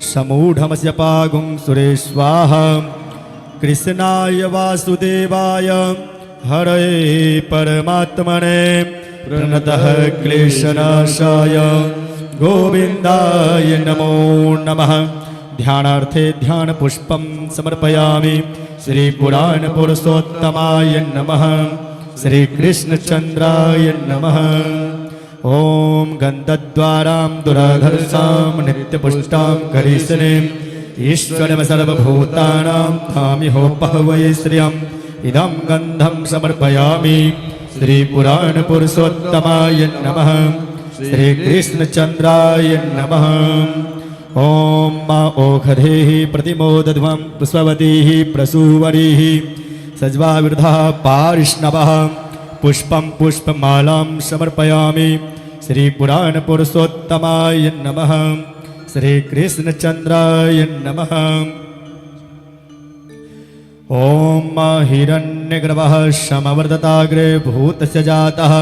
समूढमस्य पागुं सुरेश्वाह कृष्णाय वासुदेवाय हरये परमात्मने प्रणतः क्लेशनाशाय गोविन्दाय नमो नमः। ध्यानार्थे ध्यानपुष्पं समर्पयामि। श्रीपुराणपुरुषोत्तमाय नमः। श्रीकृष्णचन्द्राय नमः। ॐ गन्धद्वारां दुराधर्षां नित्यपुष्टां करीशनीम् ईश्वरं सर्वभूतानां धाम्योपहवै श्रियम् इदं गन्धं समर्पयामि। श्रीपुराणपुरुषोत्तमाय नमः। श्रीकृष्णचन्द्राय नमः। ॐ मा ओषधेः प्रतिमोदध्वं पुष्पवतीः प्रसूवरीः सज्वाविर्धः पारिष्णवः पुष्पं पुष्पमालां समर्पयामि। श्रीपुराणपुरुषोत्तमाय नमः। श्रीकृष्णचन्द्राय नमः। ॐ हिरण्यगर्भः समवर्धताग्रे भूतस्य जातः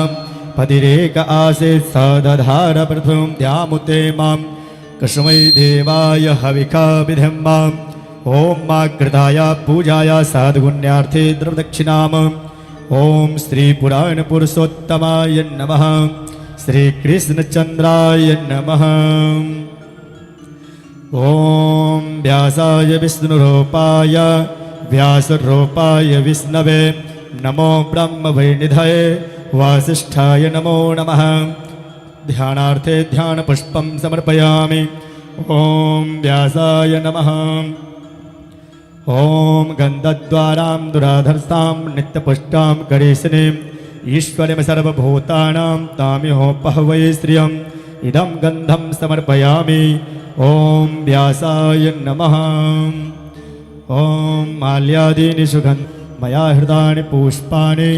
पतिरेक आसीत् स दधार पृथ्वीं द्यामुते मां कस्मै देवाय हविका विधिं माम्। ॐ कृताय पूजाय साधुगुण्यार्थे द्रवदक्षिणाम्। ॐ श्रीपुराणपुरुषोत्तमाय नमः। श्रीकृष्णचन्द्राय नमः। ॐ व्यासाय विष्णुरूपाय व्यासरूपाय विष्णवे नमो ब्रह्मवैनिधये वासिष्ठाय नमो नमः। ध्यानार्थे ध्यानपुष्पं समर्पयामि। ॐ व्यासाय नमः। ॐ गन्धद्वारां दुराधर्षां नित्यपुष्टां करीशनीम् ईश्वरं सर्वभूतानां ताम्योपहवै श्रियम् इदं गन्धं समर्पयामि। ॐ व्यासाय नमः। ॐ माल्यादीनि सुगन्ध मया हृदानि पुष्पाणि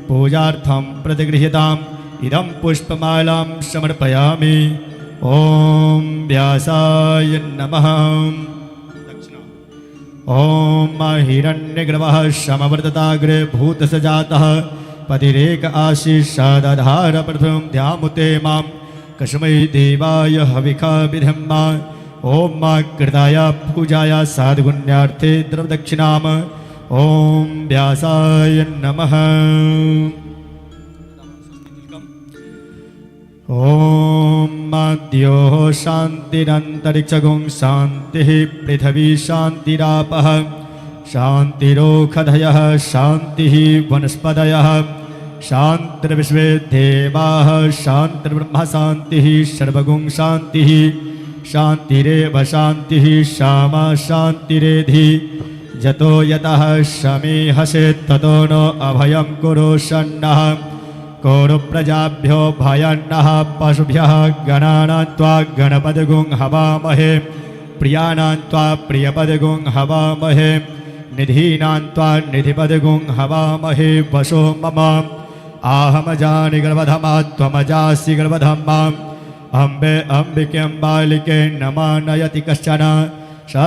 पूजार्थं प्रतिगृह्यताम् इदं पुष्पमालां समर्पयामि। ॐ व्यासाय नमः। ॐ हिरण्यगर्भः समवर्धताग्रे भूतस्य जातः पतिरेक आसीत् स दधार पृथ्वीं द्यामुते मां कस्मै देवाय हविका विधिं माम्। ॐ कृताय पूजाय साधुगुण्यार्थे द्रवदक्षिणाम्। ॐ व्यासाय नमः। ॐ द्योः शान्तिरन्तरिक्षगुं शान्तिः पृथिवी शान्तिरापः शान्तिरोषधयः शान्तिः वनस्पतयः शान्तिर्विश्वे देवाः शान्तिर्ब्रह्म शान्तिः सर्वगुं शान्तिः शान्तिरेव शान्तिः श्यामा शान्तिरेधि यतो यतः शमीहसे ततो नो अभयं कुरु षण्णः कुरु प्रजाभ्यो भयन्नः पशुभ्यः गणानां त्वा गणपतिगुं हवामहे प्रियाणां त्वा प्रियपतिगुं हवामहे निधीनां त्वा निधिपतिगुं हवामहे वशो मम आहमजानि गर्भधमा त्वमजासि गर्भधमाम् अम्बे अम्बिके अम्बालिके नमा नयति कश्चन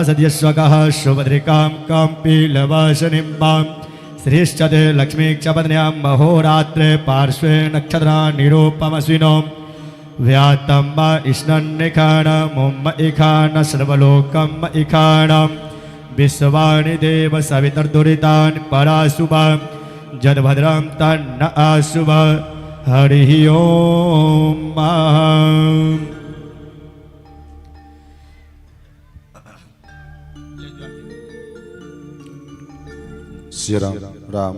सद्यस्वकः सुभद्रिकां कम्पीलवासनिं मां श्रीश्चते लक्ष्मीक्षपत्न्यां महोरात्रे पार्श्वे नक्षत्रा निरूपमस्विनो व्यातं म इष्णन्निखाणमुम्म इखाण सर्वलोकं इखाणं विश्वानि देव सवितर्दुरितान् पराशुभ जद्भद्रं तन्न आशुभ। हरिः ओम। श्री राम राम।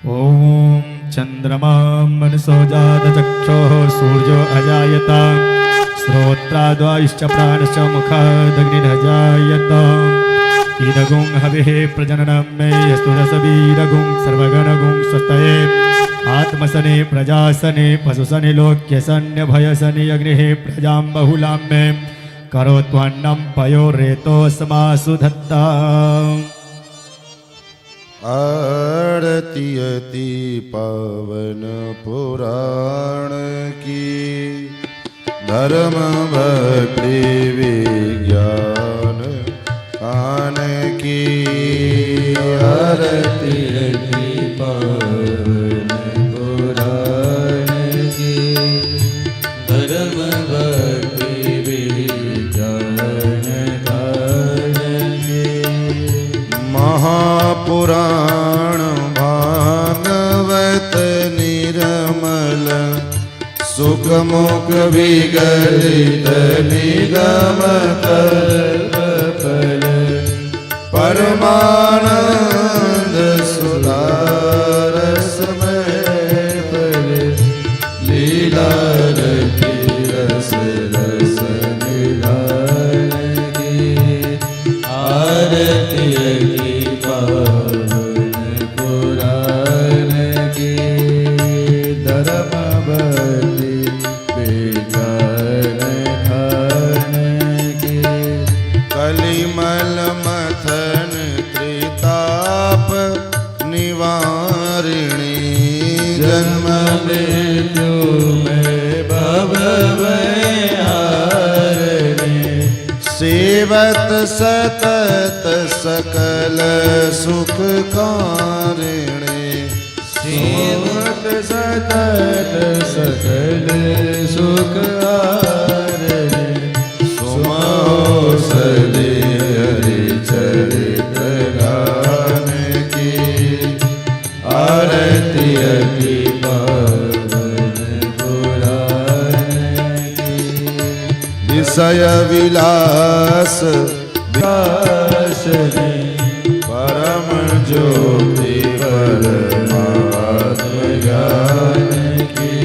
ओम चंद्रमा मनसो जात चक्षुः सूर्यो अजायत श्रोत्राद्वायुश्च प्राणश्च मुखादग्निरजायत ईदगुं हविः प्रजननं मे यस्तुरसवीरगुं सर्वगणगुं स्वस्तये आत्मसने प्रजासने पशुसने लोक्यसन्यभयसने अग्निः प्रजां बहुलां मे करोत्वन्नं पयोरेतोऽस्मासु धत्ता। आरती अति पावन पुराण की धर्म भक्ति विज्ञान आन की महापुराण भागवत निर्मल सुखमुख विगलित निगम कल्पफल परमानंद सुधारसमय फल लीला रति रस रस निधान की आरती की पावन पुराण की धर्म बलि बेगान खान की कलिमल मथन त्रिताप निवारिणी जन्म मृत्यु में भव हारिणी सेवत सतत सकल सुख कारिणी सेवत सतत सकल सुख कारिणी सुमौसले हरि चरित गान की आरती की पावन पुराण की विषय विलास विलासनी परम ज्योति परमात्म ज्ञान की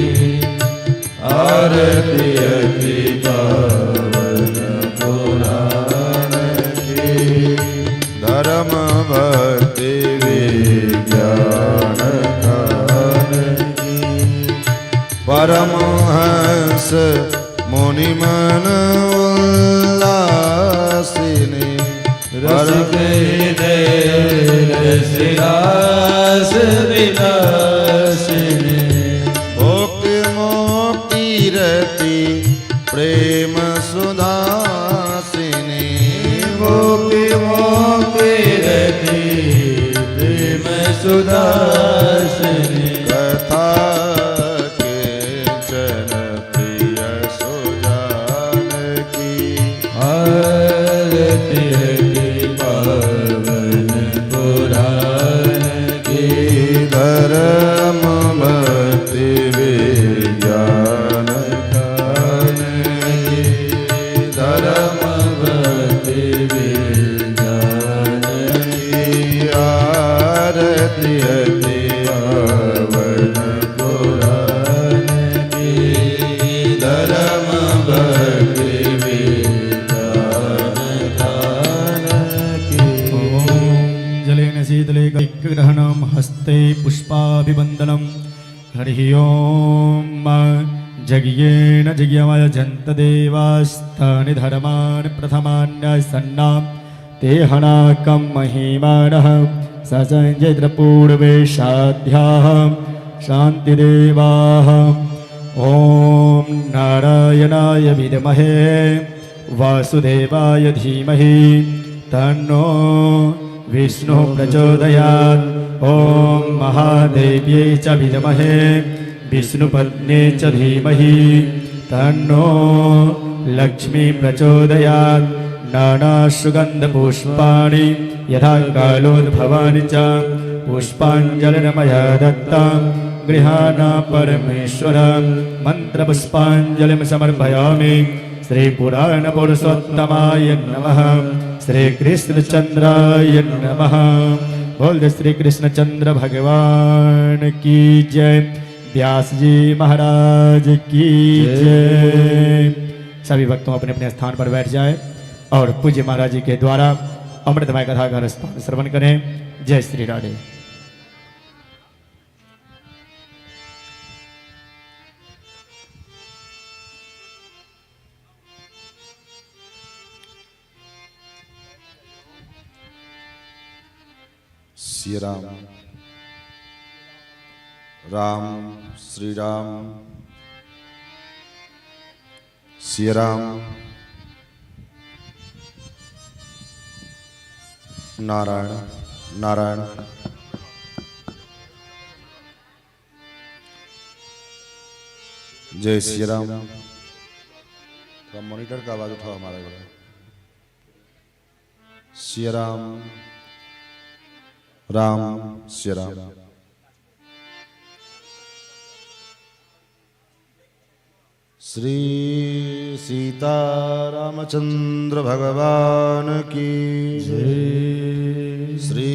आरती की पावन पुराण की धर्म भक्ति विज्ञान ज्ञान की परमहंस मुनिमन उल्लासिनी रसिक रसिरास विलासिनी भोक्ति मोक्ति रति प्रेम सुधासिनी भोक्ति मोक्ति रति प्रेम सुधासिनी कथा के चन प्रिय सुजान की आरती की पावन पुराण की धर्म भक्ति विज्ञान खान की धर्म भक्ति विज्ञान की आरती की पावन पुराण की धर्म भक्ति विज्ञान खान की जलेन शीतले ग्रहणं हस्ते पुष्पाभिवन्दनं हरिः ओम जज्ञेन जज्ञमय जन्त देवास्तानि धर्मान् प्रथमान्य सन्नां ते हनाकं महिमानः ससञ्जयपूर्वेशाध्याः शान्तिदेवाः ॐ नारायणाय विद्महे वासुदेवाय धीमहि तन्नो विष्णु प्रचोदयात् ॐ महादेव्यै च विद्महे विष्णुपत्न्यै च धीमहि तन्नो लक्ष्मी प्रचोदयात् नानासुगन्धपुष्पाणि यथा कालोद्भवानि च पुष्पाञ्जलिर्मया दत्तां गृहाणा परमेश्वर मन्त्रपुष्पाञ्जलिं समर्पयामि श्रीपुराणपुरुषोत्तमाय नमः श्रीकृष्णचन्द्राय नमः। बोल श्री कृष्णचंद्र भगवान की जय। व्यास जी महाराज की जय। सभी भक्तों अपने अपने स्थान पर बैठ जाए और पूज्य महाराज जी के द्वारा अमृतमय कथा का श्रवण करें। जय श्री राधे। श्री राम राम श्री राम श्री राम नारायण नारायण। जय श्री राम। थोड़ा मॉनिटर का आवाज उठाओ हमारे। श्री राम राम श्री राम। श्री सीतारामचंद्र भगवान की जय। श्री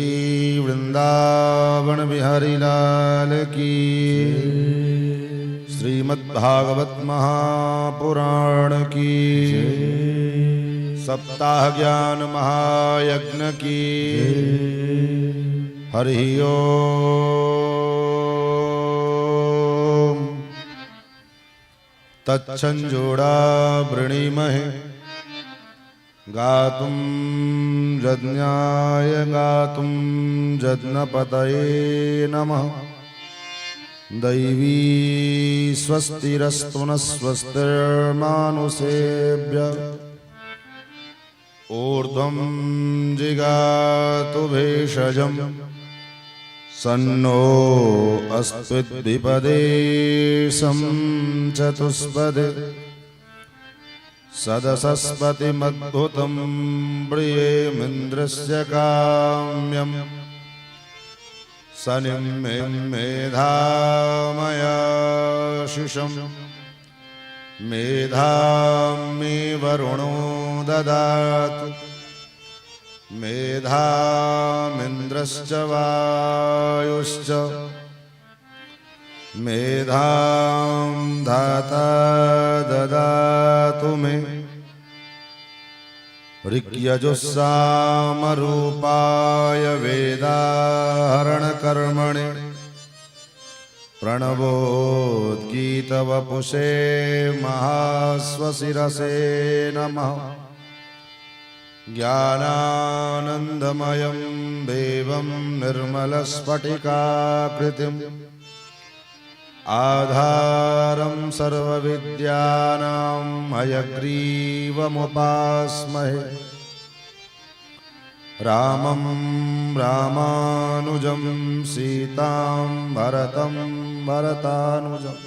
वृंदावन बिहारी लाल की श्रीमद्भागवत महापुराण की सप्ताह ज्ञान महायज्ञ की हरि ओम। तच्छंजोड़ा वृणीमहे गातुं यज्ञाय गातुं यज्ञपतये नमः। दैवी स्वस्तिरस्तु नः स्वस्तिर्मानुषेभ्यः ऊर्ध्वं जिगातु भेषजम् सन्नो अस्मद्विपदे सं चतुष्पदे सदसस्पतिमद्भुतं प्रियेमिन्द्रस्य काम्यम् सनिं मेधामयाशिषम् मेधां मे वरुणो ददातु मेधामिन्द्रश्च वायुश्च मेधां धाता ददातु मे। ऋक्यजुस्सामरूपाय वेदाहरणकर्मणे प्रणवोद्गीतवपुषे महास्वशिरसे नमः। ज्ञानानन्दमयं देवं निर्मलस्फटिकाकृतिम् आधारं सर्वविद्यानां हयग्रीवमुपास्महे। रामं रामानुजं सीतां भरतं भरतानुजम्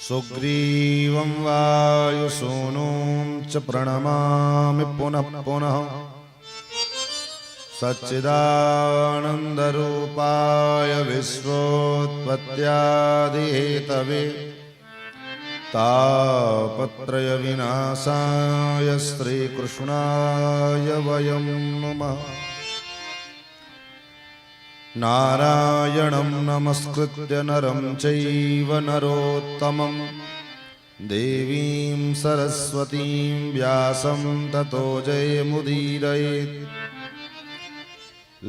सुग्रीवं वायुसूनुं च प्रणमामि पुनः पुनः। सच्चिदानन्दरूपाय विश्वोत्पत्त्यादिहेतवे तापत्रयविनाशाय श्रीकृष्णाय वयं नमः। नारायणं नमस्कृत्य नरं चैव नरोत्तमं देवीं सरस्वतीं व्यासं ततो जयमुदीरयेत्।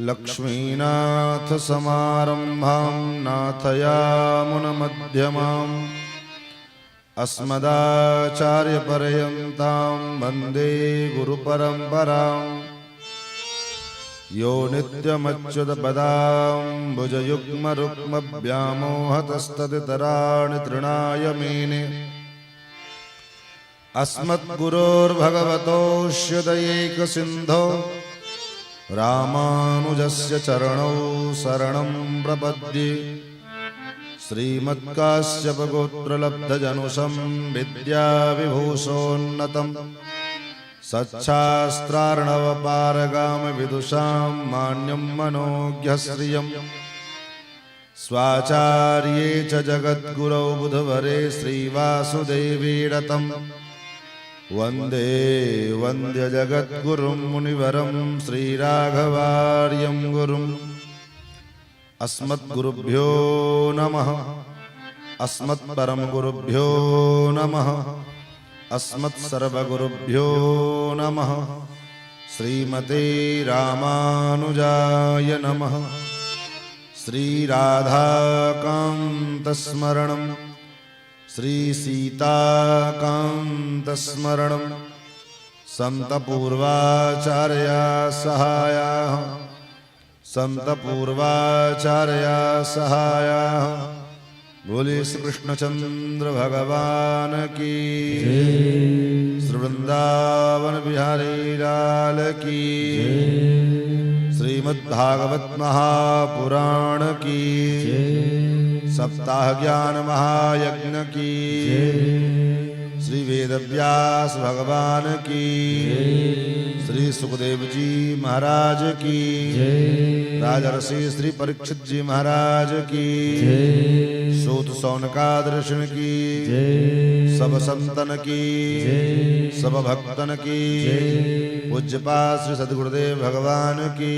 लक्ष्मीनाथसमारम्भां नाथयामुनमध्यमाम् अस्मदाचार्यपर्यन्तां वन्दे गुरुपरम्पराम्। यो नित्यमच्युतपदाम्बुजयुग्मरुक्मव्यामोहतस्तदितराणि तृणाय मेने अस्मद्गुरोर्भगवतोऽस्य दयैकसिन्धो रामानुजस्य चरणौ शरणं प्रपद्ये। श्रीमत्काश्यपगोत्रलब्धजनुषं विद्याविभूषोन्नतं सच्छास्त्रार्णवपारगामविदुषां मान्यं मनोज्ञश्रियं स्वाचार्ये च जगद्गुरौ बुधवरे श्रीवासुदेवीरतं वन्दे वन्द्यजगद्गुरुं मुनिवरं श्रीराघवार्यं गुरुम्। अस्मद्गुरुभ्यो नमः। अस्मत्परमगुरुभ्यो नमः। अस्मत्सर्वगुरुभ्यो नमः। श्रीमते रामानुजाय नमः। श्रीराधाकान्तस्मरणं श्रीसीताकान्तस्मरणं सन्तपूर्वाचार्या सहायाः सन्तपूर्वाचार्या सहायाः। बोले श्री कृष्णचंद्र भगवान की श्री वृंदावन बिहारी लाल की श्रीमद्भागवत महापुराण की सप्ताह ज्ञान महायज्ञ की श्री वेदव्यास भगवान की, श्री सुखदेव जी महाराज की, राजर्षि श्री परीक्षित जी महाराज की, सूत सौनकादर्शन की, सब संतन की, सब भक्तन की, पूज्यपाद श्री सद्गुरुदेव भगवान की।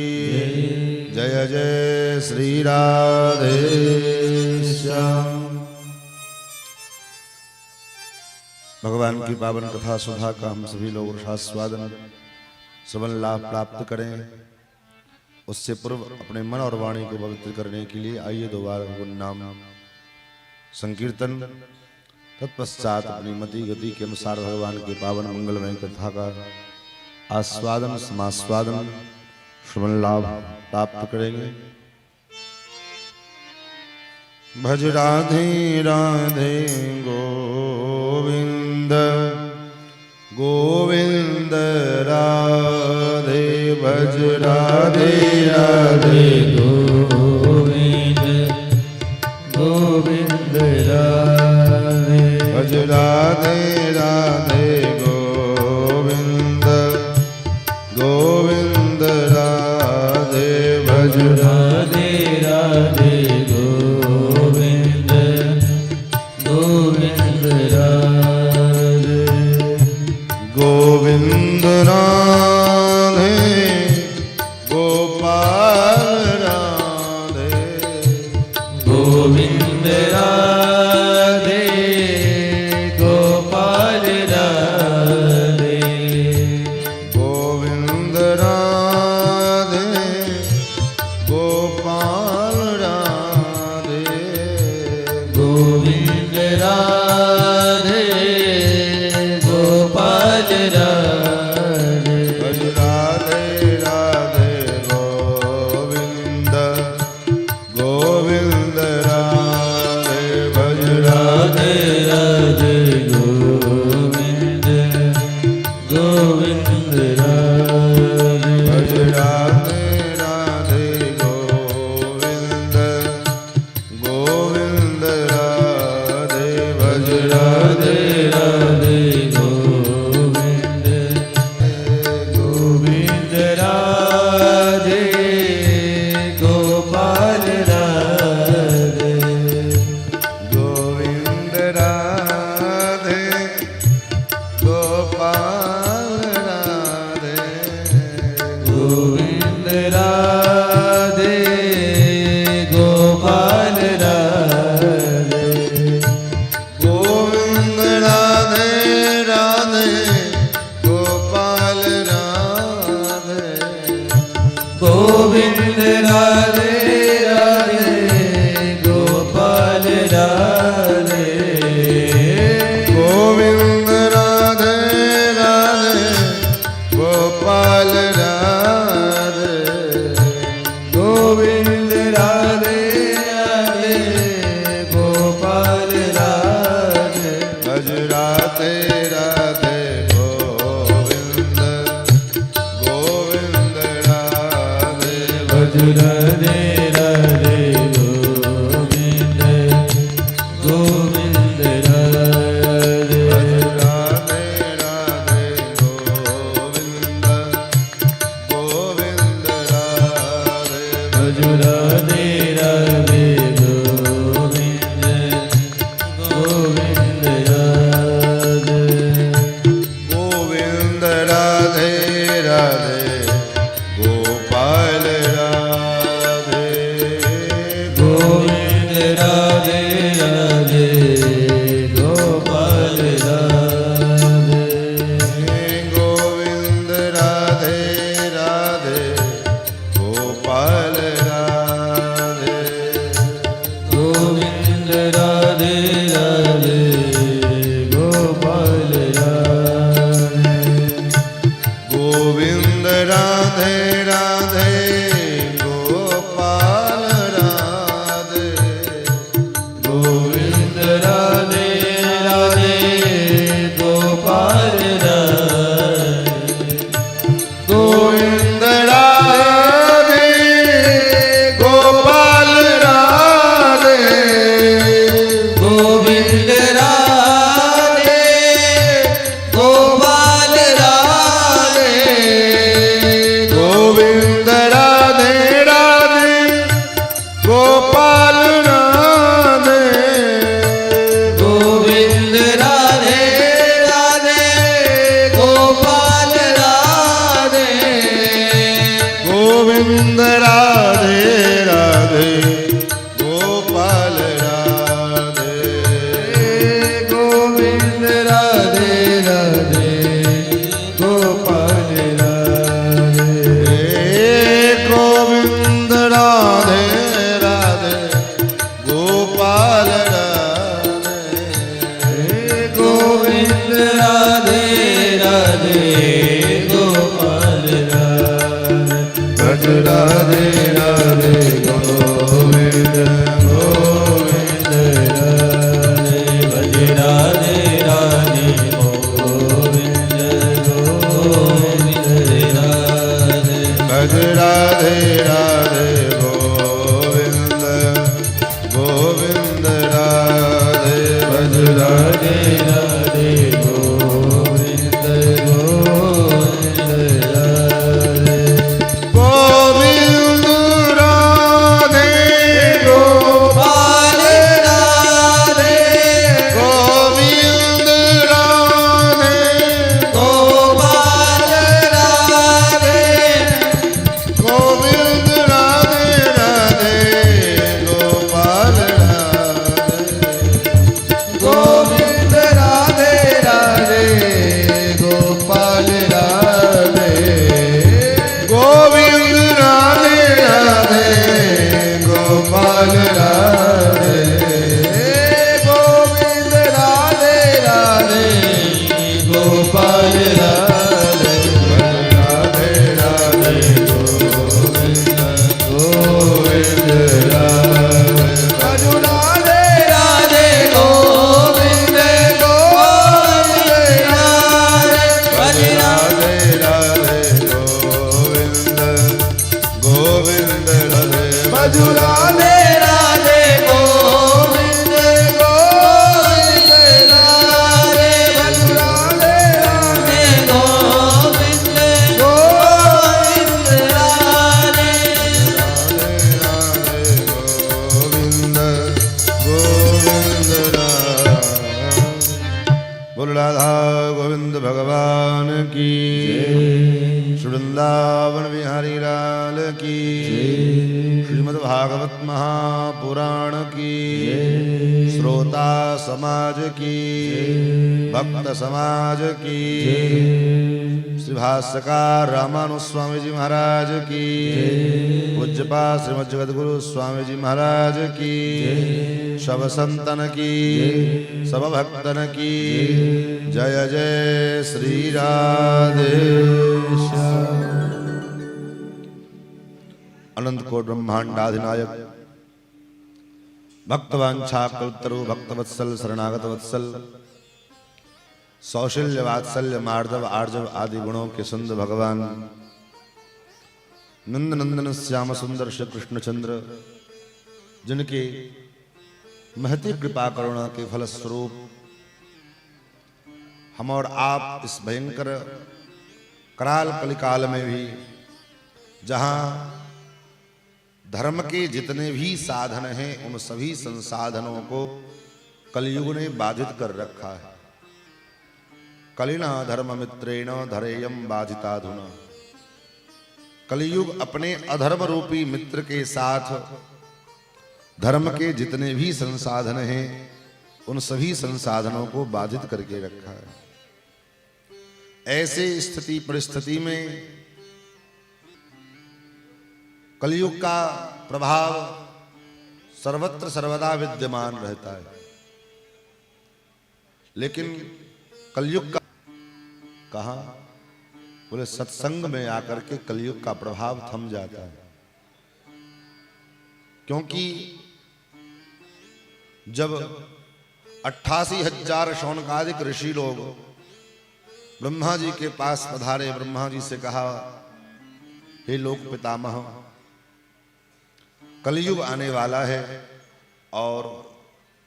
जय जय श्री राधे श्याम। भगवान की पावन कथा सुधा का हम सभी लोग रसास्वादन सबल लाभ प्राप्त करें, उससे पूर्व अपने मन और वाणी को पवित्र करने के लिए आइए दोबारा गुण नाम संकीर्तन, तत्पश्चात अपनी मति गति के अनुसार भगवान के पावन मंगलमय कथा का आस्वादन समास्वादन श्रवण लाभ प्राप्त करेंगे। भज राधे राधे गोविंद गोविंद राधे, भज राधे राधे गोविंद गोविंद राधे, भज राधे राधे गोविंद गोविंद राधे, भज राधे राधे गोविंद गोविंद राधे, गोविंद राधे गोपाल राधे, गोविंद राधे गोपाल राधे, गोविंद राधे गोपाल राधे, गोविंद राधे गोपाल राधे, भज राधे राधे गोविंद गोविंद राधे, भज राधे राधे गोविंद गोविंद राधे, भज राधे राधे गोविंद गोविंद राधे, भज राधे राधे गोविंद गोविंद राधे गोपाल राधे, गोविंद राधे गोपाल राधे, गोविंद राधे गोपाल राधे, गोविंद राधे राधे गोपाल राधे, गोविंद राधे राधे गोपाल राधे, गोविंद राधे राधे गोपाल राधे, गोविंद राधे राधे गोपाल राधे, भज राधे राधे गोविंद गोविंद राधे, भज राधे राधे गोविंद गोविंद राधे, भज राधे राधे गोविंद गोविंद राधे, भज राधे राधे गोविंद गोविंद राधे, गोविंद राधे राधे गोपाल राधे, गोविंद राधे राधे गोपाल राधे, गोविंद राधे राधे गोपाल राधे, गोविंद राधे राधे गोपाल राधे, गोविंद राधे राधे गोपाल राधे, गोविंद राधे राधे गोपाल राधे, गोविंद राधे गोपाल राधे, गोविंद राधे गोविंद राधे राधे गोपाल राधे गोविंद राधे राधे गोपाल राधे गोविंद राधे राधे गोपाल राधे गोविंद राधे राधे गोपाल राधे भज राधे राधे गोविंद गोविंद राधे भज राधे राधे गोविंद गोविंद राधे भज राधे राधे गोविंद गोविंद राधे भज राधे राधे गोविंद गोविंद राधे गोविंद राधे गोपाल राधे गोविंद राधे गोपाल राधे गोविंद राधे राधे गोपाल राधे गोविंद राधे राधे गोपाल राधे गोविंद राधे राधे गोपाल राधे गोविंद राधे राधे गोपाल राधे राधे राधे गोविंद गोविंद राधे राधे राधे गोविंद गोविंद राधे राधे राधे गोविंद गोविंद राधे भजु राधे राधे गोविंद गोविंद राधे भजु राधे राधे गोविंद गोविंद राधे गोविंद गोविंद बोल राधा गोविंद भगवान की श्री वृंदावन बिहारी लाल की श्रीमद् भागवत महापुराण की श्रोता समाज की भक्त समाज की श्री भाष्यकार रामानुस्वामी जी महाराज की पूज्यपाद श्रीमद् जगद्गुरु स्वामी जी महाराज की सब संतन की सब भक्तन की जय जय श्री राधे अनंत कोट ब्रह्मांडाधिनायक भक्तवांछा कल्पतरु भक्तवत्सल शरणागत वत्सल सौशल्य वात्सल्य मार्दव आर्जव आदि गुणों के सुंदर भगवान नंद नंदन श्याम सुंदर श्री कृष्णचंद्र जिनके महती कृपा करुणा के फलस्वरूप हम और आप इस भयंकर कराल कलिकाल में भी जहां धर्म के जितने भी साधन हैं उन सभी संसाधनों को कलयुग ने बाधित कर रखा है। कलिना धर्म मित्रेण धरेयम बाधिताधुना। कलयुग अपने अधर्म रूपी मित्र के साथ धर्म के जितने भी संसाधन हैं उन सभी संसाधनों को बाधित करके रखा है। ऐसे स्थिति परिस्थिति में कलयुग का प्रभाव सर्वत्र सर्वदा विद्यमान रहता है, लेकिन कलयुग का कहा बोले सत्संग में आकर के कलयुग का प्रभाव थम जाता है। क्योंकि जब 88,000 शौनकादिक ऋषि लोग ब्रह्मा जी के पास पधारे, ब्रह्मा जी से कहा हे लोक पितामह, कलयुग आने वाला है और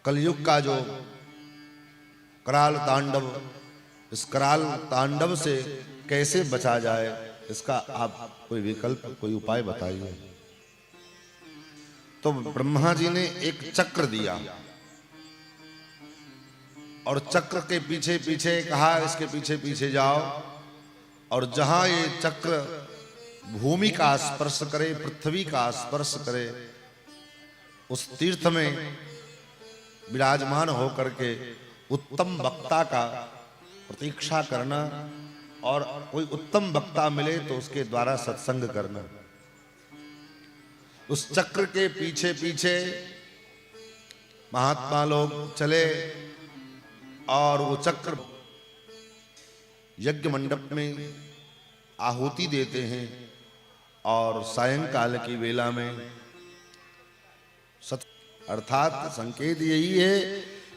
कलयुग का जो कराल तांडव, इस कराल तांडव से कैसे बचा जाए, इसका आप कोई विकल्प, कोई उपाय बताइए। तो ब्रह्मा जी ने एक चक्र दिया और चक्र के पीछे पीछे कहा इसके पीछे पीछे जाओ और जहां ये चक्र भूमि का स्पर्श करे, पृथ्वी का स्पर्श करे, उस तीर्थ में विराजमान होकर के उत्तम वक्ता का प्रतीक्षा करना और कोई उत्तम वक्ता मिले तो उसके द्वारा सत्संग करना। उस चक्र के पीछे पीछे महात्मा लोग चले और वो चक्र यज्ञ मंडप में आहुति देते हैं और सायंकाल की वेला में अर्थात संकेत यही है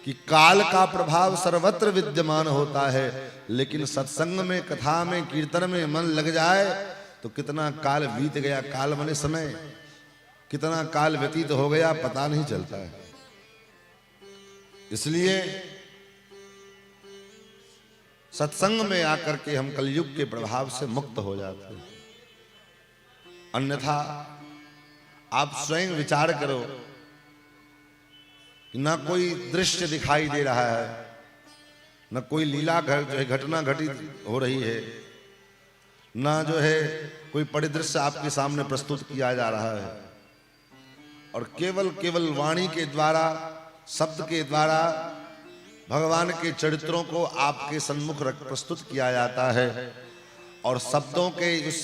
कि काल का प्रभाव सर्वत्र विद्यमान होता है, लेकिन सत्संग में, कथा में, कीर्तन में मन लग जाए तो कितना काल बीत गया, काल माने समय, कितना काल व्यतीत हो गया पता नहीं चलता है। इसलिए सत्संग में आकर के हम कलयुग के प्रभाव से मुक्त हो जाते हैं। अन्यथा आप स्वयं विचार करो कि ना कोई दृश्य दिखाई दे रहा है, ना कोई लीला घटना घटित हो रही है, ना जो है कोई परिदृश्य आपके सामने प्रस्तुत किया जा रहा है, और केवल वाणी के द्वारा, शब्द के द्वारा भगवान के चरित्रों को आपके सन्मुख प्रस्तुत किया जाता है। और शब्दों के इस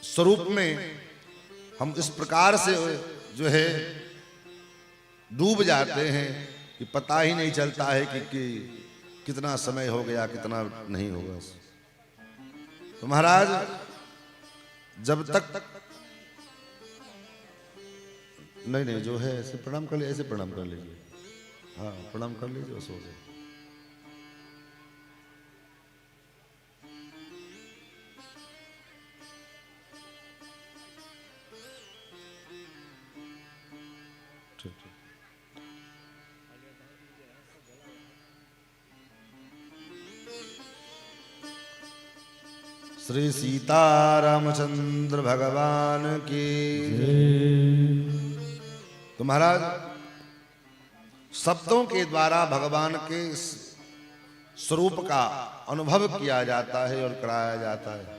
स्वरूप में हम इस प्रकार से जो है डूब जाते हैं कि पता ही नहीं चलता है कि कितना समय हो गया, कितना नहीं होगा। तो महाराज जब तक नहीं जो है ऐसे प्रणाम कर लीजिए, ऐसे प्रणाम कर लीजिए, हाँ प्रणाम कर लीजिए, सो जाए। श्री सीतारामचंद्र भगवान की। तो महाराज शब्दों के द्वारा भगवान के स्वरूप का अनुभव किया जाता है और कराया जाता है।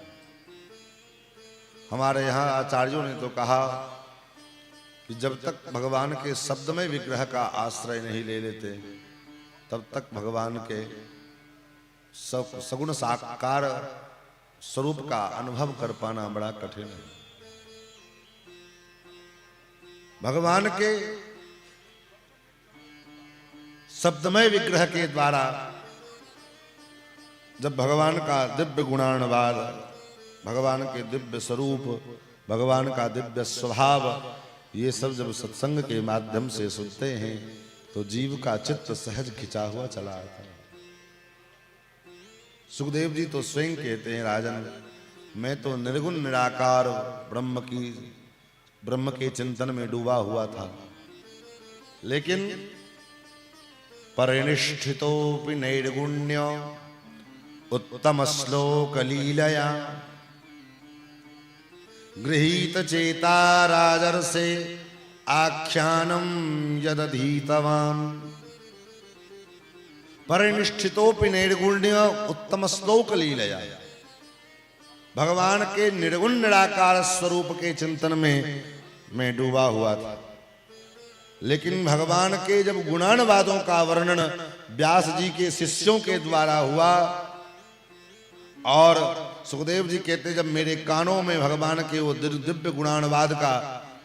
हमारे यहाँ आचार्यों ने तो कहा कि जब तक भगवान के शब्दमय विग्रह का आश्रय नहीं ले लेते तब तक भगवान के सगुण साकार स्वरूप का अनुभव कर पाना बड़ा कठिन है। भगवान के शब्दमय विग्रह के द्वारा जब भगवान का दिव्य गुणानुवाद, भगवान के दिव्य स्वरूप, भगवान का दिव्य स्वभाव, ये सब जब सत्संग के माध्यम से सुनते हैं तो जीव का चित्त सहज खिंचा हुआ चला आता है। सुखदेव जी तो स्वयं कहते हैं, राजन मैं तो निर्गुण निराकार ब्रह्म के चिंतन में डूबा हुआ था, लेकिन परिनिष्ठितोपि नैर्गुण्य उत्तम श्लोक लीलया गृहीत चेता राजर्षे आख्यानम यदधीतवान्। परिनिष्ठितोपि नैर्गुण्य उत्तम श्लोक लीलया, भगवान के निर्गुण निराकार स्वरूप के चिंतन में मैं डूबा हुआ था, लेकिन भगवान के जब गुणानुवादों का वर्णन व्यास जी के शिष्यों के द्वारा हुआ और सुखदेव जी कहते जब मेरे कानों में भगवान के वो दिव्य गुणानुवाद का,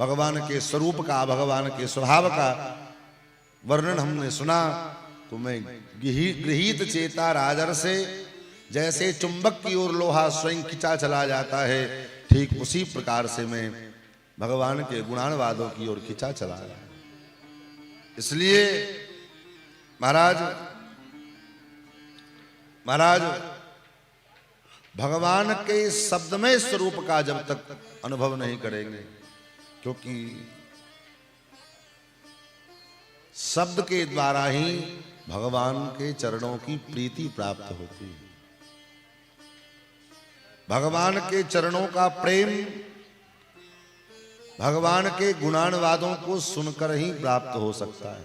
भगवान के स्वरूप का, भगवान के स्वभाव का वर्णन हमने सुना तो मैं गृहीत चेता राजर से, जैसे चुंबक की ओर लोहा स्वयं खिंचा चला जाता है, ठीक उसी प्रकार से मैं भगवान के गुणानुवादों की ओर खिंचा चला गया। इसलिए महाराज भगवान के शब्दमय स्वरूप का जब तक अनुभव नहीं करेंगे, क्योंकि शब्द के द्वारा ही भगवान के चरणों की प्रीति प्राप्त होती है। भगवान के चरणों का प्रेम भगवान के गुणानुवादों को सुनकर ही प्राप्त हो सकता है।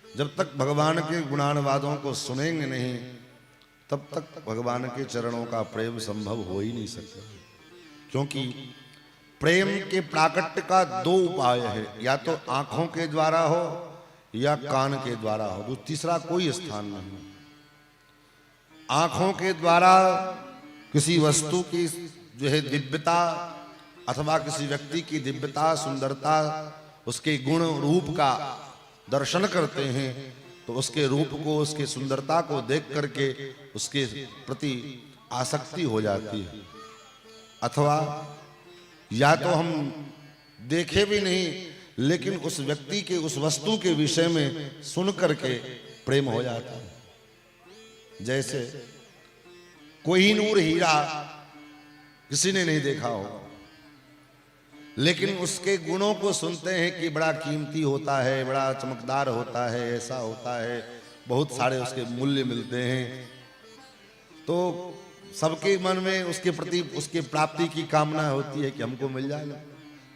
जब तक भगवान के गुणानुवादों को सुनेंगे नहीं तब तक भगवान के चरणों का प्रेम संभव हो ही नहीं सकता। क्योंकि प्रेम के प्राकट्य का दो उपाय है, या तो आंखों के द्वारा हो या कान के द्वारा हो, जो तीसरा कोई स्थान नहीं। आंखों के द्वारा किसी वस्तु की जो है दिव्यता अथवा किसी व्यक्ति की दिव्यता, सुंदरता, उसके गुण रूप का दर्शन करते हैं, तो उसके रूप को, उसके सुंदरता को देख करके उसके प्रति आसक्ति हो जाती है। अथवा या तो हम देखे भी नहीं, लेकिन उस व्यक्ति के, उस वस्तु के विषय में सुन करके प्रेम हो जाता है। जैसे कोहिनूर हीरा किसी ने नहीं देखा हो, लेकिन उसके गुणों को सुनते हैं कि बड़ा कीमती होता है, बड़ा चमकदार होता है, ऐसा होता है, बहुत सारे उसके मूल्य मिलते हैं। तो सबके मन में उसके प्रति, उसके प्राप्ति की कामना होती है कि हमको मिल जाए।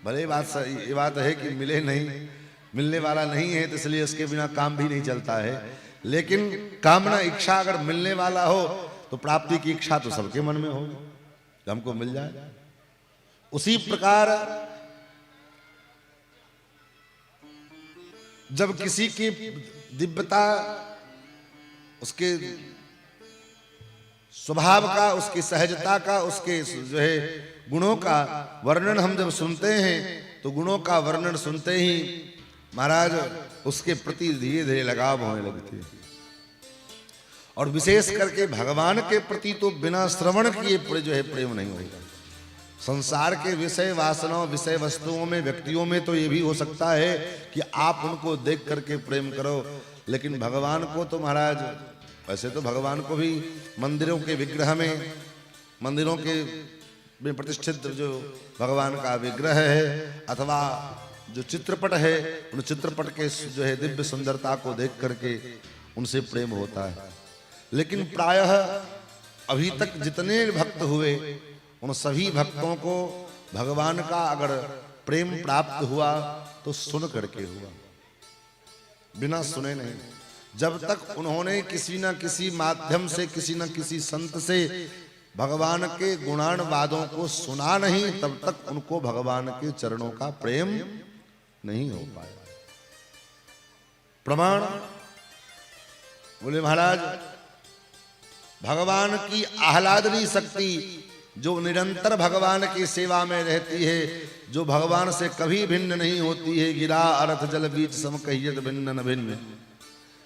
भले ये बात है कि मिले नहीं, मिलने वाला नहीं है, तो इसलिए उसके बिना काम भी नहीं चलता है। लेकिन कामना, इच्छा अगर मिलने वाला हो तो प्राप्ति की इच्छा तो सबके मन में हो कि हमको मिल जाए। उसी प्रकार जब किसी की दिव्यता, उसके स्वभाव का, उसकी सहजता का, उसके जो है गुणों का वर्णन हम जब सुनते हैं, तो गुणों का वर्णन सुनते ही महाराज उसके प्रति धीरे धीरे लगाव होने लगती है। और विशेष करके भगवान के प्रति तो बिना श्रवण किए जो है प्रेम नहीं होगा। संसार के विषय वासनाओं, विषय वस्तुओं में, व्यक्तियों में तो ये भी हो सकता है कि आप उनको देख करके प्रेम करो, लेकिन भगवान को तो महाराज, वैसे तो भगवान को भी मंदिरों के विग्रह में, मंदिरों के में प्रतिष्ठित जो भगवान का विग्रह है अथवा जो चित्रपट है, उन चित्रपट के जो है दिव्य सुंदरता को देख करके उनसे प्रेम होता है। लेकिन प्रायः अभी तक जितने भक्त हुए, उन सभी भक्तों को भगवान का अगर प्रेम प्राप्त हुआ तो सुन करके हुआ, बिना सुने नहीं। जब तक उन्होंने किसी न किसी माध्यम से, किसी न किसी संत से भगवान के गुणानुवादों को सुना नहीं, तब तक उनको भगवान के चरणों का प्रेम नहीं हो पाया। प्रमाण बोले महाराज, भगवान की आह्लादनी शक्ति जो निरंतर भगवान की सेवा में रहती है, जो भगवान से कभी भिन्न नहीं होती है, गिरा अर्थ जल बीच सम कहियत भिन्न न भिन्न।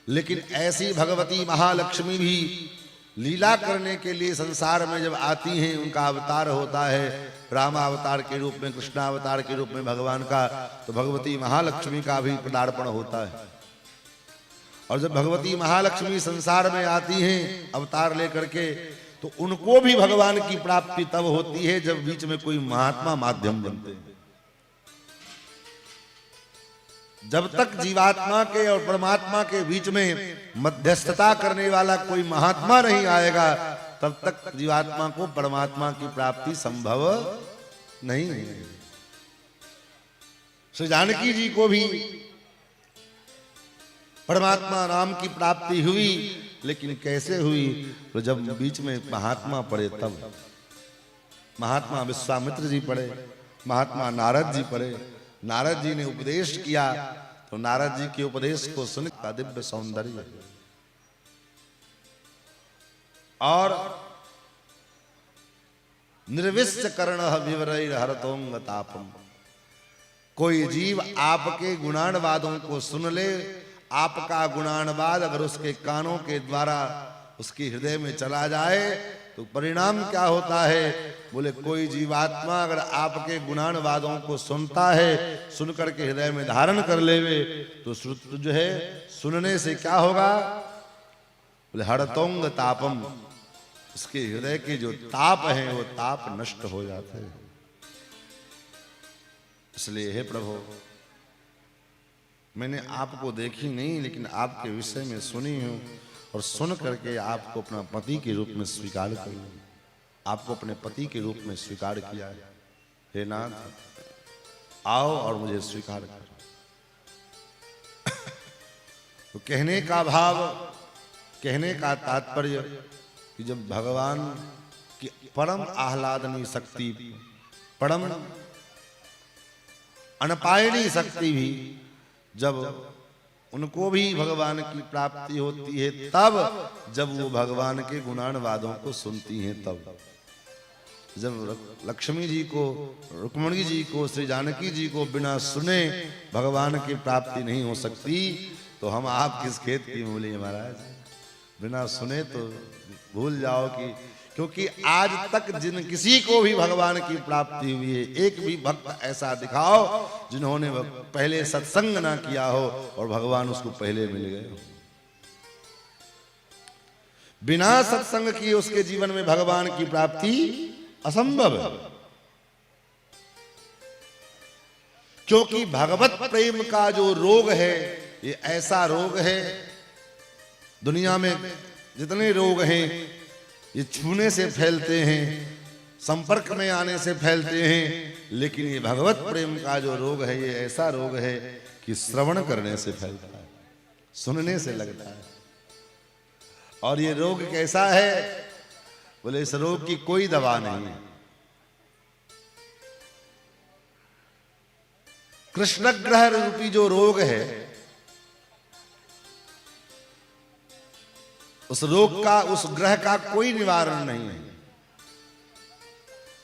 लेकिन ऐसी भगवती महालक्ष्मी भी लीला करने के लिए संसार में जब आती हैं, उनका अवतार होता है रामावतार के रूप में, कृष्णावतार के रूप में भगवान का, तो भगवती महालक्ष्मी का भी पदार्पण होता है। और जब भगवती महालक्ष्मी संसार में आती हैं अवतार लेकर के, तो उनको भी भगवान की प्राप्ति तब होती है जब बीच में कोई महात्मा माध्यम बनते हैं। जब तक जीवात्मा के और परमात्मा के बीच में मध्यस्थता करने वाला कोई महात्मा नहीं आएगा, तब तक जीवात्मा को परमात्मा की प्राप्ति संभव नहीं है। श्री जानकी जी को भी परमात्मा राम की प्राप्ति हुई, लेकिन कैसे हुई? तो जब बीच में महात्मा पड़े तब। महात्मा विश्वामित्र जी पड़े, महात्मा नारद जी पड़े। नारद जी ने उपदेश किया, तो नारद जी के उपदेश को सुन का दिव्य सौंदर्य और निर्विश्य कर्ण विवरैर हरतोंग तापम। कोई जीव आपके गुणानुवादों को सुन ले, आपका गुणानुवाद अगर उसके कानों के द्वारा उसके हृदय में चला जाए, तो परिणाम क्या होता है? बोले कोई जीवात्मा अगर आपके गुणानुवादों को सुनता है, सुनकर के हृदय में धारण कर लेवे, तो श्रुत जो है सुनने से क्या होगा? बोले हरतोंग तापम, उसके हृदय के जो ताप हैं वो ताप नष्ट हो जाते हैं। इसलिए हे प्रभु, मैंने आपको देखी नहीं, लेकिन आपके विषय में सुनी हूं, और सुन करके आपको अपना पति के रूप में स्वीकार कर लिया, आपको अपने पति के रूप में स्वीकार किया है। हे नाथ, आओ और मुझे स्वीकार करो। तो कहने का भाव, कहने का तात्पर्य कि जब भगवान की परम आह्लादनी शक्ति, परम अनपायनी शक्ति भी जब उनको भी भगवान की प्राप्ति होती है, तब जब वो भगवान के गुणानुवादों को सुनती हैं, तब जब लक्ष्मी जी को, रुक्मणी जी को, श्री जानकी जी को बिना सुने भगवान की प्राप्ति नहीं हो सकती, तो हम आप किस खेत की मूली है महाराज। बिना सुने तो भूल जाओ कि, क्योंकि आज तक जिन किसी को भी भगवान की प्राप्ति हुई है, एक भी भक्त ऐसा दिखाओ जिन्होंने पहले सत्संग ना किया हो और भगवान उसको पहले मिल गए हो। बिना सत्संग किए उसके जीवन में भगवान की प्राप्ति असंभव है, क्योंकि भगवत प्रेम का जो रोग है, ये ऐसा रोग है, दुनिया में जितने रोग हैं ये छूने से फैलते हैं, संपर्क में आने से फैलते हैं, लेकिन ये भगवत प्रेम का जो रोग है, ये ऐसा रोग है कि श्रवण करने से फैलता है, सुनने से लगता है। और ये रोग कैसा है? बोले इस रोग की कोई दवा नहीं है। कृष्ण ग्रह रूपी जो रोग है, उस रोग का, उस ग्रह का कोई निवारण नहीं है।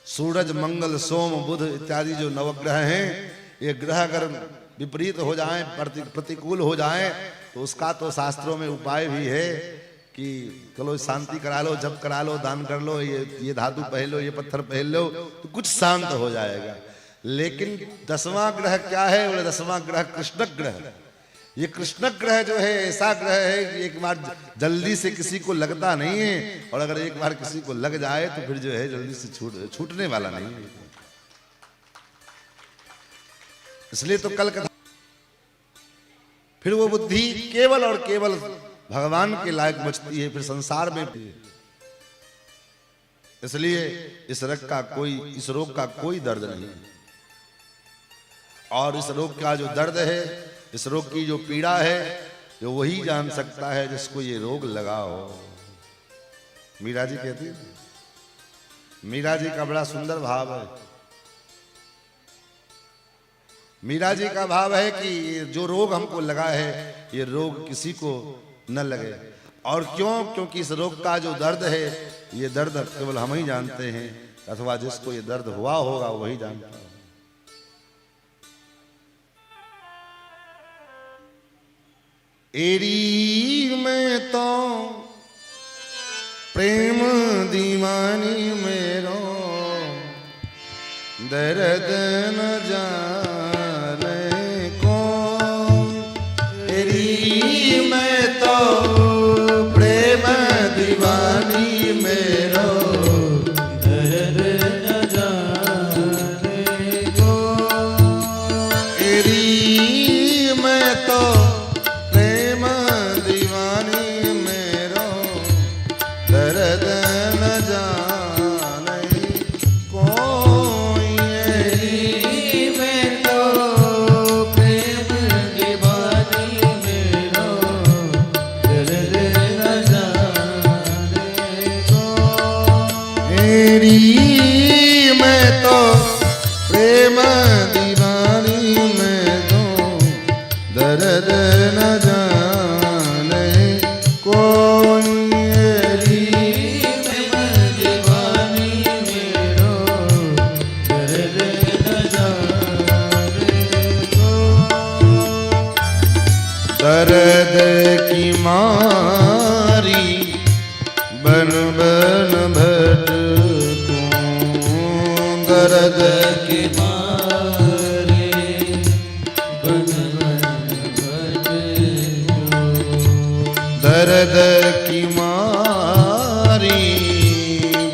सूरज, मंगल, सोम, बुध इत्यादि जो नवग्रह हैं, ये ग्रह अगर विपरीत हो जाएं, प्रतिकूल हो जाएं, तो उसका तो शास्त्रों में उपाय भी है कि चलो शांति करा लो, जप करा लो, दान कर लो, ये धातु पहन लो, ये पत्थर पहन लो, तो कुछ शांत हो जाएगा। लेकिन 10वां ग्रह क्या है? बोले 10वां ग्रह कृष्ण ग्रह। ये कृष्ण ग्रह जो है ऐसा ग्रह है कि एक बार जल्दी से किसी को लगता नहीं है, और अगर एक बार किसी को लग जाए तो फिर जो है जल्दी से छूटने वाला नहीं है। इसलिए तो कल कथा, फिर वो बुद्धि केवल और केवल भगवान के लायक बचती है, फिर संसार में। इसलिए इस रोग का कोई दर्द नहीं है। और इस रोग का जो दर्द है, इस रोग की जो पीड़ा है, जो वही जान सकता है जिसको ये रोग लगा हो। मीरा जी कहती है, मीरा जी का बड़ा सुंदर भाव है। मीरा जी का भाव है कि जो रोग हमको लगा है, ये रोग किसी को न लगे। और क्यों? क्योंकि इस रोग का जो दर्द है, ये दर्द केवल हम ही जानते हैं, अथवा जिसको ये दर्द हुआ होगा वही जानता है। एरी में तो प्रेम दीवानी मेरो, दर्द न जाने कौन। एरी में तो प्रेम दीवानी मेरो, दर्द न जाने कौन। एरी में तो दर्द न जाने कोई। में तो प्रेम दीवानी मेरो, दर्द न जाने कोई। में तो प्रेम दीवानी मेरो, दर्द न जाने कोई। दर्द की मारी बन बन भटकूं, दर्द की मारी बन बन भटकूं। दर्द की मारी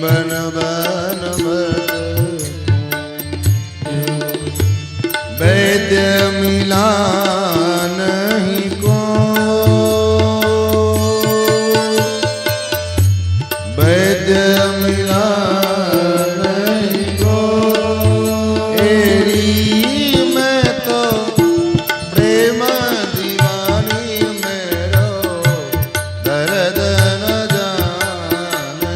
बन बन भटकूं। वैद्य मिला नहीं को, वैद्य मिला नहीं को। एरी में तो प्रेम दीवानी मेरो, दर्द न जाने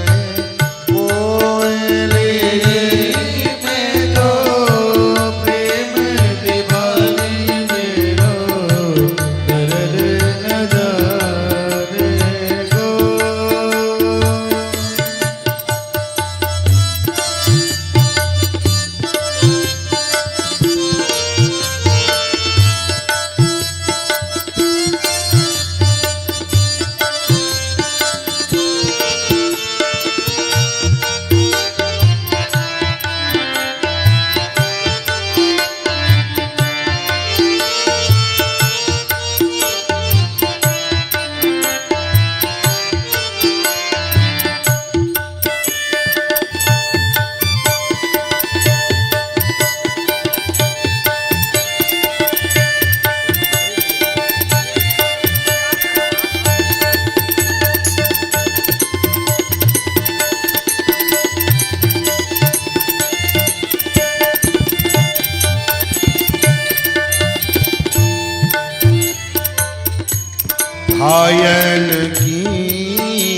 घायल की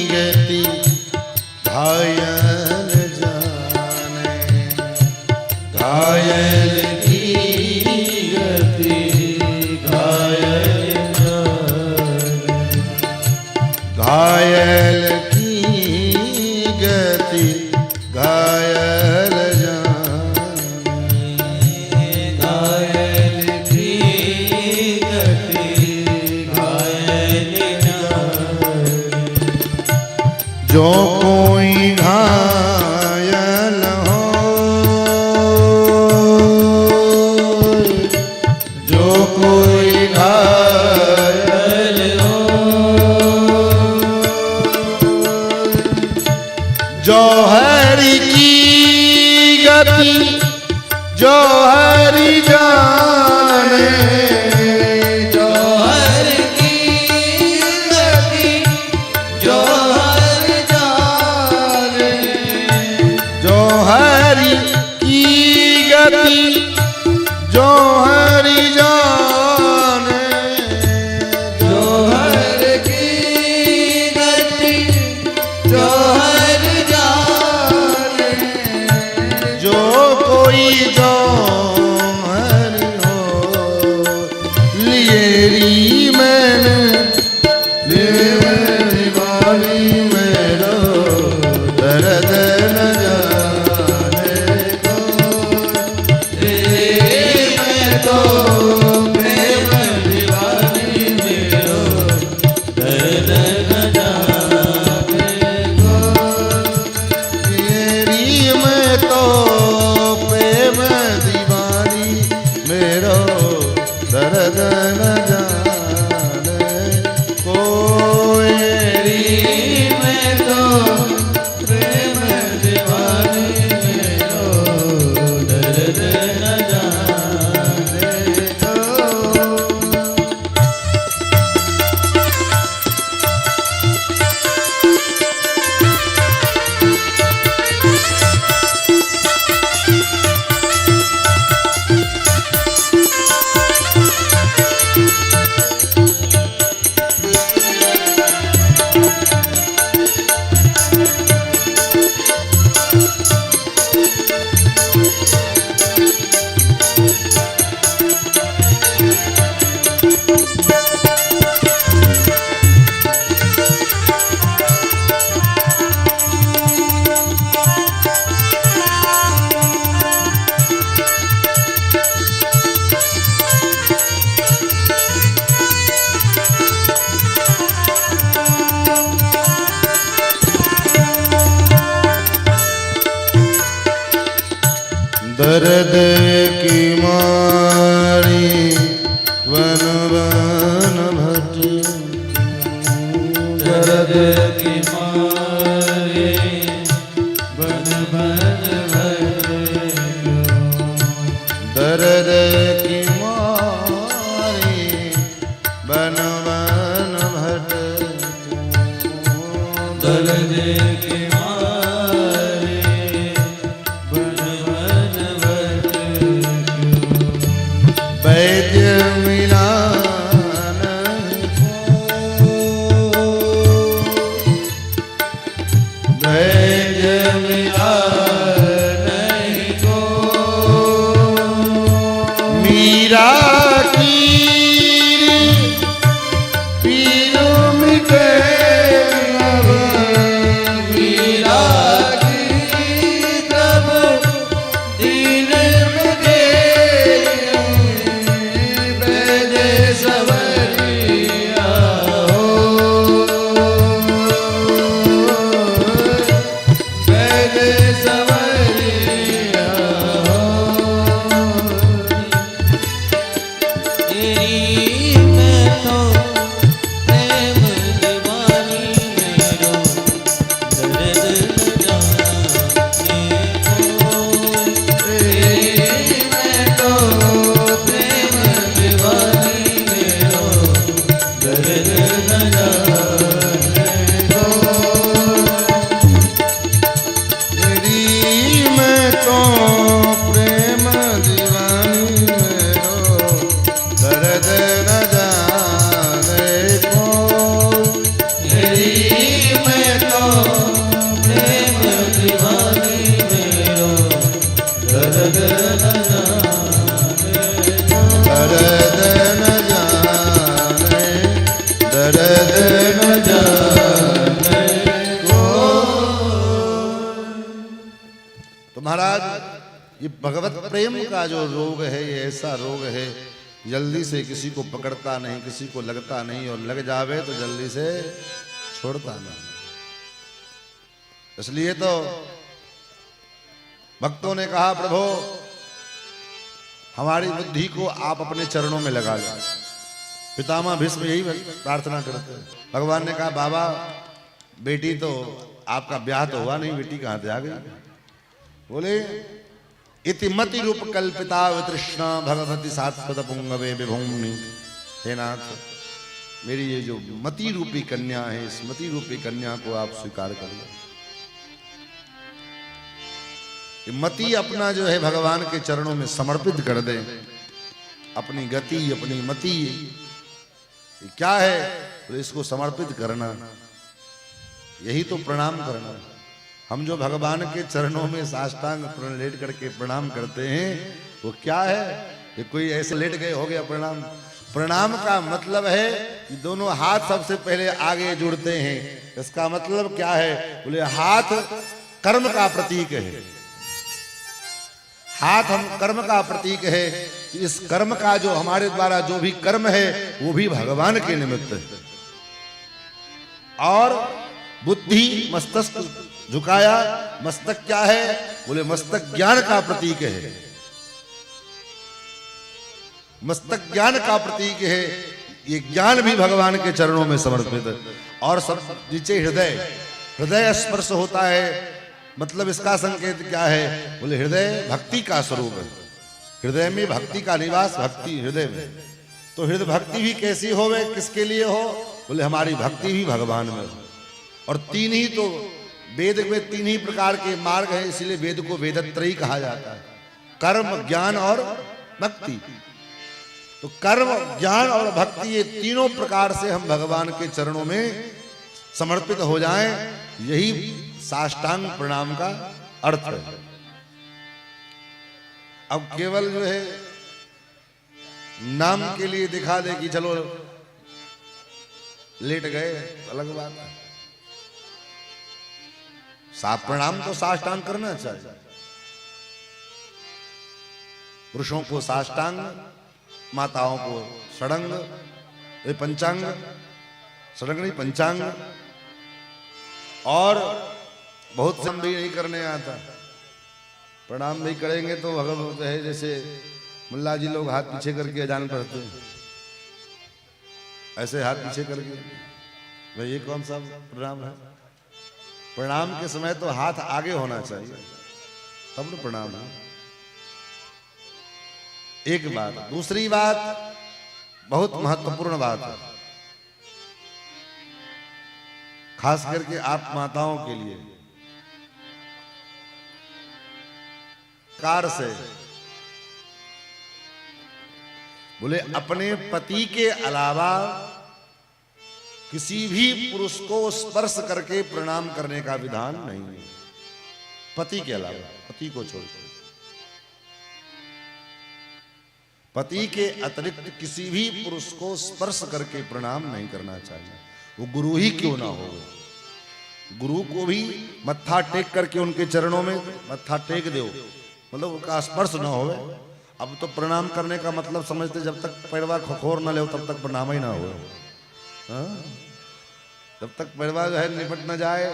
गति घायल जाने, घायल की गति घायल जाने, घायल की गति घायल जाने, घायल की गति घायल जाने। जो कोई घायल हो, जो कोई घायल हो, जो हरि की गति जो हरि जाने, जो हर की गति जो हर जाने, जो हरि की गति जो हरि जाने, जो हर की गति जो हर जाने। जो कोई जो हरि हो, लिएरी मैंने लिएरी वाली मेरो दर्द न जाने को, मैं तो प्रेम दीवानी मेरो दर्द न जाने को। तेरी मैं तो प्रेम दीवानी मेरो दर्द न जाने कोई। मैं तो प्रेम दीवानी मेरो दर्द न जाने को। दर्द की मारी वन वन भटी, दर्द की मारे बन बन भटको। दर्द की मारी वन वन भटको, दर्द की मारे बन बन भटको। वैद्य मिला नहीं को, वैद्य मिला नहीं को। मीरा की पीर मिटे अब, मीरा की तब दीन मुझे वैद सवरिया हो, वैद सवरिया हो। तेरी मैं तो प्रेम दीवानी मेरो दर्द न जाने को। तेरी मैं तो प्रेम दीवानी मेरो दर्द न जाने को। तेरी मैं तो प्रेम दीवानी मेरो दर्द न जाने को। दर्द न जाने दर्द न जाने, दर्द न जाने को। तो महाराज ये भगवत प्रेम का जो रोग है, ये ऐसा रोग है, जल्दी से किसी को पकड़ता नहीं, किसी को लगता नहीं, और लग जावे तो जल्दी से छोड़ता नहीं। इसलिए तो भक्तों ने कहा, प्रभु हमारी बुद्धि को आप अपने चरणों में लगा लो। पितामह भीष्म यही प्रार्थना करते हैं। भगवान ने कहा, बाबा बेटी तो आपका ब्याह तो हुआ नहीं, बेटी कहां से आ गई? बोले, इति मति रूप कल्पिता वितृष्णा भगवती सात्वत पुंगवे विभूमि। हे नाथ, मेरी ये जो मति रूपी कन्या है, इस मति रूपी कन्या को आप स्वीकार कर लो। मति अपना जो है भगवान के चरणों में समर्पित कर दे, अपनी गति, अपनी मति क्या है तो इसको समर्पित करना, यही तो प्रणाम करना। हम जो भगवान के चरणों में साष्टांग लेट करके प्रणाम करते हैं, वो क्या है? कि कोई ऐसे लेट गए हो गया प्रणाम। प्रणाम का मतलब है कि दोनों हाथ सबसे पहले आगे जुड़ते हैं। इसका मतलब क्या है? बोले हाथ कर्म का प्रतीक है। हाथ हम कर्म का प्रतीक है। इस कर्म का जो हमारे द्वारा जो भी कर्म है वो भी भगवान के निमित्त है। और बुद्धि मस्तक झुकाया, मस्तक क्या है? बोले मस्तक ज्ञान का प्रतीक है। मस्तक ज्ञान का प्रतीक है। ये ज्ञान भी भगवान के चरणों में समर्पित है। और सब नीचे हृदय, हृदय स्पर्श होता है। मतलब इसका संकेत क्या है? बोले हृदय भक्ति का स्वरूप है। हृदय में भक्ति का निवास, भक्ति हृदय में। तो हृदय भक्ति भी कैसी होवे, किसके लिए हो? बोले हमारी भक्ति भी भगवान में हो। और तीन ही तो वेद में तीन ही प्रकार के मार्ग हैं, इसलिए वेद को वेदत्रयी कहा जाता है, कर्म, ज्ञान और भक्ति। तो कर्म, ज्ञान और भक्ति, ये तीनों प्रकार से हम भगवान के चरणों में समर्पित हो जाएं, यही साष्टांग प्रणाम का अर्थ है। अब केवल जो है नाम के लिए दिखा दे कि चलो लेट गए, अलग बात है। प्रणाम तो साष्टांग करना चाहिए। पुरुषों को साष्टांग, माताओं को षडंग, ये पंचांग, षडंग नहीं पंचांग। और बहुत से भी नहीं करने आता। प्रणाम भी करेंगे तो भगवत है, जैसे मुल्ला जी लोग हाथ पीछे करके अजान पढ़ते हैं, ऐसे हाथ पीछे करके, भाई ये कौन सा प्रणाम है? प्रणाम के समय तो हाथ आगे होना चाहिए, तब न प्रणाम है। एक बात। दूसरी बात, बहुत महत्वपूर्ण बात है, खास करके आप माताओं के लिए। कार से बोले अपने पति के अलावा किसी भी पुरुष को स्पर्श करके प्रणाम करने का विधान नहीं है। पति के अलावा, पति को छोड़, पति के अतिरिक्त किसी भी पुरुष को स्पर्श करके प्रणाम नहीं करना चाहिए, वो गुरु ही क्यों ना हो। गुरु को भी मत्था टेक करके उनके चरणों में मत्था टेक दो, मतलब उनका स्पर्श ना हो। अब तो प्रणाम करने का मतलब समझते, जब तक पैरवा खखोर ना ले तब तक प्रणाम ही ना हो। जब तक पैरवा जो है निपट न जाए।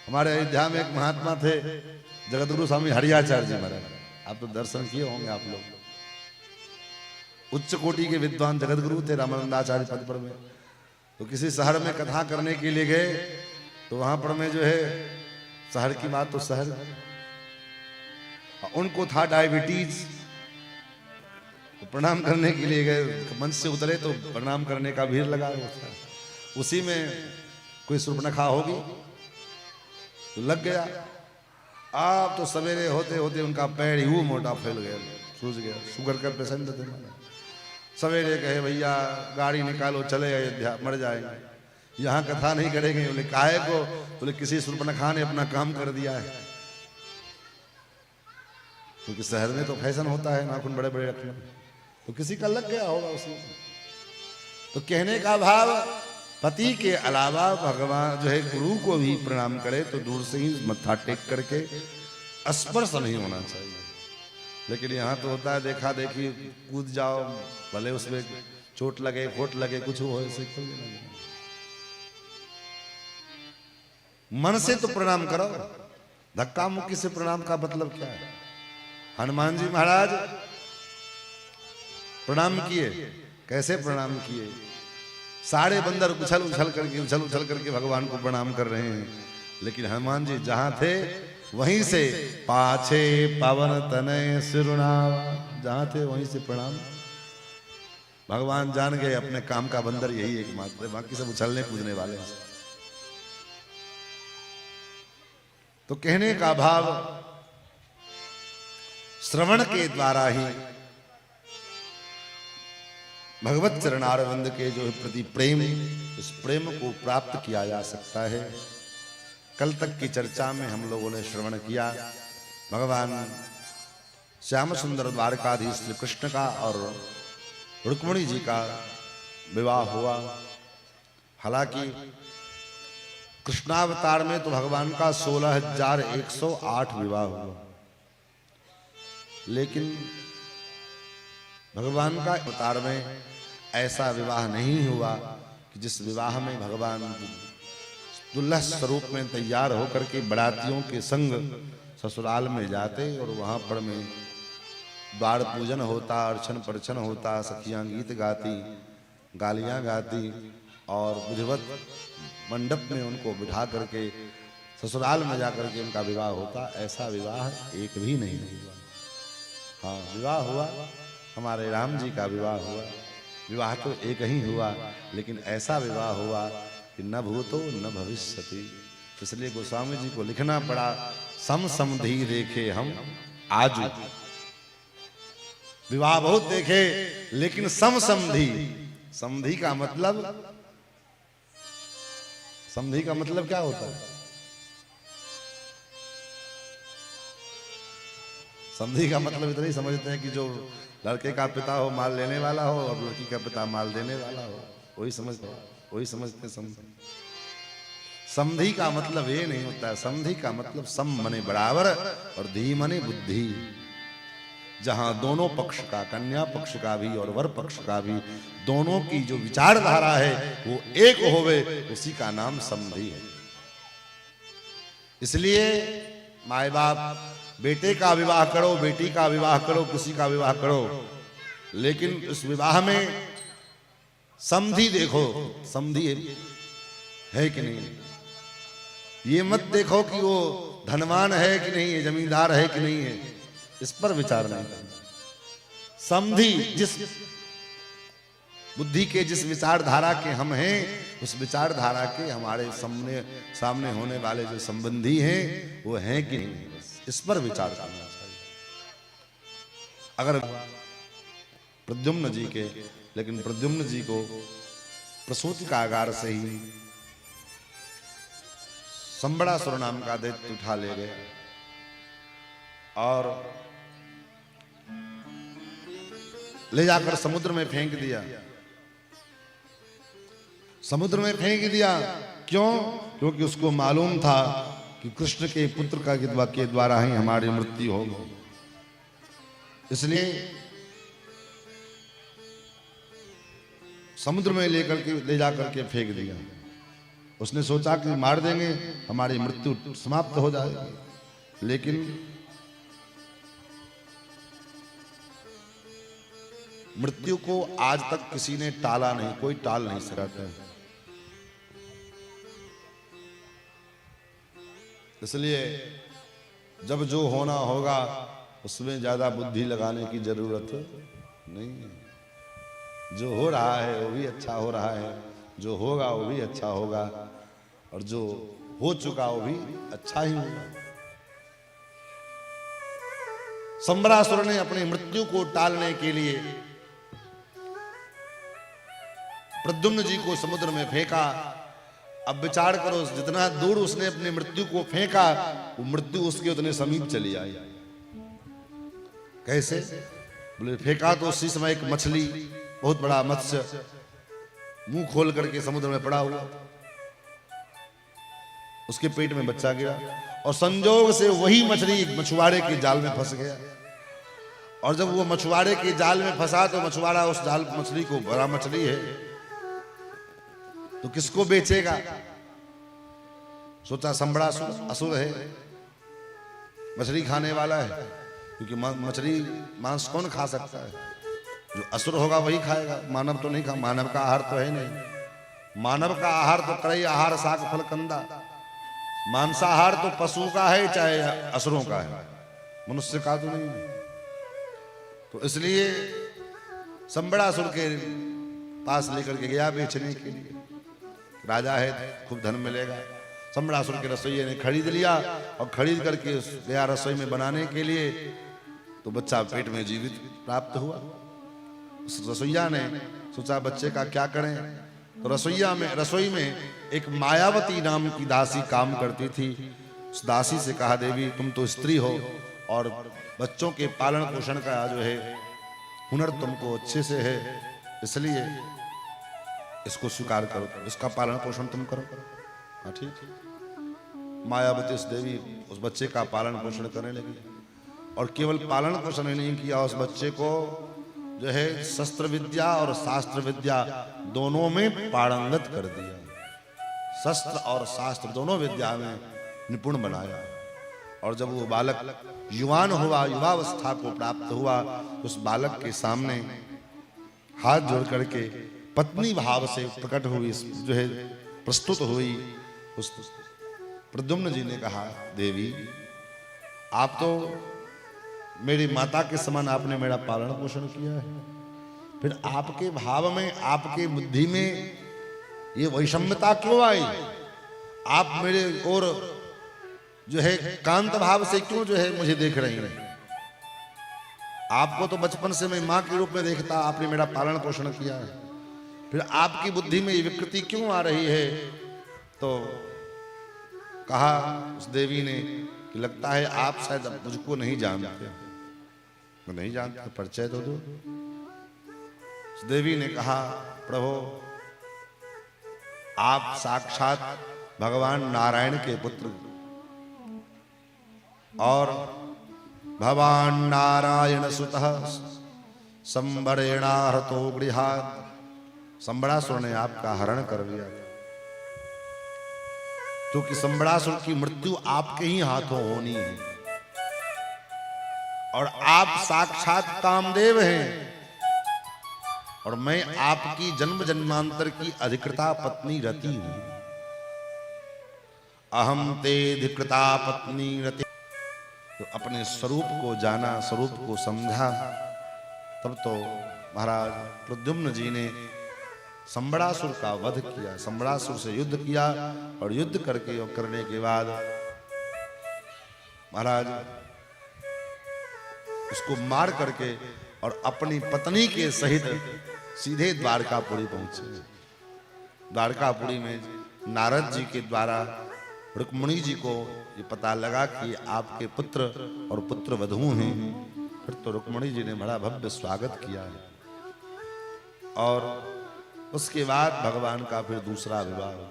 हमारे अयोध्या में एक महात्मा थे, जगतगुरु स्वामी हरियाचार्य जी महाराज, आप तो दर्शन किए होंगे आप लोग। उच्च कोटि के विद्वान जगतगुरु थे, रामानंदाचार्य पद पर में। तो किसी शहर में कथा करने के लिए गए, तो वहां पर में जो है, शहर की बात तो शहर, उनको था डायबिटीज। तो प्रणाम करने के लिए गए, मंच से उतरे तो प्रणाम करने का भीड़ लगा था। उसी में कोई सुर्पनखा होगी तो लग गया। आप तो सवेरे होते होते उनका पैर ही मोटा फैल गया, सूझ गया। शुगर का पेशेंट थे। सवेरे कहे भैया गाड़ी निकालो, चले अयोध्या, मर जाएंगे, यहाँ कथा नहीं करेंगे। बोले काहे को? बोले किसी सुर्पनखा ने अपना काम कर दिया है। क्योंकि शहर में तो फैशन होता है नाखून बड़े बड़े रखना, तो किसी का लग गया होगा उसी। तो कहने का भाव, पति के अलावा भगवान जो है गुरु को भी प्रणाम करे तो दूर से ही मत्था टेक करके, स्पर्श नहीं होना चाहिए। लेकिन यहाँ तो होता है देखा देखी, कूद जाओ, भले उसमें चोट लगे फोट लगे कुछ हो, ऐसे कोई नहीं। मन से तो प्रणाम करो, धक्का मुक्की से प्रणाम का मतलब क्या है? हनुमान जी महाराज प्रणाम किए, कैसे प्रणाम किए? सारे बंदर उछल उछल करके भगवान को प्रणाम कर रहे हैं, लेकिन हनुमान जी जहां थे वहीं से पाछे पवन तनय सिरुनावा, जहां थे वहीं से प्रणाम। भगवान जान गए अपने काम का बंदर यही एकमात्र है, बाकी सब उछलने कूदने वाले हैं। तो कहने का भाव, श्रवण के द्वारा ही भगवत चरणारविंद के जो प्रति प्रेम, इस प्रेम को प्राप्त किया जा सकता है। कल तक की चर्चा में हम लोगों ने श्रवण किया भगवान श्याम सुंदर द्वारकाधीश श्री कृष्ण का और रुक्मिणी जी का विवाह हुआ। हालांकि कृष्णावतार में तो भगवान का 16,108 विवाह हुआ, लेकिन भगवान का अवतार में ऐसा विवाह नहीं हुआ कि जिस विवाह में भगवान दुल्हा स्वरूप में तैयार होकर के बरातियों के संग ससुराल में जाते और वहां पर में द्वार पूजन होता, अर्चन परचन होता, सखियां गीत गाती, गालियां गाती और विधिवत मंडप में उनको बिठा करके ससुराल में जाकर के उनका विवाह होता। ऐसा विवाह एक भी नहीं हुआ। हाँ, विवाह हुआ, हमारे राम जी का विवाह हुआ, विवाह तो एक ही हुआ, लेकिन ऐसा विवाह हुआ कि न भूतो न भविष्यति। इसलिए गोस्वामी जी को लिखना पड़ा, सम समधि देखे हम आजू। विवाह बहुत देखे लेकिन सम समधि, समधि का मतलब, समधि का मतलब क्या होता है? समधि का मतलब इतना ही समझते हैं कि जो लड़के का पिता हो माल लेने वाला हो और लड़की का पिता माल देने वाला हो, वही समझते समझी। समधि का मतलब ये नहीं होता है। समधि का मतलब सम मने बराबर और धी मने बुद्धि। जहां दोनों पक्ष का, कन्या पक्ष का भी और वर पक्ष का भी, दोनों की जो विचारधारा है वो एक होवे, उसी का नाम समधि है। इसलिए माए बाप बेटे का विवाह करो, बेटी का विवाह करो, किसी का विवाह करो, लेकिन इस विवाह में समधि देखो, समधि है कि नहीं। ये मत देखो कि वो धनवान है कि नहीं है, जमींदार है कि नहीं है, इस पर विचार नहीं करना। समधि, जिस बुद्धि के, जिस विचारधारा के हम हैं, उस विचारधारा के हमारे सामने होने वाले जो संबंधी हैं वो हैं कि नहीं, इस पर विचार करना चाहिए। अगर प्रद्युम्न जी के, लेकिन प्रद्युम्न जी को प्रसूति कागार से ही संबड़ासुर नाम का दैत्य उठा ले गए और ले जाकर समुद्र में फेंक दिया। समुद्र में फेंक दिया क्यों? क्योंकि उसको मालूम था कि कृष्ण के पुत्र के द्वारा ही हमारी मृत्यु होगी। इसलिए समुद्र में ले जाकर के फेंक दिया। उसने सोचा कि मार देंगे हमारी मृत्यु समाप्त हो जाएगी, लेकिन मृत्यु को आज तक किसी ने टाला नहीं, कोई टाल नहीं सकता। इसलिए जब जो होना होगा उसमें ज्यादा बुद्धि लगाने की जरूरत नहीं है। जो हो रहा है वो भी अच्छा हो रहा है, जो होगा वो भी अच्छा होगा, और जो हो चुका वो भी अच्छा ही होगा। संबरासुर ने अपनी मृत्यु को टालने के लिए प्रद्युम्न जी को समुद्र में फेंका। अब विचार करो, जितना दूर उसने अपनी मृत्यु को फेंका, वो मृत्यु उसके उतने समीप चली आई। कैसे? बोले फेंका तो उसी समय एक मछली, बहुत बड़ा मत्स्य, मुंह खोल करके समुद्र में पड़ा हुआ, उसके पेट में बच्चा गिरा और संजोग से वही मछली मछुआरे के जाल में फंस गया। और जब वो मछुआरे के जाल में फंसा तो मछुआरा उस जाल मछली को, बड़ा मछली है तो किसको बेचेगा? सोचा संबड़ा असुर है, मछली खाने वाला है, क्योंकि मछली मांस कौन खा सकता है? जो असुर होगा वही खाएगा, मानव तो नहीं खा, मानव का आहार तो है नहीं। मानव का आहार तो क्रय आहार, साग फल कंदा, मांसाहार तो पशु का है चाहे असुरों का है, मनुष्य का तो नहीं है। तो इसलिए संबड़ासुर के पास लेकर के गया बेचने के लिए। राजा है, खूब धन मिलेगा। संबड़ासुर के रसोइये ने खरीद लिया और खरीद करके गया रसोई में बनाने के लिए, तो बच्चा पेट में जीवित प्राप्त हुआ। उस रसोइया ने सोचा बच्चे का क्या करें, तो रसोई में एक मायावती नाम की दासी काम करती थी। उस दासी से कहा, देवी तुम तो स्त्री हो और बच्चों के पालन पोषण का जो है हुनर तुमको अच्छे से है, इसलिए इसको स्वीकार करो, इसका पालन पोषण तुम करो। हाँ ठीक। मायावती उस देवी उस बच्चे का पालन पोषण करने लगी और केवल पालन पोषण ही नहीं किया, उस बच्चे को जो है शस्त्र विद्या और शास्त्र विद्या दोनों में पारंगत कर दिया। शस्त्र और शास्त्र दोनों विद्या में निपुण बनाया। और जब वो बालक युवान हुआ, युवावस्था को प्राप्त हुआ, तो उस बालक के सामने हाथ जोड़ करके पत्नी भाव से प्रकट हुई, जो है प्रस्तुत हुई। उस प्रद्युम्न जी ने कहा, देवी आप तो मेरी माता के समान आपने मेरा पालन पोषण किया है, फिर आपके भाव में, आपके बुद्धि में ये वैषम्यता क्यों आई? आप मेरे और जो है कांत भाव से क्यों जो है मुझे देख रही हैं? आपको तो बचपन से मैं मां के रूप में देखता, आपने मेरा पालन पोषण किया है, फिर आपकी बुद्धि में ये विकृति क्यों आ रही है? तो कहा उस देवी ने कि लगता है आप शायद मुझको नहीं जानते। मैं नहीं जानता, परिचय तो दो। उस देवी ने कहा, प्रभु आप साक्षात भगवान नारायण के पुत्र और भगवान नारायण सुतः संबरेणाहतो गृहात्। संबड़ासुर ने आपका हरण कर लिया था, क्योंकि संबड़ासुर की मृत्यु आपके ही हाथों होनी है और आप साक्षात कामदेव हैं और मैं आपकी जन्म जन्मांतर की अधिकृता पत्नी रति हूं। अहम ते अधिकृता पत्नी रति। तो अपने स्वरूप को जाना, स्वरूप को समझा, तब तो महाराज प्रद्युम्न जी ने संबड़ासुर का वध किया, संबड़ासुर से युद्ध किया और युद्ध करके और करने के बाद महाराज उसको मार करके और अपनी पत्नी के सहित सीधे द्वारकापुरी पहुंचे। द्वारकापुरी में नारद जी के द्वारा रुक्मिणी जी को ये पता लगा कि आपके पुत्र और पुत्र वधू हैं, फिर तो रुक्मिणी जी ने बड़ा भव्य स्वागत किया है। और उसके बाद भगवान का फिर दूसरा विवाह हुआ।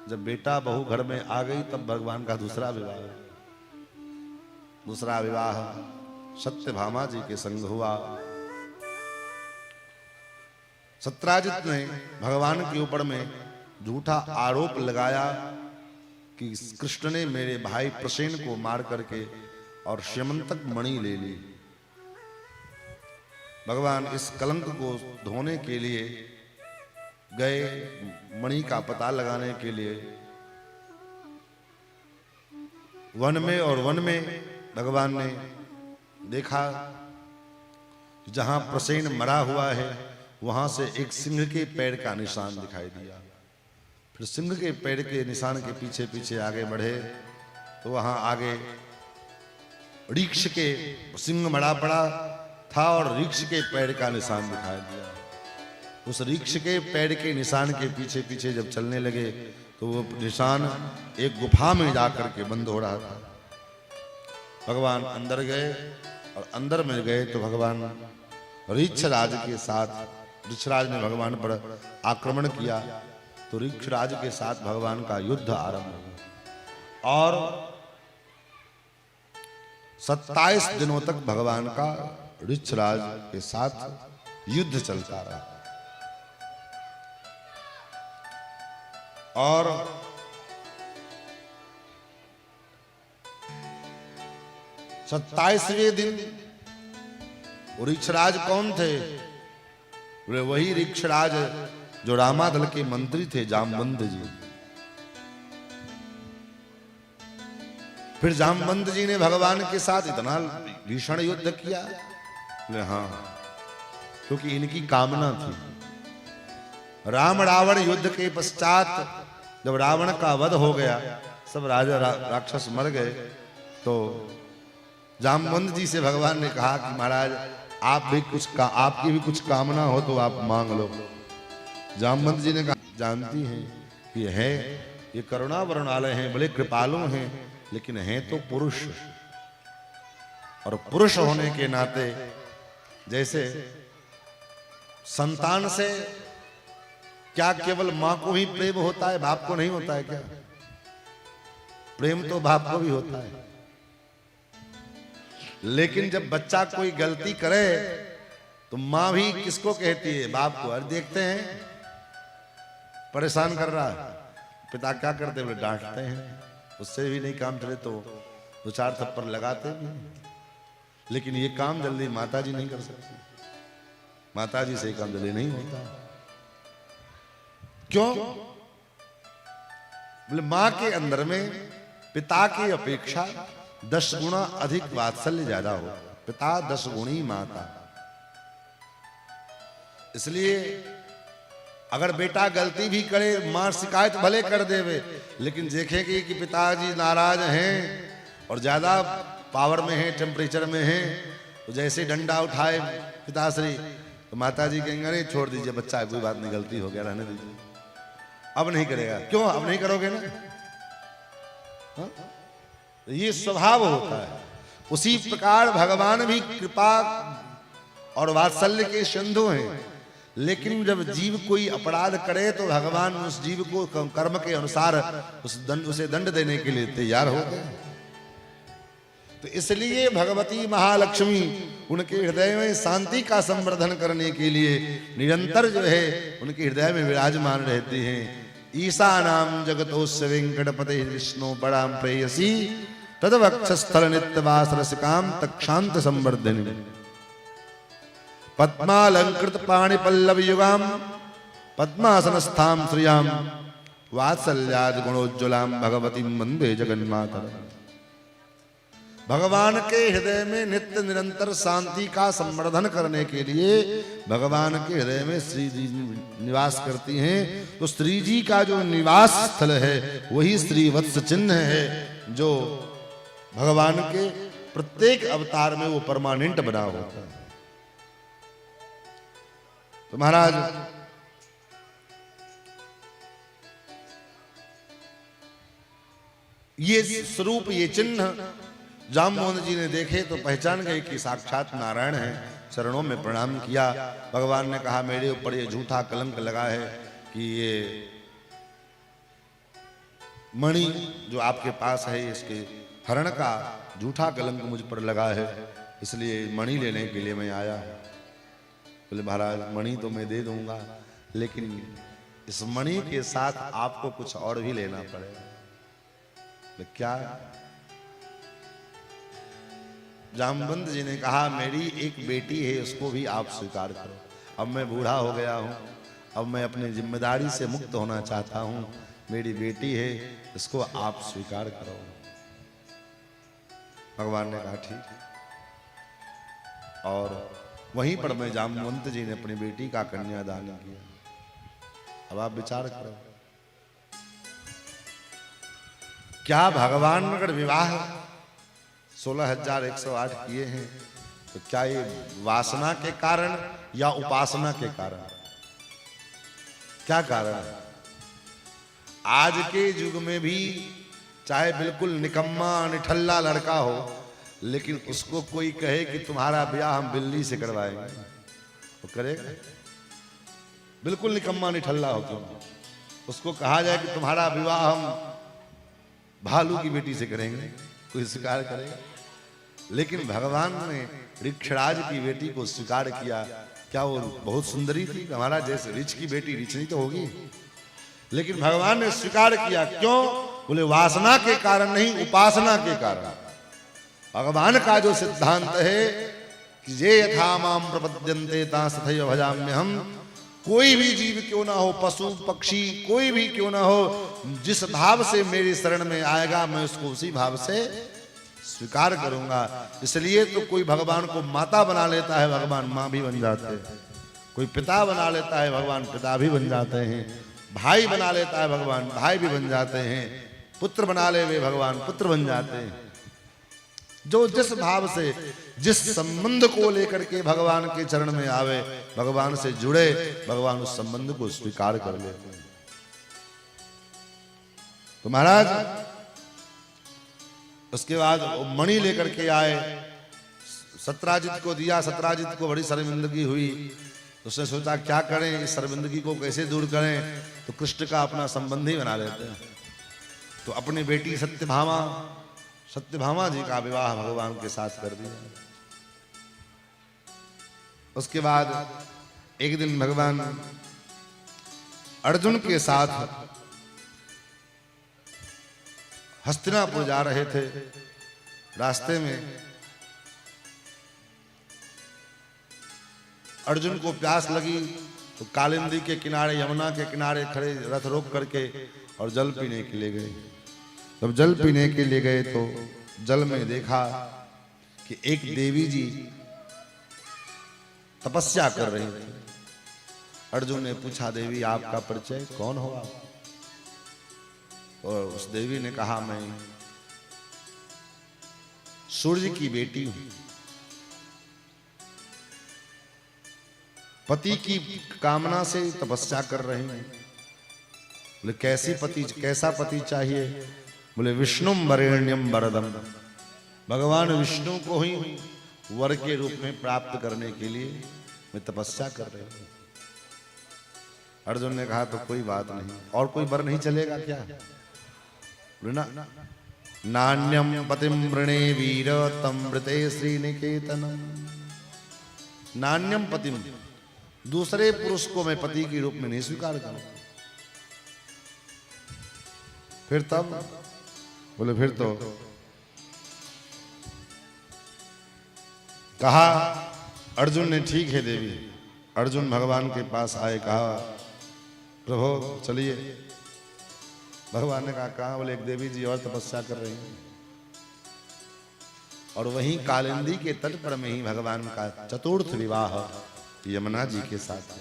जब बेटा बहू घर में आ गई तब भगवान का दूसरा विवाह हुआ। दूसरा विवाह सत्यभामा जी के संग हुआ। सत्राजित ने भगवान के ऊपर में झूठा आरोप लगाया कि कृष्ण ने मेरे भाई प्रसेन को मार करके और श्यमंतक मणि ले ली। भगवान इस कलंक को धोने के लिए गए, मणि का पता लगाने के लिए वन में, और वन में भगवान ने देखा जहां प्रसेन मरा हुआ है वहां से एक सिंह के पैर का निशान दिखाई दिया। फिर सिंह के पैर के निशान के पीछे पीछे आगे बढ़े तो वहां आगे रीक्ष के सिंह मरा पड़ा था और रीक्ष के पैर का निशान दिखाई दिया। उस रीक्ष के पैर के निशान के पीछे पीछे जब चलने लगे तो वो निशान एक गुफा में जाकर के बंद हो रहा था। भगवान अंदर गए और अंदर में गए तो भगवान ऋक्षराज के साथ ऋक्षराज ने भगवान पर आक्रमण किया, तो ऋक्षराज के साथ भगवान का युद्ध आरंभ हुआ और 27 दिनों तक भगवान का ऋक्षराज के साथ युद्ध चलता रहा। और 27वें दिन ऋक्षराज कौन थे? बोले वही ऋक्षराज जो रामादल के मंत्री थे, जामवंत जी। फिर जामवंत जी ने भगवान के साथ इतना भीषण युद्ध किया। बोले हाँ, क्योंकि इनकी कामना थी। राम रावण युद्ध के पश्चात जब रावण का वध हो गया, सब राजा राक्षस मर गए, तो जामवंत जी से भगवान ने कहा कि महाराज आपकी भी कुछ कामना हो तो आप मांग लो। जामवंत जी ने कहा जानती हैं कि ये करुणा वरुणालय हैं, बड़े कृपालु हैं, लेकिन हैं तो पुरुष, और पुरुष होने के नाते जैसे संतान से क्या केवल मां को ही प्रेम होता है, बाप को नहीं होता है क्या? प्रेम तो बाप को भी होता है, लेकिन जब बच्चा कोई गलती करे तो मां भी किसको कहती है? बाप को। और देखते हैं परेशान कर रहा है, पिता क्या करते हैं? डांटते हैं, उससे भी नहीं काम चले तो 2-4 थप्पड़ लगाते भी हैं। लेकिन ये काम जल्दी माताजी नहीं कर सकती, माताजी से काम जल्दी नहीं होता। क्यों? बोले मां के अंदर में पिता की अपेक्षा 10 गुना अधिक वात्सल्य ज्यादा हो। पिता 10 गुणी माता। इसलिए अगर बेटा गलती भी करे, मां शिकायत भले कर देवे, लेकिन देखेगी कि पिताजी नाराज हैं और ज्यादा पावर में हैं, टेम्परेचर में हैं, तो जैसे डंडा उठाए पिताश्री तो माताजी कहेंगे अरे छोड़ दीजिए बच्चा, कोई बात नहीं, गलती हो गया, रहने दीजिए, अब नहीं करेगा। क्यों अब नहीं करोगे ना? हा? ये स्वभाव होता है। उसी प्रकार भगवान भी कृपा और वात्सल्य के सिंधु हैं, लेकिन जब जीव कोई अपराध करे तो भगवान उस जीव को कर्म के अनुसार उसे दंड देने के लिए तैयार होते हैं। तो इसलिए भगवती महालक्ष्मी उनके हृदय में शांति का संवर्धन करने के लिए निरंतर जो है उनके हृदय में विराजमान रहती हैं। ईसा नाम जगतोस्य वेंकटपते विष्णु पराम प्रेयसी तदवक्षस्थल नित्यवास रसिकाम तक्षांत संवर्धनी पद्मालंकृत पाणि पल्लव युगाम पद्मासनस्थाम श्रियाम वात्सल्याद गुणोज्ज्वलाम भगवती वंदे जगन्माता। भगवान के हृदय में नित्य निरंतर शांति का संवर्धन करने के लिए भगवान के हृदय में श्री जी निवास करती हैं। तो श्री जी का जो निवास स्थल है वही श्री वत्स चिन्ह है, जो भगवान के प्रत्येक अवतार में वो परमानेंट बना होता है। तो महाराज ये स्वरूप, ये चिन्ह जामवंत जी ने देखे तो पहचान गए कि साक्षात नारायण हैं। चरणों में प्रणाम किया। भगवान ने कहा मेरे ऊपर ये झूठा कलंक लगा है कि ये मणि जो आपके पास है इसके हरण का झूठा कलंक मुझ पर लगा है, इसलिए मणि लेने के लिए मैं आया हूं। बोले महाराज मणि तो मैं दे दूंगा, लेकिन इस मणि के साथ आपको कुछ और भी लेना पड़ेगा। बोले क्या? जामवंत जी ने कहा मेरी एक बेटी है, उसको भी आप स्वीकार करो। अब मैं बूढ़ा हो गया हूं, अब मैं अपनी जिम्मेदारी से मुक्त होना चाहता हूं। मेरी बेटी है, इसको आप स्वीकार करो। भगवान ने कहा ठीक है। और वहीं पर मैं जामवंत जी ने अपनी बेटी का कन्यादान किया। अब आप विचार करो, क्या भगवान अगर विवाह 16,108 किए हैं तो क्या ये वासना के कारण या उपासना के कारण? क्या कारण है? आज के युग में भी चाहे बिल्कुल निकम्मा निठल्ला लड़का हो, लेकिन उसको कोई कहे कि तुम्हारा ब्याह हम बिल्ली से करवाएंगे, वो करेगा? बिल्कुल निकम्मा निठल्ला हो क्यों। उसको कहा जाए कि तुम्हारा विवाह हम भालू की बेटी से करेंगे, कोई स्वीकार करेगा? लेकिन भगवान ने ऋक्षराज की बेटी को स्वीकार किया। क्या वो बहुत सुंदरी थी? हमारा जैसे ऋच की बेटी ऋचनी तो होगी, लेकिन भगवान ने स्वीकार किया। क्यों? बोले वासना के कारण नहीं, उपासना के कारण। भगवान का जो सिद्धांत है कि जे यथा माम प्रपद्यन्ते तथैव भजाम्यहम, कोई भी जीव क्यों ना हो, पशु पक्षी कोई भी क्यों ना हो, जिस भाव से मेरी शरण में आएगा मैं उसको उसी भाव से स्वीकार करूंगा। इसलिए तो कोई भगवान को माता बना लेता है, भगवान मां भी बन जाते हैं। कोई पिता बना लेता है, भगवान पिता भी बन जाते हैं। भाई बना लेता है, भगवान भाई भी बन जाते हैं। पुत्र बना ले वे भगवान पुत्र बन जाते हैं। जो जिस भाव से, जिस संबंध को लेकर के भगवान के चरण में आवे, भगवान से जुड़े, भगवान उस संबंध को स्वीकार कर लेते हैं। तो महाराज उसके बाद वो मणि लेकर के आए, सत्राजित को दिया। सत्राजित को बड़ी शर्मिंदगी हुई। उसने सोचा क्या करें, इस शर्मिंदगी को कैसे दूर करें। तो कृष्ण का अपना संबंधी बना लेते हैं। तो अपनी बेटी सत्यभामा जी का विवाह भगवान के साथ कर दिया। उसके बाद एक दिन भगवान अर्जुन के साथ हस्तिनापुर जा रहे थे। रास्ते में अर्जुन को प्यास लगी तो कालिंदी के किनारे, यमुना के किनारे खड़े रथ रोक करके और जल पीने के लिए गए। जब जल पीने के लिए गए तो जल में देखा कि एक देवी जी तपस्या कर रही थी। अर्जुन ने पूछा, देवी आपका परिचय, कौन हो आप? और उस देवी ने कहा, मैं सूर्य की बेटी हूं, पति की कामना से तपस्या कर रही हूं। बोले कैसा पति चाहिए? बोले विष्णुम वरेण्यम वरदम, भगवान विष्णु को ही वर के रूप में प्राप्त करने के लिए मैं तपस्या कर रही हूं। अर्जुन ने कहा तो कोई बात नहीं, और कोई वर नहीं चलेगा क्या? बोले ना, नान्यम पतिम वृणे वीर तम वृते श्रीनिकेतनम। नान्यम पतिम, दूसरे पुरुष को मैं पति के रूप में नहीं स्वीकार करूं। फिर तब बोले फिर तो कहा। अर्जुन ने ठीक है देवी। अर्जुन भगवान के पास आए, कहा प्रभु चलिए। भगवान ने कहा? बोले एक देवी जी और तपस्या कर रही हैं। और वहीं कालिंदी के तट पर में ही भगवान का चतुर्थ विवाह यमुना जी के साथ है।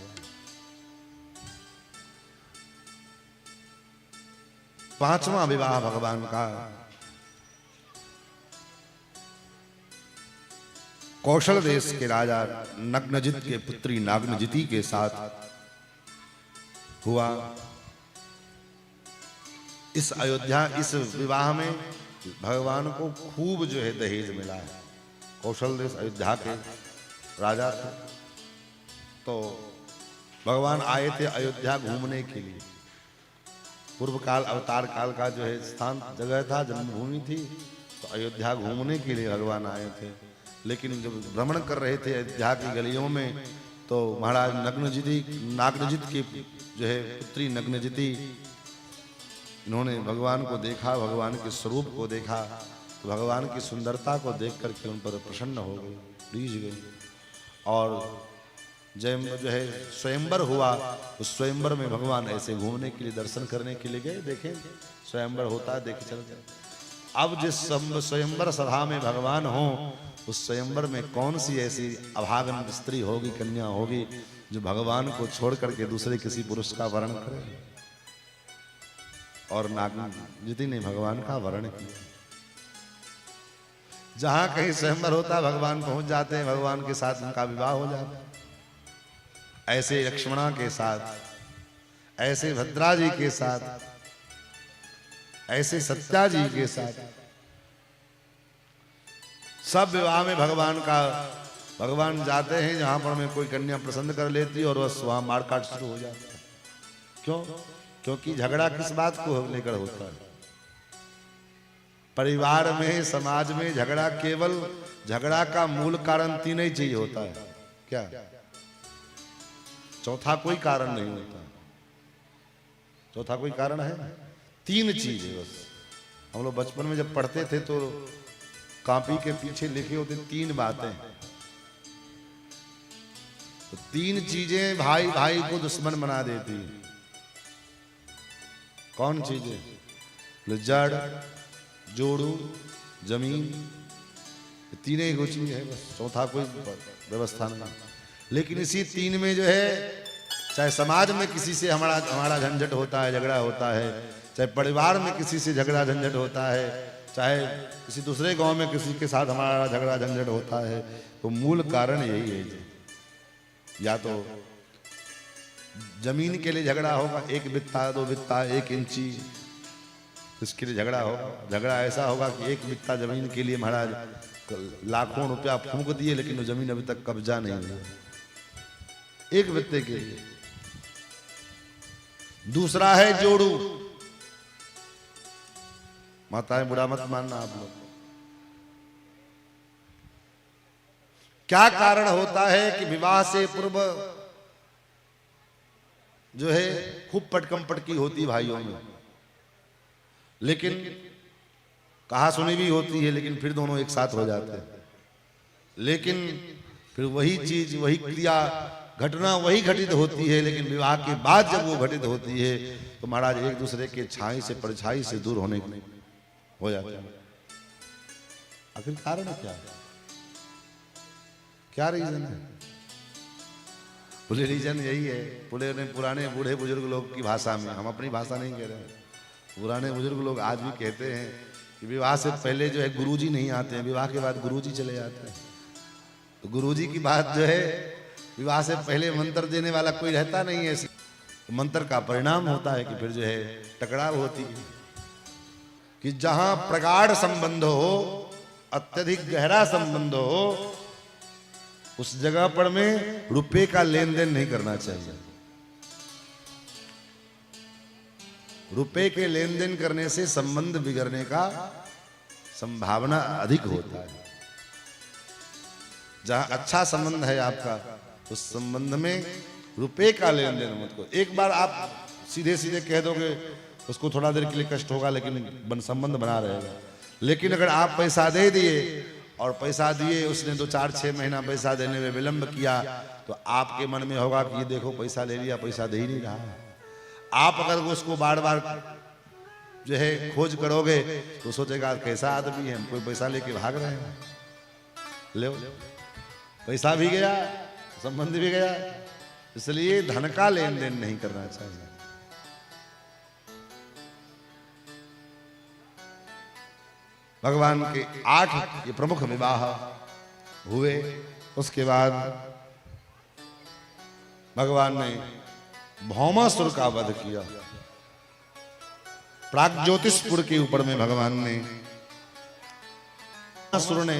5वां विवाह भगवान का कौशल देश के राजा नग्नजित के पुत्री नागनजिती के साथ हुआ। इस विवाह में भगवान को खूब जो है दहेज मिला है। कौशल देश अयोध्या के राजा थे, तो भगवान आए थे अयोध्या घूमने के लिए। पूर्व काल अवतार काल का जो है स्थान जगह था, जन्मभूमि थी, तो अयोध्या घूमने के लिए भगवान आए थे। लेकिन जब भ्रमण कर रहे थे अयोध्या की गलियों में, तो महाराज नागनजित की जो है पुत्री नग्नजिती, इन्होंने भगवान को देखा, भगवान के स्वरूप को देखा, तो भगवान की सुंदरता को देख करके उन पर प्रसन्न हो गई, रीझ गई। और जब जो है स्वयंवर हुआ, उस स्वयंवर में भगवान ऐसे घूमने के लिए, दर्शन करने के लिए गए। देखें स्वयंवर होता है, देखे चलते। अब जिस स्वयंवर सभा में भगवान हो, उस स्वयंवर में कौन सी ऐसी अभागन स्त्री होगी, कन्या होगी, जो भगवान को छोड़ करके दूसरे किसी पुरुष का वर्ण करे? और नागनजिती ने भगवान का वर्ण किया। जहां कहीं स्वयंवर होता है, भगवान पहुंच जाते हैं, भगवान के साथ उनका विवाह हो जाता है। ऐसे लक्ष्मणा के साथ, ऐसे भद्रा जी के साथ, ऐसे सत्या जी के साथ सब विवाह में भगवान जाते हैं जहां पर में कोई कन्या पसंद कर लेती और बस वहां मारकाट शुरू हो जाता है। क्यों? क्योंकि झगड़ा किस बात को लेकर होता है? परिवार में, समाज में झगड़ा केवल झगड़ा का मूल कारण तीन ही चीज होता है। क्या? चौथा कोई कारण नहीं होता। चौथा कोई कारण है? तीन चीज है बस। हम लोग बचपन में जब पढ़ते थे तो कॉपी के पीछे लिखे होते तीन बातें। तो तीन चीजें भाई भाई को दुश्मन बना देती है। कौन चीजें? जड़, जोड़ू, जमीन, तीन ही चीज है बस। चौथा कोई व्यवस्था नहीं। लेकिन इसी तीन में जो है, चाहे समाज में किसी से हमारा झंझट होता है, झगड़ा होता है, चाहे परिवार में किसी से झगड़ा झंझट होता है, चाहे किसी दूसरे गांव में किसी के साथ हमारा झगड़ा झंझट होता है, तो मूल कारण यही है। या तो जमीन के लिए झगड़ा होगा, 1 बित्ता 2 बित्ता 1 इंची, इसके लिए झगड़ा होगा। झगड़ा ऐसा होगा कि 1 बित्ता जमीन के लिए महाराज लाखों रुपया फूंक दिए, लेकिन वो जमीन अभी तक कब्जा नहीं हुआ, 1 बित्ते के लिए। दूसरा है जोड़ू। माताएं बुरा मत मानना आप लोग। क्या कारण होता है कि विवाह से पूर्व जो है खूब पटकम पटकी होती भाइयों में, लेकिन कहा सुनी भी होती है, लेकिन फिर दोनों एक साथ हो जाते हैं। लेकिन फिर वही चीज, वही क्रिया, घटना वही घटित होती है, लेकिन विवाह के बाद जब वो घटित होती है तो महाराज एक दूसरे के छाई से परछाई से दूर होने हो जाता है। आखिर कारण क्या है? क्या रीजन है? पूरे रीजन यही है। पुराने बूढ़े बुजुर्ग लोग की भाषा में, हम अपनी भाषा नहीं कह रहे हैं, पुराने बुजुर्ग लोग आज भी कहते हैं कि विवाह से पहले जो है गुरुजी नहीं आते हैं, विवाह के बाद गुरुजी चले जाते हैं। तो गुरुजी की बात जो है, विवाह से पहले मंत्र देने वाला कोई रहता नहीं है। तो मंत्र का परिणाम होता है कि फिर जो है टकराव होती है। कि जहां प्रगाढ़ संबंध हो, अत्यधिक गहरा संबंध हो, उस जगह पर में रुपए का लेन देन नहीं करना चाहिए। रुपए के लेन देन करने से संबंध बिगड़ने का संभावना अधिक होता है। जहां अच्छा संबंध है आपका, उस संबंध में रुपए का लेन देन मत करो। एक बार आप सीधे सीधे कह दोगे, उसको थोड़ा देर के लिए कष्ट होगा, लेकिन संबंध बना रहेगा। लेकिन अगर आप पैसा दे दिए और पैसा दिए, उसने 2 4 6 महीना पैसा देने में विलंब किया, तो आपके मन में होगा कि ये देखो पैसा ले लिया, पैसा दे ही नहीं रहा। आप अगर उसको बार बार जो है खोज करोगे तो सोचेगा कैसा आदमी है, कोई पैसा लेके भाग रहे हैं। ले पैसा भी गया, संबंध भी गया। इसलिए धन का लेन देन नहीं करना चाहिए। भगवान के 8 ये प्रमुख विवाह हुए। उसके बाद भगवान ने भौमासुर का वध किया। प्राग्ज्योतिषपुर के ऊपर में भगवान ने, असुर ने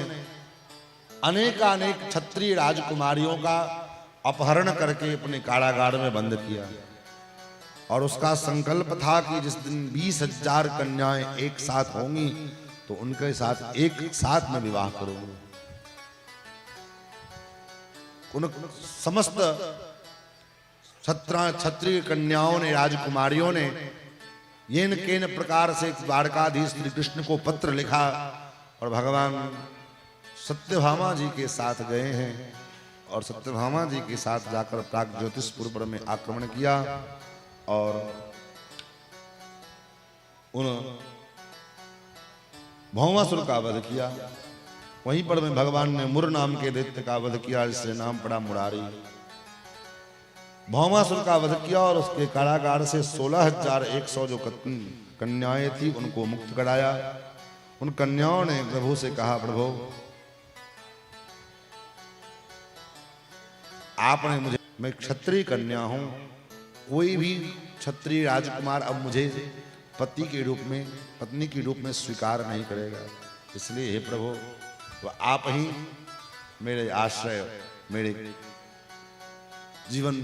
अनेकानेक क्षत्रिय राजकुमारियों का अपहरण करके अपने कारागार में बंद किया। और उसका संकल्प था कि जिस दिन 20,000 कन्याएं एक साथ होंगी तो उनके साथ एक साथ में विवाह करूंगा। उन समस्त क्षत्रिय कन्याओं ने, राजकुमारियों ने येन केन प्रकार से द्वारकाधीश श्री कृष्ण को पत्र लिखा और भगवान सत्यभामा जी के साथ गए हैं। और सत्यभामा जी के साथ जाकर प्राग्ज्योतिषपुर पर में आक्रमण किया और उन भौमासुर का वध किया। वहीं पर में भगवान ने मुर नाम के दैत्य का वध किया, जिससे नाम पड़ा मुरारी। भौमासुर का वध किया और उसके कारागार से 16,100 जो कन्याएं थी उनको मुक्त कराया। उन कन्याओं ने प्रभु से कहा, प्रभु आपने मुझे, मैं क्षत्रिय कन्या हूं, कोई भी क्षत्रिय राजकुमार अब मुझे पति के रूप में, पत्नी के रूप में स्वीकार नहीं करेगा। इसलिए हे प्रभु तो आप ही मेरे आश्रय, मेरे जीवन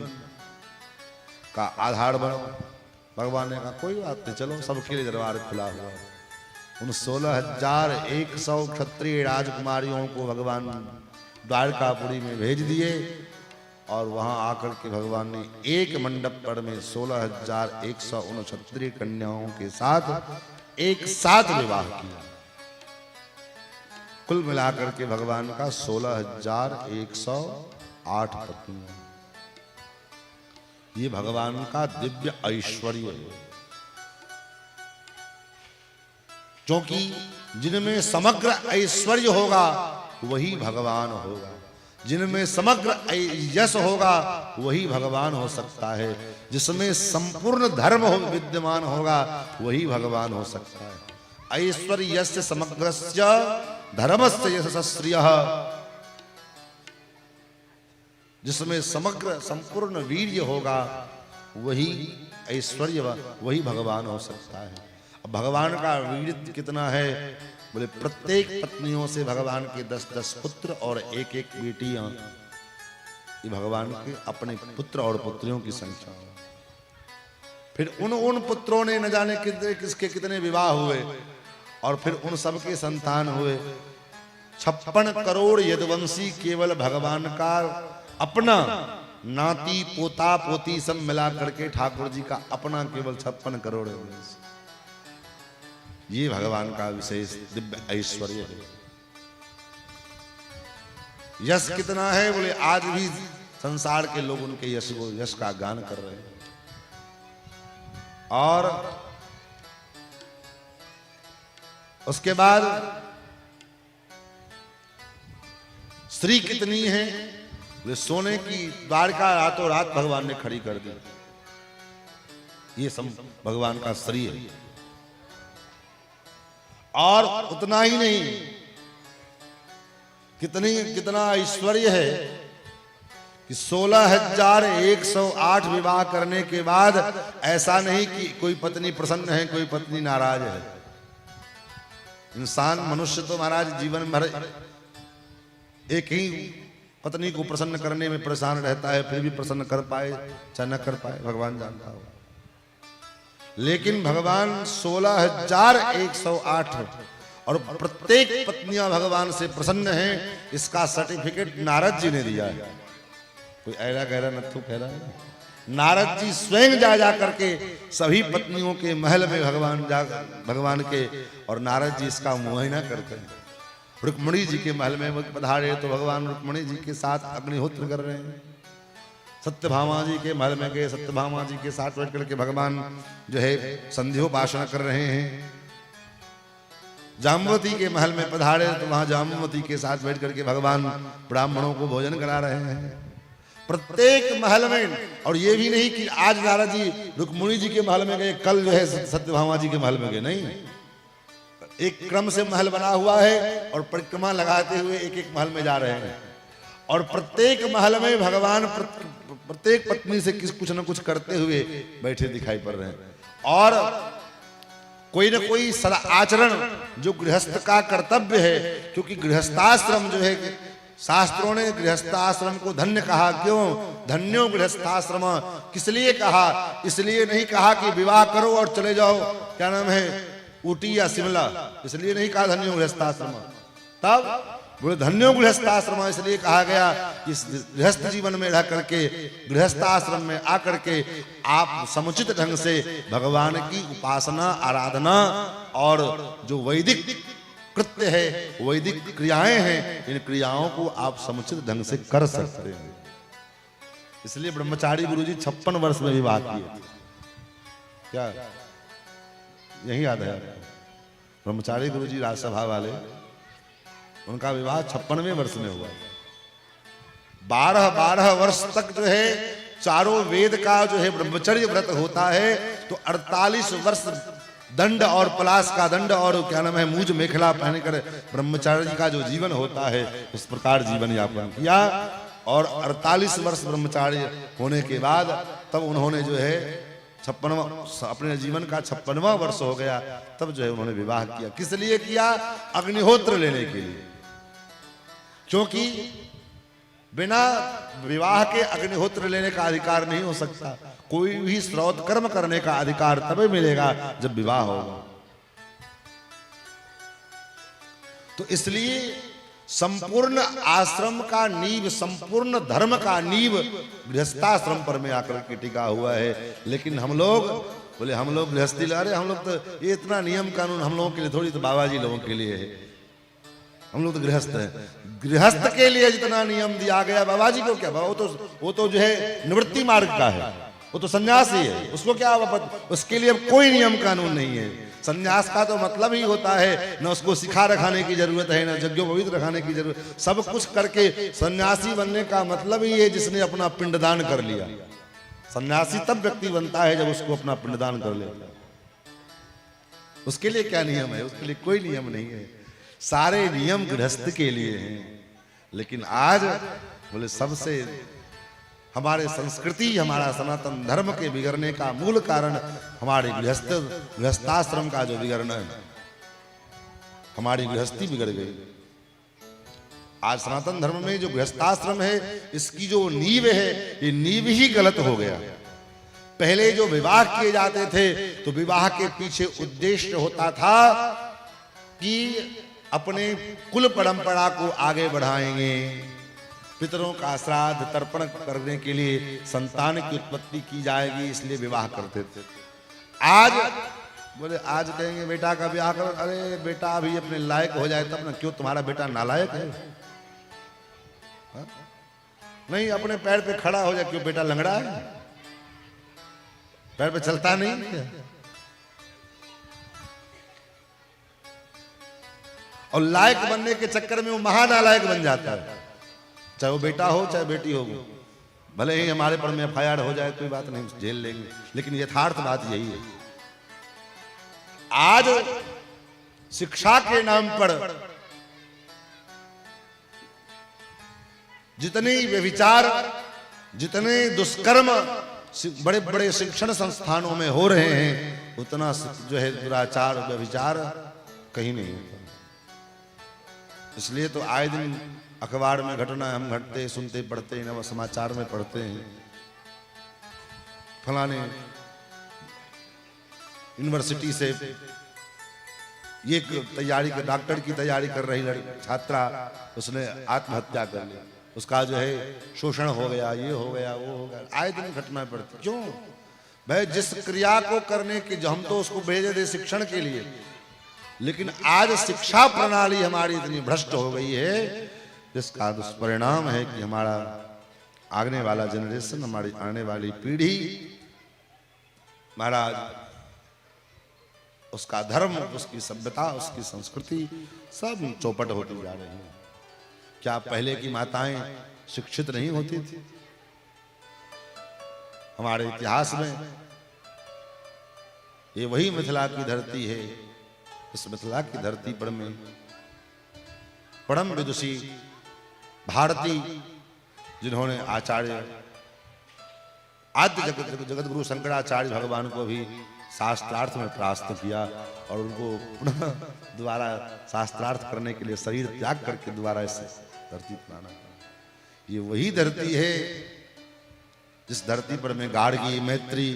का आधार बनो। भगवान ने कहा कोई बात नहीं, चलो सबके लिए दरबार खुला हुआ। उन 16,100 क्षत्रिय राजकुमारियों को भगवान द्वारकापुरी में भेज दिए और वहां आकर के भगवान ने एक मंडप पर में 16,100 उन क्षत्रिय कन्याओं के साथ एक साथ विवाह किया। कुल मिलाकर के भगवान का 16,108 पत्नियां। ये भगवान का दिव्य ऐश्वर्य है, क्योंकि जिनमें समग्र ऐश्वर्य होगा वही भगवान होगा, जिनमें समग्र यश होगा वही भगवान हो सकता है, जिसमें संपूर्ण धर्म विद्यमान होगा वही भगवान हो सकता है। ऐश्वर्यस्य समग्रस्य धर्मस्य यशस्श्रियः, जिसमें समग्र संपूर्ण वीर्य होगा वही ऐश्वर्य, वही भगवान हो सकता है। अब भगवान का वीर्य कितना है? बोले प्रत्येक पत्नियों से भगवान के 10-10 पुत्र और एक-एक बेटियां, ये भगवान के अपने पुत्र और पुत्रियों की संख्या। फिर उन पुत्रों ने न जाने किसके कितने विवाह हुए और फिर उन सबके संतान हुए। 56 करोड़ यदुवंशी केवल भगवान का अपना नाती पोता पोती सब मिला करके ठाकुर जी का अपना केवल 56 करोड़ है। ये भगवान का विशेष दिव्य ऐश्वर्य है। यश कितना है? बोले आज भी संसार के लोग उनके यश का गान कर रहे हैं। और उसके बाद स्त्री कितनी है? वे सोने की द्वारका रातों रात भगवान ने खड़ी कर दी। ये सब भगवान का स्त्री है। और उतना ही नहीं, कितना ऐश्वर्य है कि 16,108 विवाह करने के बाद ऐसा नहीं कि कोई पत्नी प्रसन्न है, कोई पत्नी नाराज है। इंसान मनुष्य तो महाराज जीवन भर एक ही पत्नी को प्रसन्न करने में परेशान रहता है, फिर भी प्रसन्न कर पाए चाहे न कर पाए भगवान जानता हो। लेकिन भगवान 16,108 और प्रत्येक पत्नियां भगवान से प्रसन्न हैं, इसका सर्टिफिकेट नारद जी ने दिया है। कोई ऐरा गहरा नत्थु कह रहा है? नारद जी स्वयं जा करके सभी पत्नियों के महल में भगवान के, और नारद जी इसका मुआयना करते हैं। रुक्मणी जी के महल में पधारे तो भगवान रुक्मणी जी के साथ अग्निहोत्र कर रहे हैं। सत्यभामा जी के महल में गए, सत्यभामा जी के साथ बैठ करके भगवान जो है संध्योपासना कर रहे हैं। जाम्बवती के महल में पधारे तो वहां जाम्बवती के साथ बैठ करके भगवान ब्राह्मणों को भोजन करा रहे हैं। प्रत्येक महल में, और ये भी नहीं कि आज नारद जी रुक्मणी जी के महल में गए, कल जो है सत्यभामा जी के महल में गए, नहीं। एक क्रम से महल बना हुआ है और परिक्रमा लगाते हुए एक एक महल में जा रहे हैं। और प्रत्येक महल में भगवान प्रत्येक पत्नी से कुछ न कुछ करते हुए बैठे दिखाई पड़ रहे हैं। और कोई न कोई आचरण जो गृहस्थ का कर्तव्य है, क्योंकि गृहस्थाश्रम जो है, शास्त्रों ने गृहस्थाश्रम को धन्य कहा। क्यों? धन्यो गृहस्थाश्रम। किस लिए कहा? इसलिए नहीं कहा कि विवाह करो और चले जाओ, क्या नाम है, ऊटी या शिमला, इसलिए नहीं कहा धन्यो गृहस्थाश्रम। तब बोले धन्यो गृहस्थाश्रम इसलिए कहा गया कि गृहस्थ जीवन में रह करके, गृहस्थाश्रम में आकर के आप समुचित ढंग से भगवान की उपासना, आराधना और जो वैदिक कृत्य है, वैदिक क्रियाएं हैं, इन क्रियाओं को आप समुचित ढंग से कर सकते हैं। इसलिए ब्रह्मचारी गुरुजी 56 वर्ष में विवाह किए। क्या यही याद है? ब्रह्मचारी गुरुजी राजसभा वाले, उनका विवाह 56वें वर्ष में हुआ। 12 वर्ष तक जो है चारों वेद का जो है ब्रह्मचर्य व्रत होता है, तो 48 वर्ष दंड और पलाश का दंड और क्या नाम है मूज मेखला पहनकर ब्रह्मचारी का जो जीवन होता है, उस प्रकार जीवन यापन किया। और 48 वर्ष ब्रह्मचारी होने के बाद तब उन्होंने जो है 56वां, अपने जीवन का 56वां वर्ष हो गया, तब जो है उन्होंने विवाह किया। किस लिए किया? अग्निहोत्र लेने के लिए। क्योंकि बिना विवाह के अग्निहोत्र लेने का अधिकार नहीं हो सकता। कोई भी श्रौत कर्म करने का अधिकार तभी मिलेगा जब विवाह होगा। तो इसलिए संपूर्ण आश्रम का नींव, संपूर्ण धर्म का नींव गृहस्थाश्रम पर में आकर के टिका हुआ है। लेकिन हम लोग बोले हम लोग गृहस्थी ला रहे, हम लोग तो ये इतना नियम कानून हम लोगों के लिए थोड़ी, तो बाबा जी लोगों के लिए है। हम लोग तो गृहस्थ हैं। गृहस्थ के लिए जितना नियम दिया गया, बाबा जी को क्या, वो तो जो है निवृत्ति मार्ग का है, वो तो सन्यासी है, उसको क्या, उसके लिए कोई नियम कानून नहीं है। सन्यास का तो मतलब ही होता है न उसको सिखा रखाने की जरूरत है, न यज्ञोपवीत रखाने की जरूरत, सब कुछ करके सन्यासी बनने का मतलब ही है जिसने अपना पिंडदान कर लिया। सन्यासी तब व्यक्ति बनता है जब उसको अपना पिंडदान कर लेता है। उसके लिए क्या नियम है? उसके लिए कोई नियम नहीं है। सारे नियम गृहस्थ के लिए हैं। लेकिन आज बोले सबसे हमारे संस्कृति, हमारा सनातन धर्म के बिगड़ने का मूल कारण हमारे गृहस्थाश्रम का जो बिगड़ना है, हमारी गृहस्थी बिगड़ गई। आज सनातन धर्म में जो गृहस्थाश्रम है, इसकी जो नींव है, ये नींव ही गलत हो गया। पहले जो विवाह किए जाते थे तो विवाह के पीछे उद्देश्य होता था कि अपने कुल परंपरा को आगे बढ़ाएंगे, पितरों का श्राद्ध तर्पण करने के लिए संतान की उत्पत्ति की जाएगी, इसलिए विवाह करते थे। आज बोले आज कहेंगे बेटा का ब्याह करो, अरे बेटा अभी अपने लायक हो जाए तब ना। क्यों, तुम्हारा बेटा नालायक है? हा? नहीं, अपने पैर पे खड़ा हो जाए। क्यों, बेटा लंगड़ा है, पैर पे चलता नहीं? और लायक बनने के चक्कर में वो महानालायक बन जाता है। चाहे वो बेटा हो चाहे बेटी हो, भले ही हमारे पर में FIR हो जाए, कोई बात नहीं, झेल लेंगे। लेकिन यथार्थ बात यही है। आज शिक्षा के नाम पर जितने व्यभिचार, जितने दुष्कर्म बड़े बड़े शिक्षण संस्थानों में हो रहे हैं, उतना जो है दुराचार, व्यभिचार कहीं नहीं होता। इसलिए तो आए दिन अखबार में घटना हम घटते सुनते पढ़ते हैं, नव समाचार में पढ़ते हैं, फलाने यूनिवर्सिटी से ये तैयारी कर, डॉक्टर की तैयारी कर रही छात्रा, उसने आत्महत्या कर ली, उसका जो है शोषण हो गया, ये हो गया, वो हो गया। आए दिन घटना पड़ती। क्यों भाई? जिस क्रिया को करने की, जो हम तो उसको भेजे थे शिक्षण के लिए, लेकिन आज शिक्षा प्रणाली हमारी इतनी भ्रष्ट हो गई है, जिसका दुष्परिणाम है कि हमारा आने वाला जनरेशन, हमारी आने वाली पीढ़ी, महाराज, उसका धर्म, उसकी सभ्यता, उसकी संस्कृति सब चौपट होती जा रही है। क्या पहले की माताएं शिक्षित नहीं होती थी? हमारे इतिहास में ये वही मिथिला की धरती है। इस मिथिला की धरती पर में परम विदुषी भारती, जिन्होंने आचार्य आद्य जगत गुरु शंकराचार्य भगवान को भी शास्त्रार्थ में परास्त किया, और उनको पुनः दोबारा शास्त्रार्थ करने के लिए शरीर त्याग करके दोबारा इस धरती पर आना। ये वही धरती है जिस धरती पर में गार्गी, मैत्री,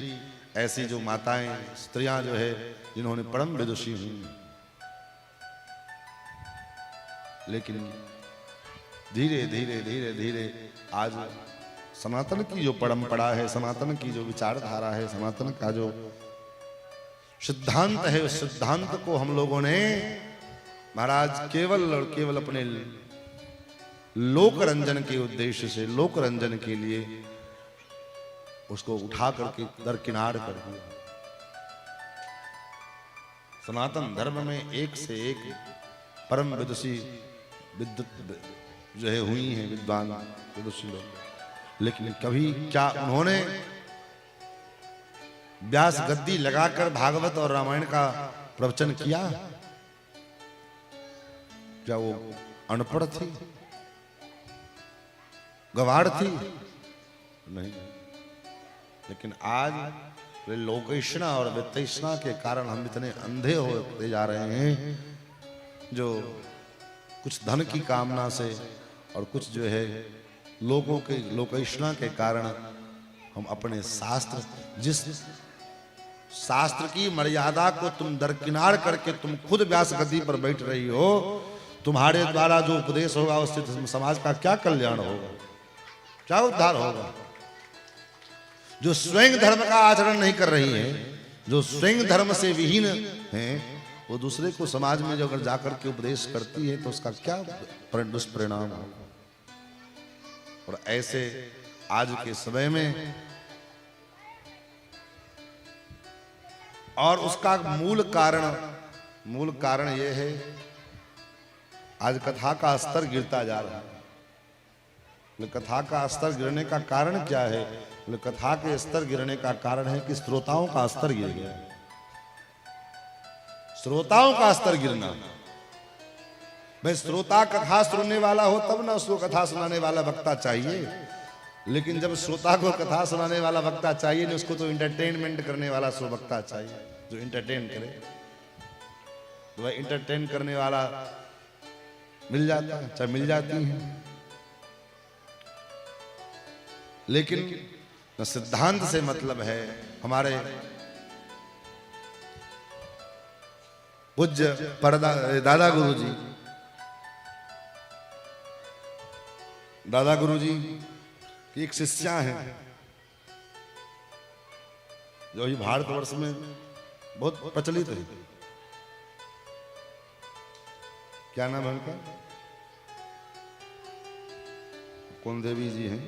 ऐसी जो माताएं, स्त्रियां जो है, जिन्होंने परम विदुषी हुई। लेकिन धीरे धीरे धीरे धीरे आज सनातन की जो परंपरा है, सनातन की जो विचारधारा है, सनातन का जो सिद्धांत है, उस सिद्धांत को हम लोगों ने महाराज केवल और केवल अपने लोक रंजन के उद्देश्य से, लोक रंजन के लिए उसको उठा करके दरकिनार कर दिया। सनातन धर्म में एक से एक परम विदुषी विद्वत जो है हुई हैं, विद्वान विदुषी लोग, लेकिन कभी क्या उन्होंने व्यास गद्दी लगाकर भागवत और रामायण का प्रवचन किया? क्या वो अनपढ़ थी, गवार थी? नहीं। लेकिन आज लोकेशना और वित्तेषणा के कारण हम इतने अंधे होते जा रहे हैं, जो कुछ धन की कामना से और कुछ जो है लोगों के लोकेशना के कारण हम अपने शास्त्र, जिस शास्त्र की मर्यादा को तुम दरकिनार करके तुम खुद व्यास गद्दी पर बैठ रही हो, तुम्हारे द्वारा जो उपदेश होगा उससे समाज का क्या कल्याण होगा, क्या उद्धार होगा। जो स्वयं धर्म का आचरण नहीं कर रही है, जो स्वयं धर्म से विहीन है, वो दूसरे को समाज में जो अगर जाकर के उपदेश करती है तो उसका क्या दुष्परिणाम होगा। और ऐसे आज के समय में, और उसका मूल कारण यह है, आज कथा का स्तर गिरता जा रहा है। कथा का स्तर गिरने का कारण क्या है? कथा के स्तर गिरने का कारण है कि श्रोताओं का स्तर गिर गया। श्रोताओं का स्तर गिरना, भाई श्रोता कथा सुनने वाला हो तब ना उसको कथा सुनाने वाला वक्ता चाहिए। लेकिन जब श्रोता को कथा सुनाने वाला वक्ता चाहिए नहीं, उसको तो एंटरटेनमेंट करने वाला सो वक्ता चाहिए जो एंटरटेन करे। तो भाई एंटरटेन करने वाला मिल जाता है, चाहे मिल जाती है, लेकिन सिद्धांत से मतलब है। हमारे पूज्य दादा गुरु जी की एक शिष्या है जो ही भारतवर्ष में बहुत प्रचलित है। क्या नाम है उनका? कौन देवी जी हैं?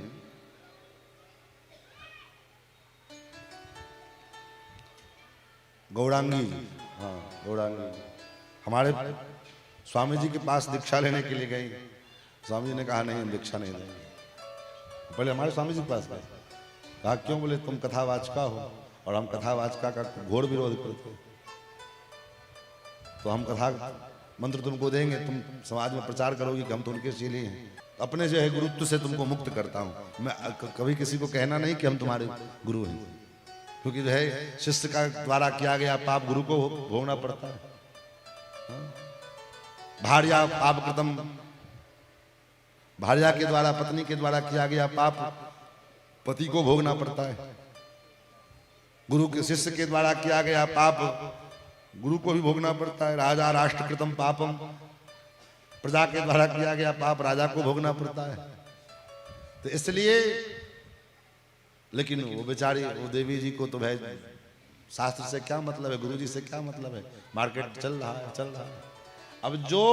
गौरांगी। हाँ, गौरांगी। हमारे स्वामी जी के पास दीक्षा लेने के लिए गई। स्वामी जी ने कहा नहीं, हम दीक्षा नहीं देंगे। पहले हमारे स्वामी जी के पास गए, कहा क्यों? बोले तुम कथावाचका हो और हम कथावाचका का घोर विरोध करते हैं, तो हम कथा मंत्र तुमको देंगे, तुम समाज में प्रचार करोगी कि हम तो उनके चेले हैं। अपने जो है गुरुत्व से तुमको मुक्त करता हूं मैं। कभी किसी को कहना नहीं कि हम तुम्हारे गुरु हैं, क्योंकि जो है शिष्य का द्वारा किया गया पाप गुरु को भोगना पड़ता है। भार्या पाप कृतम, भार्या के द्वारा, पत्नी के द्वारा किया गया पाप पति को भोगना पड़ता है। गुरु के शिष्य के द्वारा किया गया पाप गुरु को भी भोगना पड़ता है। राजा राष्ट्र कृतम पापम, प्रजा के द्वारा किया गया पाप राजा को भोगना पड़ता है। तो इसलिए, लेकिन वो बेचारी वो देवी जी को तो भाई शास्त्र से क्या मतलब है, गुरु जी से क्या मतलब है, मार्केट चल रहा है। अब जो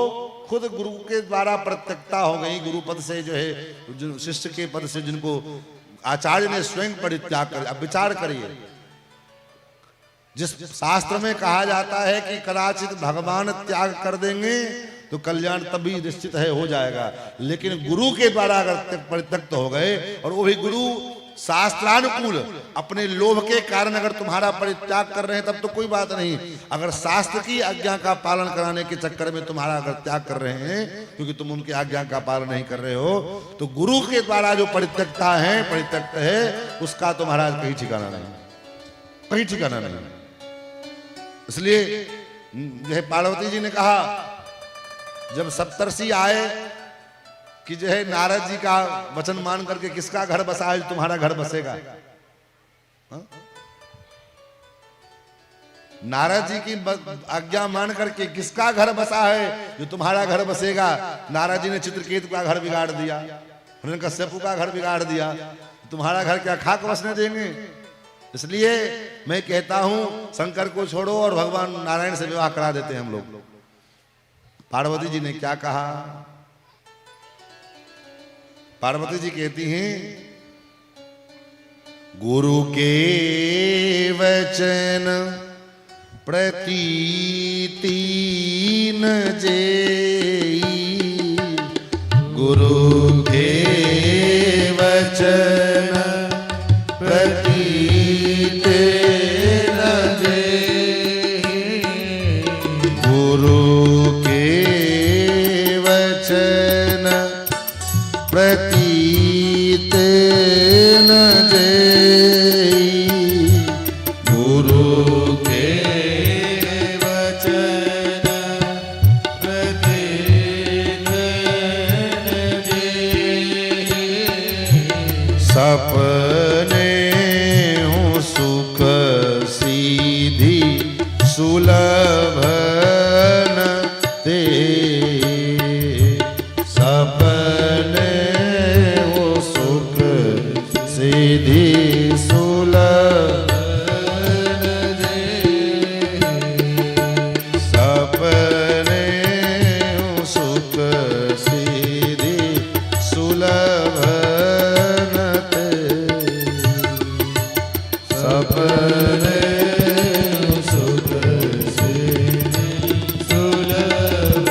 खुद गुरु के द्वारा प्रत्यक्षता हो गई, गुरु पद से जो है शिष्य के पद से जिनको आचार्य ने स्वयं परित्याग कर, अब विचार करिए, जिस शास्त्र में कहा जाता है कि कदाचित भगवान त्याग कर देंगे तो कल्याण तभी निश्चित है हो जाएगा, लेकिन गुरु के द्वारा अगर परित्यक्त हो गए और वो भी गुरु शास्त्रानुकूल अपने लोभ के कारण अगर तुम्हारा परित्याग कर रहे हैं तब तो कोई बात नहीं। अगर शास्त्र की आज्ञा का पालन कराने के चक्कर में तुम्हारा अगर त्याग कर रहे हैं क्योंकि तुम उनकी आज्ञा का पालन नहीं कर रहे हो, तो गुरु के द्वारा जो परित्यक्ता है, परित्यक्त है, उसका तो महाराज कहीं ठिकाना नहीं, कहीं ठिकाना नहीं। इसलिए जो पार्वती जी ने कहा, जब सप्तर्षि आए कि जो है नारद जी का वचन मान करके किसका घर बसा है, तुम्हारा घर बसेगा। नारद जी की आज्ञा मान करके किसका घर बसा है जो तुम्हारा घर बसेगा। नारद जी ने चित्रकेतु का घर बिगाड़ दिया, हिरण्यकश्यप का घर बिगाड़ दिया, तुम्हारा घर क्या खाक बसने देंगे। इसलिए मैं कहता हूं शंकर को छोड़ो और भगवान नारायण से विवाह करा देते हैं हम लोग। पार्वती जी ने क्या कहा? पार्वती जी कहती हैं, गुरु के वचन प्रतीति न जेई, गुरु के वचन प्रतीत न जेई, गुरु के वचन प्रतीत न जेई, गुरु के वचन प्रतीत न जेई। सपने हूँ सुख सीधी सुलभन ते सपने हूँ सुख सीधी सुलभन दे सपने हूँ सुख सीधी सुलभन ते सपने सुख सीधी सुलभ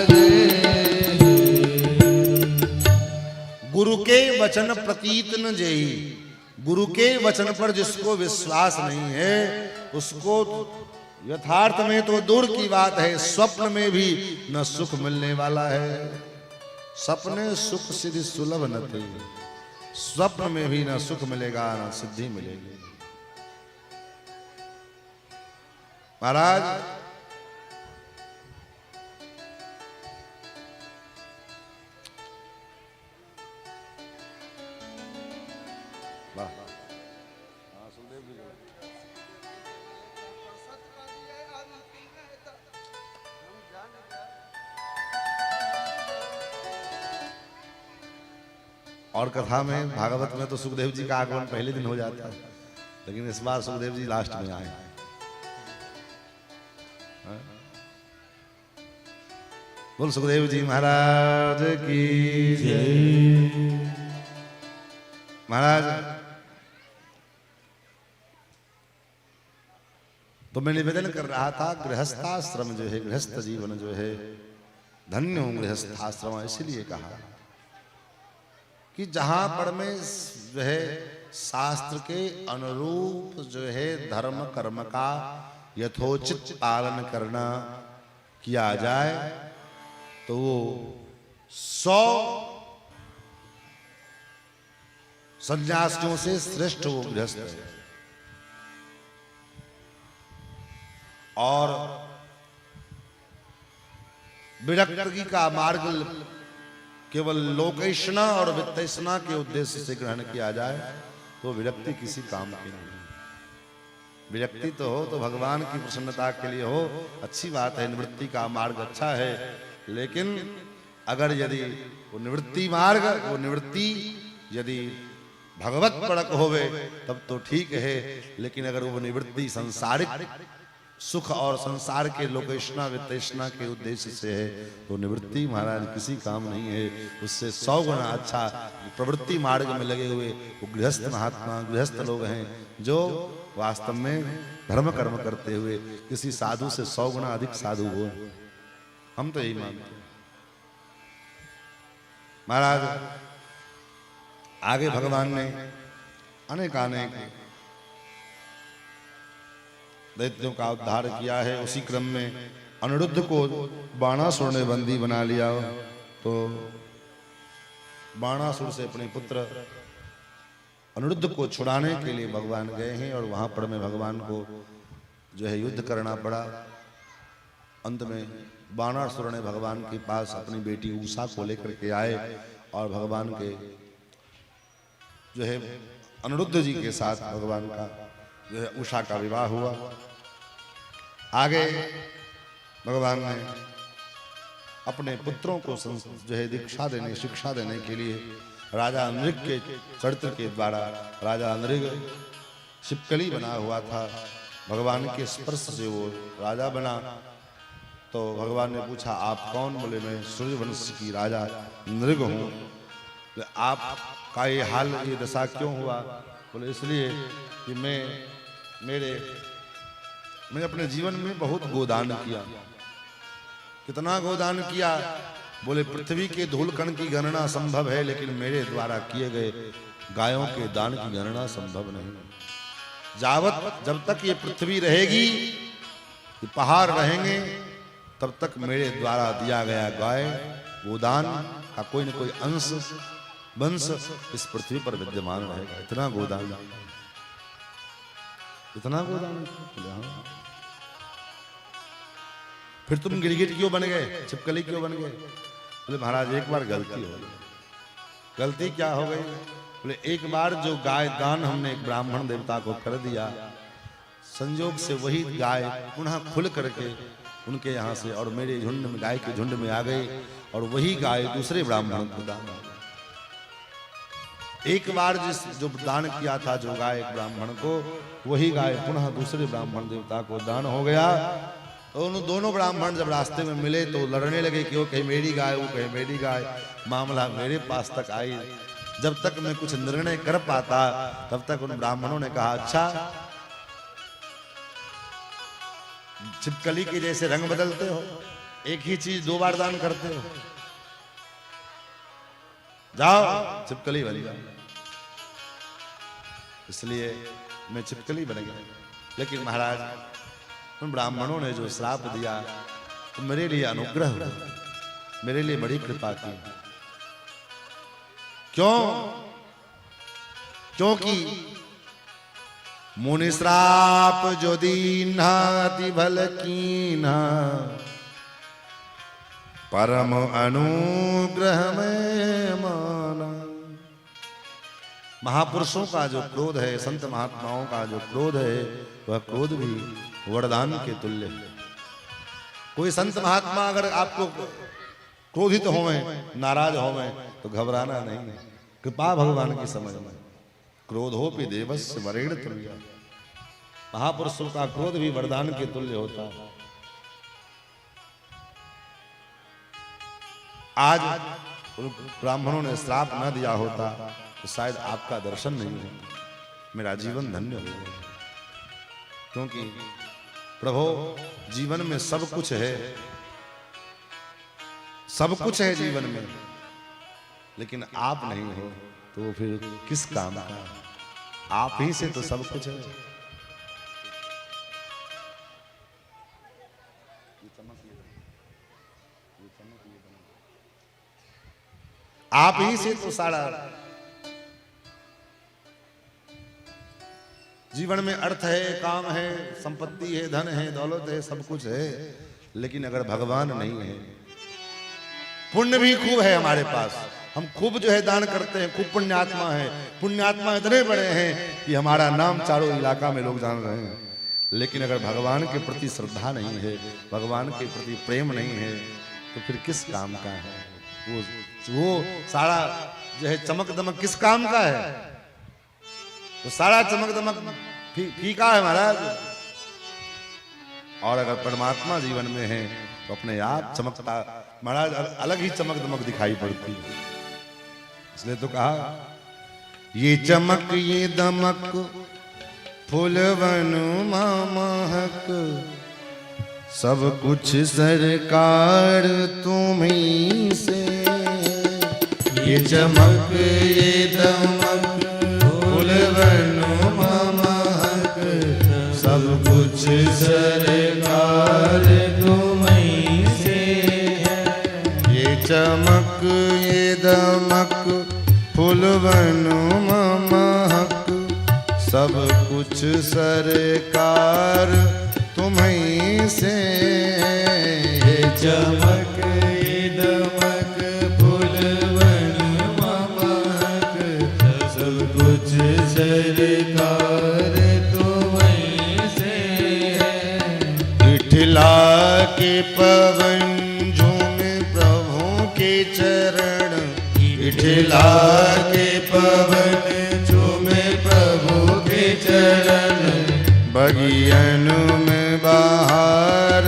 दे। गुरु के वचन प्रतीत न जेई गुरु के वचन पर जिसको विश्वास नहीं है उसको यथार्थ में तो दूर की बात है स्वप्न में भी न सुख मिलने वाला है। सपने सुख सिद्धि सुलभ न थे स्वप्न में भी न सुख मिलेगा न सिद्धि मिलेगी। महाराज वाह और कथा में भागवत में तो सुखदेव जी का आगमन पहले दिन हो जाता है लेकिन इस बार सुखदेव जी लास्ट में आए। हाँ? बोल सुखदेव जी महाराज की जय। महाराज तो मैं निवेदन कर रहा था गृहस्थाश्रम जो है गृहस्थ जीवन जो है धन्य हूं गृहस्थाश्रम इसलिए कहा कि जहां पर में जो है शास्त्र के अनुरूप जो है धर्म कर्म का यथोचित पालन करना किया जाए तो वो 100 सन्यासियों से श्रेष्ठ वो गृहस्थ है। और विरक्ति का मार्ग केवल लोकेशना और वित्तैषणा के उद्देश्य से ग्रहण किया जाए तो विरक्ति किसी काम की नहीं। विरक्ति तो हो तो भगवान की प्रसन्नता के लिए हो अच्छी बात है निवृत्ति का मार्ग अच्छा है लेकिन अगर यदि वो निवृत्ति मार्ग वो निवृत्ति यदि भगवत परक होवे तब तो ठीक है लेकिन अगर वो निवृत्ति सांसारिक सुख और संसार के लोकेशना वित्तैषणा के उद्देश्य से है तो निवृत्ति महाराज किसी काम नहीं है। उससे 100 गुना अच्छा प्रवृत्ति मार्ग में लगे हुए वो गृहस्थ महात्मा गृहस्थ लोग हैं जो वास्तव में धर्म कर्म करते हुए किसी साधु से 100 गुना अधिक साधु हो। हम तो यही मानते हैं। महाराज आगे भगवान ने अनेक दैत्यों का उद्धार किया है। उसी क्रम में अनिरुद्ध को बाणासुर ने बंदी बना लिया तो बाणासुर से अपने पुत्र अनिरुद्ध को छुड़ाने के लिए भगवान गए हैं और वहां पर में भगवान को जो है युद्ध करना पड़ा। अंत में बाणासुर ने भगवान के पास अपनी बेटी उषा को लेकर के आए और भगवान के जो है अनिरुद्ध जी के साथ भगवान का जो है उषा का विवाह हुआ। आगे भगवान ने अपने पुत्रों को जो है दीक्षा देने शिक्षा देने के लिए राजा अनृग के चरित्र के द्वारा राजा अनृग शिवकली बना हुआ था। भगवान के स्पर्श से वो राजा बना तो भगवान ने पूछा आप कौन? बोले मैं सूर्यवंश की राजा नृग हूँ। आपका ये हाल ये दशा क्यों हुआ? बोले इसलिए कि मैंने अपने जीवन में बहुत गोदान किया। कितना गोदान किया? बोले पृथ्वी के धूल कण की गणना संभव है लेकिन मेरे द्वारा किए गए गायों के दान की गणना संभव नहीं। जब तक ये पृथ्वी रहेगी ये पहाड़ रहेंगे तब तक मेरे द्वारा दिया गया गाय गोदान का कोई न कोई अंश वंश इस पृथ्वी पर विद्यमान रहेगा। इतना गोदान फिर तुम गिरगिट क्यों बन गए? छिपकली क्यों बन गए? बोले महाराज एक बार गलती हो गई। गलती क्या हो गई? बोले एक बार जो गाय दान हमने एक ब्राह्मण देवता को कर दिया, संयोग से वही गाय पुनः खुल करके उनके यहाँ से और मेरे झुंड में, गाय के झुंड में आ गई और वही गाय दूसरे ब्राह्मण को दान हो गई। एक बार जो दान किया था जो गाय एक ब्राह्मण को, वही गाय पुनः दूसरे ब्राह्मण देवता को दान हो गया। तो उन दोनों ब्राह्मण जब रास्ते में मिले तो लड़ने लगे कि वो कहे मेरी गाय, वो कहे मेरी गाय। मामला मेरे पास तक आई। जब तक मैं कुछ निर्णय कर पाता तब तक उन ब्राह्मणों ने कहा, अच्छा छिपकली के जैसे रंग बदलते हो, एक ही चीज दो बार दान करते हो, जाओ छिपकली बन जाओ। इसलिए मैं छिपकली बन गया। लेकिन महाराज उन ब्राह्मणों ने जो श्राप दिया तो मेरे लिए अनुग्रह हुआ, मेरे लिए बड़ी कृपा की। क्यों? क्योंकि मुनि श्राप जो दीन्हा अति भल कीन्हा, परम अनुग्रह में माना। महापुरुषों का जो क्रोध है, संत महात्माओं का जो क्रोध है, वह क्रोध भी वरदान के तुल्य है। कोई संत महात्मा अगर आपको क्रोधित होवें, नाराज होवें, तो घबराना नहीं। कृपा भगवान की समझ में। क्रोधोपि देवस्य वरेण तुल्यः। महापुरुषों का क्रोध भी वरदान के तुल्य होता है। आज ब्राह्मणों ने श्राप न दिया होता तो शायद आपका दर्शन नहीं होता, मेरा जीवन धन्य हो। क्योंकि प्रभु जीवन में सब कुछ है, सब कुछ है जीवन में, लेकिन आप नहीं हो तो फिर किस काम का? आप ही से तो सब कुछ है। आप ही से तो सारा जीवन में अर्थ है, काम है, संपत्ति है, धन है, दौलत है, सब कुछ है। लेकिन अगर भगवान नहीं है, पुण्य भी खूब है हमारे पास, हम खूब जो है दान करते हैं, खूब पुण्यात्मा है, पुण्यात्मा इतने बड़े हैं कि हमारा नाम चारों इलाका में लोग जान रहे हैं। लेकिन अगर भगवान के प्रति श्रद्धा नहीं है, भगवान के प्रति प्रेम नहीं है, तो फिर किस काम का है? वो सारा जो है चमक दमक किस काम का है? तो सारा चमक दमक फीका है महाराज। और अगर परमात्मा जीवन में है तो अपने आप चमकता महाराज अलग ही चमक दमक दिखाई पड़ती है। इसलिए तो कहा, ये चमक ये दमक फूलवन महक, सब कुछ सरकार तुम्हीं से। ये चमक ये दमक फूलवन महक, सब कुछ सरकार तुम्हीं से। ये चमक ये दमक फूलवन महक, सब कुछ सरकार तुम्हीं से। ये चमक ये दमक फूलवन महक, सब कुछ सरकार तुम्हीं से। विठला के पवन झूमे प्रभु के चरण, विठला के पवन झूमे प्रभु के चरण। बगियन में बाहर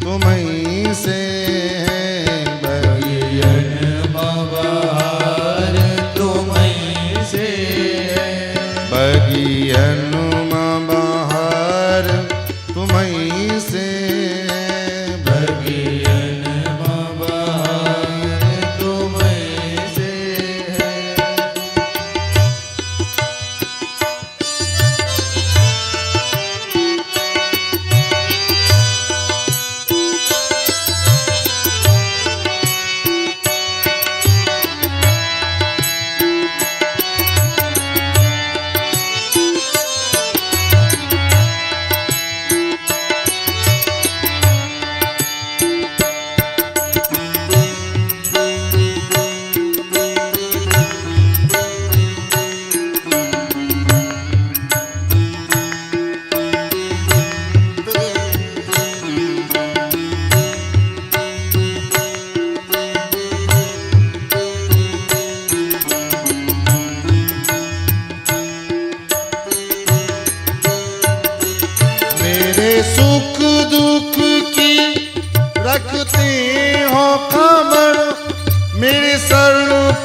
तुम्हीं से, बगियन में बाहर तुम्हीं से। बगियन में बाहर तुम्हीं से, बगियन में बाहर तुम्हीं से।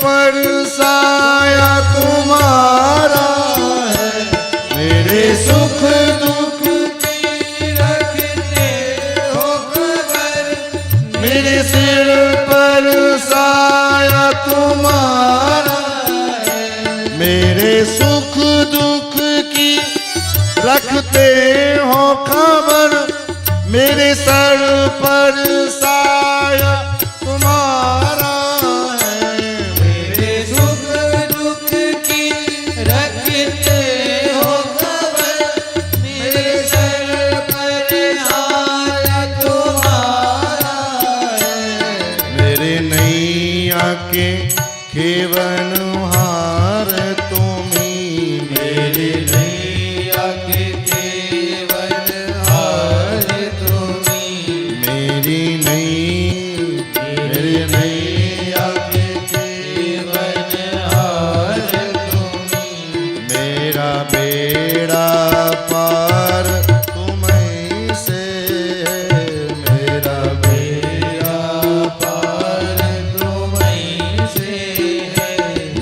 पर साया तुम्हारा है। मेरे सुख दुख की रखते हो खबर, मेरे सिर पर साया तुम्हारा है। मेरे सुख दुख की रखते हो खबर, मेरे सर पर साया तुम्हारा है। मेरे सुख दुख की रखते हो खबर, मेरे सर पर साया तुम्हारा है। मेरे नैया के खेवन हार तुम्ही, मेरे नैया के केवल हार तुम्ही। मेरी नैया के केवल हार तुम्ही। मेरा बेड़ा पार तुम्हीं से है। मेरा बेड़ा पार तुम्हीं से है।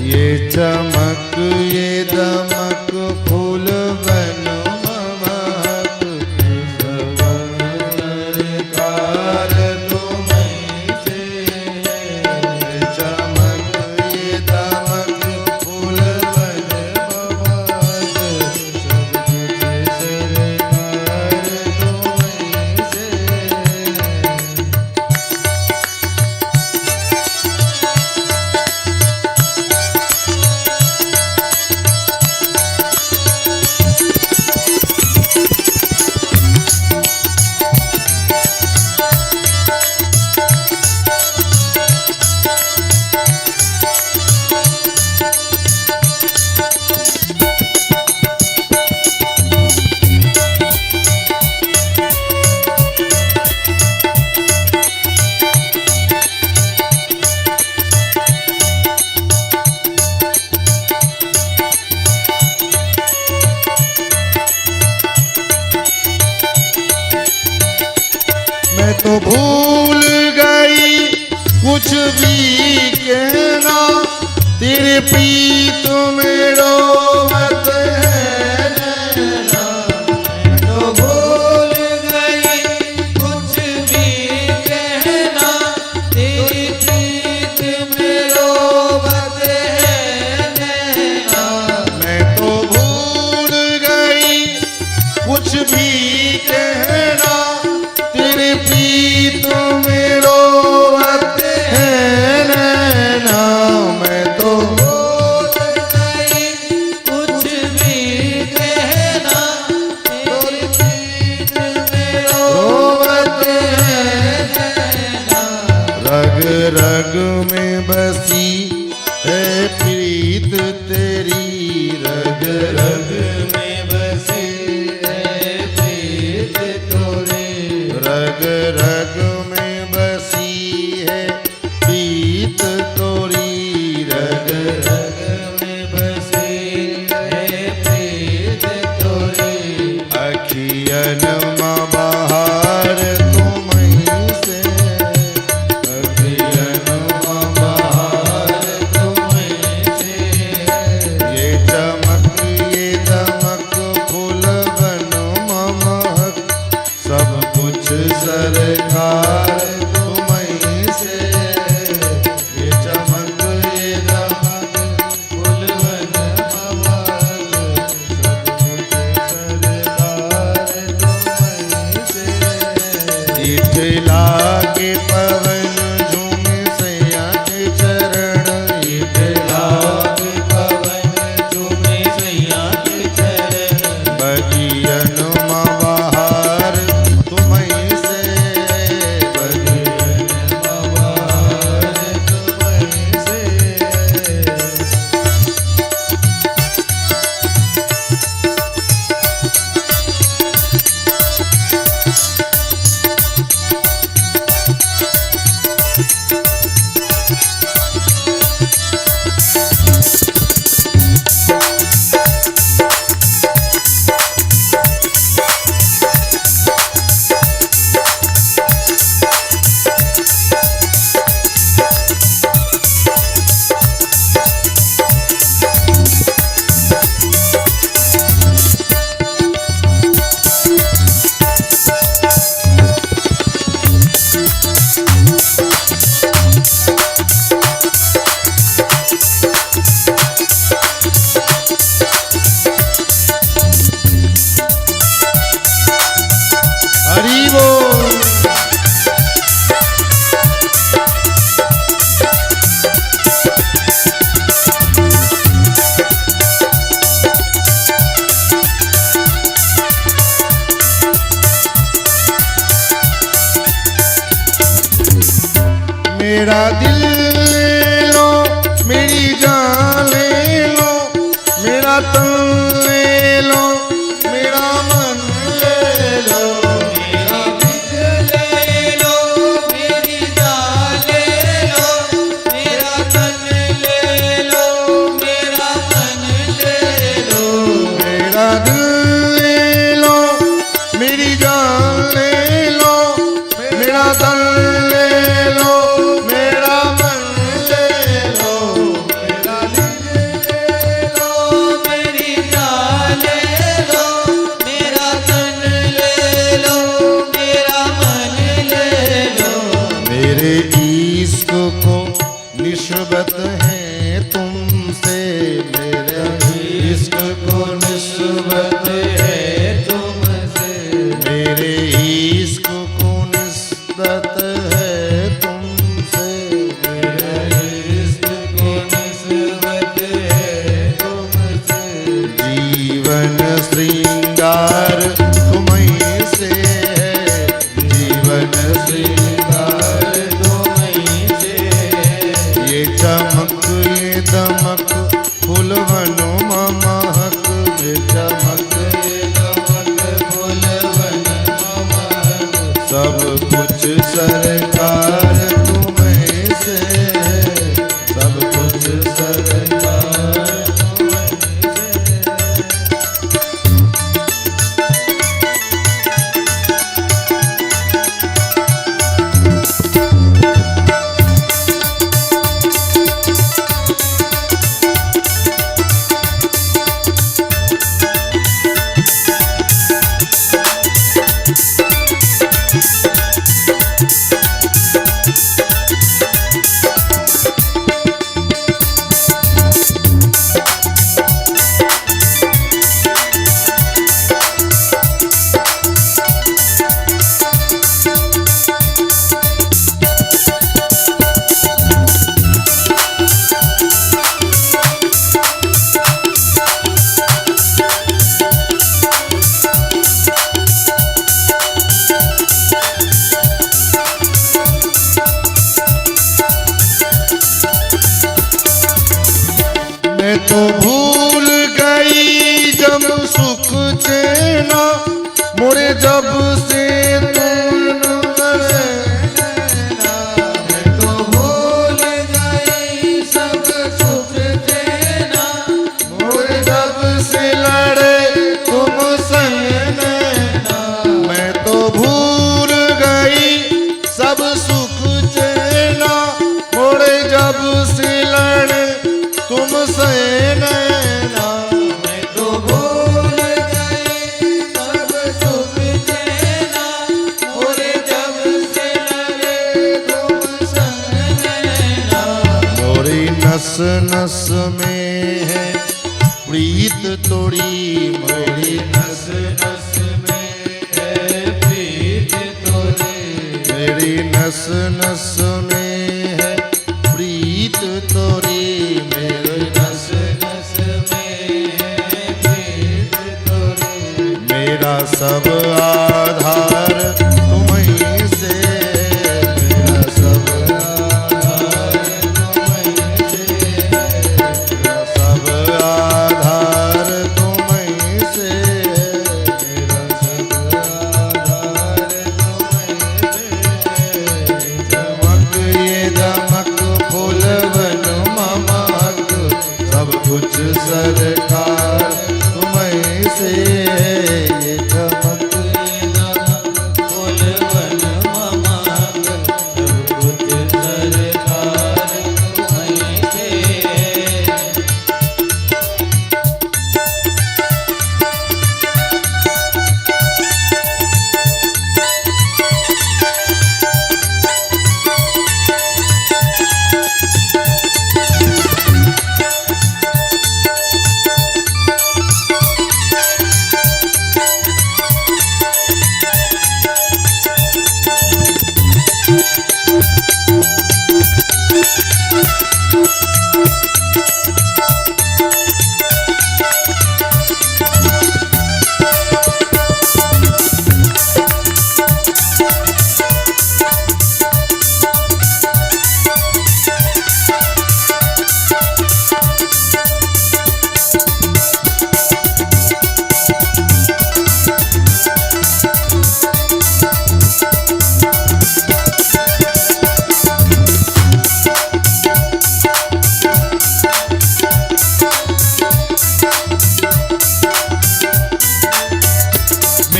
ये चमक ये दमक फूल बन महक, कार तुम्हीं से है। ये चमक ये दमक फूल बन महक, सब कुछ सरकार तुम्हीं से है। मैं तो भूल गई कुछ भी कहना, तेरे प्रीत में रोवत है नैना। तो भूल गई कुछ भी कहना, तेरी प्रीत में रोवत है नैना। मैं तो भूल गई कुछ भी कहना, तेरे प्रीत में रोवत है नैना। मैं तो भूल गई कुछ भी कहना, तेरी प्रीत में रोवत है नैना। रग रग में बसी है प्रीत तेरी, रग रग में बसी है प्रीत तोरी। रग रग में बसी है प्रीत तोरी, रग रग में बसी है प्रीत तोरी। अखियन माँ बहार तुम्हीं से, अखियन माँ बहार तुम्हीं से है। ये चमक ये दमक फूल बन महक, सब कुछ सरकार तुम्हीं से। ये चमक ये दमक फूल बन महक, सब कुछ सरकार तुम्हीं से है। इठला के पवन झूमे सैया के चरण, इठला लाग पवन झूमे सैया के चरण। बगियन माँ बहार तुम्हीं से, बगियन बहार तुम्हीं से है। मेरा दिल ले लो, मेरी जान ले लो, मेरा तन ले लो, मेरा मन ले लो। मेरा दिल ले लो, मेरी जान ले लो, मेरा तन ले लो, मेरा मन ले लो। मेरा दिल ले लो, मेरी जान ले लो, मेरा तन ले लो, मेरा मन ले लो। मेरा दिल ले लो, मेरी जान ले लो, मेरा तन ले लो, मेरा मन ले लो। मेरे इश्क को निस्बत है तुमसे, मेरे इश्क को निस्बत है तुमसे, मेरे इश्क को निस्बत है तुमसे, मेरे इश्क को निस्बत है तुमसे। जीवन श्रृंगार तुम्हीं से है, जीवन श्रृंगार तुम्हीं से है। ये चमक ये दमक फूलवन महक, ये चमक ये दमक फूलवन महक। सब कुछ सरकार तुम्हें से है, सब कुछ सरकार तुम्हें से है। मैं तो भूल गई जब सुख चैना, मोरे जब से तुम गए नैना। मैं तो भूल गई सब सुख देना, मोरे जब से लड़े तुम संग नैना। मैं तो भूल गई सब सुख चैना, मोरे जब से लड़े तुम से नैना। मैं तो भूल गई सब सुख देना, और जब से लगे तुम संग नैना। मोरी नस नस में है प्रीत तोड़ी, मोरी नस नस में है प्रीत तोरी, मेरी नस नस में है प्रीत तोरी, मेरी नस नस में है प्रीत तोरी। मेरा सब आधार तुम्हीं से, मेरा सब आधार तुम्हीं से, मेरा सब आधार तुम्हीं से, मेरा सब आधार तुम्हीं से। चमक ये दमक फूलवन महक, सब कुछ सरकार तुम्हीं से है। ये चमक फूलवन महक, सब कुछ सरकार तुम्हीं से है।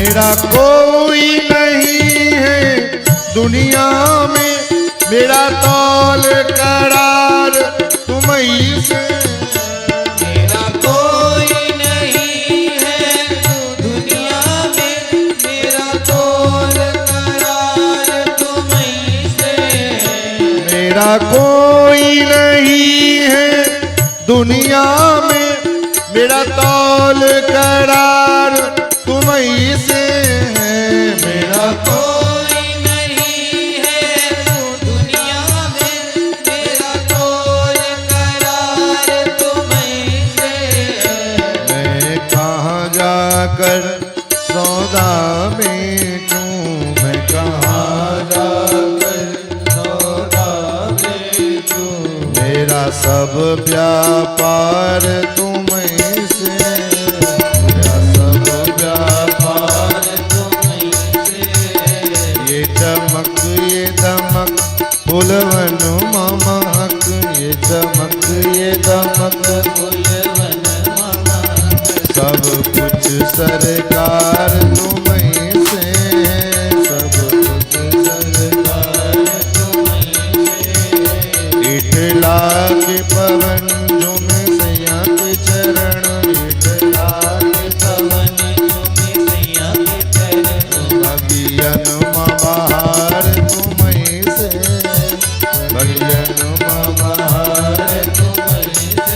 मेरा कोई नहीं है दुनिया में, मेरा तौल करार तुम ही से। मेरा कोई नहीं है दुनिया में, मेरा तोल करार तुम्हीं से। मेरा कोई नहीं है दुनिया में, मेरा तौल करार तुम ही से है। मेरा कोई नहीं है दुनिया में, मेरा तोल करार तुम्हीं से। मैं कहाँ जाकर सौदा बेचूं, मैं कहाँ जाकर सौदा बेचूं। मेरा सब व्यापार तुम से, मेरा सब व्यापार तुम्हीं से। ये चमक ये दमक फुलवन महक, ये चमक ये दमक फूलवन महक। सब कुछ सरकार तुम्हीं से, सब कुछ सरकार तुम्हीं से। इठला के पवन झूमे सैया के चरण, इठला के पवन झूमे सैया के चरण। भगियन बहार तुम्हीं से, भगियन बहार तुम्हीं से।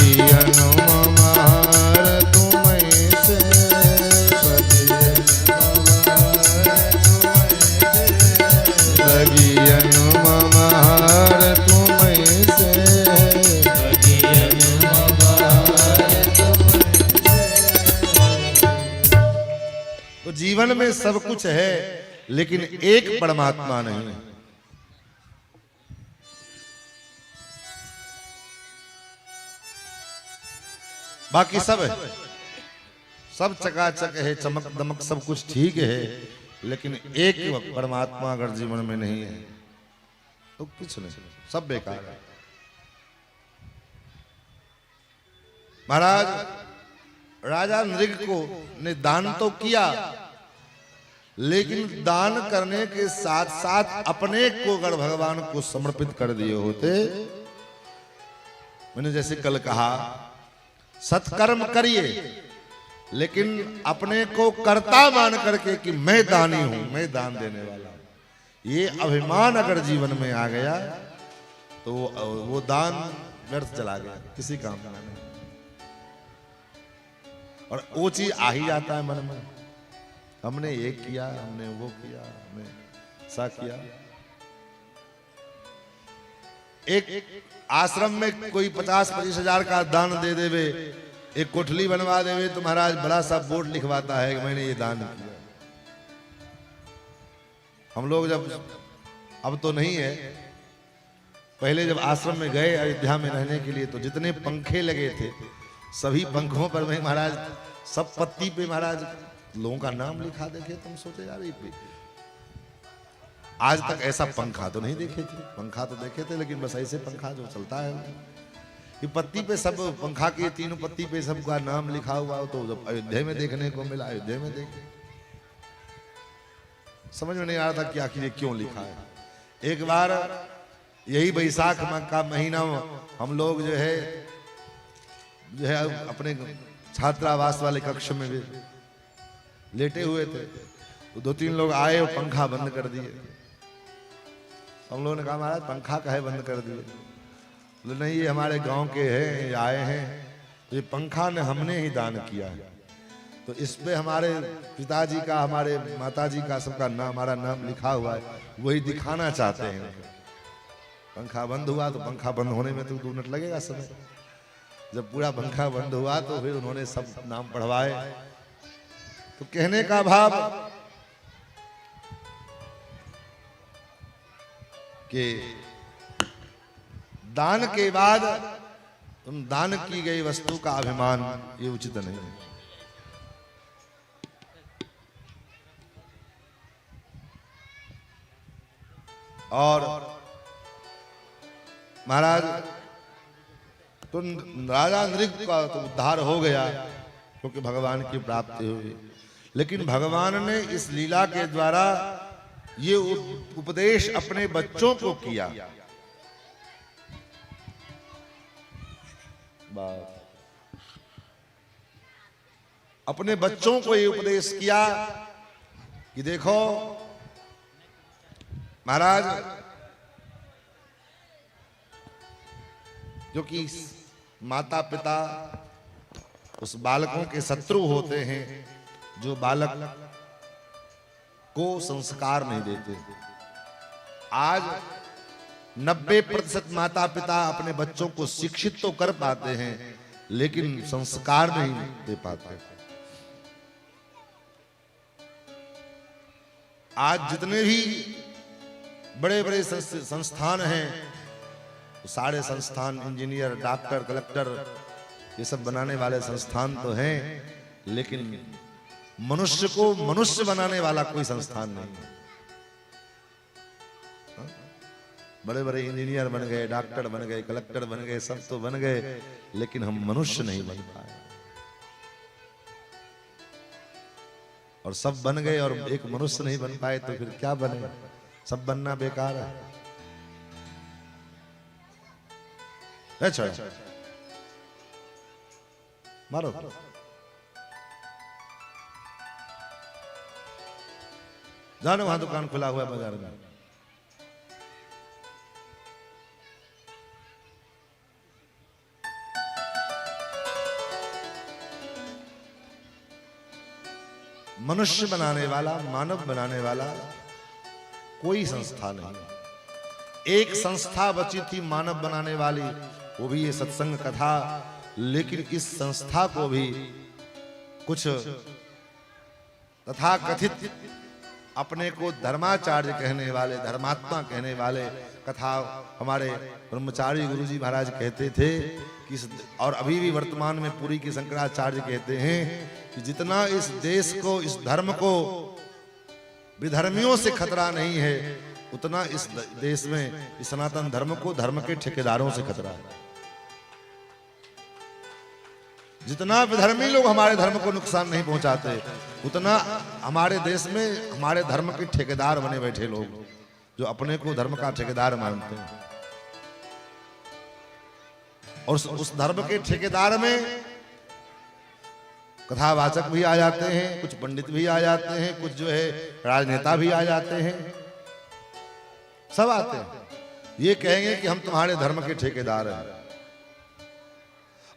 भगियन बहार तुम्हीं से, भगियन बगियन बहार तुम्हीं से। भगियन बहार तो जीवन में सब कुछ है, लेकिन एक परमात्मा नहीं है। बाकी सब है, सब चकाचक है, चमक दमक सब कुछ ठीक है, लेकिन एक परमात्मा अगर जीवन में नहीं है तो कुछ नहीं, सब बेकार है। महाराज राजा नृग को ने दान तो किया, लेकिन दान करने के साथ साथ अपने को अगर भगवान को समर्पित कर दिए होते, मैंने जैसे कल कहा सत्कर्म करिए, लेकिन अपने को कर्ता मान करके कि मैं दानी हूं, मैं दान देने वाला हूं, ये अभिमान अगर जीवन में आ गया तो वो दान व्यर्थ चला गया, किसी काम का नहीं। और वो चीज आ ही जाता है मन में, हमने ये किया, हमने वो किया, हमने ऐसा किया। एक आश्रम में कोई 50-25 हजार का दान दे देवे, एक कोठली बनवा देवे, तो महाराज बड़ा सा बोर्ड लिखवाता है कि मैंने ये दान किया। हम लोग जब, अब तो नहीं है, पहले जब आश्रम में गए अयोध्या में रहने के लिए, तो जितने पंखे लगे थे सभी पंखों पर में महाराज सब पत्ती पे महाराज लोगों का नाम लिखा देखे। तुम सोचे यार, आज तक ऐसा पंखा तो नहीं देखे थे, पंखा तो देखे थे, लेकिन बस ऐसे पंखा जो चलता है ये पत्ती पे, सब पंखा की तीनों पत्ती पे सबका नाम लिखा हुआ हो, तो जब अयोध्या में देखने को मिला, अयोध्या में देखे, समझ में नहीं आ रहा था कि आखिर ये क्यों लिखा है। एक बार यही बैसाख का महीना हम लोग जो है अपने छात्रावास वाले कक्ष में भी लेटे हुए थे, तो 2-3 लोग आए और पंखा बंद कर दिए। हम लोगों ने कहा महाराज पंखा काहे बंद कर दिए? बोले नहीं, ये हमारे गांव के हैं, ये आए हैं, तो ये पंखा ने हमने ही दान किया है, तो इस पे हमारे पिताजी का, हमारे माताजी का, सबका नाम, हमारा नाम लिखा हुआ है, वही दिखाना चाहते हैं। पंखा बंद हुआ तो पंखा बंद होने में तो 2 मिनट लगेगा समय। जब पूरा पंखा बंद हुआ तो फिर उन्होंने सब नाम पढ़वाए। तो कहने का भाव कि दान के बाद तुम दान की गई वस्तु का अभिमान, ये उचित नहीं है। और महाराज तो राजा नृग का तो उद्धार हो गया, क्योंकि भगवान की प्राप्ति हुई, लेकिन भगवान ने इस लीला के द्वारा ये उपदेश अपने बच्चों को किया। अपने बच्चों को ये उपदेश किया कि देखो महाराज, जो कि माता पिता उस बालकों के शत्रु होते हैं, जो बालक को संस्कार नहीं देते। आज 90% माता पिता अपने बच्चों को शिक्षित तो कर पाते हैं, लेकिन संस्कार नहीं दे पाते। आज जितने भी बड़े बड़े संस्थान हैं, सारे संस्थान इंजीनियर, डॉक्टर, कलेक्टर, ये सब बनाने वाले संस्थान तो हैं, लेकिन मनुष्य को मनुष्य बनाने वाला कोई संस्थान नहीं है। बड़े बड़े इंजीनियर बन गए, डॉक्टर बन गए, कलेक्टर बन गए, सब तो बन गए, लेकिन हम मनुष्य नहीं बन पाए। और सब बन गए और एक मनुष्य नहीं बन पाए, तो फिर क्या बने? सब बनना बेकार है। अच्छा मारो, जानो वहां दुकान खुला हुआ है बाजार में। मनुष्य बनाने वाला, मानव बनाने वाला कोई संस्था नहीं। एक संस्था बची थी मानव बनाने वाली, वो भी ये सत्संग कथा। लेकिन इस संस्था को भी कुछ तथाकथित अपने को धर्माचार्य कहने वाले, धर्मात्मा कहने वाले कथा हमारे ब्रह्मचारी गुरुजी महाराज कहते थे कि और अभी भी वर्तमान में पुरी के शंकराचार्य कहते हैं कि जितना इस देश को, इस धर्म को विधर्मियों से खतरा नहीं है, उतना इस देश में इस सनातन धर्म को धर्म के ठेकेदारों से खतरा है। जितना विधर्मी लोग हमारे धर्म को नुकसान नहीं पहुंचाते, उतना हमारे देश में हमारे धर्म के ठेकेदार बने बैठे लोग, जो अपने को धर्म का ठेकेदार मानते हैं। और उस धर्म के ठेकेदार में कथावाचक भी आ जाते हैं, कुछ पंडित भी आ जाते हैं, कुछ जो है राजनेता भी आ जाते हैं, सब आते हैं। ये कहेंगे कि हम तुम्हारे धर्म के ठेकेदार हैं,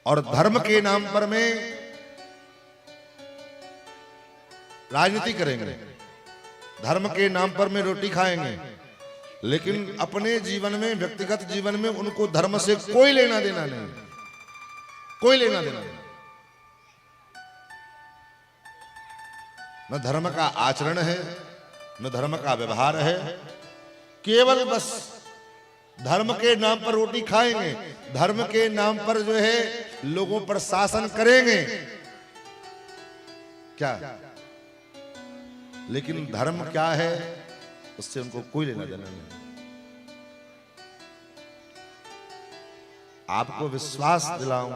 और धर्म के नाम पर में राजनीति करेंगे, धर्म के नाम पर में रोटी खाएंगे, लेकिन अपने जीवन में, व्यक्तिगत जीवन में उनको धर्म से कोई लेना देना नहीं, कोई लेना देना नहीं। न धर्म का आचरण है, न धर्म का व्यवहार है, केवल बस धर्म के नाम पर रोटी खाएंगे, धर्म के नाम पर जो है लोगों पर शासन करेंगे क्या, लेकिन धर्म क्या है उससे उनको कोई लेना देना नहीं। आपको विश्वास दिलाऊं,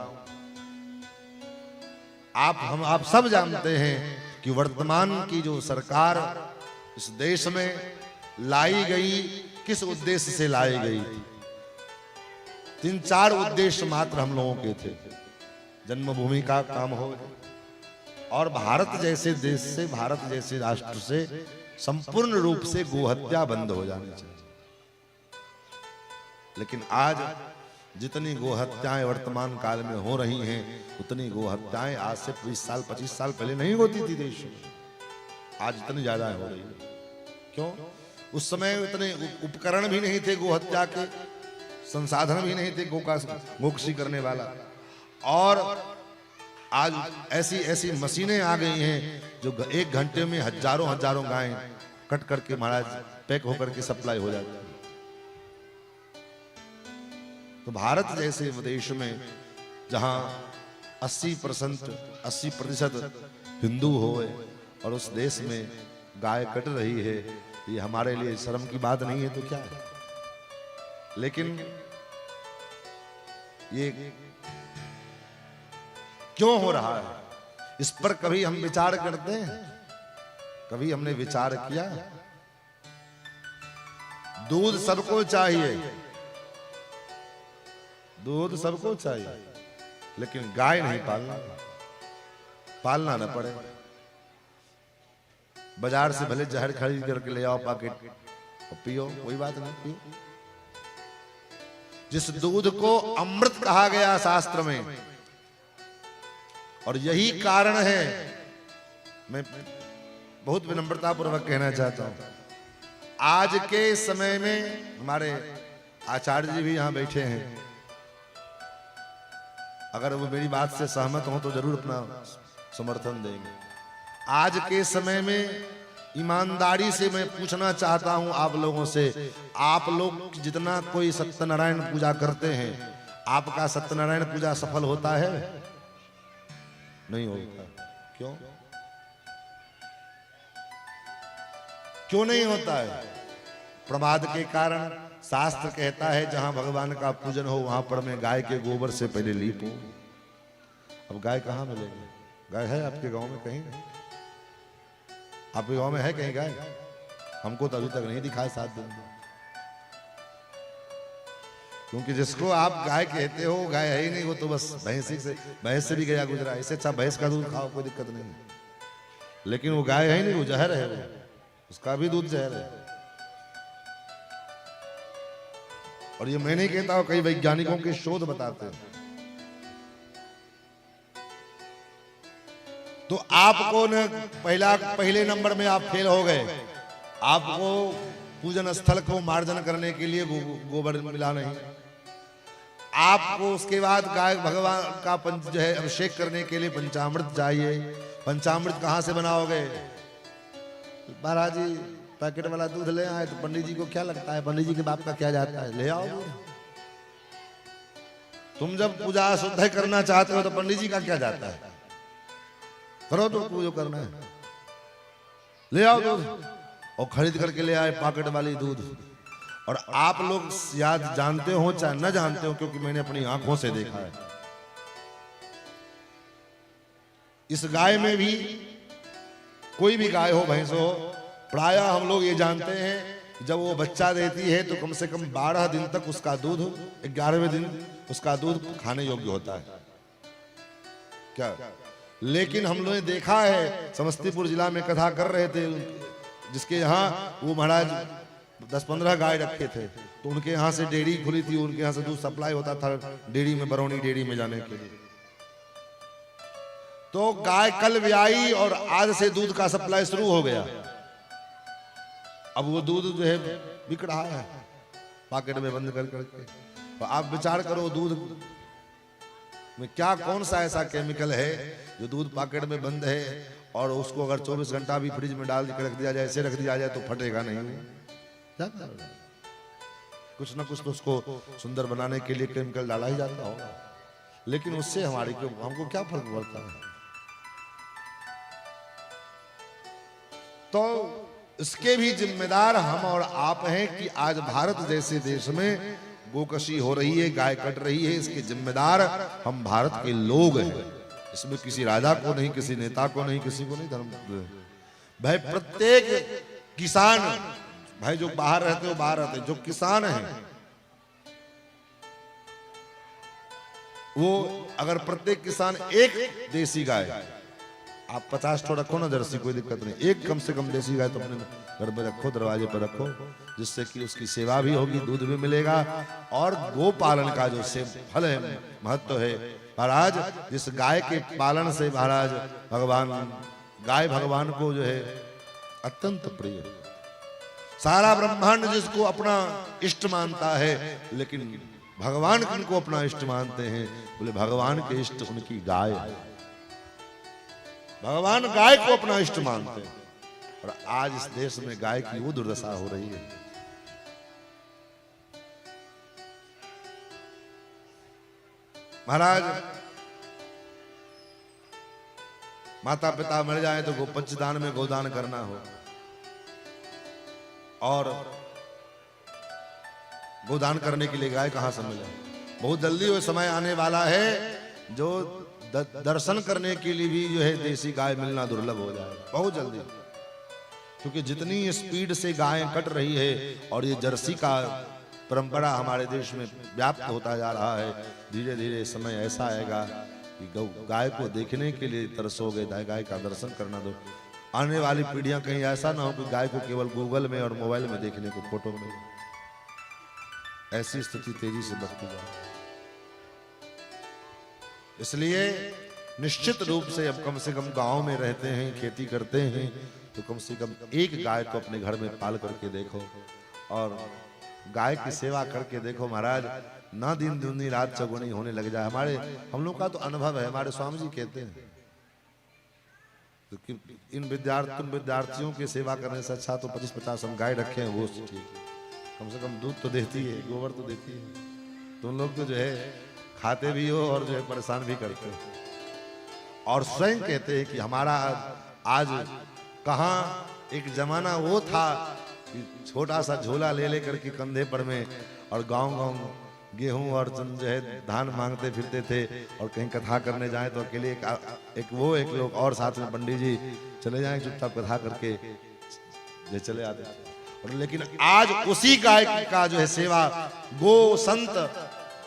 आप सब जानते हैं कि वर्तमान की जो सरकार इस देश में लाई गई, किस उद्देश्य से लाई गई थी? 3-4 उद्देश्य मात्र हम लोगों के थे। जन्मभूमि का काम हो, और भारत जैसे देश से, भारत जैसे राष्ट्र से संपूर्ण रूप से गोहत्या बंद हो जानी चाहिए। लेकिन आज जितनी गोहत्याएं वर्तमान काल में हो रही हैं, उतनी गोहत्याएं आज से 20 साल 25 साल पहले नहीं होती थी देश में। आज इतनी ज्यादा हो रही है। क्यों? उस समय इतने उपकरण भी नहीं थे गोहत्या के, संसाधन भी नहीं थे गोकशी करने वाला, और आज ऐसी ऐसी मशीनें आ गई हैं जो 1 घंटे में हजारों गायें कट करके महाराज पैक होकर के सप्लाई हो जाती है। तो भारत जैसे देश में जहां 80% हिंदू हो, और उस देश में गाय कट रही है, ये हमारे लिए शर्म की बात नहीं है तो क्या है? लेकिन ये क्यों हो रहा है, इस पर कभी हम विचार करते हैं? कभी हमने विचार किया? दूध सबको चाहिए, दूध सबको चाहिए, लेकिन गाय नहीं पालना, पालना न पड़े। बाजार से भले जहर खरीद करके ले आओ पैकेट और पियो, कोई बात नहीं, पियो। जिस दूध को अमृत कहा गया शास्त्र में, और यही कारण है, मैं बहुत विनम्रता पूर्वक कहना चाहता हूं, आज के समय में हमारे आचार्य जी भी यहां बैठे हैं, अगर वो मेरी बात से सहमत हो तो जरूर अपना समर्थन देंगे। आज के समय में ईमानदारी से मैं पूछना चाहता हूं आप लोगों से, आप लोग जितना कोई सत्यनारायण पूजा करते हैं, आपका सत्यनारायण पूजा सफल होता है? नहीं होता। क्यों? क्यों नहीं होता है? प्रमाद के कारण। शास्त्र कहता है जहां भगवान का पूजन हो वहां पर मैं गाय के गोबर से पहले लीपूं। अब गाय कहां मिलेगी? गाय है आपके गांव में कहीं? आपके गांव में है कहीं गाय? हमको तो अभी तक नहीं दिखाए 7 दिन में। क्योंकि जिसको आप गाय कहते हो गाय है ही नहीं, वो तो बस भैंस से भी गया गुजरा। इससे अच्छा भैंस का दूध खाओ, कोई दिक्कत नहीं, लेकिन वो गाय है ही नहीं, वो जहर है, वो उसका भी दूध जहर है। और ये मैं नहीं कहता हूं, कई वैज्ञानिकों के शोध बताते हैं। तो आपको न पहले नंबर में आप फेल हो गए। आपको पूजन स्थल को मार्जन करने के लिए गोबर मिला नहीं। आपको उसके बाद गाय भगवान का जो है अभिषेक करने के लिए पंचामृत चाहिए। पंचामृत कहां से बनाओगे? महाराज जी पैकेट वाला दूध ले आए तो पंडित जी को क्या लगता है? पंडित जी के बाप का क्या जाता है? ले आओ दूध। तुम जब पूजा शुद्ध करना चाहते हो तो पंडित जी का क्या जाता है? करो तो पूजा करना है, ले आओ दूध। और खरीद करके ले आए पैकेट वाली दूध। और आप लोग याद जानते हो चाहे न जानते हो, क्योंकि मैंने अपनी आंखों से देखा है, इस गाय में भी, कोई भी गाय हो भैंस हो, प्रायः हम लोग ये जानते हैं जब वो बच्चा देती है तो कम से कम 12 दिन तक उसका दूध, 11वें दिन उसका दूध खाने योग्य होता है क्या? लेकिन हम लोगों ने देखा है, समस्तीपुर जिला में कथा कर रहे थे, जिसके यहाँ वो महाराज 10-15 गाय रखे थे, तो उनके यहाँ से डेयरी खुली थी, उनके यहाँ से दूध सप्लाई होता था डेयरी में, बरौनी डेयरी में जाने के लिए। तो गाय कल ब्याई और आज से दूध का सप्लाई शुरू हो गया। अब वो दूध जो है बिक रहा है पैकेट में बंद कर करके। तो आप विचार करो, दूध में क्या, कौन सा ऐसा केमिकल है जो दूध पैकेट में बंद है, और उसको अगर 24 घंटा भी फ्रिज में डाल के रख दिया जाए, ऐसे रख दिया जाए तो फटेगा नहीं? कुछ ना कुछ तो उसको सुंदर बनाने के लिए केमिकल डाला ही जाता होगा, लेकिन उससे हमको क्या फर्क पड़ता है? तो इसके भी जिम्मेदार हम और आप हैं कि आज भारत जैसे देश में गोकशी हो रही है, गाय कट रही है, इसके जिम्मेदार हम भारत के लोग हैं। इसमें किसी राजा को नहीं, किसी नेता को नहीं, किसी को नहीं, धर्म भाई प्रत्येक किसान भाई जो बाहर रहते हो बाहर रहते, जो किसान हैं वो अगर प्रत्येक किसान एक देसी गाय, आप 50 ठो रखो ना जर्सी, कोई दिक्कत नहीं, एक कम से कम देसी गाय तो अपने घर पे रखो, दरवाजे पर रखो, जिससे कि उसकी सेवा भी होगी, दूध भी मिलेगा, और गो पालन का जो से फल है, महत्व है महाराज, जिस गाय के पालन से महाराज गाय भगवान को जो है अत्यंत प्रिय है। सारा ब्रह्मांड जिसको अपना इष्ट मानता है, लेकिन भगवान किनको अपना इष्ट मानते हैं? बोले भगवान के इष्ट उनकी गाय है। भगवान गाय को अपना इष्ट मानते हैं, और आज इस देश में गाय की वो दुर्दशा हो रही है। महाराज माता पिता मर जाए तो पंचदान में गोदान करना हो, और गोदान करने के लिए गाय कहां से मिले? बहुत जल्दी वो समय आने वाला है जो दर्शन करने के लिए भी जो है देसी गाय मिलना दुर्लभ हो जाए, बहुत जल्दी। क्योंकि जितनी स्पीड से गायें कट रही है और ये जर्सी का परंपरा हमारे देश में व्याप्त होता जा रहा है, धीरे धीरे समय ऐसा आएगा कि गाय को देखने के लिए तरसोगे, गाय का दर्शन करना दो। आने वाली पीढ़ियां कहीं ऐसा ना हो कि गाय को केवल गूगल में और मोबाइल में देखने को, फोटो में, ऐसी स्थिति तेजी से बढ़ती जा रही है। इसलिए निश्चित रूप से अब कम से कम गांव में रहते हैं, खेती करते हैं, तो कम से कम एक गाय को अपने घर में पाल करके देखो और गाय की सेवा करके देखो महाराज, ना दिन दुनी रात चौगुनी होने लग जाए। हम लोग का तो अनुभव है, हमारे स्वामी जी कहते हैं तो इन विद्यार्थियों की सेवा करने से अच्छा तो 25-50 हम गाय रखे हैं, वो ठीक, कम से कम दूध तो देती है, गोबर तो देती है। तुम लोग तो जो है खाते भी हो और जो है परेशान भी करते हो। और स्वयं कहते हैं कि हमारा आज कहाँ एक जमाना वो था कि छोटा सा झोला ले लेकर के कंधे पर में और गांव-गांव गेहूं और जो है धान मांगते फिरते थे, और कहीं कथा करने जाए तो अकेले एक लोग और साथ में पंडित जी चले जाएं, चुपचाप कथा करके ये चले आते थे। और लेकिन आज उसी गाय का जो है सेवा, गो संत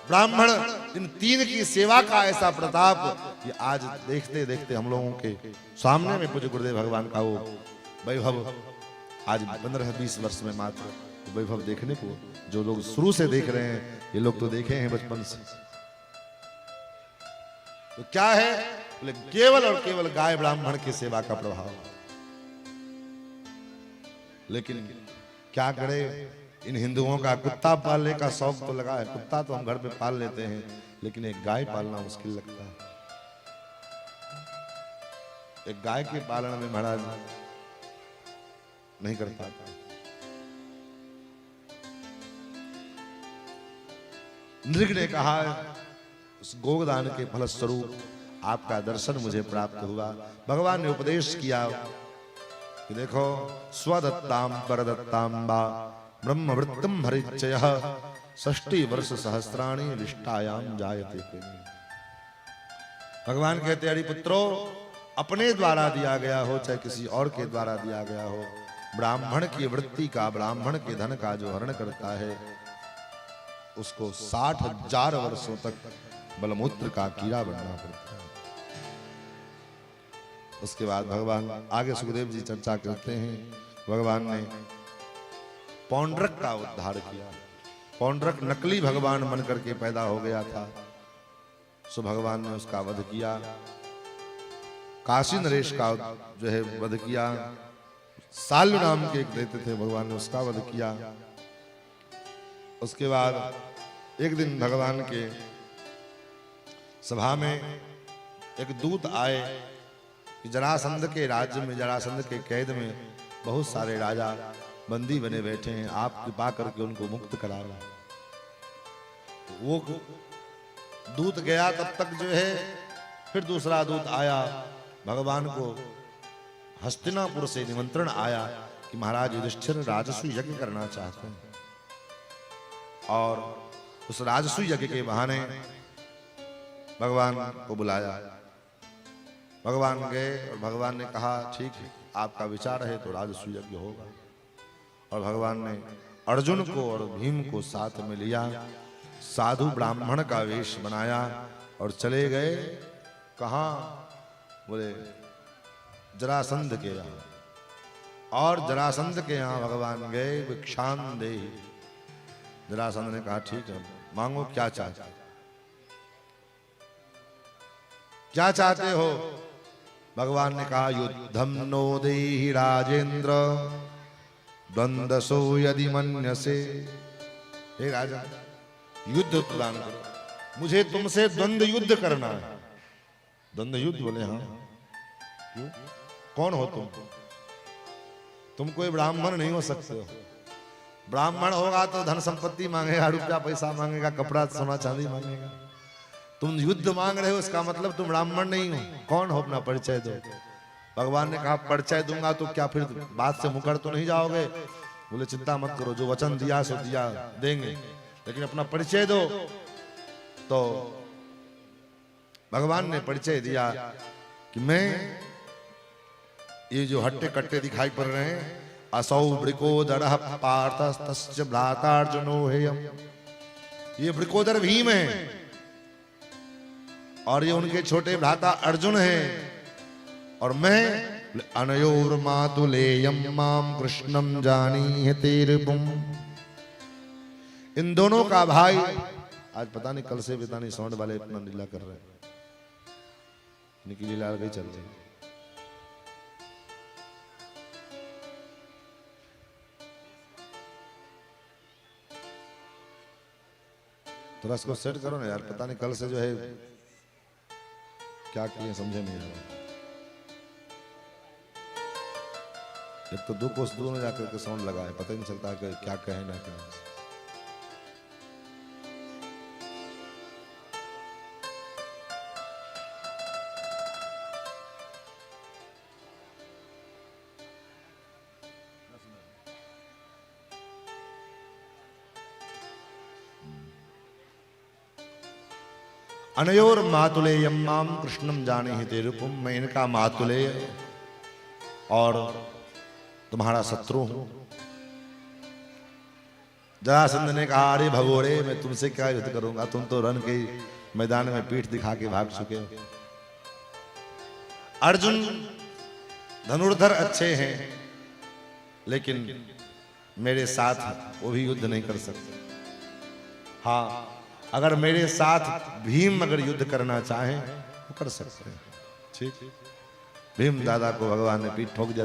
ब्राह्मण इन तीन की सेवा का ऐसा प्रताप कि आज देखते देखते हम लोगों के सामने में पूज्य गुरुदेव भगवान का वो वैभव आज 15-20 वर्ष में मात्र वैभव देखने को, जो लोग शुरू से देख रहे हैं, ये लोग तो देखे हैं बचपन से। तो क्या है, केवल और केवल गाय ब्राह्मण की सेवा का प्रभाव। लेकिन क्या करे, इन हिंदुओं का कुत्ता पालने का शौक तो लगा है, कुत्ता तो हम घर पे पाल लेते हैं, लेकिन एक गाय पालना मुश्किल लगता है। एक गाय के पालन में महाराज नहीं कर पाता। नृग ने कहा, उस गोदान के फलस्वरूप आपका दर्शन मुझे प्राप्त हुआ। भगवान ने उपदेश किया कि देखो, स्वदत्ताम परदत्ताम बा ब्रह्मवृत्तम हरिचयः 60 वर्ष सहस्राणि विष्टायाम जायते। भगवान कहते, हरि पुत्रो, अपने द्वारा दिया गया हो चाहे किसी और के द्वारा दिया गया हो, ब्राह्मण की वृत्ति का, ब्राह्मण के धन का जो हरण करता है, उसको 60,000 वर्षों तक बलमूत्र का कीड़ा बनना पड़ता है। उसके बाद भगवान आगे सुखदेव जी चर्चा करते हैं, भगवान ने पौंड्रक का उद्धार किया। पौंड्रक नकली भगवान बन करके पैदा हो गया था, सो भगवान ने उसका वध किया। काशी नरेश का जो है वध किया। साल्य नाम के एक देते थे, भगवान ने उसका वध किया। उसके बाद एक दिन भगवान के सभा में एक दूत आए कि जरासंध के राज्य में, जरासंध के कैद में बहुत सारे राजा बंदी बने बैठे हैं, आप कृपा करके उनको मुक्त करा लो। वो दूत गया, तब तक जो है फिर दूसरा दूत आया। भगवान को हस्तिनापुर से निमंत्रण आया कि महाराज युधिष्ठिर राजसूय यज्ञ करना चाहते हैं, और उस राजसूय यज्ञ के बहाने भगवान को बुलाया। भगवान गए और भगवान ने कहा, ठीक है, आपका विचार है तो राजसूय यज्ञ होगा। और भगवान ने अर्जुन को और भीम को साथ में लिया, साधु ब्राह्मण का वेश बनाया और चले गए। कहाँ? बोले जरासंध के यहाँ। और जरासंध के यहाँ भगवान गए, भिक्षान दे। जरासंध ने कहा, ठीक है, मांगो, क्या चाहते, क्या चाहते हो? भगवान ने कहा, युद्धम नो देहि राजेंद्र द्वंद्वसो यदि मन्यसे। हे राजा, युद्ध प्रदान करो, मुझे तुमसे द्वंद्व युद्ध करना है। द्वंद्व युद्ध? बोले हाँ। क्यों? कौन हो तुम कोई ब्राह्मण नहीं हो सकते हो। ब्राह्मण होगा तो धन संपत्ति मांगेगा, रुपया पैसा मांगेगा, कपड़ा सोना चांदी मांगेगा। तुम युद्ध मांग रहे हो, इसका मतलब तुम ब्राह्मण नहीं हो। कौन हो, अपना परिचय दो। भगवान ने कहा, परिचय दूंगा तो क्या फिर बात से मुकर तो नहीं जाओगे? बोले चिंता मत करो, जो वचन दिया सो दिया, देंगे, लेकिन अपना परिचय दो। तो भगवान ने परिचय दिया कि मैं, ये जो हट्टे कट्टे दिखाई पड़ रहे हैं, असौ वृकोदरः पार्थस्तस्य भ्रातार्जुनो हेयम्। ये वृकोदर भीम है और ये उनके छोटे भ्राता अर्जुन हैं। और मैं अनयोर मातुलेयम माम कृष्णम जानीहि रूपम। इन दोनों का भाई, आज पता नहीं कल से पता नहीं साउंड वाले अपना लीला कर रहे हैं, इनकी लीला गई चल रही। थोड़ा इसको सेट करो ना यार, पता नहीं कल से जो है क्या किए समझे नहीं आ रहा। एक तो 2 कोस दूर में जाकर के साउंड लगा है, पता ही नहीं चलता कि क्या कहे ना कहे। अनयोर मातुलेयम माम कृष्णम जानीहि रूपम। मैं इनका मातुलेय और तुम्हारा शत्रु हूं। जरासंध ने कहा, अरे भगोरे मैं तुमसे क्या युद्ध करूंगा, तुम तो रण के मैदान में पीठ दिखा के भाग चुके हो। अर्जुन धनुर्धर अच्छे हैं, लेकिन मेरे साथ वो भी युद्ध नहीं कर सकते। हाँ, अगर मेरे साथ भीम अगर युद्ध करना चाहें तो कर सकते हैं। ठीक, भीम दादा को भगवान ने पीठ ठोक दिया।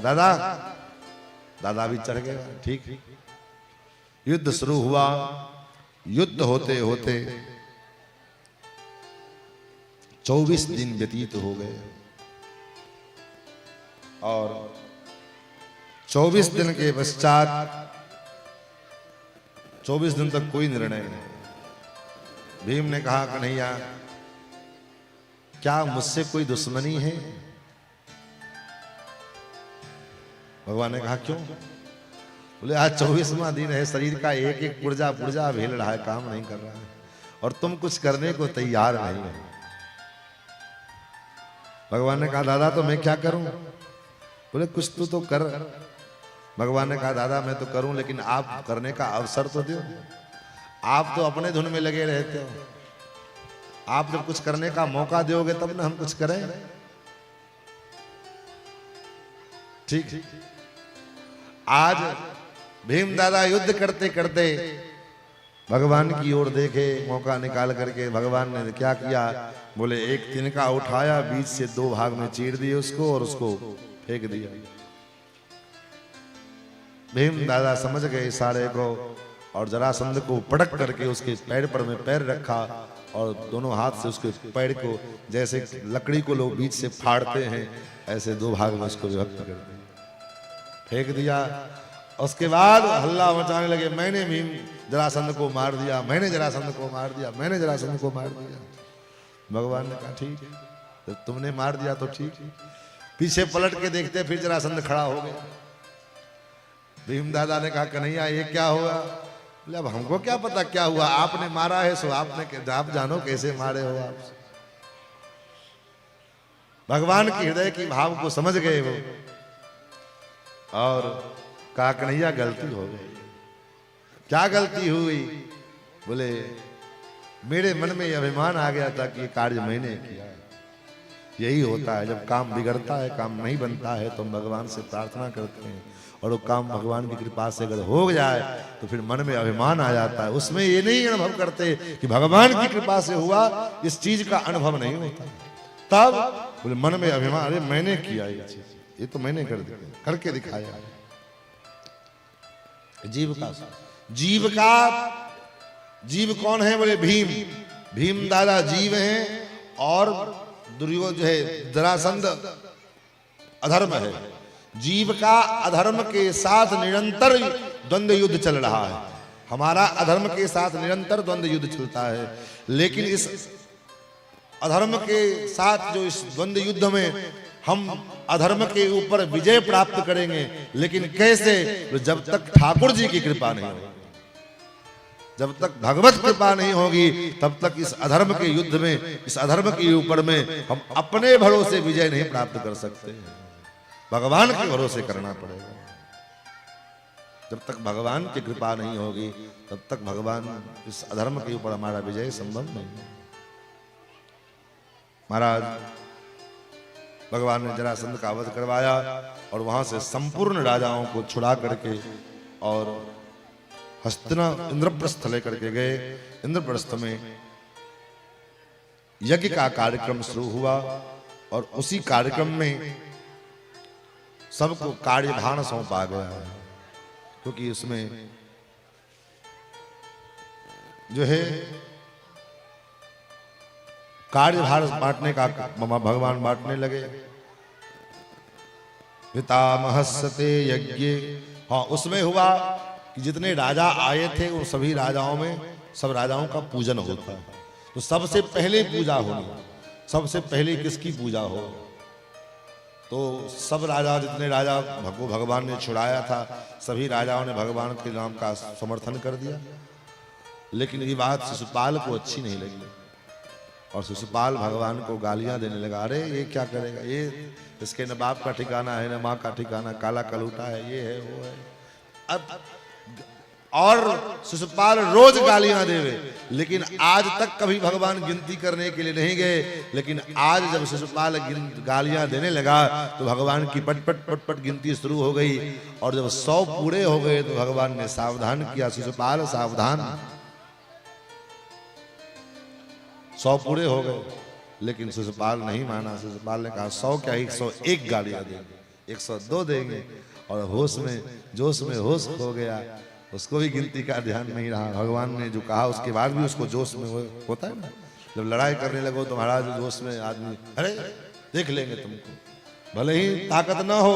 दादा भी चढ़ गया। ठीक, युद्ध शुरू हुआ। युद्ध होते होते 24 दिन व्यतीत हो गए और 24 दिन के पश्चात 24 दिन तक कोई निर्णय नहीं। भीम ने कहा, कन्हैया क्या मुझसे कोई दुश्मनी है? भगवान ने कहा, क्यों? बोले, आज 24वां दिन है, शरीर का एक एक पुर्जा पुर्जा भेल रहा है, काम नहीं कर रहा है और तुम कुछ करने को तैयार नहीं हो। भगवान ने कहा, दादा तो मैं क्या करूं? बोले, कुछ तो कर। भगवान ने कहा, दादा मैं तो करूं, लेकिन आप करने का अवसर तो दो। आप तो अपने धुन में लगे रहते हो। आप जब कुछ करने का मौका दोगे तब ना हम कुछ करें। ठीक, आज भीम दादा युद्ध करते करते भगवान की ओर देखे, मौका निकाल करके भगवान ने क्या किया? बोले, एक तिनका उठाया, बीच से 2 भाग में चीर दिए उसको और उसको फेंक दिया। भीम दादा समझ गए इशारे को और जरासंध को पटक करके उसके पैर पर में पैर रखा और दोनों हाथ से उसके पैर को, जैसे लकड़ी को लोग बीच से फाड़ते हैं, ऐसे 2 भाग में उसको विभक्त कर दिया, फेंक दिया। उसके बाद हल्ला मचाने लगे, मैंने भीम जरासंध को मार दिया, मैंने जरासंध को मार दिया, मैंने जरासंध को मार दिया। भगवान ने कहा, ठीक है, जब तुमने मार दिया तो ठीक है। पीछे पलट के देखते फिर जरासंध खड़ा हो गया। भीम दादा ने कहा, कन्हैया ये क्या हुआ? बोले, अब हमको क्या पता क्या हुआ, आपने मारा है सो आप जानो कैसे मारे हो आप। भगवान के हृदय की भाव को समझ गए वो और कहा, कन्हैया गलती हो गई। क्या गलती हुई? बोले, मेरे मन में अभिमान आ गया था कि ये कार्य मैंने किया। यही होता है, जब काम बिगड़ता है, काम नहीं बनता है तो हम भगवान से प्रार्थना करते हैं और वो काम भगवान की कृपा से अगर हो जाए तो फिर मन में अभिमान आ जाता है। उसमें ये नहीं अनुभव करते कि भगवान की कृपा से हुआ, इस चीज का अनुभव नहीं होता। तब बोले मन में अभिमान, अरे मैंने किया ये चीज, ये तो मैंने करके दिखाया। जीव कौन है? बोले भीम। भीम दादा जीव हैं और दुर्योधन जो है जरासंध अधर्म है। जीव का अधर्म के साथ निरंतर द्वंद्व युद्ध चल रहा है। हमारा अधर्म के साथ निरंतर द्वंद्व युद्ध चलता है, लेकिन इस अधर्म के साथ जो इस द्वंद्व युद्ध में हम अधर्म के ऊपर विजय प्राप्त करेंगे, लेकिन कैसे? जब तक ठाकुर जी की कृपा नहीं होगी, जब तक भगवत कृपा नहीं होगी, तब तक इस अधर्म के युद्ध में, इस अधर्म के ऊपर में हम अपने भरोसे विजय नहीं प्राप्त कर सकते। भगवान के भरोसे करना पड़ेगा। जब तक भगवान की कृपा नहीं होगी तब तक भगवान इस अधर्म के ऊपर हमारा विजय संभव नहीं है। महाराज भगवान ने जरासंध का वध करवाया और वहां से संपूर्ण राजाओं को छुड़ा करके और हस्तिना इंद्रप्रस्थ लेकर के गए। इंद्रप्रस्थ में यज्ञ का कार्यक्रम शुरू हुआ और उसी कार्यक्रम में सबको कार्यभार सौंपा गया, क्योंकि उसमें जो है कार्यभार बांटने का भगवान बांटने लगे। पितामहस्ते यज्ञ, हाँ उसमें हुआ कि जितने राजा आए थे उन सभी राजाओं में सब राजाओं का पूजन होता है। तो सबसे पहले पूजा होनी, सबसे पहले किसकी पूजा हो? तो सब राजा, जितने राजा भगवान ने छुड़ाया था सभी राजाओं ने भगवान के नाम का समर्थन कर दिया। लेकिन ये बात शिशुपाल को अच्छी नहीं लगी और शिशुपाल भगवान को गालियां देने लगा। अरे ये क्या करेगा, ये इसके न बाप का ठिकाना है न माँ का ठिकाना, काला कलूटा है, ये है वो है। अब और शिशुपाल रोज गालियां देवे, लेकिन आज तक कभी भगवान गिनती करने के लिए नहीं गए। लेकिन आज जब शिशुपाल गालियां देने लगा तो भगवान की पट पट पट पट गिनती शुरू हो गई और जब 100 पूरे हो गए तो भगवान ने सावधान किया, शिशुपाल सावधान। 100 पूरे हो गए लेकिन शिशुपाल नहीं माना। शिशुपाल ने कहा 100 क्या 101 गालियां देंगे, 102 देंगे। और होश में जोश में होश हो गया, उसको भी गिनती का ध्यान नहीं रहा। भगवान ने जो कहा उसके बाद भी उसको जोश में होता है ना, जब लड़ाई करने लगो तो महाराज जोश में आदमी अरे देख लेंगे तुमको, भले ही ताकत ना हो,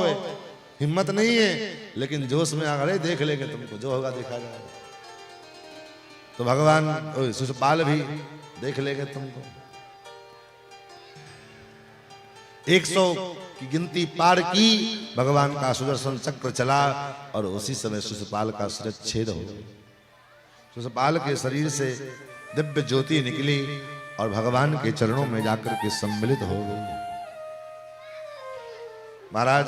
हिम्मत नहीं है, लेकिन जोश में अरे देख लेंगे तुमको, जो होगा देखा जाएगा। तो भगवान शिशुपाल भी देख लेंगे तुमको। 100 की गिनती पार की, भगवान का सुदर्शन चक्र चला और उसी समय शिशुपाल का शिरच्छेद हो गया। शिशुपाल के शरीर से दिव्य ज्योति निकली और भगवान के चरणों में जाकर के सम्मिलित हो गई। महाराज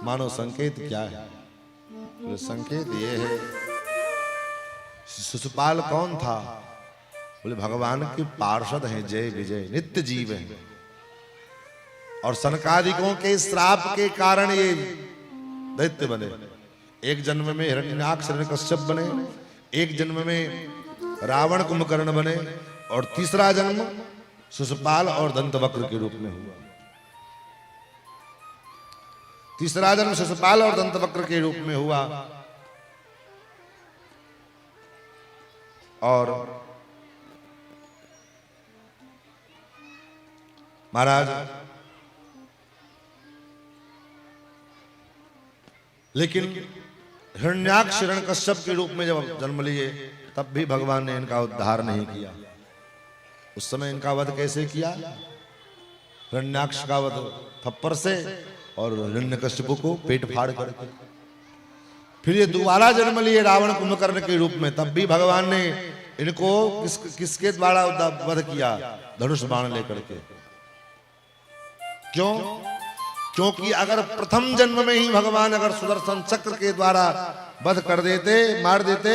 मानो संकेत क्या है? तो संकेत ये है, शिशुपाल कौन था? बोले भगवान के पार्षद हैं, जय विजय नित्य जीव हैं। और सनकादिकों के श्राप के कारण ये दैत्य बने। एक जन्म में हिरण्याक्ष हिरण्यकश्यप बने, एक जन्म में रावण कुंभकर्ण बने और तीसरा जन्म शिशुपाल और दंतवक्र के रूप में हुआ। तीसरा जन्म शिशुपाल और दंतवक्र के रूप में हुआ। और महाराज लेकिन हिरण्याक्ष हिरण्यकश्यप के रूप में जब जन्म लिए तब भी भगवान ने इनका उद्धार नहीं किया। उस समय इनका वध कैसे किया? हिरण्याक्ष का वध थप्पड़ से और हिरण्यकश्यप को पेट फाड़ करके। फिर ये दोबारा जन्म लिए रावण कुंभकर्ण के रूप में, तब भी भगवान ने इनको किसके द्वारा वध किया? धनुष बाण लेकर के। क्यों? क्योंकि अगर प्रथम जन्म में ही भगवान अगर सुदर्शन चक्र के द्वारा वध कर देते, मार देते,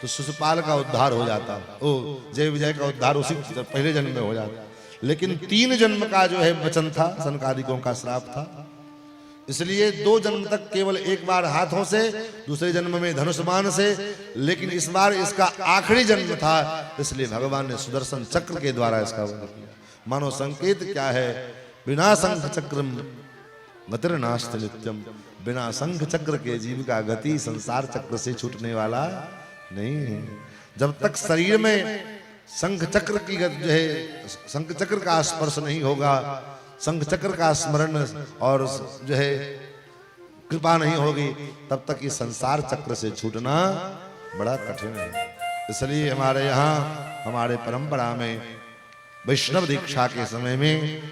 तो शिशुपाल का उद्धार हो जाता, ओ जय विजय का उद्धार उसी पहले जन्म में हो जाता। लेकिन 3 जन्म का जो है वचन था, सनकादिकों का श्राप था, इसलिए 2 जन्म तक केवल एक बार हाथों से, दूसरे जन्म में धनुष बाण से, लेकिन इस बार इसका आखिरी जन्म था, इसलिए भगवान ने सुदर्शन चक्र के द्वारा इसका वध किया। मानो संकेत क्या है? बिना शंख चक्रम गतिर्नास्ति नित्यम, बिना शंख चक्र के जीव का गति संसार चक्र से छूटने वाला नहीं है। जब तक शरीर में शंख चक्र की जो है, शंख चक्र का स्पर्श नहीं होगा, शंख चक्र का स्मरण और जो है कृपा नहीं होगी, तब तक इस संसार चक्र से छूटना बड़ा कठिन है। इसलिए हमारे यहाँ हमारे परंपरा में वैष्णव दीक्षा के समय में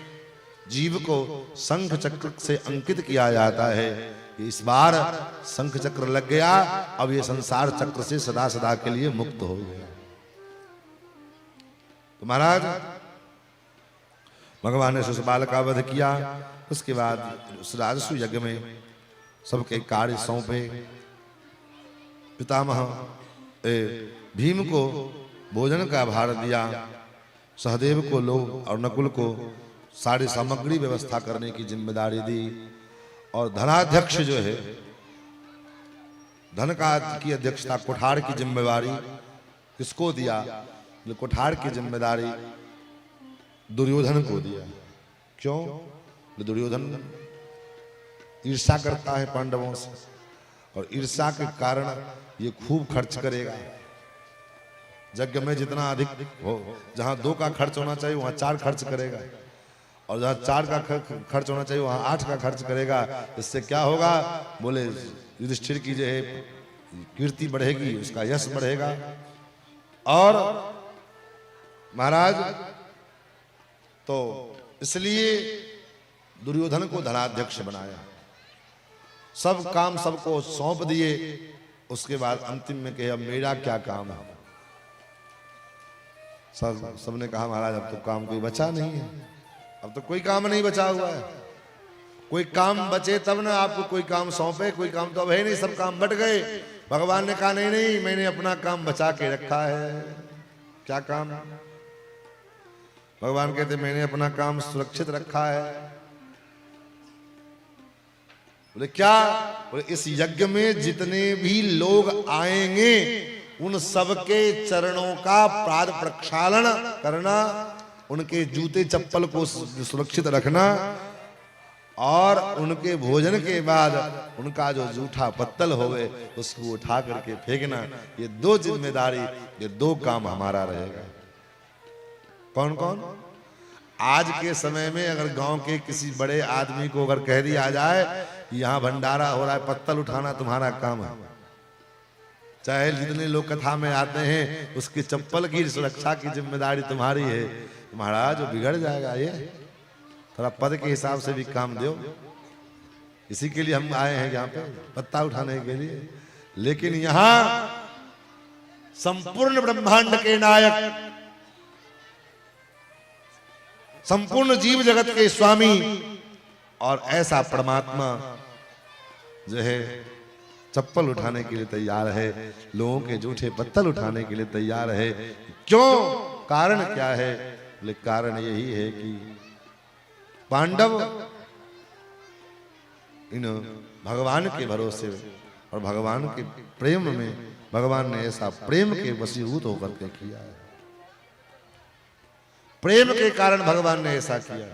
जीव को शंख चक्र से अंकित किया जाता है। इस बार शंख चक्र लग गया, अब ये संसार चक्र से सदा सदा के लिए मुक्त हो गया। तो महाराज भगवान ने शिशुपाल का वध किया। उसके बाद उस राजसु यज्ञ में सबके कार्य सौंपे। पितामह भीम को भोजन का भार दिया, सहदेव को लोह और नकुल को सारी सामग्री व्यवस्था करने की जिम्मेदारी दी, और धनाध्यक्ष जो है, धन का की अध्यक्षता, कोठार की जिम्मेदारी किसको दिया? कोठार की जिम्मेदारी दुर्योधन को दिया। क्यों? दुर्योधन ईर्ष्या करता है पांडवों से, और ईर्ष्या के कारण ये खूब खर्च करेगा। यज्ञ में जितना अधिक हो, जहां 2 का खर्च होना चाहिए वहां 4 खर्च करेगा, और जहां 4 का खर्च होना चाहिए वहां 8 का खर्च करेगा। इससे क्या होगा? बोले युधिष्ठिर की जो है कीर्ति बढ़ेगी, उसका यश बढ़ेगा। और महाराज तो इसलिए दुर्योधन को धनाध्यक्ष बनाया, सब काम सबको सौंप दिए। उसके बाद अंतिम में कहे अब मेरा क्या काम है? सबने कहा महाराज अब तो काम कोई बचा नहीं है, अब तो कोई काम नहीं बचा हुआ है। कोई काम बचे तब ना आपको कोई काम सौंपे, कोई काम तो अब है नहीं, सब काम बट गए। भगवान ने कहा नहीं नहीं, मैंने अपना काम बचा के रखा है। क्या काम? भगवान कहते मैंने अपना काम सुरक्षित रखा है। बोले क्या? बोले इस यज्ञ में जितने भी लोग आएंगे उन सबके चरणों का पाद प्रक्षालन करना, उनके जूते चप्पल को सुरक्षित रखना, और उनके भोजन के बाद उनका जो जूठा पत्तल होवे उसको उठा करके फेंकना। ये 2 जिम्मेदारी, ये 2 काम हमारा रहेगा। कौन कौन? आज के समय में अगर गांव के किसी बड़े आदमी को अगर कह दिया जाए यहाँ भंडारा हो रहा है, पत्तल उठाना तुम्हारा काम है, चाहे जितने लोग कथा में आते हैं उसकी चप्पल की सुरक्षा की जिम्मेदारी तुम्हारी है, महाराज वो बिगड़ जाएगा। ये थोड़ा पद के हिसाब से भी काम दो। इसी के लिए हम आए हैं यहाँ पे, पत्ता उठाने के लिए। लेकिन यहाँ संपूर्ण ब्रह्मांड के नायक, संपूर्ण जीव जगत के स्वामी और ऐसा परमात्मा जो है चप्पल उठाने के लिए तैयार है, लोगों के जूठे पत्तल उठाने के लिए तैयार है। क्यों? कारण क्या है? बोले कारण यही है कि पांडव इन भगवान के भरोसे और भगवान के प्रेम में, भगवान ने ऐसा प्रेम के वशीभूत होकर के किया है। प्रेम के कारण भगवान ने ऐसा किया।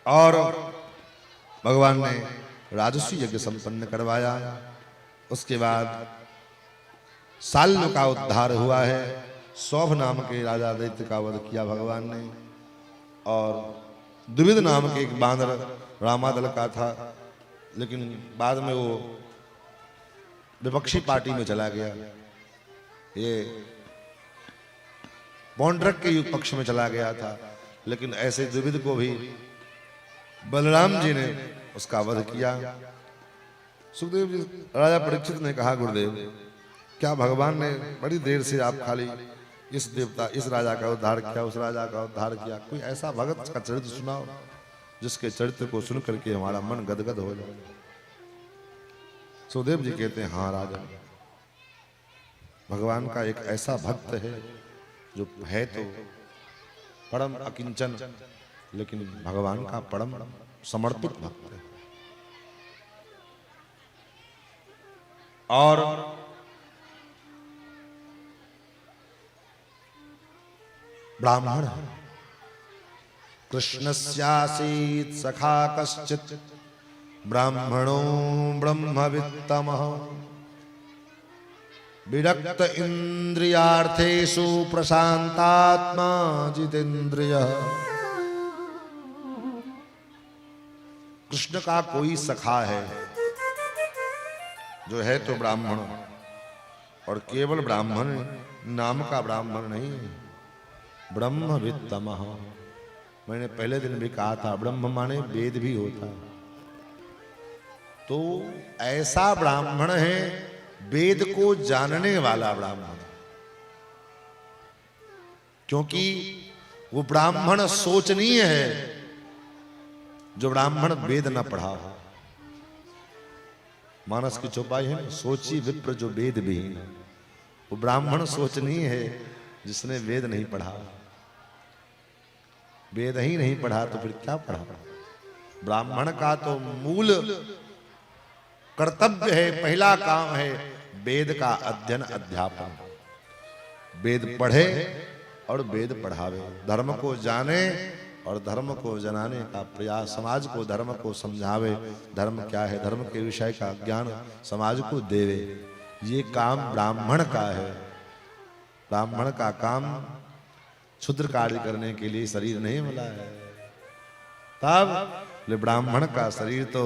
और भगवान ने राजस्वी यज्ञ संपन्न करवाया। उसके बाद साल्य का उद्धार हुआ है। सौभ नाम के राजा दैत्य का वध किया भगवान ने, और द्विविध नाम के एक बानर रामादल का था, लेकिन बाद में वो विपक्षी पार्टी में चला गया। ये पौंड्रक के युग पक्ष में चला गया था, लेकिन ऐसे द्विविध को भी बलराम जी ने उसका वध किया। सुखदेव जी, राजा परीक्षित ने कहा गुरुदेव क्या भगवान ने बड़ी देर से आप खाली इस देवता इस राजा का उद्धार किया, उस राजा का उद्धार किया, कोई ऐसा भगत का चरित्र सुनाओ जिसके चरित्र को सुन करके हमारा मन गदगद हो जाए। सुखदेव जी कहते हैं हाँ राजा, भगवान का एक ऐसा भक्त है जो है तो परम अकिंचन, लेकिन भगवान का परम समर्पित भक्त है। और ब्राह्मण कृष्णस्यासीत् सखा कश्चित् ब्राह्मणो ब्रह्मवित्तमः विरक्त इंद्रियार्थेषु प्रशांतात्मा जितेन्द्रियः। कृष्ण का कोई सखा है जो है तो ब्राह्मण, और केवल ब्राह्मण नाम का ब्राह्मण नहीं, ब्रह्मवित्तमः। मैंने पहले दिन भी कहा था ब्रह्म माने वेद भी होता, तो ऐसा ब्राह्मण है वेद को जानने वाला ब्राह्मण, क्योंकि वो ब्राह्मण सोचनीय है। जो ब्राह्मण वेद न पढ़ा हो। मानस की चौपाई है ना, सोची विप्र जो वेद विहीन। वो ब्राह्मण सोचनीय है जिसने वेद नहीं पढ़ा। वेद ही नहीं पढ़ा तो फिर क्या पढ़ा। ब्राह्मण का तो मूल कर्तव्य है, पहला काम है वेद का अध्ययन अध्यापन। वेद पढ़े और वेद पढ़ावे, धर्म को जाने और धर्म को जनाने का प्रयास, समाज को धर्म को समझावे, धर्म क्या है, धर्म के विषय का ज्ञान समाज को देवे। ये काम ब्राह्मण का है। ब्राह्मण का काम क्षुद्र कार्य करने के लिए शरीर नहीं मिला है। तब ब्राह्मण का शरीर तो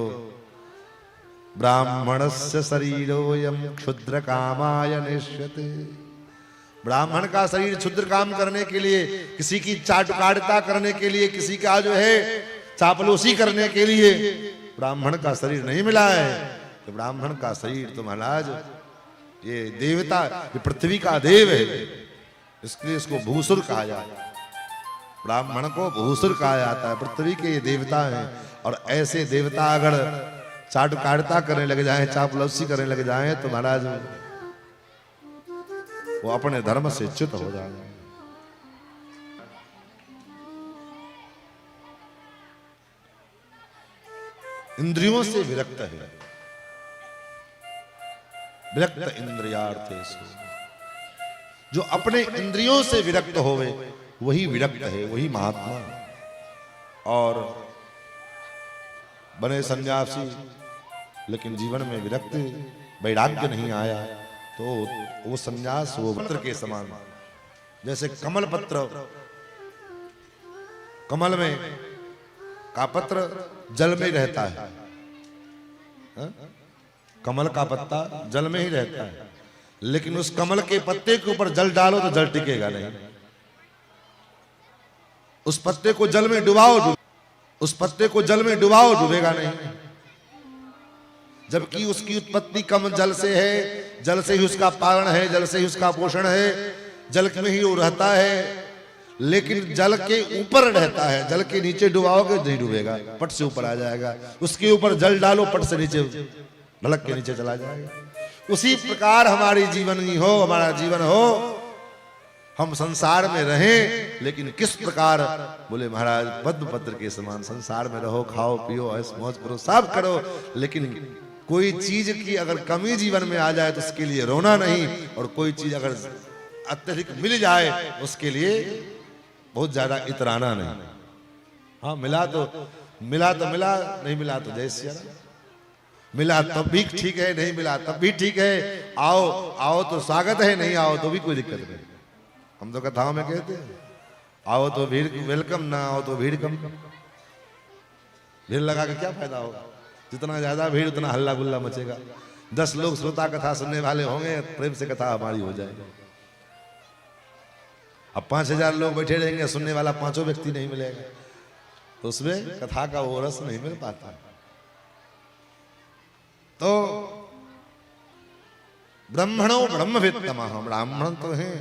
ब्राह्मणस्य शरीरोयम क्षुद्र कामाय निश्यते। ब्राह्मण का शरीर क्षुद्र काम करने के लिए, किसी की चाटुकारिता करने के लिए, किसी का जो है चापलूसी करने के लिए ब्राह्मण का शरीर नहीं मिला है। तो ब्राह्मण का शरीर तो महाराज ये देवता, ये पृथ्वी का देव है, इसलिए इसको भूसुर कहा जाता है। ब्राह्मण को भूसुर कहा जाता है, पृथ्वी के ये देवता हैं। और ऐसे देवता अगर चाटुकारिता करने लग जाए, चापलूसी करने लग जाए तो महाराज वो अपने धर्म से च्युत हो जाए। इंद्रियों से विरक्त है, विरक्त इंद्रियार्थेषु। जो अपने इंद्रियों से विरक्त होवे वही विरक्त है, वही महात्मा। और बने सन्यासी लेकिन जीवन में विरक्त वैराग्य नहीं आया तो वो सन्यास वो पत्र के समान। जैसे कमल पत्र, कमल में का पत्र जल में रहता है, कमल का पत्ता जल में ही रहता है, लेकिन उस कमल के पत्ते के ऊपर जल डालो तो जल टिकेगा नहीं। उस पत्ते को जल में डुबाओ, उस पत्ते को जल में डुबाओ, डूबेगा नहीं। जबकि उसकी उत्पत्ति कम जल से है, जल से ही उसका पालन है, जल से ही उसका पोषण है, जल में ही वो रहता है। लेकिन जल के ऊपर रहता है, जल के नीचे डुबाओगे नहीं डूबेगा, पट से ऊपर आ जाएगा। उसके ऊपर जल डालो, पट से नीचे ढलक के नीचे चला जाएगा। उसी प्रकार हमारी जीवन ही हो, हमारा जीवन हो, हम संसार में रहें, लेकिन किस प्रकार, बोले महाराज पद्म पत्र के समान संसार में रहो, खाओ पियो, ऐश मौज करो, सब करो, लेकिन कोई चीज की अगर कमी जीवन में आ जाए तो उसके लिए रोना नहीं, और कोई चीज अगर अत्यधिक मिल जाए उसके लिए बहुत ज्यादा इतराना नहीं। हाँ, मिला तो मिला, नहीं मिला तो जैसे मिला तब भी ठीक है, नहीं मिला तब भी ठीक है। आओ आओ तो स्वागत है, नहीं आओ तो भी कोई दिक्कत नहीं। हम तो कथाओं में कहते हैं आओ तो भीड़ वेलकम, ना आओ तो भीड़ कम। भीड़ लगा के क्या फायदा होगा, जितना ज्यादा भीड़ उतना हल्ला गुल्ला मचेगा। 10 लोग श्रोता कथा सुनने वाले होंगे, प्रेम से कथा हमारी हो जाएगी। अब 5000 लोग बैठे रहेंगे, सुनने वाला 5 व्यक्ति नहीं मिलेगा, तो उसमें कथा का वो रस नहीं मिल पाता। तो ब्रह्मणो ब्रह्मवेत्तम, ब्राह्मण तो हैं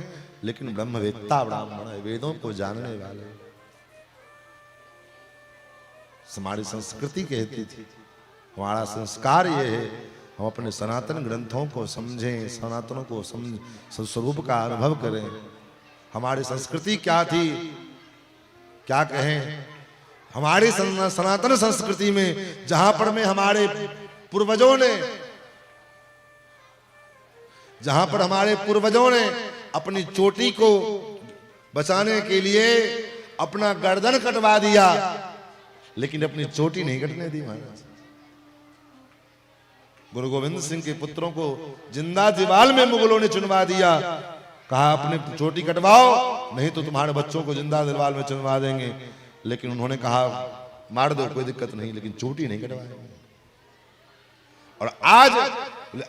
लेकिन ब्रह्मवेत्ता ब्राह्मण है, वेदों को जानने वाले। हमारी संस्कृति कहती थी, हमारा संस्कार ये है, हम अपने सनातन ग्रंथों को समझें, सनातनों को स्वरूप का अनुभव करें। हमारी संस्कृति क्या थी, क्या कहें। हमारी सनातन संस्कृति में जहां पर में हमारे पूर्वजों ने, जहां पर हमारे पूर्वजों ने अपनी चोटी को बचाने के लिए अपना गर्दन कटवा दिया, लेकिन अपनी चोटी नहीं कटने दी महाराज। गुरु गोविंद सिंह के पुत्रों को जिंदा दीवाल में मुगलों ने चुनवा दिया, कहा अपने चोटी कटवाओ, नहीं तो तुम्हारे बच्चों को जिंदा दीवाल में चुनवा देंगे। लेकिन उन्होंने कहा मार दो कोई दिक्कत नहीं, लेकिन चोटी नहीं कटवाएंगे। और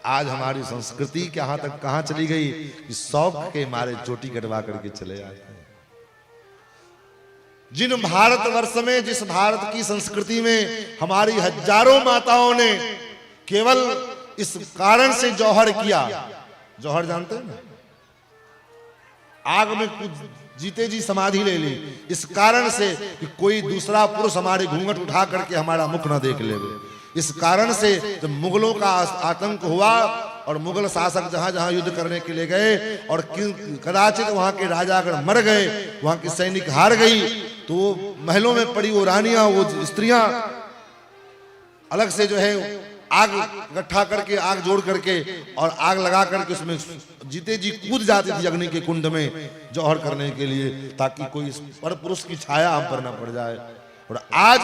आज हमारी संस्कृति कहां तक कहां चली गई कि शौक के मारे चोटी कटवा करके चले जाते हैं। जिन भारतवर्ष में, जिस भारत की संस्कृति में हमारी हजारों माताओं ने केवल इस कारण से जौहर किया। जौहर जानते हैं ना, आग में कूद जीते जी समाधि ले ली, इस कारण से कि कोई दूसरा पुरुष हमारे घूंघट उठा करके हमारा मुख न देख ले। इस कारण से जब मुगलों का आतंक हुआ और मुगल शासक जहां जहां युद्ध करने के लिए गए और कदाचित वहां के राजा अगर मर गए, वहां की सैनिक हार गई, तो वो महलों में पड़ी वो रानियां, वो स्त्रियां अलग से जो है आग इकट्ठा करके, आग जोड़ करके और आग लगा करके उसमें जीते जी कूद जाती थी अग्नि के कुंड में जौहर करने के लिए, ताकि कोई पर पुरुष की छाया हम पर ना पड़ जाए। और आज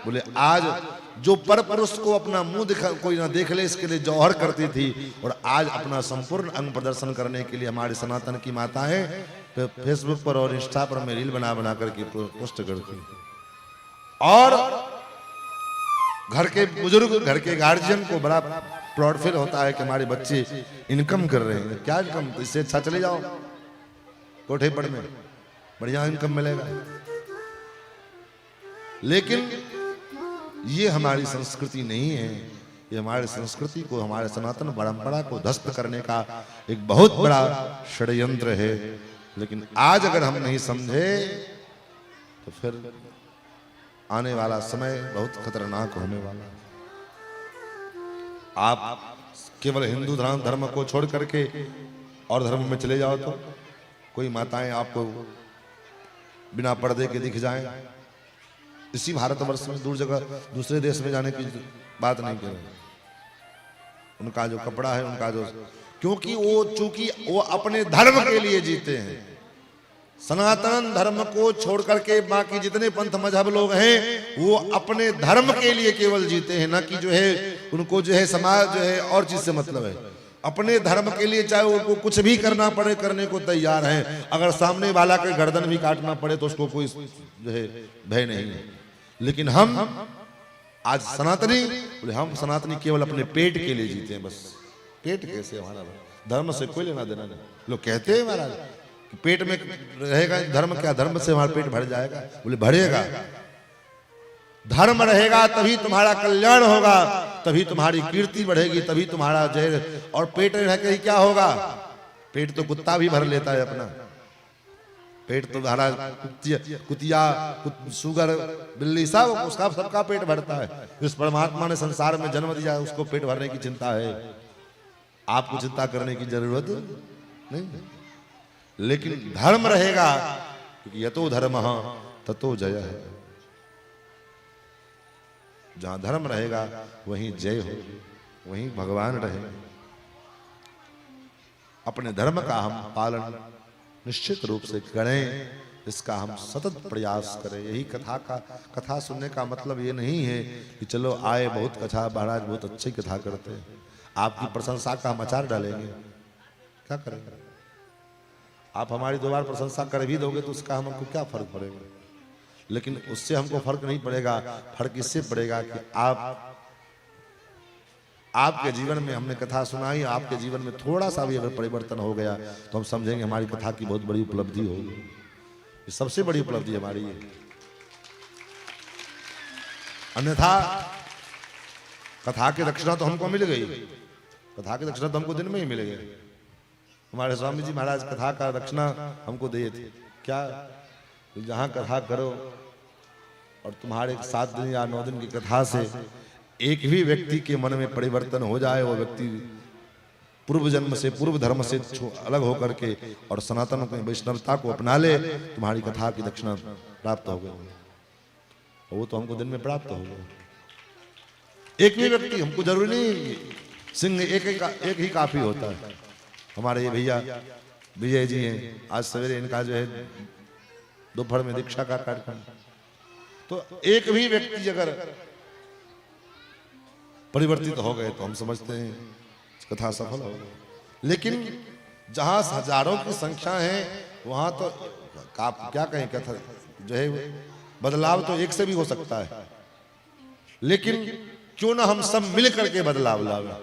बोले, आज जो पर पुरुष को अपना मुंह दिखा कोई ना देख ले, इसके लिए जौहर करती थी। और आज अपना संपूर्ण अंग प्रदर्शन करने के लिए हमारे सनातन की माताएं फेसबुक पर और इंस्टा पर में रील बना बना करके पोस्ट करती। और घर के बुजुर्ग, घर के गार्जियन को बड़ा प्राउड फील होता है कि हमारे बच्चे इनकम कर रहे हैं। क्या इनकम? तो इससे अच्छा चले जाओ कोठे पर में, बढ़िया इनकम मिलेगा। लेकिन ये हमारी संस्कृति नहीं है। ये हमारी संस्कृति को, हमारे सनातन परंपरा को ध्वस्त करने का एक बहुत बड़ा षड्यंत्र है। लेकिन आज अगर हम नहीं समझे तो फिर आने वाला समय बहुत खतरनाक होने वाला। आप केवल हिंदू धर्म को छोड़ करके और धर्म में चले जाओ तो कोई माताएं आपको बिना पर्दे के दिख जाएं। इसी भारतवर्ष में दूर जगह दूसरे देश में जाने की बात नहीं कर रहे। उनका जो कपड़ा है, उनका जो, क्योंकि वो चूंकि वो अपने धर्म के लिए जीते हैं। सनातन धर्म को छोड़ करके बाकी जितने पंथ मजहब लोग हैं वो अपने धर्म के लिए केवल जीते हैं, ना कि जो है उनको जो है समाज जो है और चीज से मतलब है। अपने धर्म के लिए चाहे उनको कुछ भी करना पड़े, करने को तैयार हैं। अगर सामने वाला के गर्दन भी काटना पड़े तो उसको कोई जो है भय नहीं है। लेकिन हम आज सनातनी बोले, हम सनातनी केवल अपने पेट के लिए जीते हैं बस। पेट कैसे? हमारा धर्म से कोई लेना देना नहीं। लोग कहते हैं महाराज कि पेट में रहेगा धर्म, क्या धर्म से हमारा पेट भर जाएगा? बोले भरेगा। धर्म रहेगा तभी तुम्हारा कल्याण होगा, तभी तुम्हारी कीर्ति बढ़ेगी, तभी तुम्हारा जय। और पेट रह के ही क्या होगा? पेट तो कुत्ता भी भर लेता है अपना। पेट तो हमारा कुतिया, सुगर, बिल्ली, सब उसका सबका पेट भरता है। जिस परमात्मा ने संसार में जन्म दिया उसको पेट भरने की चिंता है। आपको चिंता करने की जरूरत नहीं। लेकिन धर्म रहेगा, क्योंकि यतो धर्मः ततो जयः। जहां धर्म रहेगा वहीं जय हो, वहीं भगवान रहेंगे। अपने धर्म का हम पालन निश्चित रूप से करें, इसका हम सतत प्रयास करें। यही कथा सुनने का मतलब ये नहीं है कि चलो आए, बहुत कथा महाराज बहुत अच्छी कथा करते हैं, आपकी प्रशंसा का हम अचार डालेंगे, क्या करेंगे? आप हमारी 2 बार प्रशंसा कर भी दोगे तो उसका हमको क्या फर्क पड़ेगा? लेकिन उससे हमको फर्क नहीं पड़ेगा। फर्क इससे पड़ेगा कि आपके जीवन में हमने कथा सुनाई, आपके जीवन में थोड़ा सा भी अगर परिवर्तन हो गया तो हम समझेंगे हमारी कथा की बहुत बड़ी उपलब्धि होगी। ये सबसे बड़ी उपलब्धि हमारी है। अन्यथा कथा की दक्षिणा तो हमको मिल गई, कथा की दक्षिणा तो हमको दिन में ही मिल गई। हमारे स्वामी जी महाराज कथा का दक्षिणा हमको दिए थे क्या? जहां कथा करो और तुम्हारे 7 दिन या 9 दिन की कथा से एक भी व्यक्ति के मन में परिवर्तन हो जाए, वो व्यक्ति पूर्व जन्म से, पूर्व धर्म से अलग होकर के और सनातन वैष्णवता को अपना ले, तुम्हारी कथा की दक्षिणा प्राप्त हो गई। वो तो हमको दिन में प्राप्त हो गया। एक भी व्यक्ति, हमको जरूरी नहीं सिंह एक ही काफी होता है। हमारे ये भैया विजय जी हैं, आज सवेरे इनका जो है दोपहर में दीक्षा का कार्यक्रम। तो एक भी व्यक्ति अगर परिवर्तित हो गए तो हम समझते हैं कथा सफल हो गई। लेकिन जहां हजारों की संख्या है वहां तो क्या कहें, कथा जो है बदलाव तो एक से भी हो सकता है। लेकिन क्यों ना हम सब मिल करके बदलाव लाए।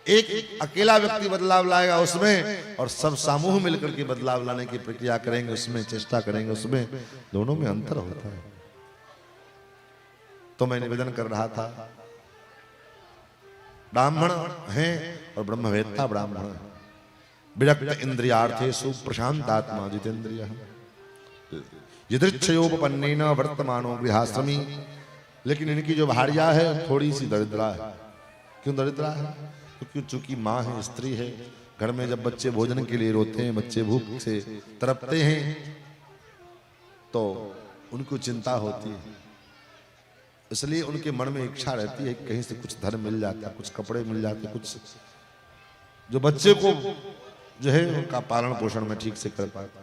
एक अकेला व्यक्ति बदलाव लाएगा उसमें, और सब समूह मिलकर के बदलाव लाने की प्रक्रिया करेंगे, उसमें चेष्टा करेंगे, उसमें दोनों में अंतर होता है। तो मैं निवेदन कर रहा था, ब्राह्मण हैं और ब्रह्मवेत्ता ब्राह्मण हैं। विरक्त इंद्रियार्थेषु प्रशांतात्मा जितेंद्रियः यदृच्छयोपपन्नेन वर्तमानो गृहाश्रमी। लेकिन इनकी जो भार्या है थोड़ी सी दरिद्रा है। क्यों दरिद्रा है? क्योंकि चूंकि माँ है, स्त्री है, घर में जब बच्चे भोजन के लिए रोते हैं, बच्चे भूख से तड़पते हैं, तो उनको चिंता होती है। इसलिए उनके मन में इच्छा रहती है कि कहीं से कुछ धन मिल जाता, कुछ कपड़े मिल जाते, कुछ जो बच्चे को जो है उनका पालन पोषण में ठीक से कर पाता।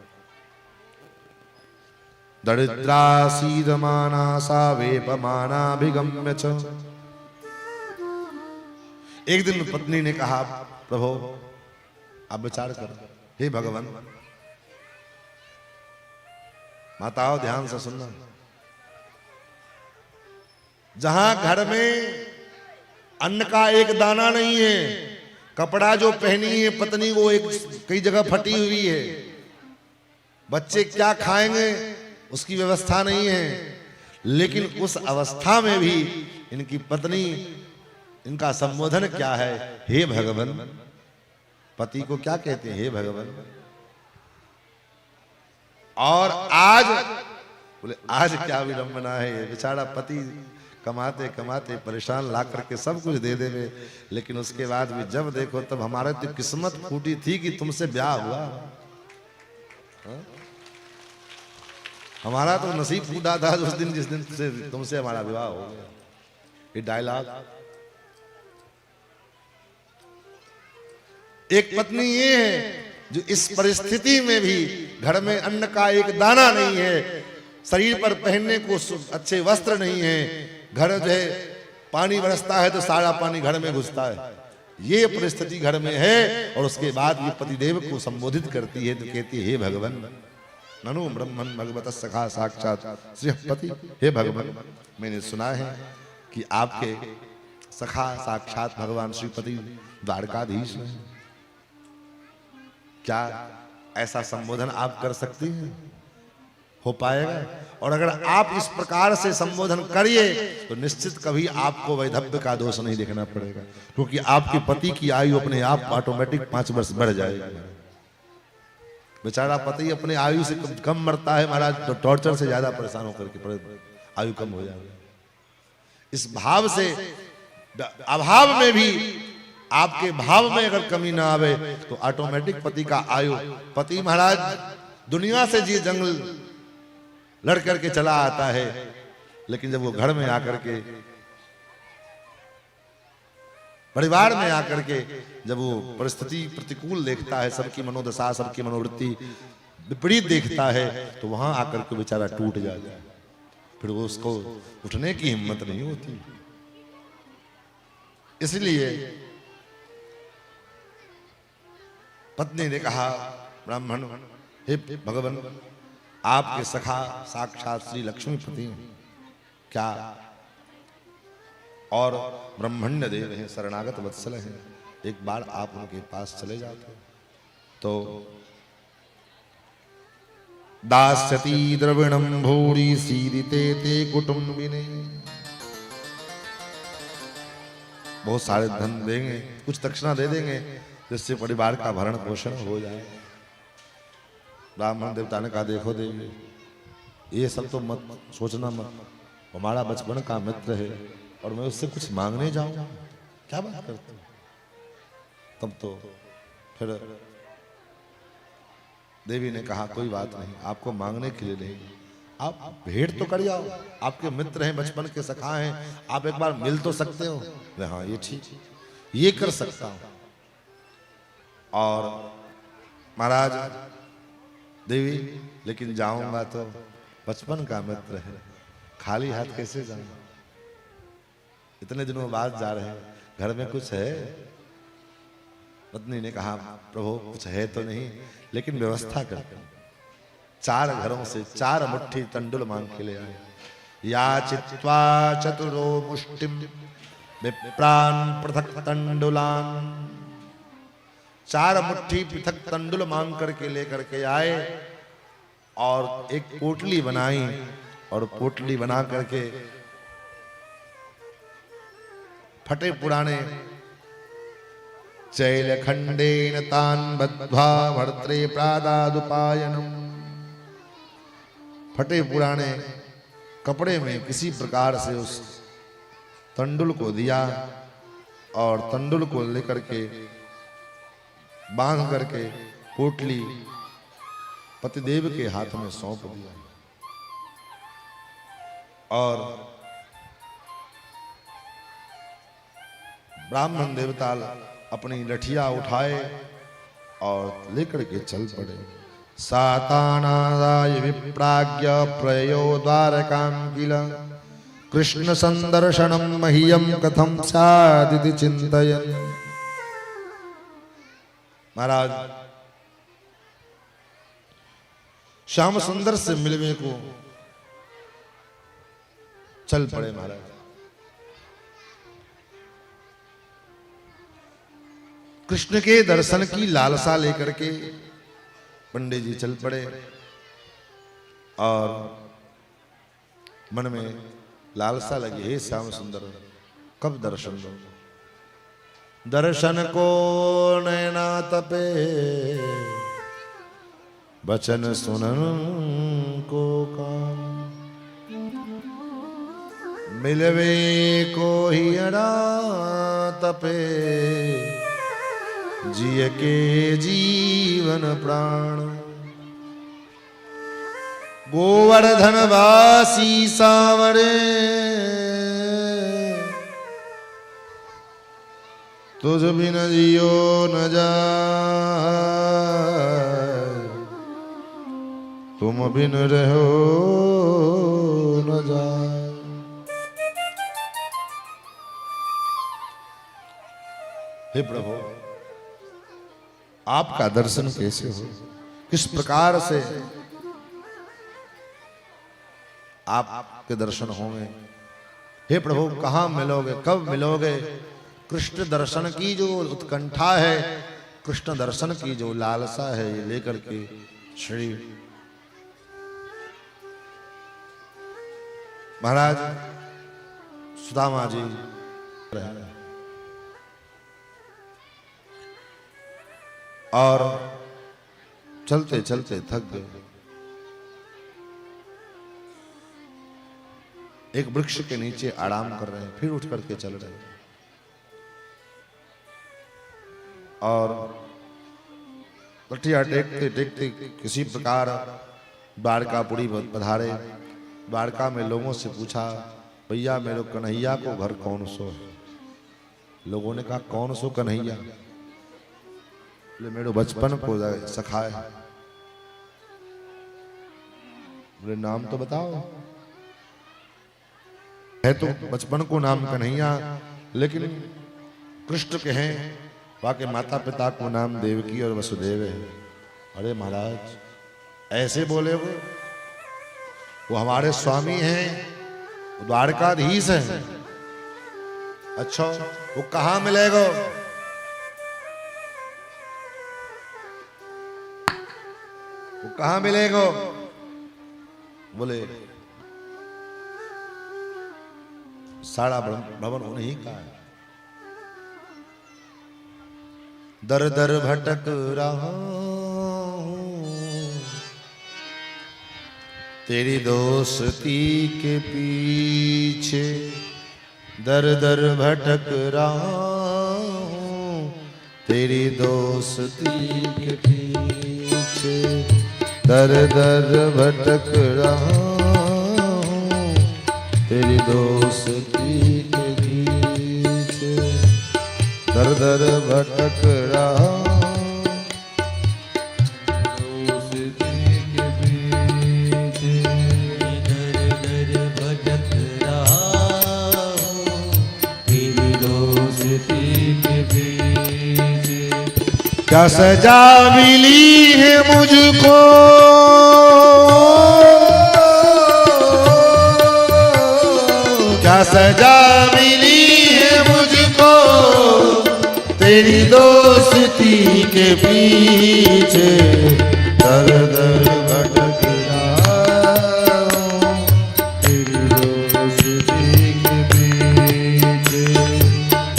दरिद्रासीदमाना सा वेपमानाभिगम्य च। एक दिन पत्नी ने कहा, प्रभु आप विचार करो, हे भगवान। माताओं ध्यान से सुनना, जहां घर में अन्न का एक दाना नहीं है, कपड़ा जो पहनी है पत्नी वो एक कई जगह फटी हुई है, बच्चे क्या खाएंगे उसकी व्यवस्था नहीं है, लेकिन उस अवस्था में भी इनकी पत्नी, इनका संबोधन क्या है? हे भगवान। पति को क्या कहते हैं? हे भगवान। और आज बोले आज क्या विडंबना है, बेचारा पति कमाते कमाते परेशान ला करके सब कुछ दे देवे, लेकिन उसके बाद भी जब देखो तब हमारे तो किस्मत फूटी थी कि तुमसे ब्याह हुआ। हा? हमारा तो नसीब फूटा था उस दिन जिस दिन से तुमसे हमारा विवाह हो गया। ये डायलॉग। एक पत्नी ये है जो इस परिस्थिति में भी घर में अन्न का एक दाना नहीं है, शरीर पर पहनने को अच्छे वस्त्र नहीं है, घर जो है पानी बरसता है तो सारा पानी घर में घुसता है, ये परिस्थिति घर में है। और उसके बाद ये पतिदेव को संबोधित करती है तो कहती है, हे भगवान ननु ब्रह्मन् भगवत सखा साक्षात श्रीपति। हे भगवान, मैंने सुना है कि आपके सखा साक्षात भगवान श्रीपति द्वारकाधीश हैं, क्या ऐसा संबोधन आप कर सकती हैं? हो पाएगा? और अगर आप इस प्रकार से संबोधन करिए तो निश्चित कभी आपको वैधव्य का दोष नहीं देखना पड़ेगा, क्योंकि आपके पति की आयु अपने आप ऑटोमेटिक 5 वर्ष बढ़ जाएगी। बेचारा पति अपने आयु से कम मरता है महाराज, तो टॉर्चर से ज्यादा परेशान होकर के आयु कम हो जाएगी। इस भाव से अभाव में भी आपके भाव में अगर कमी ना आवे तो ऑटोमेटिक पति का आयु, पति महाराज दुनिया से जी जंगल लड़ करके चला आता है, लेकिन जब वो घर में आकर के, परिवार में आकर के जब वो परिस्थिति प्रतिकूल देखता है, सबकी मनोदशा, सबकी मनोवृत्ति विपरीत देखता है, तो वहां आकर के बेचारा टूट जाता है, फिर वो उसको उठने की हिम्मत नहीं होती। इसलिए पत्नी ने कहा, ब्राह्मण हे भगवान, आपके सखा साक्षात श्री लक्ष्मीपति हैं क्या, और ब्रह्मण्य देव हैं, शरणागत वत्सल हैं, एक बार आप उनके पास चले जाते तो दास्यति द्रविणं भूरि सीदिते ते कुटुंबिने। बहुत सारे धन देंगे, कुछ दक्षिणा दे देंगे जिससे परिवार का भरण पोषण हो जाए। ब्राह्मण देवता ने कहा, देखो देवी, ये सब तो मत सोचना मत, हमारा बचपन का मित्र है और मैं उससे कुछ मांगने जाऊं, क्या बात करते हो? तब तो फिर देवी ने कहा, कोई बात नहीं, आपको मांगने के लिए नहीं, आप भेंट तो कर जाओ, आपके मित्र हैं, बचपन के सखा हैं, आप एक बार मिल तो सकते हो। हाँ ये ठीक, ये कर सकता हूं। और महाराज देवी, लेकिन जाऊंगा तो बचपन का मित्र है, खाली हाथ कैसे जाऊंगा, इतने दिनों बाद जा रहे हैं, घर में कुछ है? पत्नी ने कहा, प्रभु कुछ है तो नहीं, लेकिन व्यवस्था करते हैं। 4 घरों से 4 मुट्ठी तंडुल मांग के ले आए। याचित्वा चतुरो मुष्टिम विप्रान पृथक तंडुलान। 4 मुट्ठी पृथक तंडुल मांग करके लेकर के आए और एक पोटली बनाई, और पोटली बना करके फटे पुराने चैलखंडेन तान बद्ध्वा भर्त्रे प्रादादुपायनम। फटे पुराने कपड़े में किसी प्रकार से उस तंडुल को दिया और तंडुल को लेकर के बांध करके पोटली पतिदेव के हाथ में सौंप दिया और ब्राह्मण देवता अपनी लठिया उठाए और लेकर के चल पड़े। सातानादाय विप्राज्ञ प्रयो द्वारकां किल कृष्ण संदर्शनम मह्यम कथम स्यादिति चिंतयन्। महाराज श्याम सुंदर से मिलने को चल पड़े। महाराज कृष्ण के दर्शन की लालसा लेकर के पंडित जी चल पड़े और मन में लालसा लगी, हे श्याम सुंदर कब दर्शन दो। दर्शन को नैना तपे बचन सुनन को काम। मिलवे को ही अड़ा तपे जिय के जीवन प्राण। गोवर्धन वासी सावरे तुझ बिन जियो न जाए, तुम बिन रहो न जाए। हे प्रभु आपका दर्शन कैसे हो, किस प्रकार से आपके दर्शन होंगे। हे प्रभु कहाँ मिलोगे, कब मिलोगे। कृष्ण दर्शन की जो उत्कंठा है, कृष्ण दर्शन की जो लालसा है, ये लेकर के श्री महाराज सुदामा जी और चलते चलते थक गए। एक वृक्ष के नीचे आराम कर रहे हैं, फिर उठ करके चल रहे हैं और लठिया टेकते टेकते किसी प्रकार द्वारकापुरी पधारे। द्वारका में लोगों से पूछा, भैया मेरे कन्हैया को घर कौन सो है। लोगों ने कहा कौन सो कन्हैया। बोले मेरे बचपन को सखा है। बोले नाम तो बताओ। है तो बचपन को नाम कन्हैया, लेकिन कृष्ण के हैं, वाके माता पिता को नाम देवकी और वसुदेव है। अरे महाराज ऐसे बोले वो हमारे स्वामी हैं, द्वारकाधीश हैं। अच्छा वो कहाँ मिलेगा। वो कहाँ मिलेगा। बोले सारा भवन उन्हीं का है। दर दर भटक रहा हूं तेरी दोस्ती के पीछे। दर दर भटक रहा हूं तेरी दोस्ती के पीछे। दर दर भटक रहा हूं तेरी दोस्ती के पीछे। दर दर भटक रहा दोस्ती के पीछे। दर दर भटक रहा हूँ तेरी दोस्ती के पीछे। क्या सजा मिली है मुझको क्या सजा मिली है मुझको तेरी दोस्ती के पीछे। दर दर भटक रहा हूं तेरी दोस्ती के पीछे।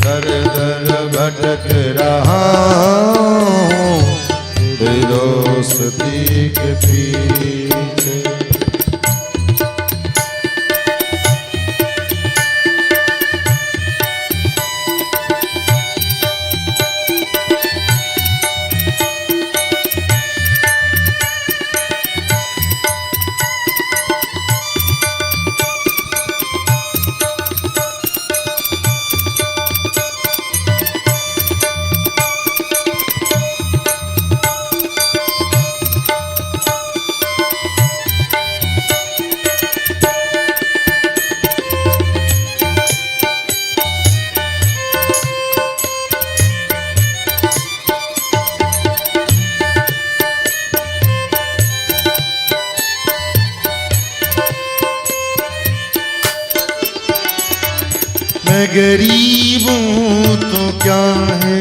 दर दर भटक रहा मैं गरीब हूँ तो क्या है,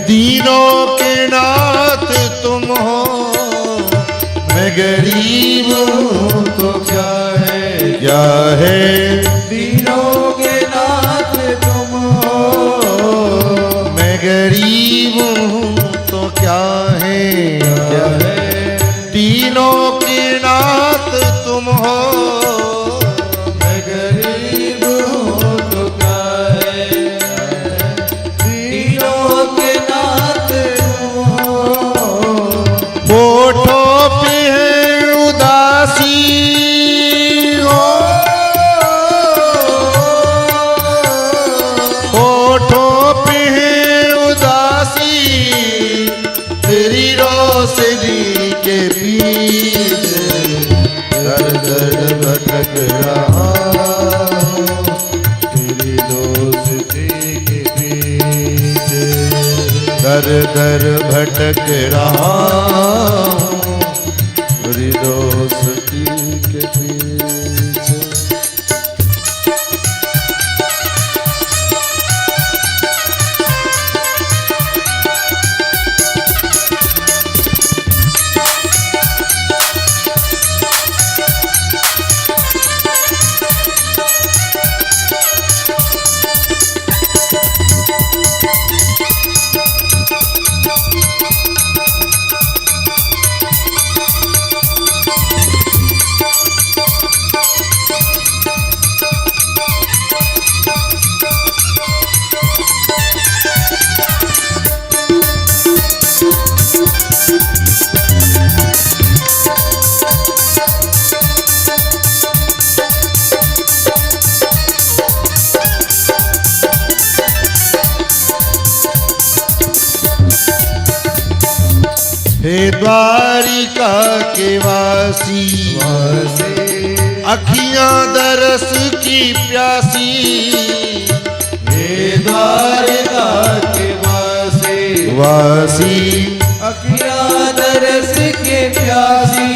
दीनों के नाथ तुम हो। मैं गरीब हूँ तो क्या है, दीनों के नाथ तुम हो। मैं गरीब हूँ तो क्या है, तीनों के नाथ तुम हो। मैं गरीब हूँ तो क्या है, दीनों के नाथ तुम हो। होठों पे है उदासी हो, होठों पे है उदासी, तेरी रोशनी के पीछे दर दर भटक रहा हूँ। तेरी दोस्ती के पीछे दर दर भटक रहा हूँ। तेरी दोस्ती के पीछे। हे द्वारिका के वासी, अखियां दरस की प्यासी। हे द्वारिका के वासी अखियाँ दरस के प्यासी।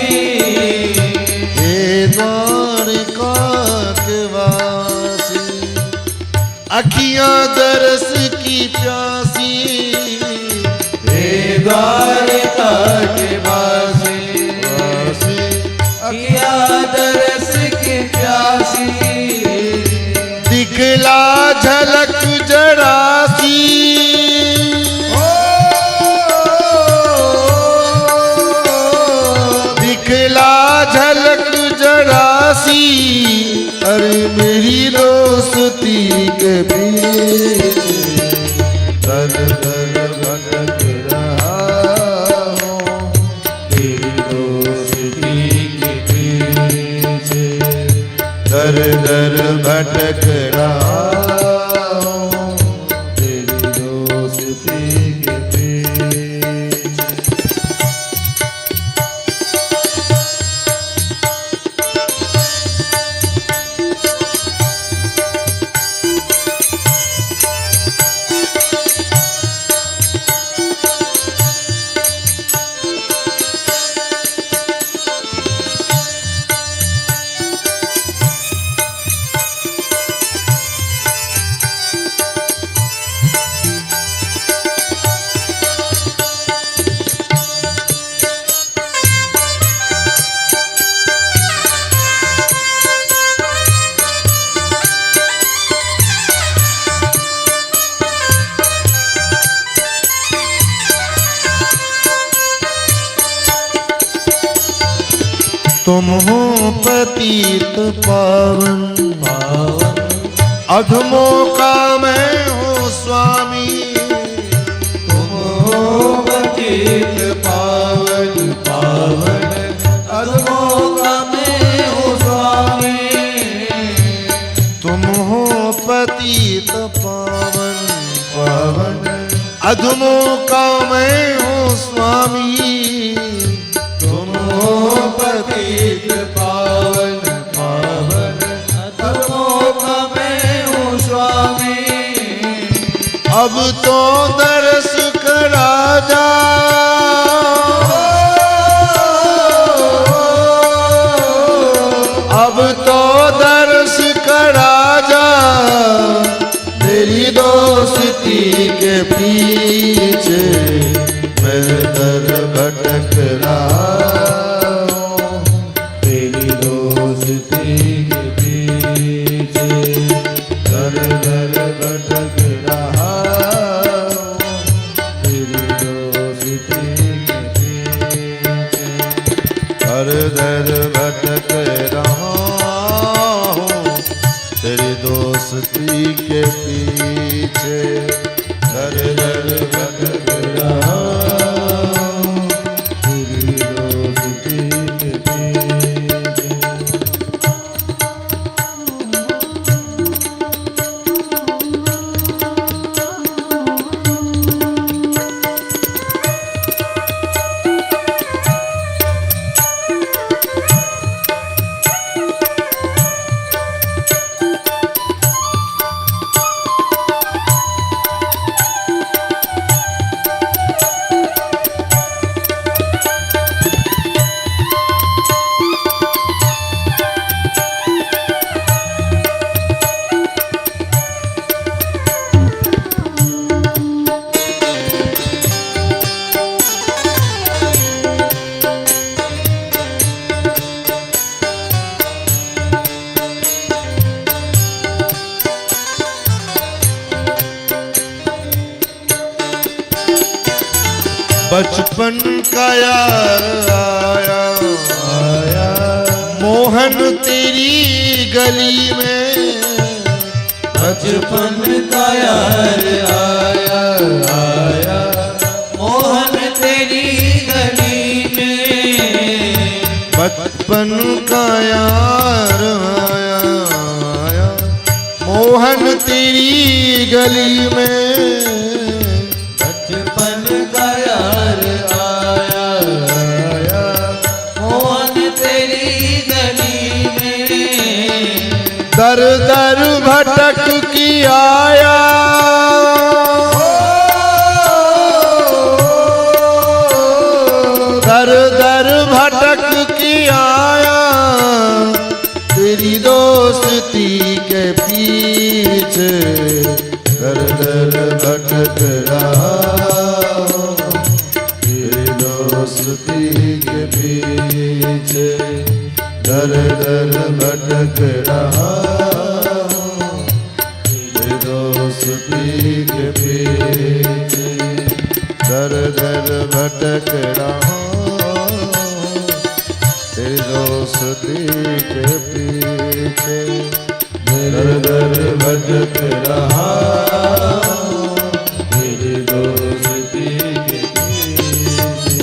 हे द्वारिका के वासी, अखियां दरस की प्यासी। हे द्वारिका के वासी, अखियाँ दरस के प्यासी। दिखला झलक जरासी, दिखला झलक जरासी। अरे मेरी दोस्ती के पीछे दर दर भटक रहा हूँ। तेरी दोस्ती के पीछे दर दर भटक रहा हूँ। तेरी दोस्ती के पीछे। तुम हो पतित पावन, अधमों का मैं हूँ स्वामी। तुम हो पतित पावन पावन, अधमों का मैं हूँ स्वामी। तुम हो पतित पावन पावन, अधमों का मैं हूँ स्वामी। तुम हो पतित पावन पावन, अधमों का मैं हूँ स्वामी। अब तो दर्श करा जा, अब तो दर्श करा जा। के पीछे मैं दर भटक रहा हूँ। तेरी दोस्ती के पीछे दर दर भटक रहा हूँ। तेरी दोस्ती के पीछे हर दर भटक रहा हूँ। तेरी दोस्ती के पीछे दर दर भटक रहा हूँ। तेरी दोस्ती के पीछे बचपन का यार आया आया मोहन तेरी गली में। बचपन का यार आया आया मोहन तेरी गली में। बचपन का यार आया आया मोहन तेरी गली में। बचपन का यार आया आया मोहन तेरी गली में। दर दर भटक की आया दर दर भटक की आया। तेरी दोस्ती के पीछे दर दर भटक रहा हूँ। तेरी दोस्ती के पीछे दर दर भटक रहा हूँ। तेरी दोस्ती के पीछे दर दर भटक रहा हूँ। तेरी दोस्ती के पीछे दर दर भटक रहा हूँ। तेरी दोस्ती के पीछे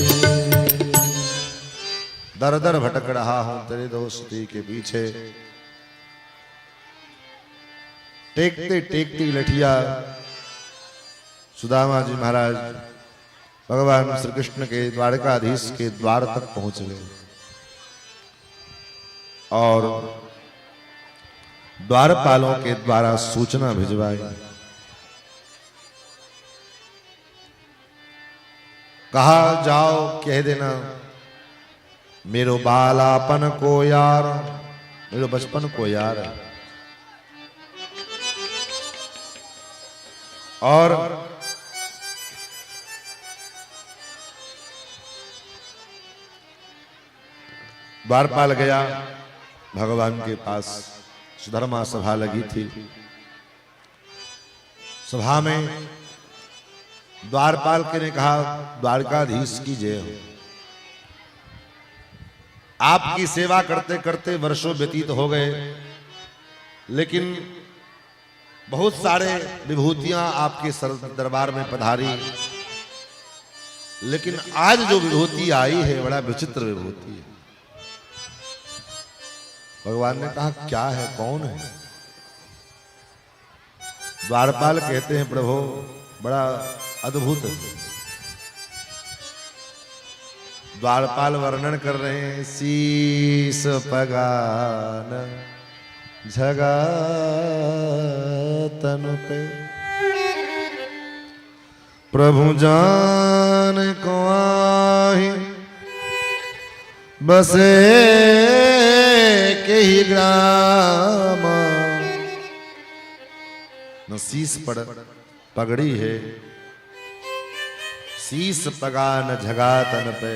दर दर भटक रहा हूँ तेरी दोस्ती के पीछे। टेकते टेकती लठिया सुदामा जी महाराज भगवान श्री कृष्ण के द्वारकाधीश के द्वार तक पहुंच गए और द्वारपालों के द्वारा सूचना भिजवाई। कहा जाओ कह देना मेरो बालापन को यार, मेरो बचपन को यार। और द्वारपाल गया भगवान के पास। सुधर्मा सभा लगी थी। सभा में द्वारपाल के ने कहा द्वारकाधीश की जय हो। आपकी सेवा करते करते वर्षों व्यतीत हो गए, लेकिन बहुत सारे विभूतियां आपके दरबार में पधारी, लेकिन आज जो विभूति आई है बड़ा विचित्र विभूति है। भगवान ने कहा क्या है, कौन है? द्वारपाल कहते हैं प्रभु बड़ा अद्भुत है। द्वारपाल वर्णन कर रहे हैं शीस पगान झगा तन पे प्रभु जान को आहि बसे के ही ग्राम। न शीस पगड़ी है शीस पगा न झगा तन पे,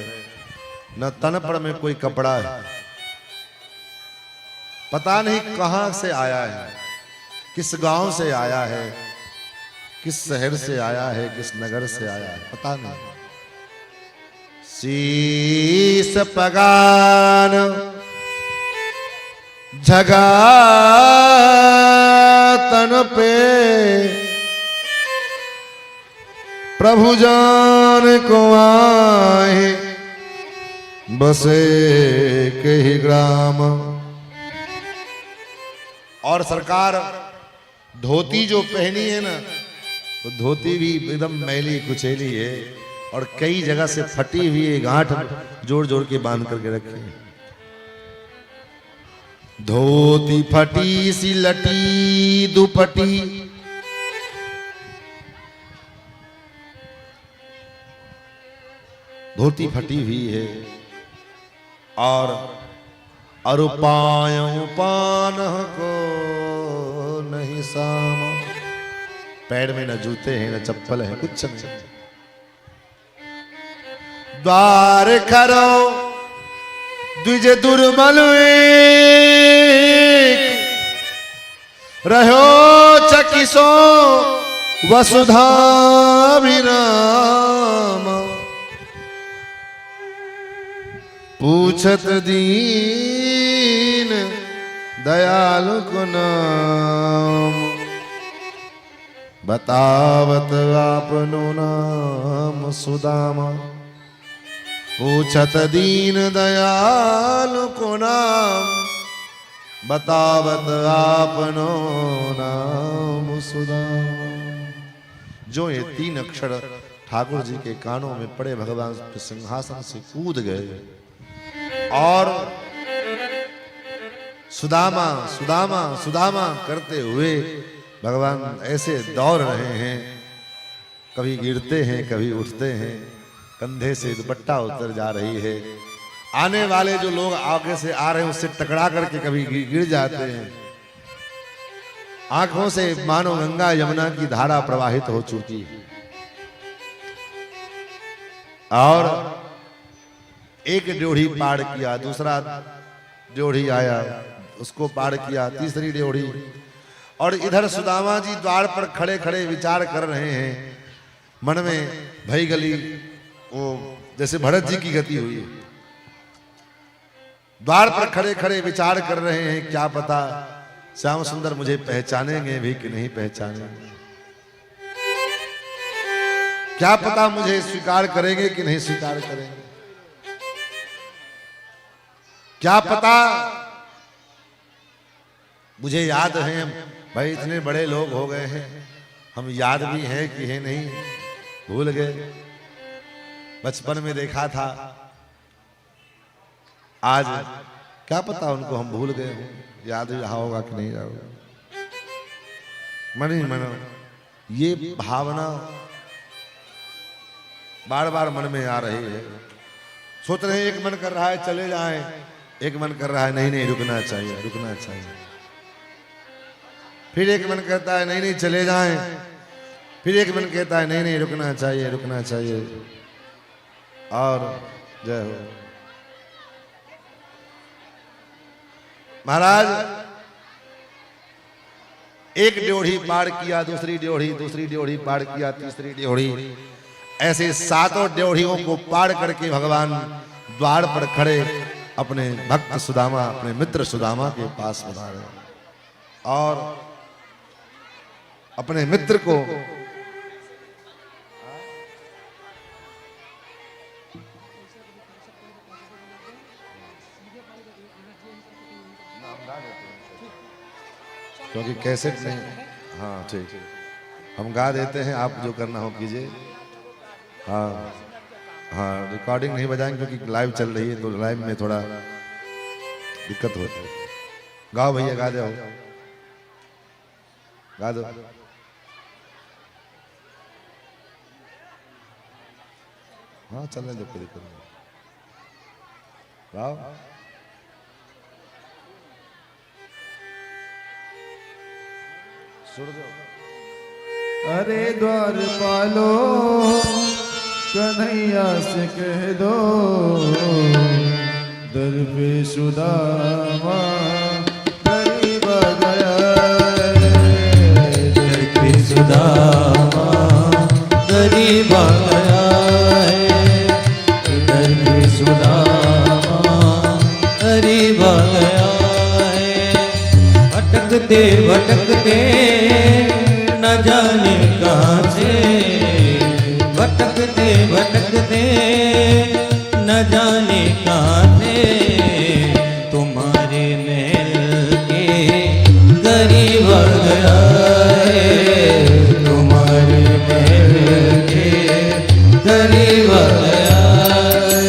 न तन पर में कोई कपड़ा है। पता नहीं कहां से आया है, किस गांव से आया है, किस शहर से आया है, किस नगर से आया है, पता नहीं। शीस पगान झगा तन पे, प्रभु जान को आए बसे के ही ग्राम। और सरकार धोती जो पहनी है ना, तो धोती भी एकदम मैली कुचैली है और कई जगह से फटी हुई है, गांठ जोड़ जोड़ के बांध करके रखी है। धोती फटी सी लटी दुपटी, धोती फटी हुई है और अरुपायों पान को नहीं सामा। पैर में न जूते हैं न चप्पल है, कुछ नहीं। द्वार खरो द्विज दुर्बल रहो चकिसो वसुधा विराम। पूछत दीन दयालु को नाम, बतावत आपनो नाम सुदामा। पूछत दीन दयालु को नाम, बतावत आपनो नाम सुदामा। जो ये 3 अक्षर ठाकुर जी के कानों में पड़े, भगवान सिंहासन से कूद गए और सुदामा सुदामा सुदामा करते हुए भगवान ऐसे दौड़ रहे हैं। कभी गिरते हैं, कभी उठते हैं, कंधे से दुपट्टा उतर जा रही है। आने वाले जो लोग आगे से आ रहे हैं उससे टकरा करके कभी गिर जाते हैं। आंखों से मानो गंगा यमुना की धारा प्रवाहित हो चुकी है। और एक ड्योढ़ी पार किया, दूसरा ड्योढ़ी आया, उसको पार किया, तीसरी ड्योढ़ी। और इधर सुदामा जी द्वार पर खड़े खड़े विचार कर रहे हैं। मन में भई गली, वो जैसे भरत जी की गति हुई। द्वार पर खड़े खड़े विचार कर रहे हैं, क्या पता श्याम सुंदर मुझे पहचानेंगे भी कि नहीं पहचानेंगे, क्या पता मुझे स्वीकार करेंगे कि नहीं स्वीकार करेंगे, क्या पता मुझे याद है। भाई इतने बड़े लोग हो गए हैं, हम याद भी हैं कि है नहीं, भूल गए। बचपन में देखा था, आज क्या पता उनको हम भूल गए हों, याद रहा होगा कि नहीं रहा होगा। मन ही मन ये भावना बार बार मन में आ रही है। सोच रहे हैं, एक मन कर रहा है चले जाएं, एक मन कर रहा है नहीं नहीं रुकना चाहिए, रुकना चाहिए। फिर एक मन कहता है नहीं नहीं चले जाएं, फिर एक मन कहता है नहीं नहीं रुकना चाहिए, रुकना चाहिए। और जय हो महाराज। एक ड्योढ़ी पार किया, दूसरी ड्योढ़ी पार किया, तीसरी ड्योढ़ी, ऐसे 7 ड्योढ़ियों को पार करके भगवान द्वार पर खड़े अपने भक्त सुदामा, अपने मित्र सुदामा के पास बना रहे और अपने मित्र को क्योंकि कैसेट नहीं, हाँ ठीक, हम गा देते हैं, आप जो करना हो कीजिए। हाँ हाँ, रिकॉर्डिंग नहीं बजाएंगे क्योंकि लाइव चल रही है, तो लाइव में थोड़ा दिक्कत होती है। गाओ भैया, गा दो, गा दो। हाँ चलने दो, कोई दिक्कत नहीं, गाओ। अरे द्वारपालो कन्हैया से कह दो दर पे सुदामा गरीब गया दर पे सुदामा गरीब गया है, दर पे सुदामा गरीब गया है। भटकते भटकते न जाने कहाँ से, भटकते भटकते न जाने कहाँ से, तुम्हारे महल के करीब गया है, तुम्हारे महल के करीब गया है।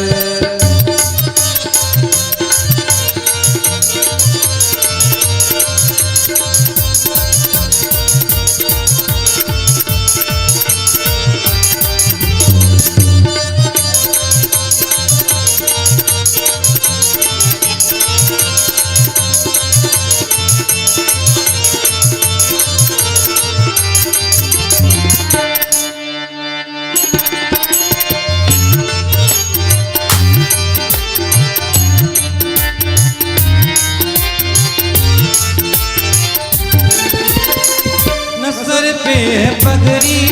न सर पे है पगड़ी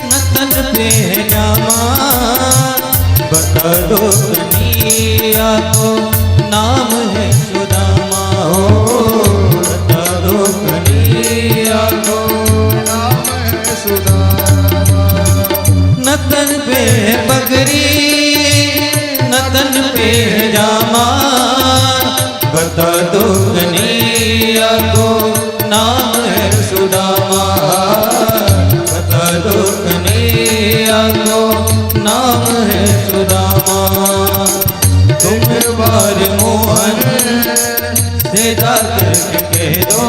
न तन पे है जामा, बता दो कन्हैया को नाम है सुदामा हो, बता दो कन्हैया को नाम है सुदामा। न तन पे है पगड़ी न तन पे है जामा, बता दो कन्हैया को नाम है सुदामा, बता दो कन्हैया को नाम है सुदामा। तुम बार मोहन से जाकर के कह दो,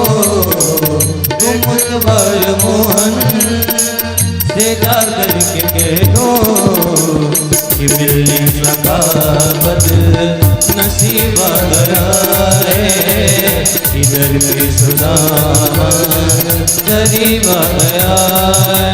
तुम बार मोहन से जाकर के कह दो कि मिलने लगा बद नसीब गया है, इधर भी सुदामा गरीब गया है।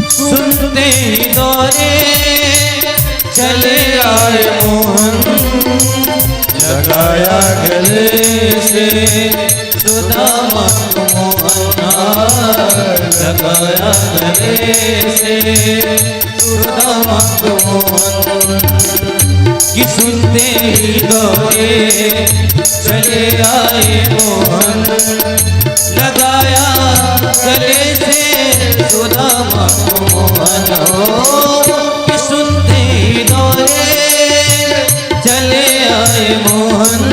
सुनते ही दौरे चले आए मोहन, लगाया गले से सुदामा को मोहन, लगाया गले से सुदामा को मोहन। कि सुनते ही दौरे चले आए मोहन, लगाया गले से सुदामा को मोहन हो। कि सुनते ही दौरे चले आए मोहन,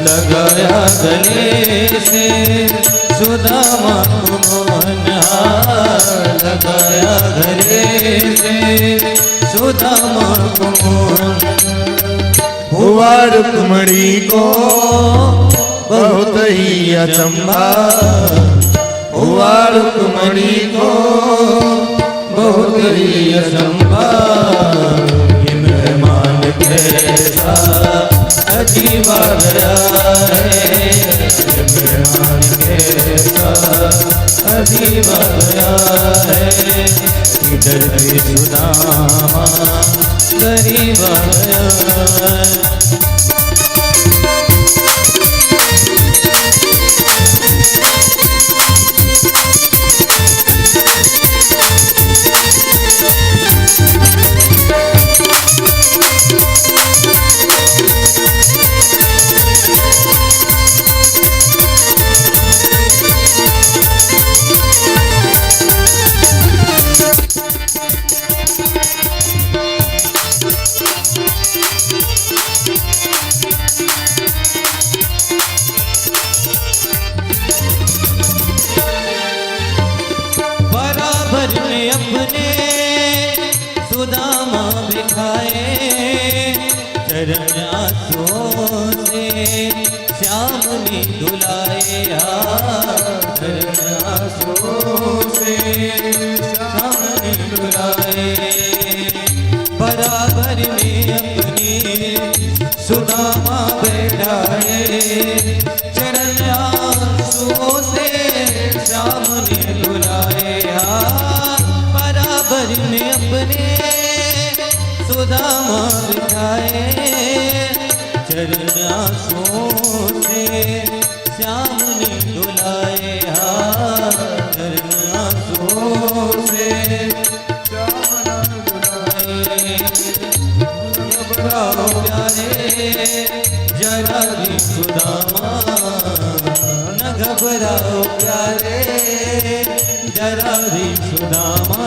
लगाया गले से सुदामा को मोहन, लगाया गले से सुदामा को मोहन। हुआ रुक्मणी को बहुत ही अचंभा, हुआ रुक्मणी को बहुत ही अचंभा, ये मेहमान कैसा अजीब गया है, ये मेहमान कैसा अजीब गया है, इधर भी सुदामा गरीब गया है। में अपने सुदामा बिठाए, चरण आंसुओं से श्याम ने धुलाए, चरण आंसुओं से श्याम ने धुलाए। बराबर में अपनी सुदामा बैठाए, चरण आंसुओं से श्याम ने धुलाए, बराबर में अपने सुदामा बिठाए, चरण आंसुओं से श्याम ने धुलाए, चरण आंसुओं से श्याम ने धुलाए। घबराओ प्यारे जरा भी सुदामा, न घबराओ प्यारे जरा भी सुदामा,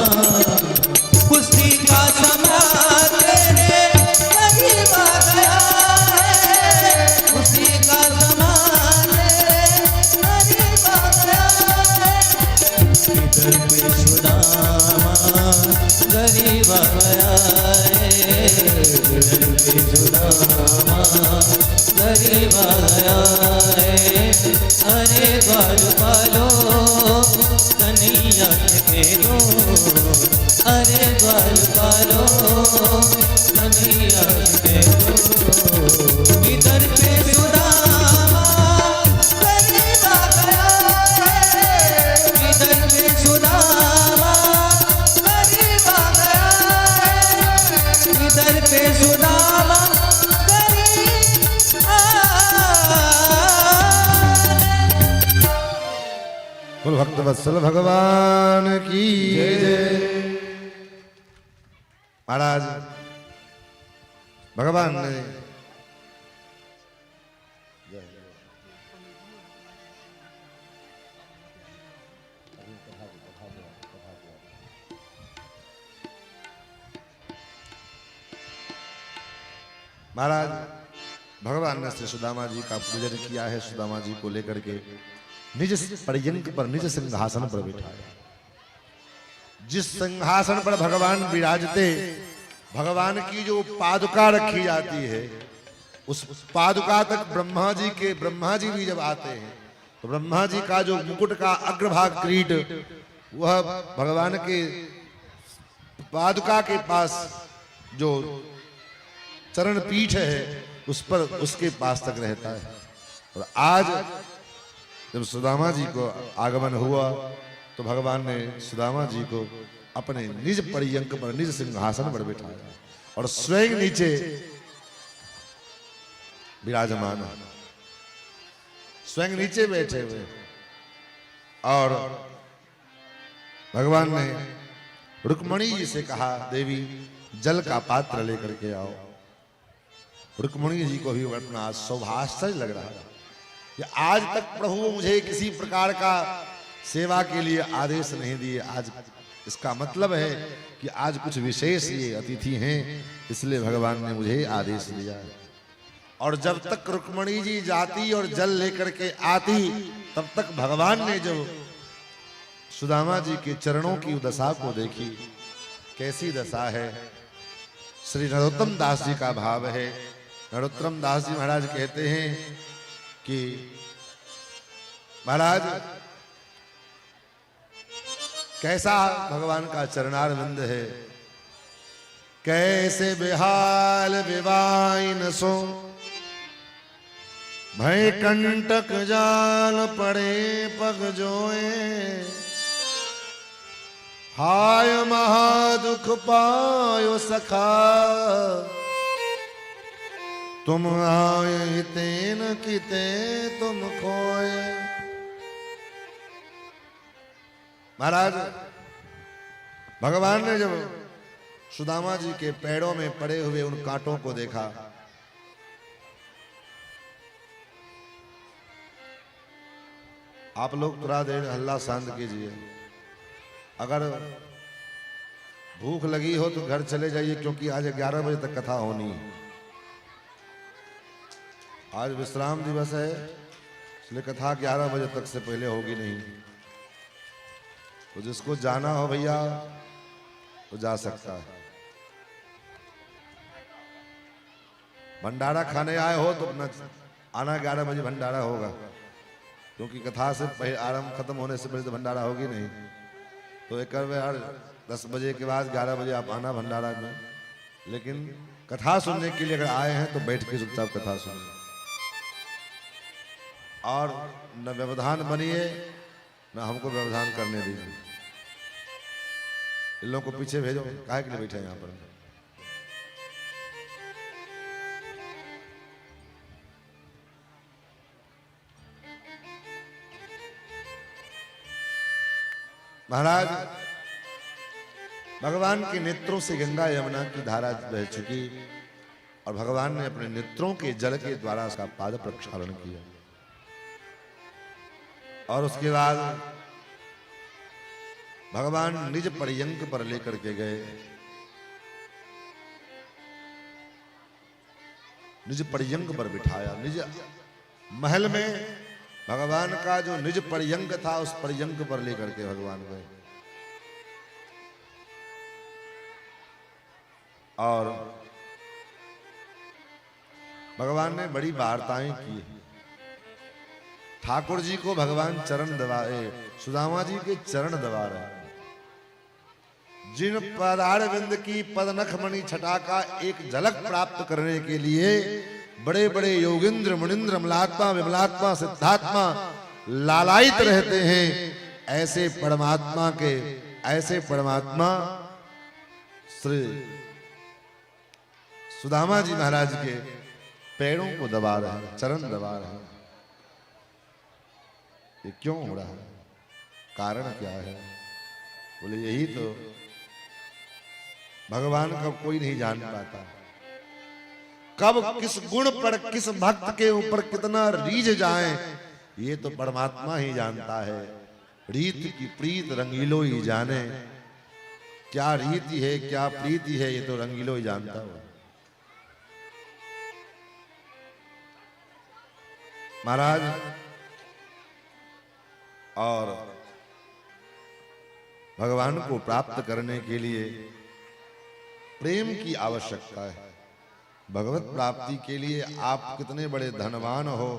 कुश्ती का सम्राट तेरे करीब आ गया है, कुश्ती का सम्राट तेरे करीब आ गया है, इधर पे सुदामा गरीब आ गया है, इधर पे सुदामा गरीब आ गया है। अरे ग्वाल पालो कन्हैया के दो, अरे ग्वाल पालो कन्हैया के दो, इधर पे सुदामा गरीब आ गया है, इधर पे सुदामा गरीब आ गया है, इधर पे सुदामा कुल भक्त वत्सल भगवान की जय। महाराज भगवान ने महाराज भगवान ने श्री सुदामा जी का पूजन किया है। सुदामा जी को लेकर के निज पर्यंक पर निज सिंहासन पर बिठाया। जिस सिंहासन पर भगवान विराजते, भगवान की जो पादुका रखी जाती है, उस पादुका तक ब्रह्मा जी भी जब आते हैं तो ब्रह्मा जी का जो मुकुट का अग्रभाग क्रीट, वह भगवान के पादुका के पास जो चरण पीठ है उस पर उसके पास तक रहता है। और आज जब सुदामा जी को आगमन हुआ तो भगवान ने सुदामा जी को अपने निज पर्यंक पर निज सिंहासन पर बिठाया और स्वयं नीचे विराजमान, स्वयं नीचे बैठे हुए। और भगवान ने रुक्मणी जी से कहा, देवी जल का पात्र लेकर के आओ। रुक्मणी जी को भी अपना सौभाग्य लग रहा है कि आज तक प्रभु मुझे किसी प्रकार का सेवा के लिए आदेश नहीं दिए। आज इसका मतलब है कि आज कुछ विशेष ये अतिथि हैं, इसलिए भगवान ने मुझे आदेश दिया है। और जब तक रुक्मणी जी जाती और जल लेकर के आती, तब तक भगवान ने जब सुदामा जी के चरणों की दशा को देखी, कैसी दशा है। श्री नरोत्तम दास जी का भाव है। नरोत्तम दास जी महाराज कहते हैं कि महाराज कैसा भगवान का चरणारविंद है, कैसे बेहाल विवाइन सो भय कंटक जाल पड़े पग जोए, हाय महादुख पायो सखा तुम आए तेन किते तुम खोए। महाराज भगवान ने जब सुदामा जी के पैरों में पड़े हुए उन कांटों को देखा, आप लोग थोड़ा देर हल्ला शांत कीजिए। अगर भूख लगी हो तो घर चले जाइए, क्योंकि आज 11 बजे तक कथा होनी है। आज विश्राम दिवस है, इसलिए कथा 11 बजे तक से पहले होगी नहीं। तो जिसको जाना हो भैया तो जा सकता है। भंडारा खाने आए हो तो अपना आना, 11 बजे भंडारा होगा, क्योंकि कथा से पहले आरंभ खत्म होने से पहले तो भंडारा होगी नहीं। तो एक यार 10 बजे के बाद 11 बजे आप आना भंडारा में। लेकिन कथा सुनने के लिए अगर आए हैं तो बैठ के चुपचाप कथा सुनिए और न व्यवधान बनिए न हमको व्यवधान करने दीजिए। इन लोगों को पीछे भेजो, काहे के लिए बैठे हैं यहाँ पर। महाराज, भगवान के नेत्रों से गंगा यमुना की धारा बह चुकी और भगवान ने अपने नेत्रों के जल के द्वारा उसका पाद प्रक्षालन किया। और उसके बाद भगवान निज पर्यंक पर लेकर के गए, निज पर्यंक पर बिठाया। निज महल में भगवान का जो निज पर्यंक था उस पर्यंक पर लेकर के भगवान गए और भगवान ने बड़ी वार्ताएं की। ठाकुर जी को भगवान चरण दबाए, सुदामा जी के चरण दबा रहे। जिन पदारविंद की पदनख मणि छटा का एक झलक प्राप्त करने के लिए बड़े बड़े योगिंद्र मुनिंद्र अमलात्मा विमलात्मा सिद्धात्मा लालायित रहते हैं, ऐसे परमात्मा श्री सुदामा जी महाराज के पैरों को दबा रहे हैं, चरण दबा रहे हैं। ये क्यों हो रहा है, कारण क्या है? बोले यही तो भगवान का कोई नहीं जान पाता, कब किस गुण पर किस भक्त के ऊपर कितना रीझ जाए ये तो परमात्मा ही जानता है। रीत की प्रीत रंगीलो ही जाने, क्या रीति है क्या प्रीति है ये तो रंगीलो ही जानता हो। महाराज, और भगवान को प्राप्त करने के लिए प्रेम की आवश्यकता है। भगवत प्राप्ति के लिए आप कितने बड़े धनवान हो,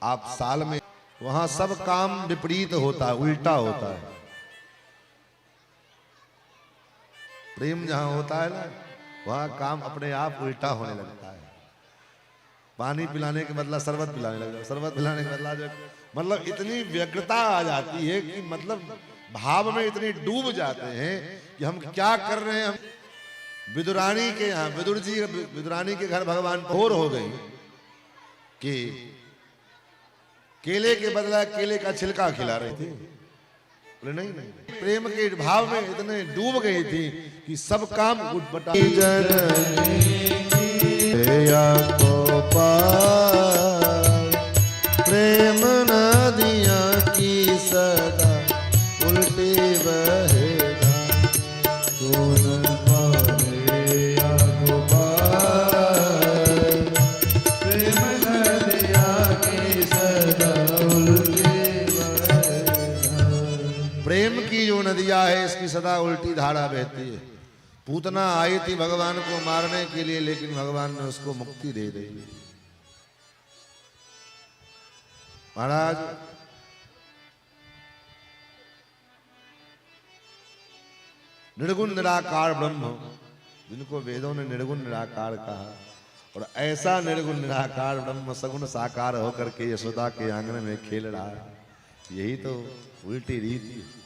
आप साल में वहां सब काम विपरीत होता है, उल्टा होता है। प्रेम जहां होता है ना वहां काम अपने आप उल्टा होने लगता है। पानी पिलाने के बदला शरबत पिलाने लग जाओ, शरबत पिलाने के बदला जो मतलब इतनी व्यग्रता आ जाती है कि मतलब भाव में इतने डूब जाते हैं कि हम क्या कर रहे हैं। हम विदुरानी के यहाँ विदुरानी के घर भगवान भोर हो गई कि केले के बदला केले का छिलका खिला रहे थे। बोले नहीं नहीं, प्रेम के भाव में इतने डूब गई थी कि सब काम उठपटा। प्रेम नदिया की सदा उल्टी बहेगा, प्रेम की जो नदिया है इसकी सदा उल्टी धारा बहती है। पूतना आई थी भगवान को मारने के लिए, लेकिन भगवान ने उसको मुक्ति दे दी। महाराज, निर्गुण निराकार ब्रह्म जिनको वेदों ने निर्गुण निराकार कहा, और ऐसा निर्गुण निराकार ब्रह्म सगुण साकार होकर के यशोदा के आंगन में खेल रहा है, यही तो उल्टी रीति है।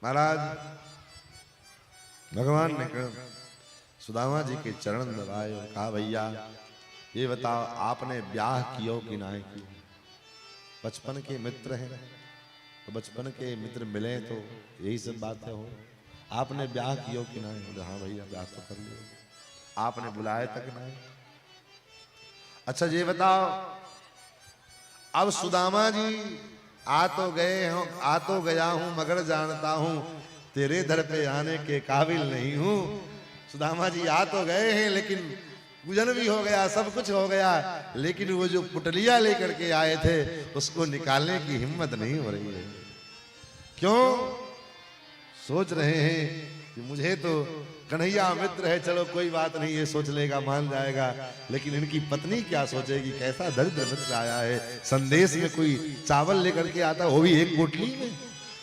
महाराज, भगवान ने सुदामा जी के चरण दबाए और कहा भैया ये बताओ आपने ब्याह कियो कि ना कियो? बचपन के मित्र हैं तो बचपन के मित्र मिले तो यही सब बातें हो। आपने ब्याह कियो कि ना? हाँ भैया ब्याह तो कर लिया। आपने बुलाया तक नहीं। अच्छा ये बताओ, अब सुदामा जी आ तो गया हूं मगर जानता हूं तेरे दर पे आने के काबिल नहीं हूं। सुदामा जी आ तो गए हैं लेकिन पूजन भी हो गया, सब कुछ हो गया, लेकिन वो जो पुटलिया लेकर के आए थे उसको निकालने की हिम्मत नहीं हो रही है। क्यों? सोच रहे हैं कि मुझे तो कन्हैया मित्र है, चलो कोई बात नहीं, ये सोच लेगा, मान जाएगा, लेकिन इनकी पत्नी क्या सोचेगी, कैसा दरिद्र मित्र आया है। संदेश में कोई चावल लेकर के आता, वो भी एक पोटली में।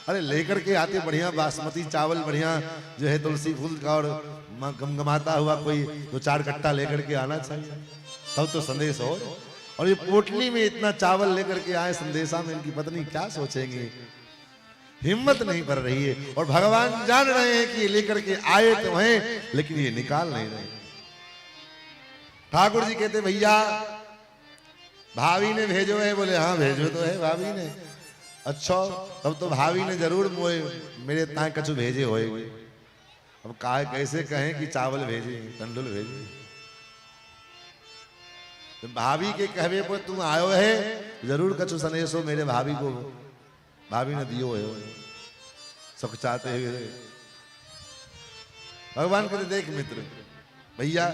अरे लेकर के आते बढ़िया बासमती चावल, बढ़िया जो है तुलसी फूल का और गमगमाता हुआ कोई 2-4 कट्टा लेकर के आना चाहिए, तब तो संदेश हो। और ये पोटली में इतना चावल लेकर के आए संदेशा में, इनकी पत्नी क्या सोचेंगी, हिम्मत नहीं पड़ रही है। और भगवान जान रहे हैं कि ये लेकर के आए तो हैं, लेकिन ये निकाल नहीं रहे। ठाकुर जी कहते भैया भाभी ने भेजो है, बोले हाँ भेजो तो है भाभी ने। अच्छा तब तो भाभी ने जरूर मेरे ताए कछु भेजे होएगे। अब काहे कैसे कहें कि चावल भेजे, तंडुल भेजे। तो भाभी के कहवे पर तुम आयो है, जरूर कछु संदेशो मेरे भाभी को, भाभी ने दियो है सब चाहते हुए। भगवान कहते देख मित्र भैया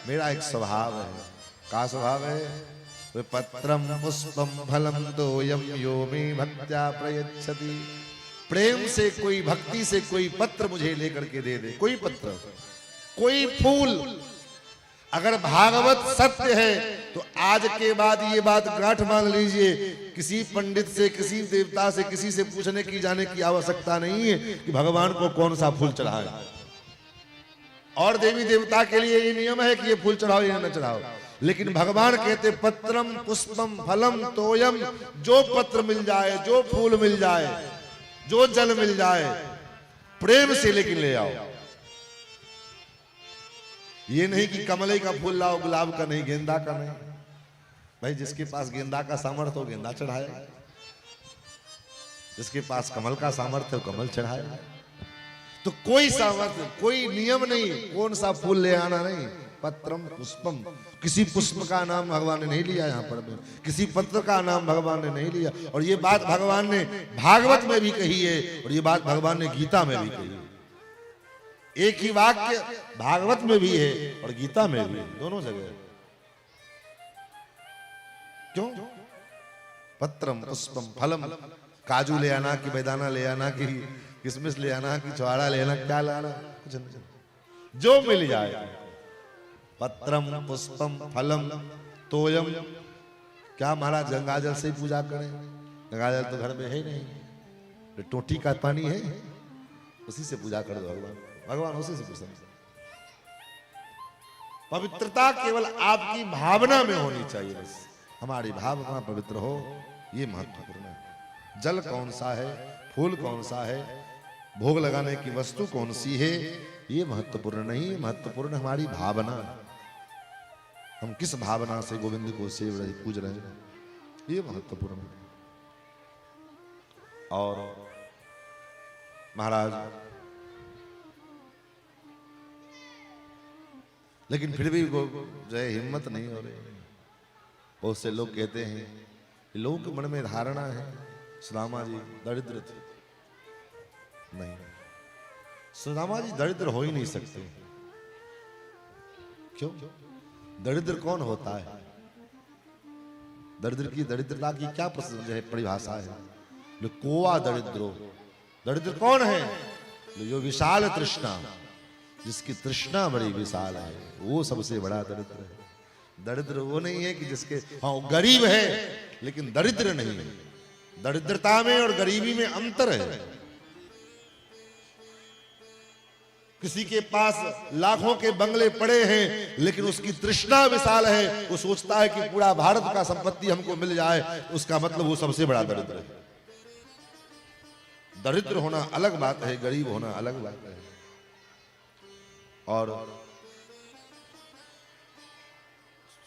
मेरा एक स्वभाव है। का स्वभाव है? वे पत्रम पुष्पम फलम तोयम यो मे भक्त्या प्रयच्छति। प्रेम से कोई, भक्ति से कोई पत्र मुझे लेकर के दे दे, कोई पत्र, कोई फूल। अगर भागवत सत्य है तो आज के बाद ये बात गांठ मान लीजिए, किसी पंडित से, किसी देवता से, किसी से पूछने की जाने की आवश्यकता नहीं है कि भगवान को कौन सा फूल चढ़ाए। और देवी देवता के लिए ये नियम है कि ये फूल चढ़ाओ या न चढ़ाओ, लेकिन भगवान कहते पत्रम पुष्पम फलम तोयम। जो पत्र मिल जाए, जो फूल मिल जाए, जो जल मिल जाए, प्रेम से लेकिन ले आओ। ये नहीं कि कमले का फूल लाओ, गुलाब का नहीं, गेंदा का नहीं। भाई जिसके पास गेंदा का सामर्थ्य हो गेंदा चढ़ाए, जिसके पास कमल का सामर्थ्य हो कमल चढ़ाए। तो कोई सामर्थ्य, कोई नियम नहीं, कौन सा फूल ले आना नहीं। पत्रम पुष्पम, किसी पुष्प का नाम भगवान ने नहीं लिया यहाँ पर, किसी पत्र का नाम भगवान ने नहीं लिया। और ये बात भगवान ने भागवत में भी कही है, और ये बात भगवान ने गीता में भी कही है। एक ही वाक्य भागवत में भी है और गीता में भी, दोनों जगह। क्यों? पत्रम पुष्पम फलम। काजू ले आना कि बेदाना ले आना कि किशमिश ले आना कि छुआड़ा ले आना, क्या लाना, कुछ नहीं, जो मिल जाए। पत्रम पुष्पम फलम तोयम। क्या महाराज गंगाजल से ही पूजा करें? गंगाजल तो घर में है नहीं, टोटी का पानी है, उसी से पूजा कर दो भगवान, भगवान उसी से प्रसन्न। पवित्रता केवल आपकी भावना में होनी चाहिए, बस हमारी भावना पवित्र हो, ये महत्वपूर्ण है। जल कौन सा है, फूल कौन सा है, भोग लगाने की वस्तु कौन सी है, ये महत्वपूर्ण नहीं, महत्वपूर्ण हमारी भावना। हम किस भावना से गोविंद को सेव रहे, पूज रहे हैं, ये महत्वपूर्ण है। और महाराज लेकिन फिर भी जो है हिम्मत नहीं हो रही। बहुत से लोग कहते हैं, लोगों के मन में धारणा है सुदामा जी दरिद्र थे। नहीं, सुदामा जी दरिद्र हो ही नहीं सकते। क्यों? दरिद्र कौन होता है? दरिद्र की, दरिद्रता की क्या परिभाषा है? कोवा दरिद्रो। दरिद्र कौन है? जो विशाल तृष्णा, जिसकी तृष्णा बड़ी विशाल है, वो सबसे बड़ा दरिद्र है। दरिद्र वो नहीं है कि जिसके, हाँ गरीब है लेकिन दरिद्र नहीं है। दरिद्रता में और गरीबी में अंतर है। किसी के पास लाखों के बंगले पड़े हैं लेकिन उसकी तृष्णा विशाल है, वो सोचता है कि पूरा भारत का संपत्ति हमको मिल जाए, उसका मतलब वो सबसे बड़ा दरिद्र है। दरिद्र होना अलग बात है, गरीब होना अलग बात है। और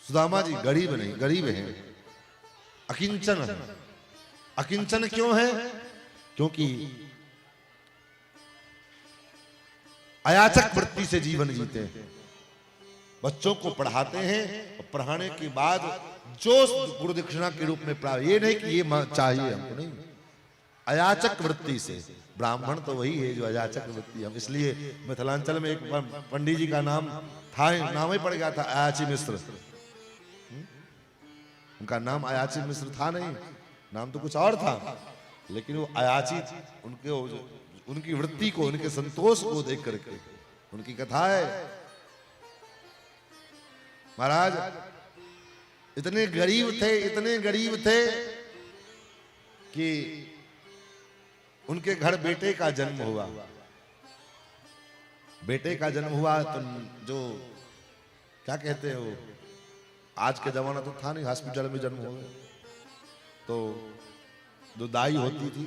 सुदामा जी गरीब नहीं, गरीब हैं, अकिंचन है। अकिंचन क्यों है? क्योंकि अयाचक वृत्ति से जीवन जीते हैं। बच्चों को पढ़ाते हैं और पढ़ाने के बाद जो गुरु दक्षिणा के रूप में प्राप्त, ये नहीं कि ये चाहिए हमको, नहीं, अयाचक वृत्ति से ब्राह्मण तो वही है जो अयाचक वृत्ति। हम इसलिए मिथिलांचल में एक पंडित जी का नाम था, नाम ही पड़ गया था अयाची मिश्र। उनका नाम अयाची मिश्र था नहीं, नाम तो कुछ और था, लेकिन वो अयाची उनकी वृत्ति को, उनके संतोष को देख करके उनकी कथा है। महाराज इतने गरीब थे कि उनके घर बेटे का जन्म हुआ। बेटे का जन्म हुआ तो जो क्या कहते हैं वो, आज के जमाना तो था नहीं, हॉस्पिटल में जन्म हो गया, तो जो दाई होती थी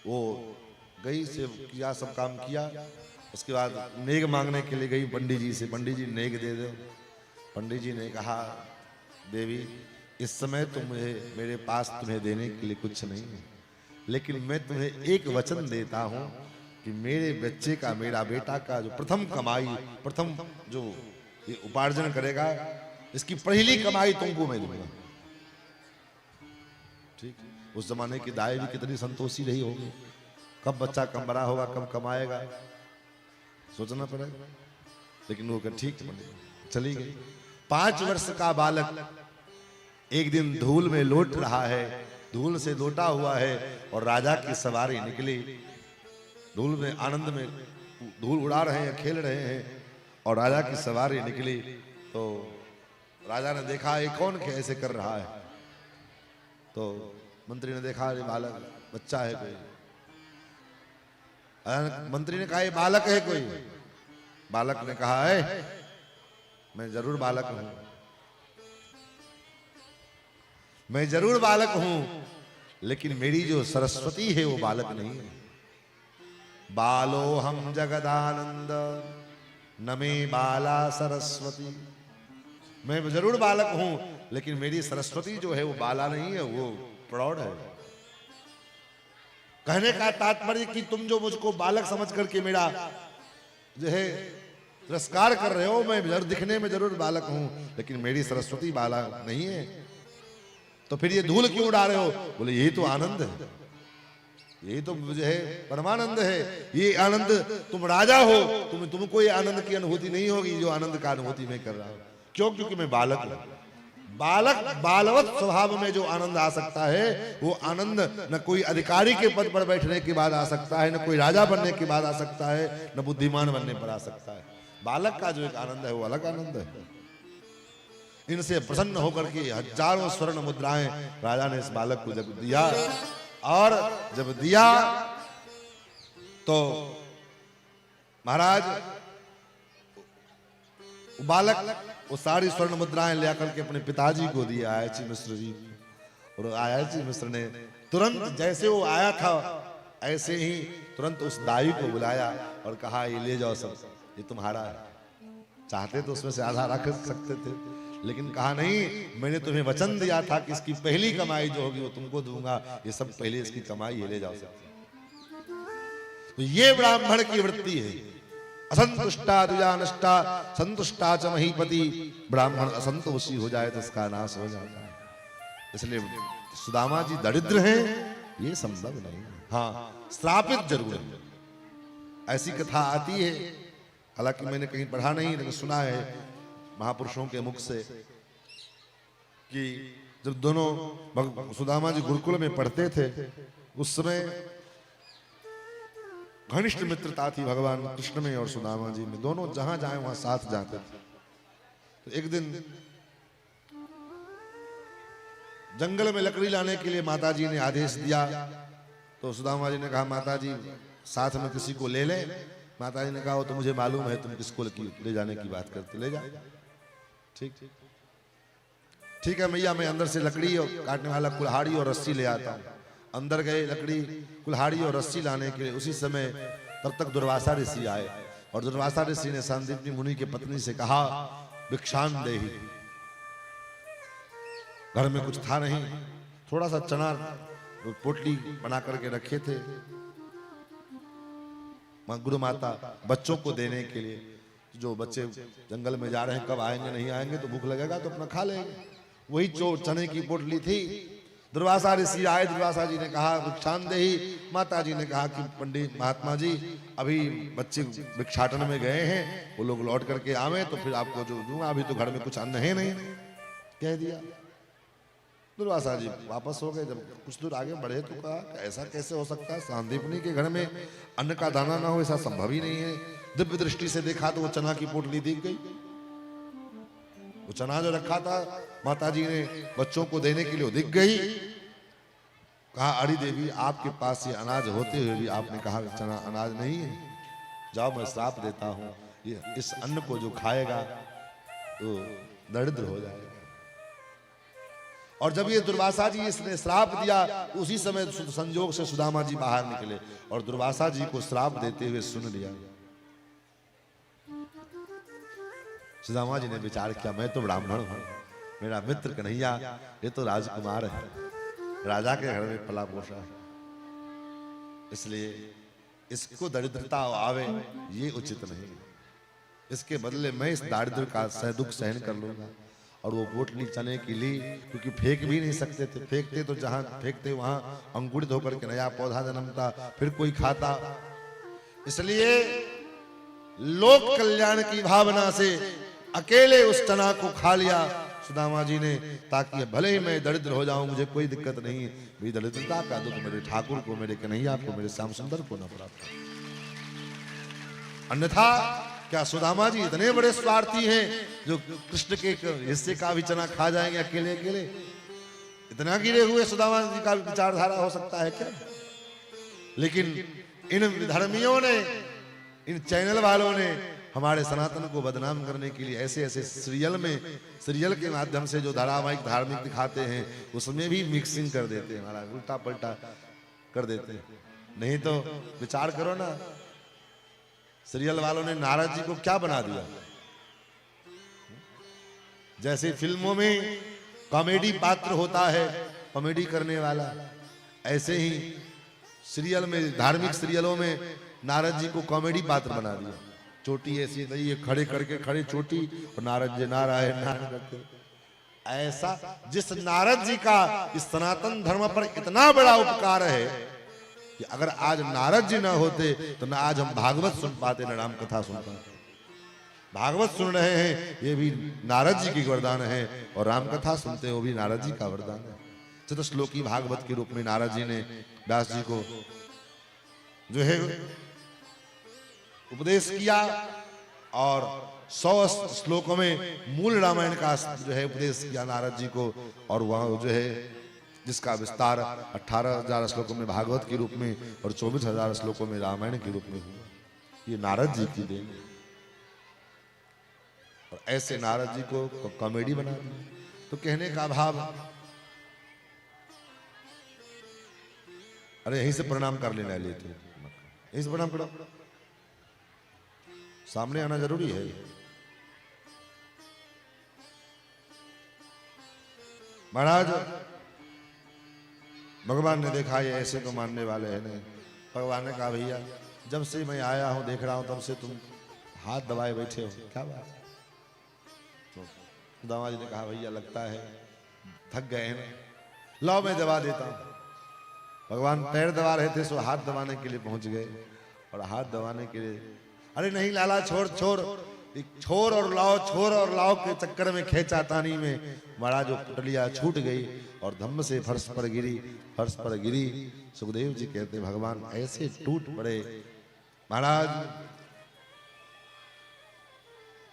वो गई से किया, सब काम किया। उसके बाद नेग मांगने के लिए गई पंडित जी से, पंडित जी नेग दे दो। पंडित जी ने कहा देवी इस समय तो मेरे पास तुम्हें देने के लिए कुछ नहीं है, लेकिन मैं तुम्हें एक वचन देता हूं कि मेरे बच्चे का, मेरा बेटा का जो प्रथम कमाई, प्रथम जो ये उपार्जन करेगा, इसकी पहली कमाई तुमको मैं दूंगा। ठीक, उस जमाने की दाई भी कितनी संतोषी रही होगी, कब बच्चा कम बड़ा होगा, कब कमाएगा, सोचना पड़ेगा। लेकिन वो कहा ठीक है, चली गई। 5 वर्ष का बालक एक दिन धूल में लौट रहा है, धूल से लोटा हुआ है और राजा की सवारी निकली। धूल में आनंद में धूल उड़ा रहे हैं, खेल रहे हैं और राजा की सवारी निकली। तो राजा ने देखा ये कौन ऐसे कर रहा है, तो मंत्री ने देखा ये बालक बच्चा है कोई। मंत्री ने कहा ये बालक है कोई। बालक ने कहा है मैं जरूर बालक हूं, मैं जरूर बालक हूं, लेकिन मेरी जो सरस्वती है वो बालक नहीं है। बालो हम जगदानंद न में बाला सरस्वती। मैं जरूर बालक हूं, लेकिन मेरी सरस्वती जो है वो बाला नहीं है, वो प्रौढ़ है। कहने का तात्पर्य कि तुम जो मुझको बालक समझ करके मेरा जो है तिरस्कार कर रहे हो, मैं दिखने में जरूर बालक हूं, लेकिन मेरी सरस्वती बाला नहीं है। तो फिर ये धूल क्यों उड़ा रहे हो? बोले यही तो आनंद है, यही तो मुझे है परमानंद है। ये आनंद, तुम राजा हो, तुमको ये आनंद की अनुभूति नहीं होगी जो आनंद का अनुभूति मैं कर रहा हूं। क्यों? क्योंकि मैं बालक हूं। बालवत स्वभाव में जो आनंद आ सकता है, वो आनंद न कोई अधिकारी के पद पर बैठने के बाद आ सकता है, न कोई राजा बनने के बाद आ सकता है, न बुद्धिमान बनने पर आ सकता है। बालक का जो एक आनंद है वो अलग आनंद है। इनसे प्रसन्न होकर के हजारों स्वर्ण मुद्राएं राजा ने इस बालक को जब दिया, और जब दिया तो महाराज बालक वो सारी स्वर्ण मुद्राएं ले आकर के अपने पिताजी को दिया, अयाची मिश्र जी। और अयाची मिश्र ने तुरंत जैसे वो आया था ऐसे ही तुरंत उस दाई को बुलाया और कहा ये ले जाओ सब, ये तुम्हारा है। चाहते तो उसमें से आधा रख सकते थे, लेकिन कहा नहीं, मैंने तुम्हें वचन दिया था कि इसकी पहली कमाई जो होगी वो तुमको दूंगा, ये सब पहले इसकी कमाई ये ले जाओ सब। तो ये ब्राह्मण की वृत्ति है। असंतुष्टा द्विजानष्टा संतुष्टा च महीपति। ब्राह्मण असंतोषी हो जाए तो इसका नाश हो जाता है। इसलिए सुदामा जी दरिद्र हैं ये संभव नहीं है, हाँ श्रापित जरूर है। ऐसी कथा आती है, हालांकि मैंने कहीं पढ़ा नहीं, लेकिन सुना है महापुरुषों के मुख से कि जब दोनों सुदामा जी गुरुकुल में पढ़ते थे, उस समय घनिष्ठ मित्रता थी भगवान कृष्ण में और सुदामा जी में। दोनों जहां जाए वहां साथ जाते थे। तो एक दिन जंगल में लकड़ी लाने के लिए माता जी ने आदेश दिया, तो सुदामा जी ने कहा माता जी साथ में किसी को ले ले। माता जी ने कहा वो तो मुझे मालूम है तुम किसको ले जाने की बात करते, ले जा। ठीक है मैया, मैं अंदर से लकड़ी और काटने वाला कुल्हाड़ी और रस्सी ले आता हूं। अंदर गए लकड़ी कुल्हाड़ी और रस्सी लाने के लिए। उसी समय तब तक दुर्वासा ऋषि आए, और दुर्वासा ऋषि ने सांदीपनी मुनि की पत्नी से कहा भिक्षान देहि। घर में कुछ था नहीं, थोड़ा सा चना पोटली बना करके रखे थे गुरु माता बच्चों को देने के लिए। जो बच्चे जंगल में जा रहे हैं, कब आएंगे नहीं आएंगे, तो भूख लगेगा तो अपना खा लेंगे। वही जो चने की पोटली थी, दुर्वासा ऋषि आए, दुर्वासा जी ने कहा भिक्षांदेही। माता जी ने कहा कि पंडित महात्मा जी अभी बच्चे भिक्षाटन में गए हैं, वो लोग लौट करके आवे तो फिर आपको जो दूंगा, अभी तो घर में कुछ अन्न है नहीं, कह दिया। दुर्वासा जी वापस हो गए। जब कुछ दूर आगे बढ़े तो कहा ऐसा कैसे हो सकता है, सांदीपनी के घर में अन्न का दाना ना हो, ऐसा संभव ही नहीं है। दिव्य दृष्टि से देखा तो वो चना की पोटली दिख गई। वो चना जो रखा था माता जी ने बच्चों को देने के लिए वो दिख गई। कहा अड़ी देवी आपके पास ये अनाज होते हुए भी आपने कहा चना अनाज नहीं है, जाओ मैं श्राप देता हूं, ये इस अन्न को जो खाएगा तो दरिद्र हो जाएगा। और जब ये दुर्वासा जी इसने श्राप दिया, उसी समय संजोग से सुदामा जी बाहर निकले और दुर्वासा जी को श्राप देते हुए सुन लिया। सुदामा जी ने विचार किया मैं तो ब्राह्मण हूं, मेरा मित्र कन्हैया ये तो राजकुमार है, राजा के घर में पला पोसा है, इसलिए इसको दरिद्रता आवे ये उचित नहीं। इसके बदले मैं इस दारिद्र का दुख सहन कर लूंगा। और वो पोटली चने की ली, क्योंकि फेंक भी नहीं सकते थे, फेंकते तो जहां फेंकते वहां अंकुरित होकर के नया पौधा जन्मता, फिर कोई खाता। इसलिए लोक कल्याण की भावना से अकेले उस चना को खा लिया सुदामा जी ने, ताकि भले ही मैं दरिद्र हो जाऊं मुझे कोई दिक्कत नहीं, मेरी दरिद्रता का दुख मेरे ठाकुर को, मेरे कन्हैया को, मेरे श्याम सुंदर को न प्राप्त। अन्यथा क्या सुदामा जी इतने बड़े स्वार्थी हैं जो कृष्ण के हिस्से का भी चना खा जाएंगे अकेले अकेले? इतना गिरे हुए सुदामा जी का विचारधारा हो सकता है क्या? लेकिन इन धर्मियों ने, इन चैनल वालों ने हमारे सनातन को बदनाम करने के लिए ऐसे ऐसे सीरियल के माध्यम से जो धारावाहिक धार्मिक दिखाते हैं उसमें भी मिक्सिंग कर देते हैं, हमारा उल्टा पलटा कर देते हैं। नहीं तो विचार करो ना, सीरियल वालों ने नारद जी को क्या बना दिया। जैसे फिल्मों में कॉमेडी पात्र होता है, कॉमेडी करने वाला, ऐसे ही सीरियल में, धार्मिक सीरियलों में नारद जी को कॉमेडी पात्र बना दिया। चोटी ऐसी नहीं, ये खड़े करके खड़े चोटी और नारद जी नारायण नारायण करते। ऐसा जिस नारद जी का इस सनातन धर्म पर इतना बड़ा उपकार है कि अगर आज नारद जी ना होते तो ना आज हम भागवत सुन पाते, ना राम कथा सुन पाते। भागवत सुन रहे हैं ये भी नारद जी की वरदान है, और राम कथा सुनते हो भी नारद जी का वरदान है। चतुश्लोकी भागवत के रूप में नारद जी ने व्यास जी को जो है उपदेश किया, और 100 श्लोकों में मूल रामायण का जो है उपदेश किया नारद जी को, और वह जो है जिसका विस्तार 18,000 श्लोकों में भागवत के रूप में और 24,000 श्लोकों में रामायण के रूप में हुआ। ये नारद जी की देन। और ऐसे नारद जी को कॉमेडी बना दिया। तो कहने का भाव, अरे यहीं से प्रणाम कर लेना, लेते यहीं से प्रणाम करो, सामने आना जरूरी है। महाराज भगवान ने देखा ये ऐसे तो मानने वाले हैं नहीं। भगवान ने कहा भैया जब से मैं आया हूं देख रहा हूं तब से तुम हाथ दबाए बैठे हो, क्या बात? तो दामा जी ने कहा भैया लगता है थक गए हैं, लो मैं दबा देता हूं। भगवान पैर दबा रहे थे सो हाथ दबाने के लिए पहुंच गए, और हाथ दबाने के लिए, अरे नहीं लाला छोड़ छोड़, छोर और लाओ के चक्कर में खेचातानी में महाराज जो पुटलिया छूट गई और धम्म से फर्श पर गिरी। सुखदेव जी कहते भगवान ऐसे टूट पड़े महाराज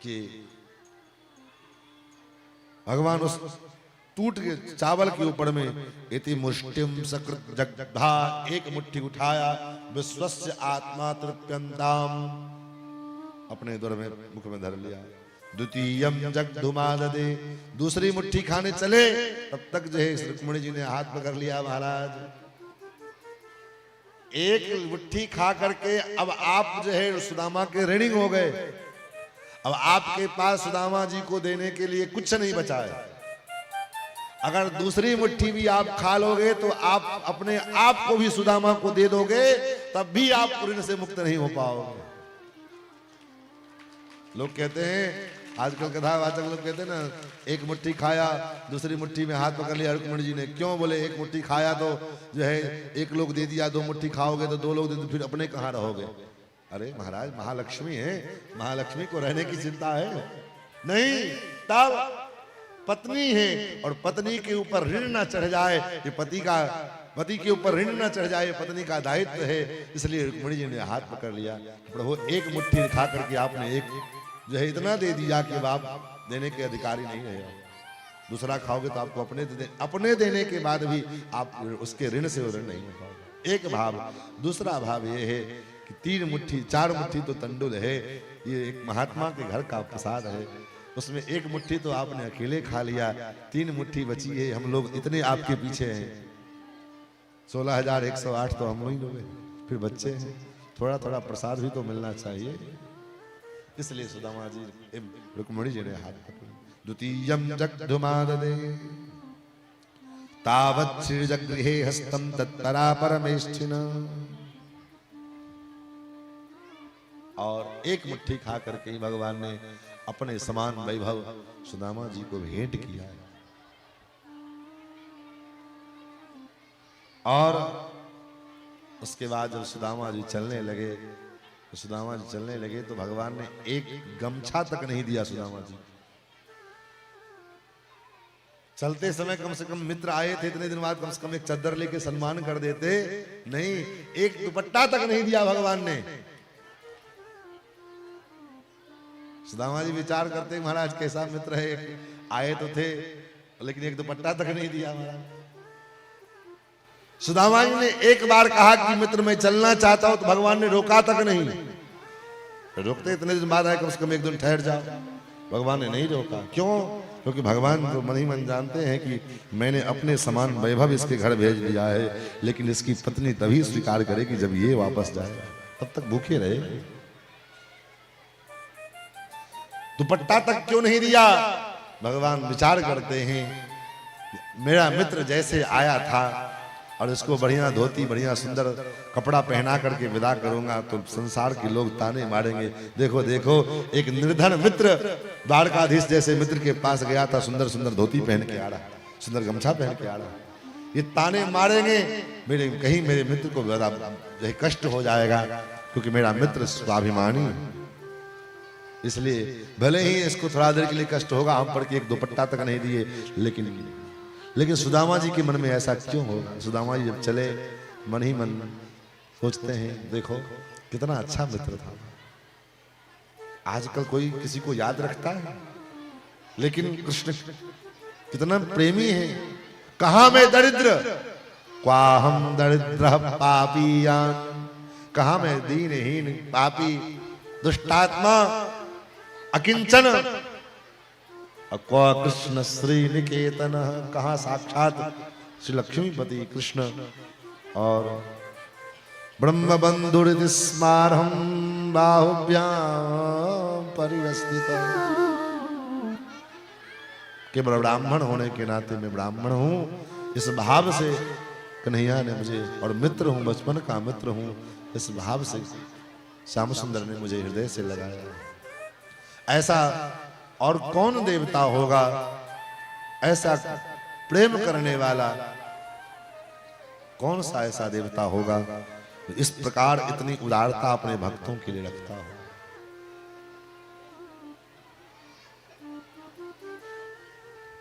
कि भगवान उस टूट के चावल के ऊपर में इति मुष्टिम सकृत जगधा, एक मुट्ठी उठाया, विश्वस्य आत्मा तृप्यन्ताम, अपने दौर में मुख में धर लिया। द्वितीयम जगधुमाददे, दूसरी मुट्ठी खाने चले तब तक जो है रुक्मिणी जी ने हाथ पकड़ लिया। महाराज एक मुट्ठी खा करके अब आप जो है सुदामा के ऋणी हो गए, अब आपके पास सुदामा जी को देने के लिए कुछ नहीं बचा है। अगर दूसरी मुट्ठी भी आप खा लोगे तो आप अपने आप को भी सुदामा को दे दोगे, तब भी आप ऋण से मुक्त नहीं हो पाओगे। लोग कहते हैं आजकल कथावाचक लोग कहते हैं ना, एक मुट्ठी खाया, दूसरी मुट्ठी में हाथ पकड़ लिया रुक्मणी जी ने। क्यों? बोले एक मुट्ठी खाया तो जो है एक लोग दे दिया, 2 मुट्ठी खाओगे तो 2 लोग दे, तो फिर अपने कहाँ रहोगे? अरे महाराज, महालक्ष्मी है, महालक्ष्मी को रहने की चिंता है नहीं। तब पत्नी है और पत्नी के ऊपर ऋण ना चढ़ जाए, ये पति के ऊपर ऋण ना चढ़ जाए, पत्नी का दायित्व है। इसलिए रुक्मणी जी ने हाथ पकड़ लिया। प्रभु एक मुट्ठी खा करके आपने एक जो है इतना दे दिया कि आप देने के अधिकारी नहीं रहे। दूसरा खाओगे तो आपको अपने देने के बाद भी आप उसके ऋण से ऋण नहीं हो पाओगे। एक भाव। दूसरा भाव ये है कि 3 मुट्ठी 4 मुट्ठी तो तंडुल है, ये एक महात्मा के घर का प्रसाद है, उसमें 1 मुट्ठी तो आपने अकेले खा लिया, 3 मुट्ठी बची है। हम लोग इतने आपके पीछे हैं, 16,108 तो हम ही लोग हैं, फिर बच्चे हैं, थोड़ा थोड़ा प्रसाद भी तो मिलना चाहिए। इसलिए सुदामा जी रुक्मणी जी ने हाथ पकड़ा। द्वितीयं जग्धुमाददे तावत् श्रीजगृहे हस्तं तत्परा परमेष्ठिना। और 1 मुट्ठी खा करके ही भगवान ने अपने समान वैभव सुदामा जी को भेंट किया है। और उसके बाद जब सुदामा जी चलने लगे तो भगवान ने एक गमछा तक नहीं दिया सुदामा जी। चलते समय कम से कम मित्र आए थे, इतने दिन बाद कम से कम एक चद्दर लेके सम्मान कर देते, नहीं, एक दुपट्टा तक नहीं दिया भगवान ने। सुदामा जी विचार करते महाराज कैसा मित्र है, आए तो थे लेकिन एक दुपट्टा तक नहीं दिया महाराज। सुदामा जी ने एक बार कहा कि मित्र मैं चलना चाहता हूं, तो भगवान ने रोका तक नहीं। रोकते इतने दिन बाद आए, कम से कम 1 दिन ठहर जाओ, भगवान ने नहीं रोका। क्यों? क्योंकि भगवान तो मन ही मन जानते हैं कि मैंने अपने समान वैभव इसके घर भेज दिया है, लेकिन इसकी पत्नी तभी स्वीकार करेगी जब ये वापस जाए, तब तक भूखे रहे। दुपट्टा तक क्यों नहीं दिया? भगवान विचार करते हैं, मेरा मित्र जैसे आया था और इसको बढ़िया धोती बढ़िया सुंदर कपड़ा पहना करके विदा करूंगा तो संसार के लोग ताने मारेंगे, देखो देखो एक निर्धन मित्र द्वारकाधीश जैसे मित्र के पास गया था, सुंदर सुंदर धोती पहन के आ रहा, सुंदर गमछा पहन के आ रहा, ये ताने मारेंगे, कहीं मेरे मित्र को ज्यादा कष्ट हो जाएगा, क्योंकि मेरा मित्र स्वाभिमानी। इसलिए भले ही इसको थोड़ा देर के लिए कष्ट होगा, हम पर कि एक दुपट्टा तक नहीं दिए, लेकिन सुदामा जी के मन में ऐसा क्यों होगा? सुदामा जी जब चले मन ही मन सोचते हैं, देखो कितना अच्छा मित्र था। आजकल कोई किसी को याद रखता है, लेकिन कृष्ण कितना प्रेमी है। कहा मैं दरिद्र, क्वाहम दरिद्र पापीयान, कहा मैं दीनहीन पापी दुष्टात्मा अकिंचन, क्वा कृष्ण श्री निकेतन, कहा साक्षात श्री लक्ष्मीपति कृष्ण और ब्रह्म बंधुरिति स्मारहम बाहुभ्याम परिवस्थित। केवल ब्राह्मण होने के नाते मैं ब्राह्मण हूं, इस भाव से कन्हैया ने मुझे, और मित्र हूं, बचपन का मित्र हूं, इस भाव से श्याम सुंदर ने मुझे हृदय से लगाया। ऐसा और कौन देवता होगा, ऐसा प्रेम करने वाला कौन सा ऐसा देवता होगा इस प्रकार इतनी उदारता अपने भक्तों के लिए रखता हो।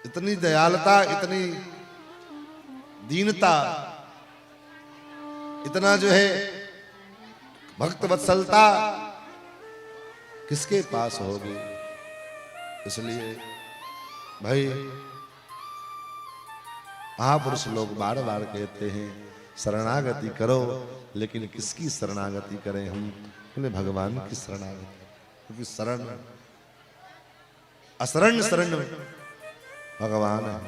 इतनी दयालुता, इतनी दीनता, इतना जो है भक्त वत्सलता किसके पास होगी? इसलिए भाई महापुरुष लोग बार बार कहते हैं शरणागति करो, लेकिन किसकी शरणागति करें हम? बोले भगवान की शरणागति, क्योंकि शरण असरण शरण भगवान है।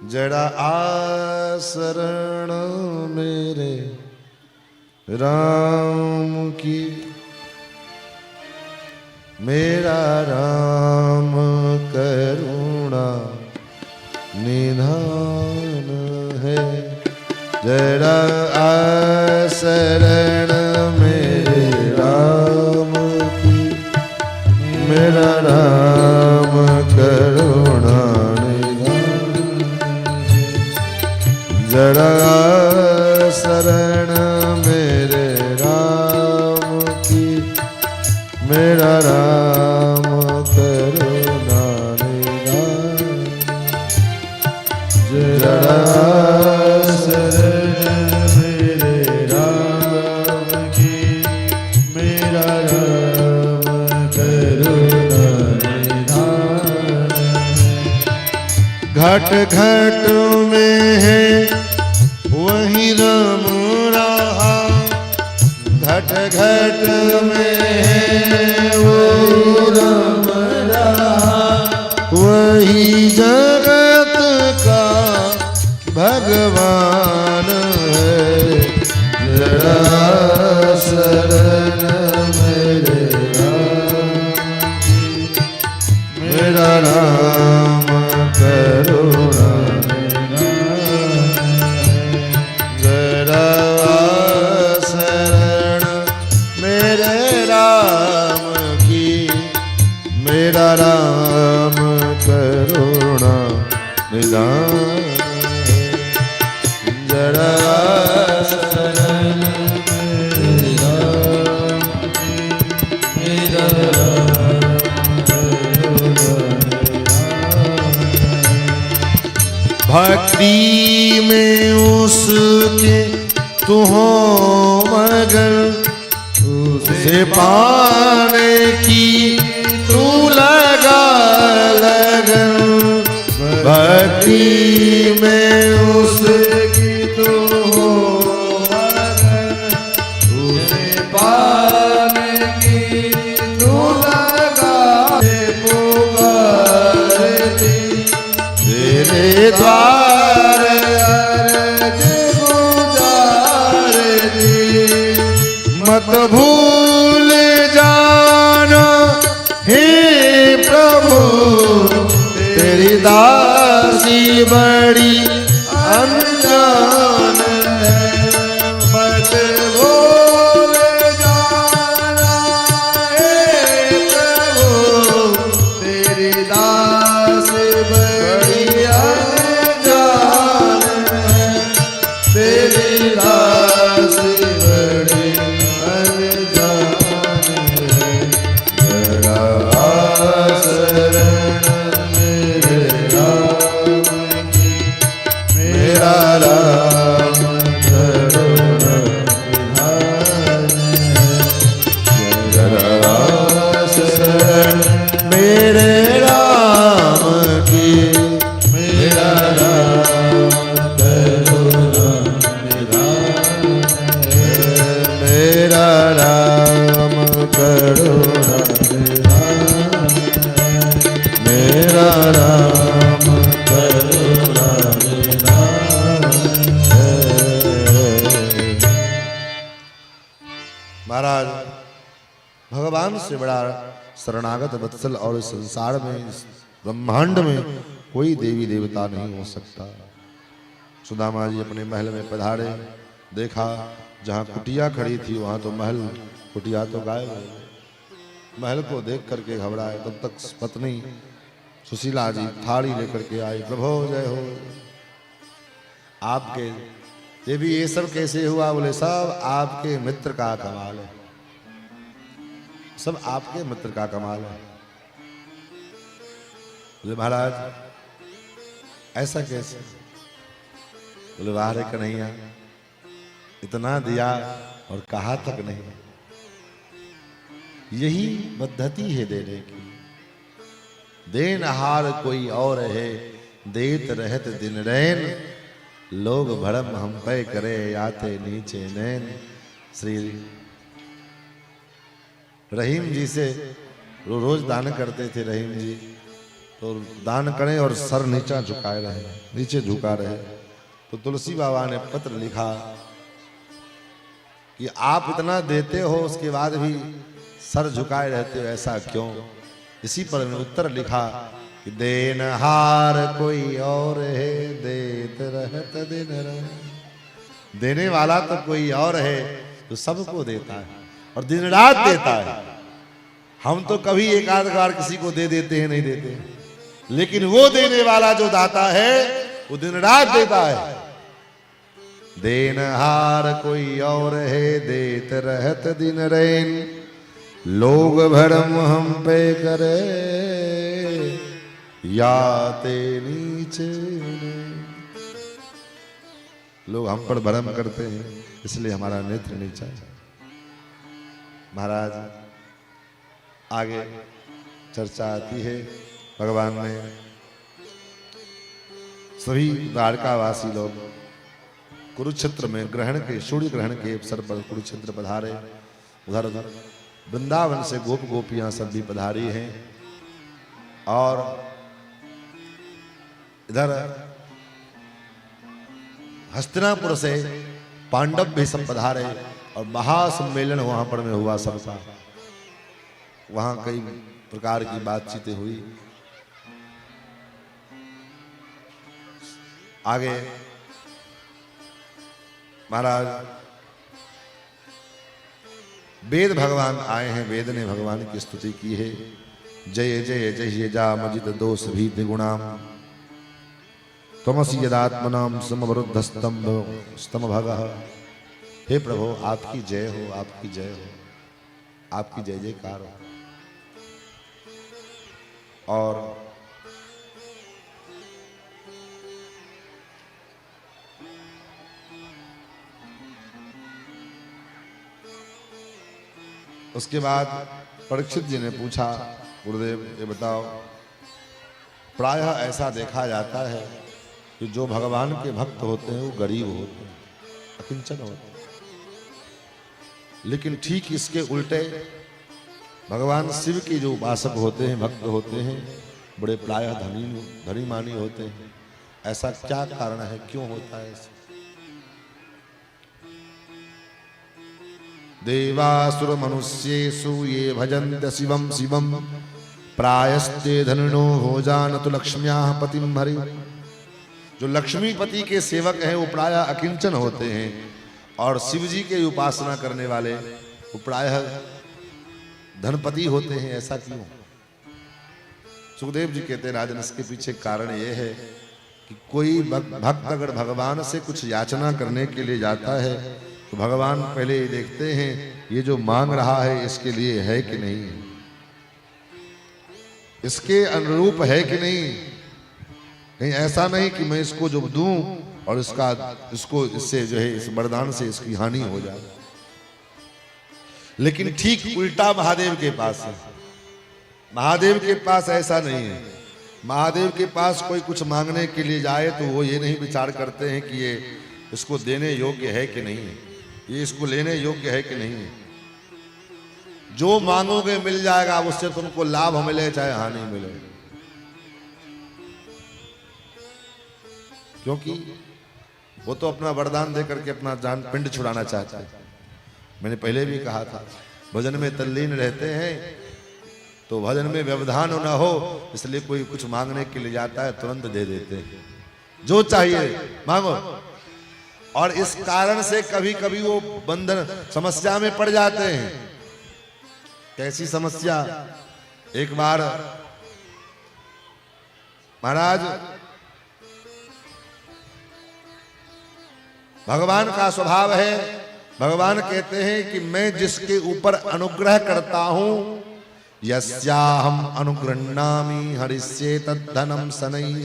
जड़ा आसरण मेरे राम की, मेरा राम करुणा निधान है। जरा आसरण मेरे राम की, राम करुणा निधान जरा शरण मेरे राम की मेरा राम करुणा निधान जरा शरण मेरे राम की मेरा राम करुणा निधान घट घट में है वही राम रहा घट घट में है वही राम रहा वही जगत का भगवान है जरा शरण मेरे राम की मेरा राम करुणा जरा शरण मेरे राम की मेरा राम करुणा निधान जरा शरण मेरे राम की मेरा राम करुणा भक्ति में उसके तू हो मगन उसे पाने की तू लगा लगन भक्ति में उसकी तू हो मगन उसे पाने की तू लगा पुकारती तेरे द्वार अर्ज गुजारती मत भूल जाना हे प्रभु तेरी दासी बड़ी अनजान है मत भूल जाना हे प्रभु तेरी दासी बड़ी अनजान है तेरी दासी बड़ी अनजान है जरा शरण मेरे राम की मेरा राम करुणा निधान है जरा शरण मेरे राम की मेरा राम करुणा निधान है मेरा राम करुणा निधान मेरा राम करुणा निधान महाराज भगवान से बड़ा शरणागत वत्सल और इस संसार में इस ब्रह्मांड में कोई देवी देवता नहीं हो सकता सुदामा जी अपने महल में पधारे देखा जहाँ कुटिया खड़ी थी वहां तो महल कुटिया तो गायब है महल को देख करके घबराए तब तक पत्नी सुशीला जी थाली लेकर के आई प्रभु जय हो आपके ये भी ये सब कैसे हुआ बोले सब आपके मित्र का कमाल है सब आपके मित्र का कमाल है बोले महाराज ऐसा कैसे बोले वाह रे कन्हैया इतना दिया और कहा तक नहीं यही पद्धति है देने की देनहार कोई और है देत रहत दिन रैन लोग भरम हम पे करे आते नीचे नैन श्री रहीम जी से रोज दान करते थे रहीम जी तो दान करें और सर नीचा झुकाए रहे नीचे झुका रहे तो तुलसी बाबा ने पत्र लिखा कि आप इतना देते हो उसके बाद भी सर झुकाए रहते हो ऐसा क्यों इसी पर मैंने उत्तर लिखा कि देनहार कोई और है देत रहत दिन रहे देने वाला तो कोई और है जो सबको देता है और दिन रात देता है हम तो कभी एक आध बार किसी को दे देते हैं, नहीं देते हैं। लेकिन वो देने वाला जो दाता है वो दिन रात देता है। देनहार कोई और है, देत रहत दिन रैन, लोग भरम हम पे करे, याते नीचे लोग हम पर भरम करते हैं, इसलिए हमारा नेत्र नीचा है। महाराज आगे चर्चा आती है। भगवान ने सभी द्वारकावासी लोग कुरुक्षेत्र में ग्रहण के सूर्य ग्रहण के अवसर पर कुरुक्षेत्र पधारे। उधर उधर वृंदावन से गोप गोपियां सब भी पधारी हैं और इधर हस्तिनापुर से पांडव भी सब पधारे और महासम्मेलन वहां पर में हुआ सबका। वहां कई प्रकार की बातचीतें हुई। आगे महाराज वेद भगवान आए हैं। वेद ने भगवान की स्तुति की है। जय जय जय जामजित दोष भी द्विगुणाम तमसी यदात्मनाम समवरुद्ध स्तंभ भगः। हे प्रभु आपकी जय हो, आपकी जय हो, आपकी जय जयकार हो। और उसके बाद परीक्षित जी ने पूछा, गुरुदेव ये बताओ, प्रायः ऐसा देखा जाता है कि जो भगवान के भक्त होते हैं वो गरीब होते हैं, अकिंचन होते हैं। लेकिन ठीक इसके उल्टे भगवान शिव के जो उपासक होते हैं, भक्त होते हैं, बड़े प्रायः धनी मानी होते हैं। ऐसा क्या कारण है, क्यों होता है ऐसा? देवासुर मनुष्येषु ये भजन्त शिवम शिवम प्रायस्ते धनिनो भोजान तो लक्ष्म्याः पतिम हरि। जो लक्ष्मीपति के सेवक हैं वो प्रायः अकिंचन होते हैं और शिव जी के उपासना करने वाले वो प्रायः धनपति होते हैं। ऐसा क्यों? सुखदेव जी कहते हैं राजन, इसके पीछे कारण ये है कि कोई भक्त अगर भगवान से कुछ याचना करने के लिए जाता है तो भगवान पहले ये देखते हैं ये जो मांग रहा है इसके लिए है कि नहीं, इसके अनुरूप है कि नहीं। कहीं ऐसा नहीं कि मैं इसको जो दूं और इसको इससे जो है इस वरदान से इसकी हानि हो जाए। लेकिन ठीक उल्टा महादेव के पास है। महादेव के पास ऐसा नहीं है। महादेव के पास कोई कुछ मांगने के लिए जाए तो वो ये नहीं विचार करते हैं कि ये इसको देने योग्य है कि नहीं है, ये इसको लेने योग्य है कि नहीं है। जो मांगोगे मिल जाएगा, उससे तुमको लाभ मिले चाहे हानि मिले, क्योंकि वो तो अपना वरदान दे करके अपना जान पिंड छुड़ाना चाहता है। मैंने पहले भी कहा था, भजन में तल्लीन रहते हैं तो भजन में व्यवधान न हो, इसलिए कोई कुछ मांगने के लिए जाता है तुरंत दे देते हैं, जो चाहिए मांगो। और इस कारण से कभी कभी वो बंधन समस्या में पड़ जाते हैं। कैसी समस्या? एक बार महाराज भगवान का स्वभाव है, भगवान कहते हैं कि मैं जिसके ऊपर अनुग्रह करता हूं, यस्याहम अनुगृह्णामि हरिष्ये तद्धनम शनैः।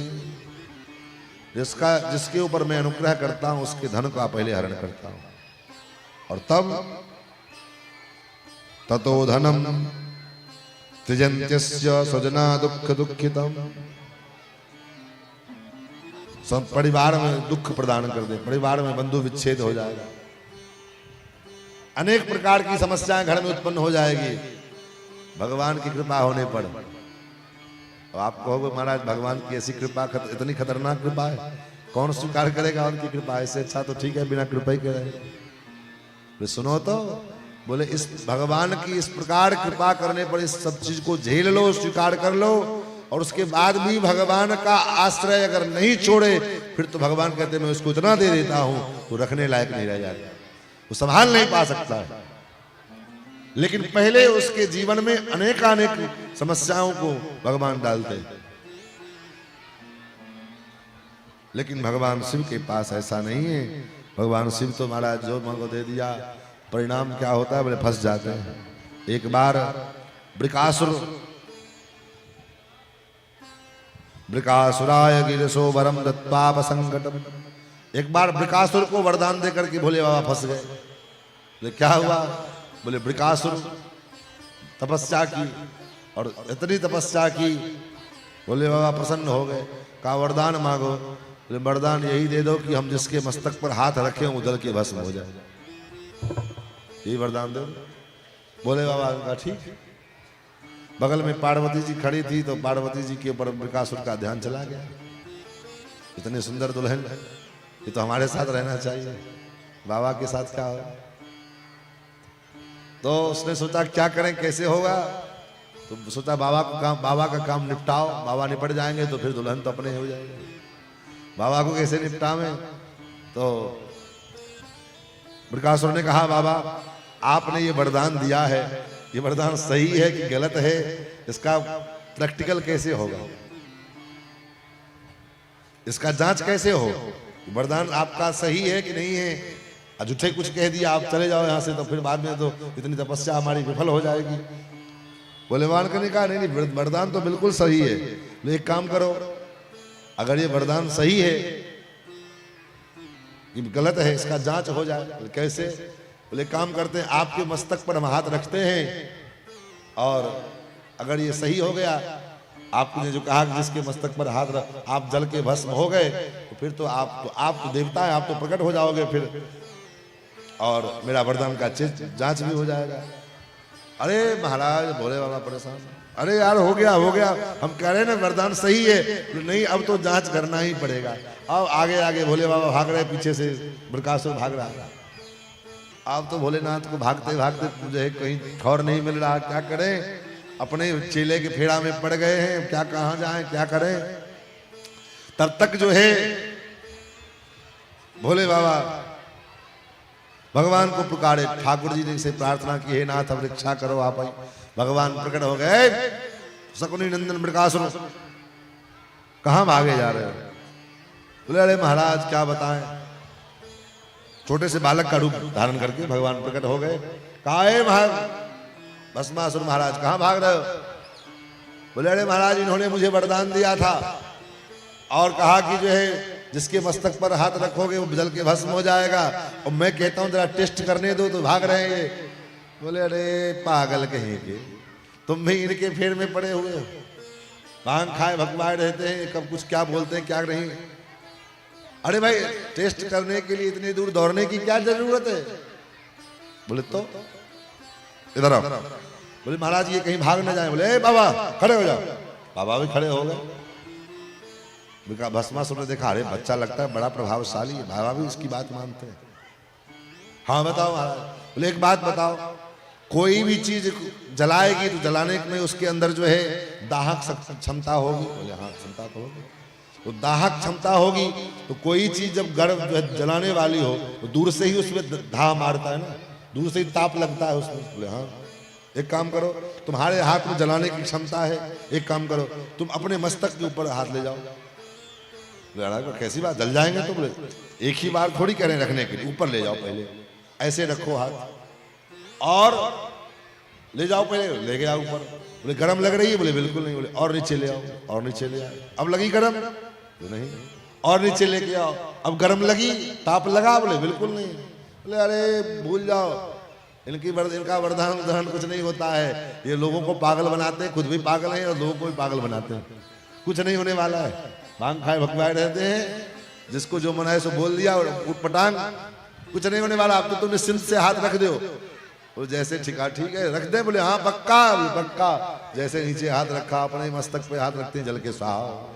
जिसके ऊपर मैं अनुग्रह करता हूं उसके धन का पहले हरण करता हूं, और तब ततो धनम त्यजन्त्यस्य स्वजना दुख दुखितम। सब परिवार में दुख प्रदान कर दे, परिवार में बंधु विच्छेद हो जाएगा, अनेक प्रकार की समस्याएं घर में उत्पन्न हो जाएगी भगवान की कृपा होने पर। आप कहोगे महाराज भगवान की ऐसी कृपा इतनी खतरनाक कृपा है, कौन स्वीकार करेगा उनकी कृपा? ऐसे अच्छा तो ठीक है बिना कृपा ही करे। सुनो तो बोले इस भगवान की इस प्रकार कृपा करने पर इस सब चीज को झेल लो, स्वीकार कर लो, और उसके बाद भी भगवान का आश्रय अगर नहीं छोड़े फिर तो भगवान कहते मैं उसको इतना दे देता हूं तो रखने लायक नहीं रह जाता, वो संभाल नहीं पा सकता है। लेकिन पहले उसके जीवन में अनेकानेक समस्याओं को भगवान डालते हैं। लेकिन भगवान शिव के पास ऐसा नहीं है। भगवान शिव तो महाराज जो मन को दे दिया, परिणाम क्या होता है बोले फंस जाते हैं। एक बार वृकासुराय गिरसो वरम दत्पाप संकटम, एक बार वृकासुर को वरदान देकर के भोले बाबा फंस गए। बोले क्या हुआ? बोले वृकासुर तपस्या की और इतनी तपस्या की, भोले बाबा प्रसन्न हो गए। कहा वरदान मांगो। बोले वरदान यही दे दो कि हम जिसके मस्तक पर हाथ रखें वो जल के भस्म हो जाए, यही वरदान दो। भोले बाबा ने कहा ठीक। बगल में पार्वती जी खड़ी थी तो पार्वती जी के ऊपर वृकासुर का ध्यान चला गया। इतने सुंदर दुल्हन, ये तो हमारे साथ रहना चाहिए, बाबा के साथ क्या हो। तो उसने सोचा क्या करें, कैसे होगा। तो सोचा बाबा का काम निपटाओ, बाबा निपट जाएंगे तो फिर दुल्हन तो अपने हो जाएंगे। बाबा को कैसे निपटावे। तो वृकासुर ने कहा बाबा आपने ये वरदान दिया है, ये वरदान सही है कि गलत है, इसका प्रैक्टिकल कैसे होगा, इसका जांच कैसे हो। वरदान आपका सही है कि नहीं है। अझूठे कुछ कह दिया आप चले जाओ यहाँ से तो फिर बाद में तो इतनी तपस्या हमारी विफल हो जाएगी। बोले वानकर ने कहा नहीं वरदान तो बिल्कुल सही है। तो एक काम करो, अगर ये वरदान सही है कि गलत है इसका जांच हो जाए। बोले कैसे? बोले काम करते हैं आपके मस्तक पर हम हाथ रखते हैं और अगर ये सही हो गया, आपने जो कहा कि जिसके मस्तक पर हाथ रख आप जल के भस्म हो गए तो फिर तो आप तो देवता है, आप तो प्रकट हो जाओगे फिर, और मेरा वरदान का जांच भी हो जाएगा। अरे महाराज भोले बाबा परेशान, अरे यार हो गया हम कह रहे हैं ना वरदान सही है। तो नहीं अब तो जांच करना ही पड़ेगा। अब आगे आगे भोले बाबा भाग रहे, पीछे से वृकासुर भाग रहा। अब तो भोलेनाथ को भागते भागते मुझे कहीं ठौर नहीं मिल रहा, क्या करें। अपने चेले के फेड़ा में पड़ गए हैं, क्या कहाँ जाएं क्या करें। तब तक जो है भोले बाबा भगवान को पुकारे, ठाकुर जी ने से प्रार्थना की हे नाथ अब रक्षा करो आप। भगवान प्रकट हो गए। शकुनी नंदन वृकासुर कहां भागे जा रहे हो? बोले अरे महाराज क्या बताएं। छोटे से बालक का रूप धारण करके भगवान प्रकट हो गए। कहा हे भस्मासुर महाराज कहां भाग रहे हो? बोले अरे महाराज इन्होंने मुझे वरदान दिया था और कहा कि जो है जिसके मस्तक पर हाथ रखोगे वो जल के भस्म हो जाएगा, और मैं कहता हूं जरा टेस्ट करने दो तो भाग रहे हैं। बोले अरे पागल कहीं के, तुम भी इनके फेर में पड़े हुए हो, भांग खाए भगवाए रहते हैं, कब कुछ क्या बोलते हैं क्या नहीं। अरे भाई टेस्ट करने के लिए इतनी दूर दौड़ने की क्या जरूरत है? बोले तो इधर आओ। बोले महाराज ये कहीं भाग ना जाए। बोले बाबा खड़े हो जाओ। बाबा भी खड़े हो गए। भस्मासुर ने देखा अरे बच्चा लगता है बड़ा प्रभावशाली है, बाबा भी इसकी बात मानते हैं। हाँ बताओ महाराज। बोले एक बात बताओ, कोई भी चीज जलाएगी तो जलाने में उसके अंदर जो है दाहक क्षमता होगी। बोले हाँ क्षमता तो होगी। तो दाहक क्षमता होगी तो कोई चीज जब गर्म जो है जलाने वाली हो तो दूर से ही उसमें धा मारता है ना, दूर से ही ताप लगता है उसमें। बोले हाँ एक काम करो, तुम्हारे हाथ में जलाने की क्षमता है, एक काम करो तुम अपने मस्तक के ऊपर हाथ ले जाओ। कैसी बात, जल जाएंगे तो? बोले एक ही बार थोड़ी करें रखने के लिए, ऊपर ले जाओ पहले, ऐसे रखो हाथ और ले जाओ पहले, ले गया ऊपर। बोले गरम लग रही है? बोले बिल्कुल नहीं। बोले और नीचे ले आओ, और नीचे ले आओ। अब लगी गरम? तो नहीं। और नीचे लेके आओ। अब गरम लगी, ताप लगा? बोले बिल्कुल नहीं। बोले अरे भूल जाओ, इनका वरदान कुछ नहीं होता है, ये लोगों को पागल बनाते हैं, खुद भी पागल हैं और लोगों को भी पागल बनाते हैं। कुछ नहीं होने वाला है, भांग खाए भगवाए रहते हैं, जिसको जो मना है सो बोल दिया और उठ पटांग, कुछ नहीं होने वाला। अब तो तुम निश्चिंत से हाथ रख दो। और जैसे ठीक है रख दे? बोले हाँ पक्का पक्का। जैसे नीचे हाथ रखा, अपने मस्तक पे हाथ रखते हैं, जल के साहब।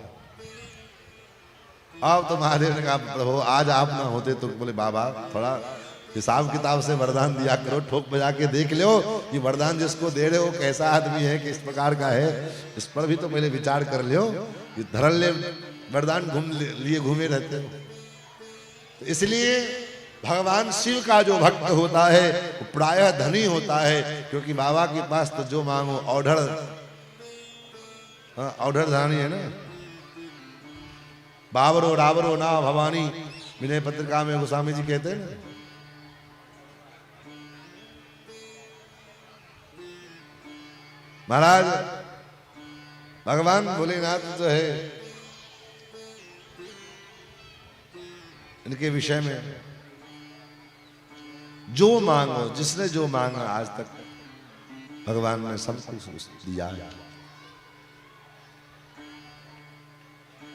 अब तो महादेव ने कहा प्रभु आज आप ना होते तो। बोले बाबा थोड़ा हिसाब किताब से वरदान दिया करो, ठोक बजा के देख लो कि वरदान जिसको दे रहे हो कैसा आदमी है, किस प्रकार का है, इस पर भी तो पहले विचार कर लो। कि धरल ले वरदान लिए घूमे रहते हो। तो इसलिए भगवान शिव का जो भक्त होता है वो प्रायः धनी होता है, क्योंकि बाबा के पास तो जो मांगो औढ़, औढ़ धानी है ना। बाबरो रावरो ना भवानी, विनय पत्रिका में गोस्वामी जी कहते हैं ना। महाराज भगवान भोलेनाथ जो है इनके विषय में जो मांगो, जिसने जो मांगा आज तक भगवान ने सब कुछ दिया है।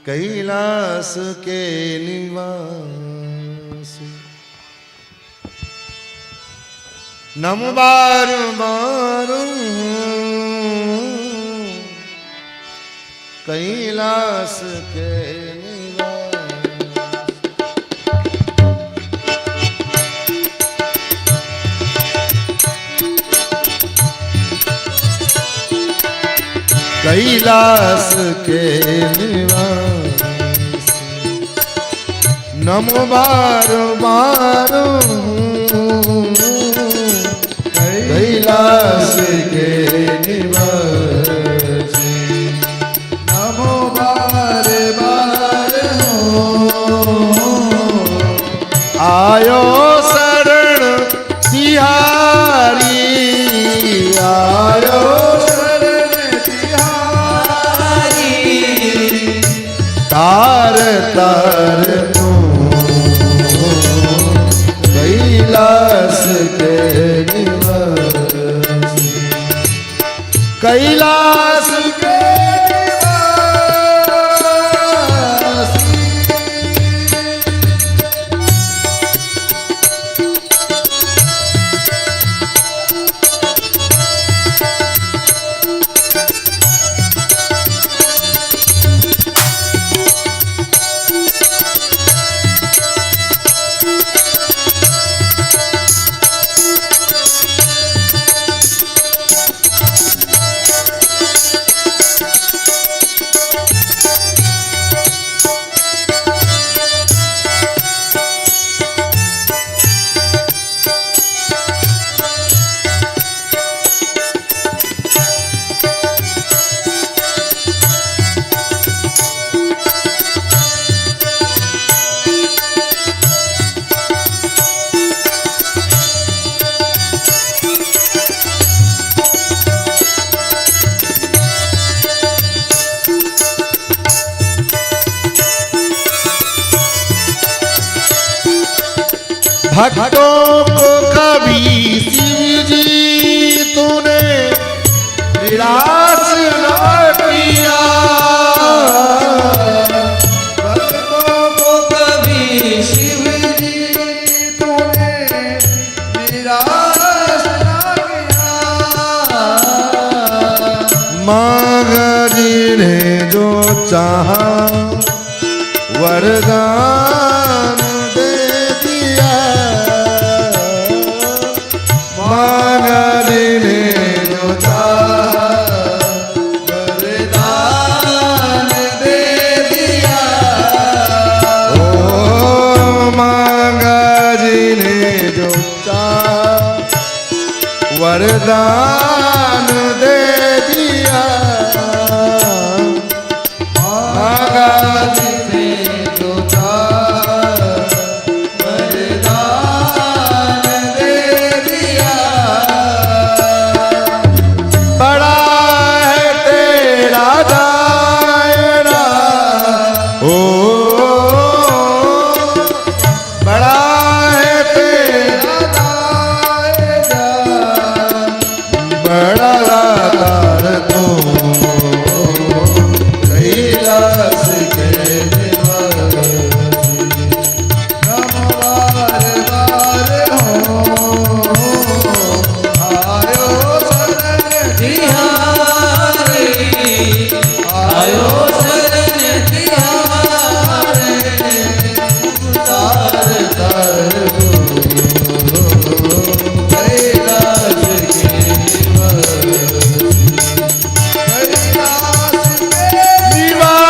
कैलाश के निवास नमो बार बार, कैलाश के कैलाश के निवास नमो बार बार, कैलाश के निवास नमो बार बार आयो शरण तिहारी, आयो तार तार तू कैलाश के निवास, कैलाश के निवास भक्तों को कभी शिव जी तूने निराश न किया, भक्तों को कभी शिव जी तूने निराश न किया। मांग जी ने जो चाहा वरदान दे दिया, मांग जी ने जो चाहा वरदान दे दिया। ओ मांग जी ने जो चाहा वरदान दे दिया, मांगा जी से जो चाहा वरदान दे दिया। बड़ा है तेरा दायरा, ओ बड़ा है तेरा दायरा, बड़ा दातार तू कैलाश के निवासी, नमो बार बार हो आयो शरण तिहारे, आयो शरण तिहारे। तार तार कैलाश के निवासी, कैलाश के निवासी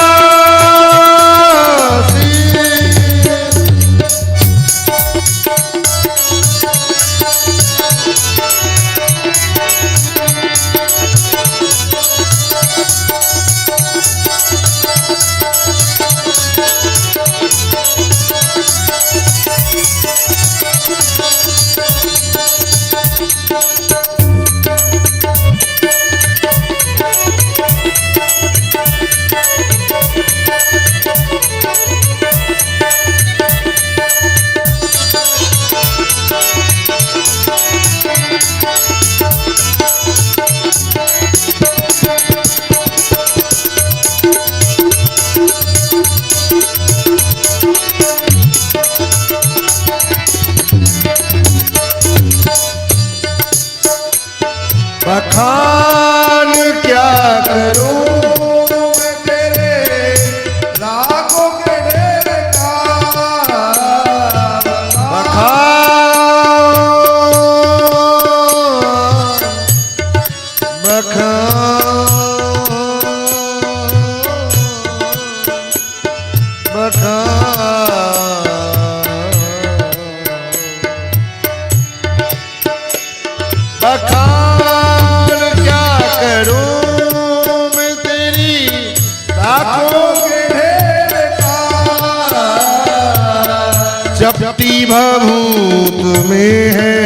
चपटी भभूत में है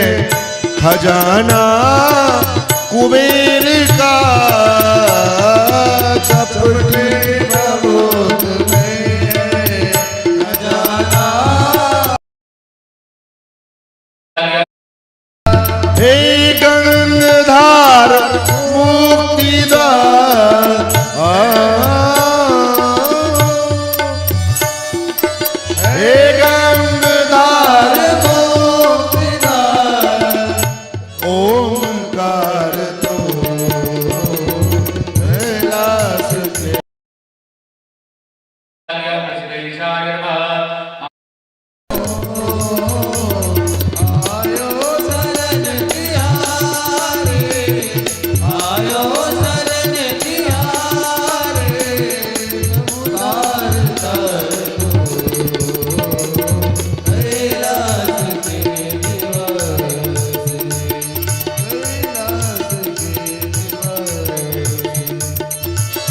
खजाना कुबेर का, चपटी भभूत में है खजाना। हे गंगाधार मुक्तिदार, हे गंगाधार मुक्तिदार, ओंकार तो कैलाश के।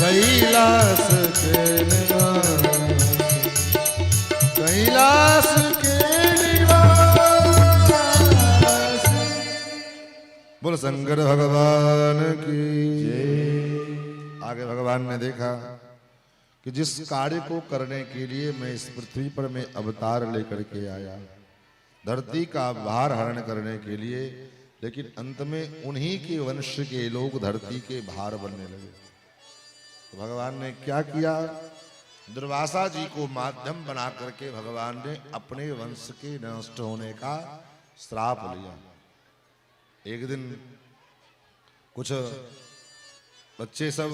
कैलाश के निवास, कैलाश के निवास। बोल शंकर भगवान की जय। आगे भगवान ने देखा कि जिस कार्य को करने के लिए मैं इस पृथ्वी पर मैं अवतार लेकर के आया, धरती का भार हरण करने के लिए, लेकिन अंत में उन्हीं के वंश के लोग धरती के भार बनने लगे। तो भगवान ने क्या किया? दुर्वासा जी को माध्यम बना करके भगवान ने अपने वंश के नष्ट होने का श्राप लिया। एक दिन कुछ बच्चे सब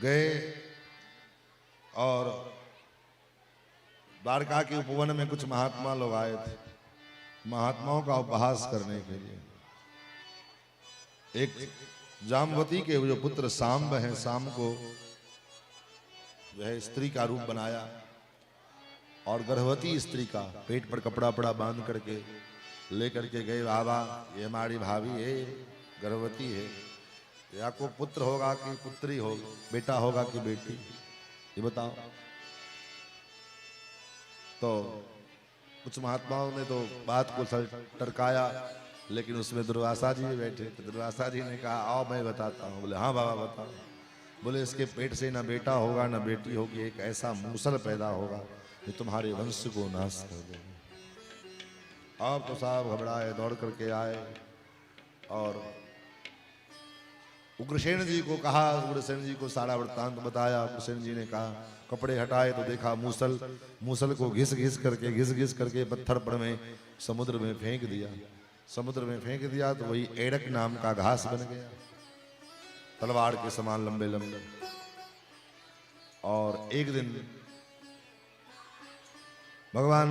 गए और द्वारका के उपवन में कुछ महात्मा लोग आए थे, महात्माओं का उपहास करने के लिए। एक जामवती के जो पुत्र सांब हैं, सांब को वह स्त्री का रूप बनाया और गर्भवती स्त्री का पेट पर कपड़ा पड़ा बांध करके लेकर के गए। बाबा, ये हमारी भाभी है, गर्भवती है, या को पुत्र होगा कि पुत्री होगी, बेटा होगा कि बेटी, ये बताओ। तो कुछ महात्माओं ने तो बात को टरकाया, लेकिन उसमें दुर्वासा जी भी बैठे। तो दुर्वासा जी ने कहा, आओ मैं बताता हूँ। बोले हाँ बाबा बताओ। बोले इसके पेट से ना बेटा होगा ना बेटी होगी, एक ऐसा मूसल पैदा होगा जो तुम्हारे वंश को नाश कर देगा। आप तो साहब घबराए, दौड़ करके आए और उग्रसेन जी को कहा। उग्रसेन जी को सारा वृत्तांत बताया। उग्रसेन जी ने कहा, कपड़े हटाए तो देखा मूसल, मूसल को घिस घिस करके पत्थर पर में समुद्र में फेंक दिया। समुद्र में फेंक दिया तो वही एड़क नाम का घास बन गया, तलवार के समान लंबे लंबे। और एक दिन भगवान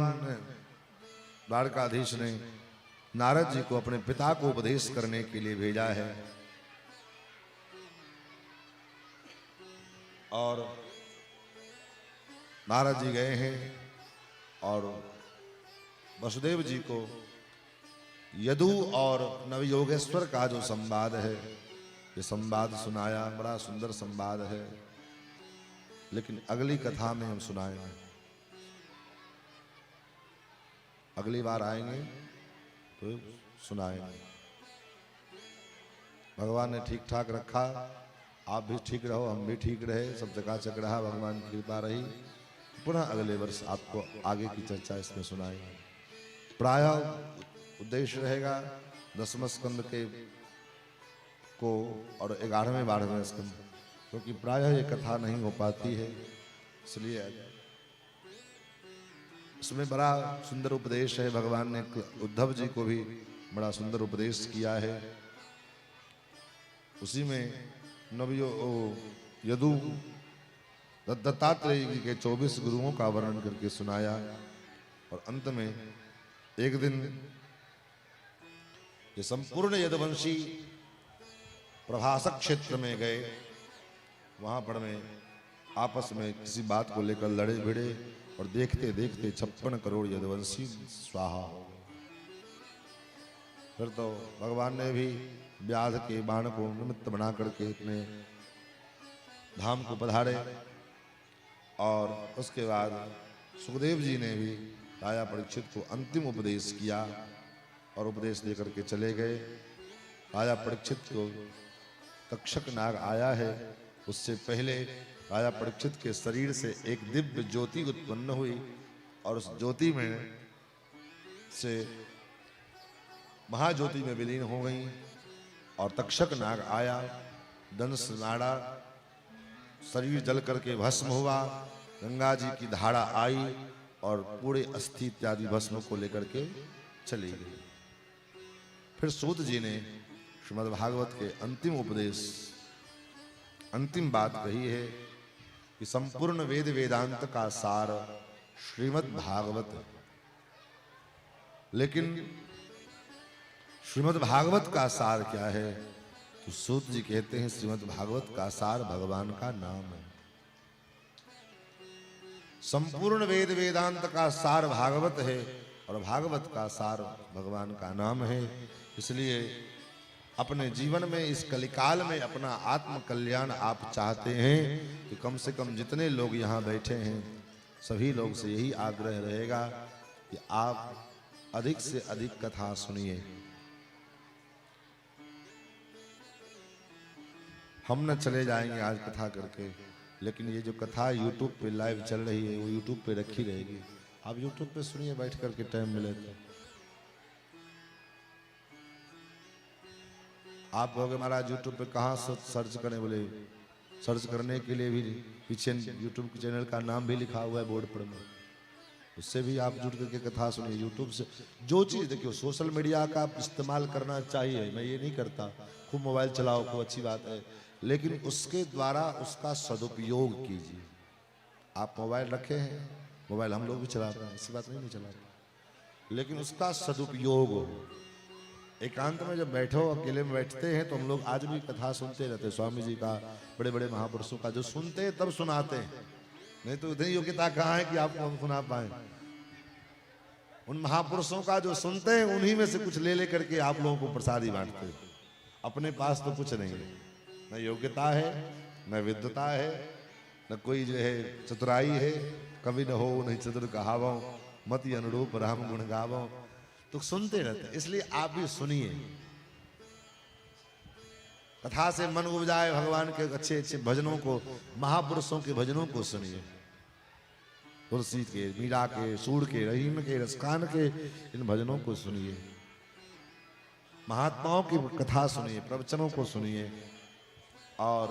द्वारकाधीश ने नारद जी को अपने पिता को उपदेश करने के लिए भेजा है। और नारद जी गए हैं और वसुदेव जी को यदु और नवयोगेश्वर का जो संवाद है, ये संवाद सुनाया। बड़ा सुंदर संवाद है, लेकिन अगली कथा में हम सुनाएंगे। अगली बार आएंगे तो सुनाएंगे। भगवान ने ठीक ठाक रखा, आप भी ठीक रहो, हम भी ठीक रहे, सब चकाचक रहा, भगवान की कृपा रही। पुनः अगले वर्ष आपको आगे की चर्चा इसमें सुनाएंगे। प्रायः उद्देश्य रहेगा 10वें स्कंद के को और 11वें 12वें स्कंद, क्योंकि प्रायः ये कथा नहीं हो पाती है, इसलिए इसमें बड़ा सुंदर उपदेश है। भगवान ने उद्धव जी को भी बड़ा सुंदर उपदेश किया है। उसी में नवियो यदु दत्तात्रेय जी के 24 गुरुओं का वर्णन करके सुनाया। और अंत में एक दिन ये संपूर्ण यदुवंशी प्रभासक क्षेत्र में गए। वहां पर में आपस में किसी बात को लेकर लड़े भिड़े और देखते देखते 56 करोड़ यदुवंशी स्वाहा हो गए। फिर तो भगवान ने भी व्याध के बाण को निमित्त बना करके अपने धाम को पधारे। और उसके बाद सुखदेव जी ने भी राजा परीक्षित को अंतिम उपदेश किया और उपदेश देकर के चले गए। राजा परीक्षित को तक्षक नाग आया है, उससे पहले राजा परीक्षित के शरीर से एक दिव्य ज्योति उत्पन्न हुई और उस ज्योति में से महाज्योति में विलीन हो गई और तक्षक नाग आया, दंश नाड़ा शरीर जल करके भस्म हुआ, गंगा जी की धारा आई और पूरे अस्थि इत्यादि भस्म को लेकर के चली गई। फिर सूत जी ने श्रीमद् भागवत के अंतिम उपदेश, अंतिम बात कही है कि संपूर्ण वेद वेदांत का सार श्रीमद् भागवत। लेकिन श्रीमद् भागवत का सार क्या है? तो सूत जी कहते हैं श्रीमद् भागवत का सार भगवान का नाम है। संपूर्ण वेद वेदांत का सार भागवत है और भागवत का सार भगवान का नाम है। इसलिए अपने जीवन में इस कलिकाल में अपना आत्म कल्याण आप चाहते हैं कि कम से कम जितने लोग यहाँ बैठे हैं सभी लोग से यही आग्रह रहेगा कि आप अधिक से अधिक कथा सुनिए। हम न चले जाएंगे आज कथा करके, लेकिन ये जो कथा YouTube पे लाइव चल रही है वो YouTube पे रखी रहेगी। आप YouTube पे सुनिए बैठ करके टाइम मिले तो। आप कहोगे महाराज YouTube पे कहाँ सर्च करें? बोले सर्च करने के लिए भी पीछे YouTube के चैनल का नाम भी लिखा हुआ है बोर्ड पर में, उससे भी आप जुड़ करके कथा सुनिए। YouTube से जो चीज़ देखियो, सोशल मीडिया का आप इस्तेमाल करना चाहिए, मैं ये नहीं करता, खूब मोबाइल चलाओ खूब अच्छी बात है, लेकिन उसके द्वारा उसका सदुपयोग कीजिए। आप मोबाइल रखे हैं, मोबाइल हम लोग भी चलाते हैं, ऐसी बात नहीं चलाते, लेकिन उसका सदुपयोग हो। एकांत में जब बैठो, अकेले में बैठते हैं तो हम लोग आज भी कथा सुनते रहते हैं, स्वामी जी का, बड़े बड़े महापुरुषों का, जो सुनते हैं तब सुनाते हैं, नहीं तो इतनी योग्यता कहाँ है कि आपको हम सुना पाए। उन महापुरुषों का जो सुनते हैं उन्हीं में से कुछ ले लेकर के आप लोगों को प्रसादी बांटते हैं। अपने पास तो कुछ नहीं है, न योग्यता है, न विद्वता है, न कोई जो है चतुराई है। कभी न हो नहीं चतुर कहावो, मति अनुरूप राम गुण गावो। तो सुनते रहते हैं, इसलिए आप भी सुनिए। कथा से मन उपजाए, भगवान के अच्छे अच्छे भजनों को, महापुरुषों के भजनों को सुनिए। तुलसी के, मीरा के, सूर के, रहीम के, रसखान के इन भजनों को सुनिए। महात्माओं की कथा सुनिए, प्रवचनों को सुनिए। और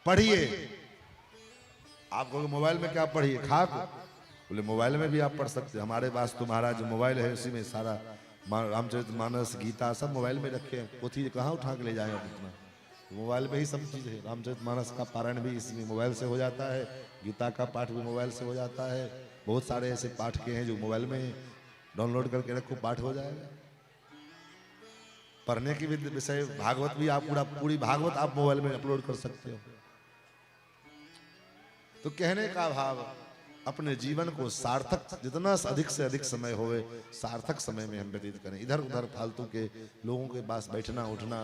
पढ़िए। आप कहोगे मोबाइल में क्या पढ़िए? खाक? बोले मोबाइल में भी आप पढ़ सकते हैं। हमारे पास तो महाराज जो मोबाइल है उसी में सारा रामचरितमानस, गीता सब मोबाइल में रखे हैं। पोथी कहाँ उठा के ले जाएं आप इतना? मोबाइल में ही सब चीज़ है। रामचरितमानस का पारायण भी इसमें मोबाइल से हो जाता है, गीता का पाठ भी मोबाइल से हो जाता है। बहुत सारे ऐसे पाठ के हैं जो मोबाइल में डाउनलोड करके रखो, पाठ हो जाएगा। पढ़ने की भी विषय भागवत भी आप पूरी भागवत आप मोबाइल में अपलोड कर सकते हो। तो कहने का भाव, अपने जीवन को सार्थक, जितना अधिक से अधिक समय होवे सार्थक समय में हम व्यतीत करें। इधर उधर फालतू के लोगों के पास बैठना उठना,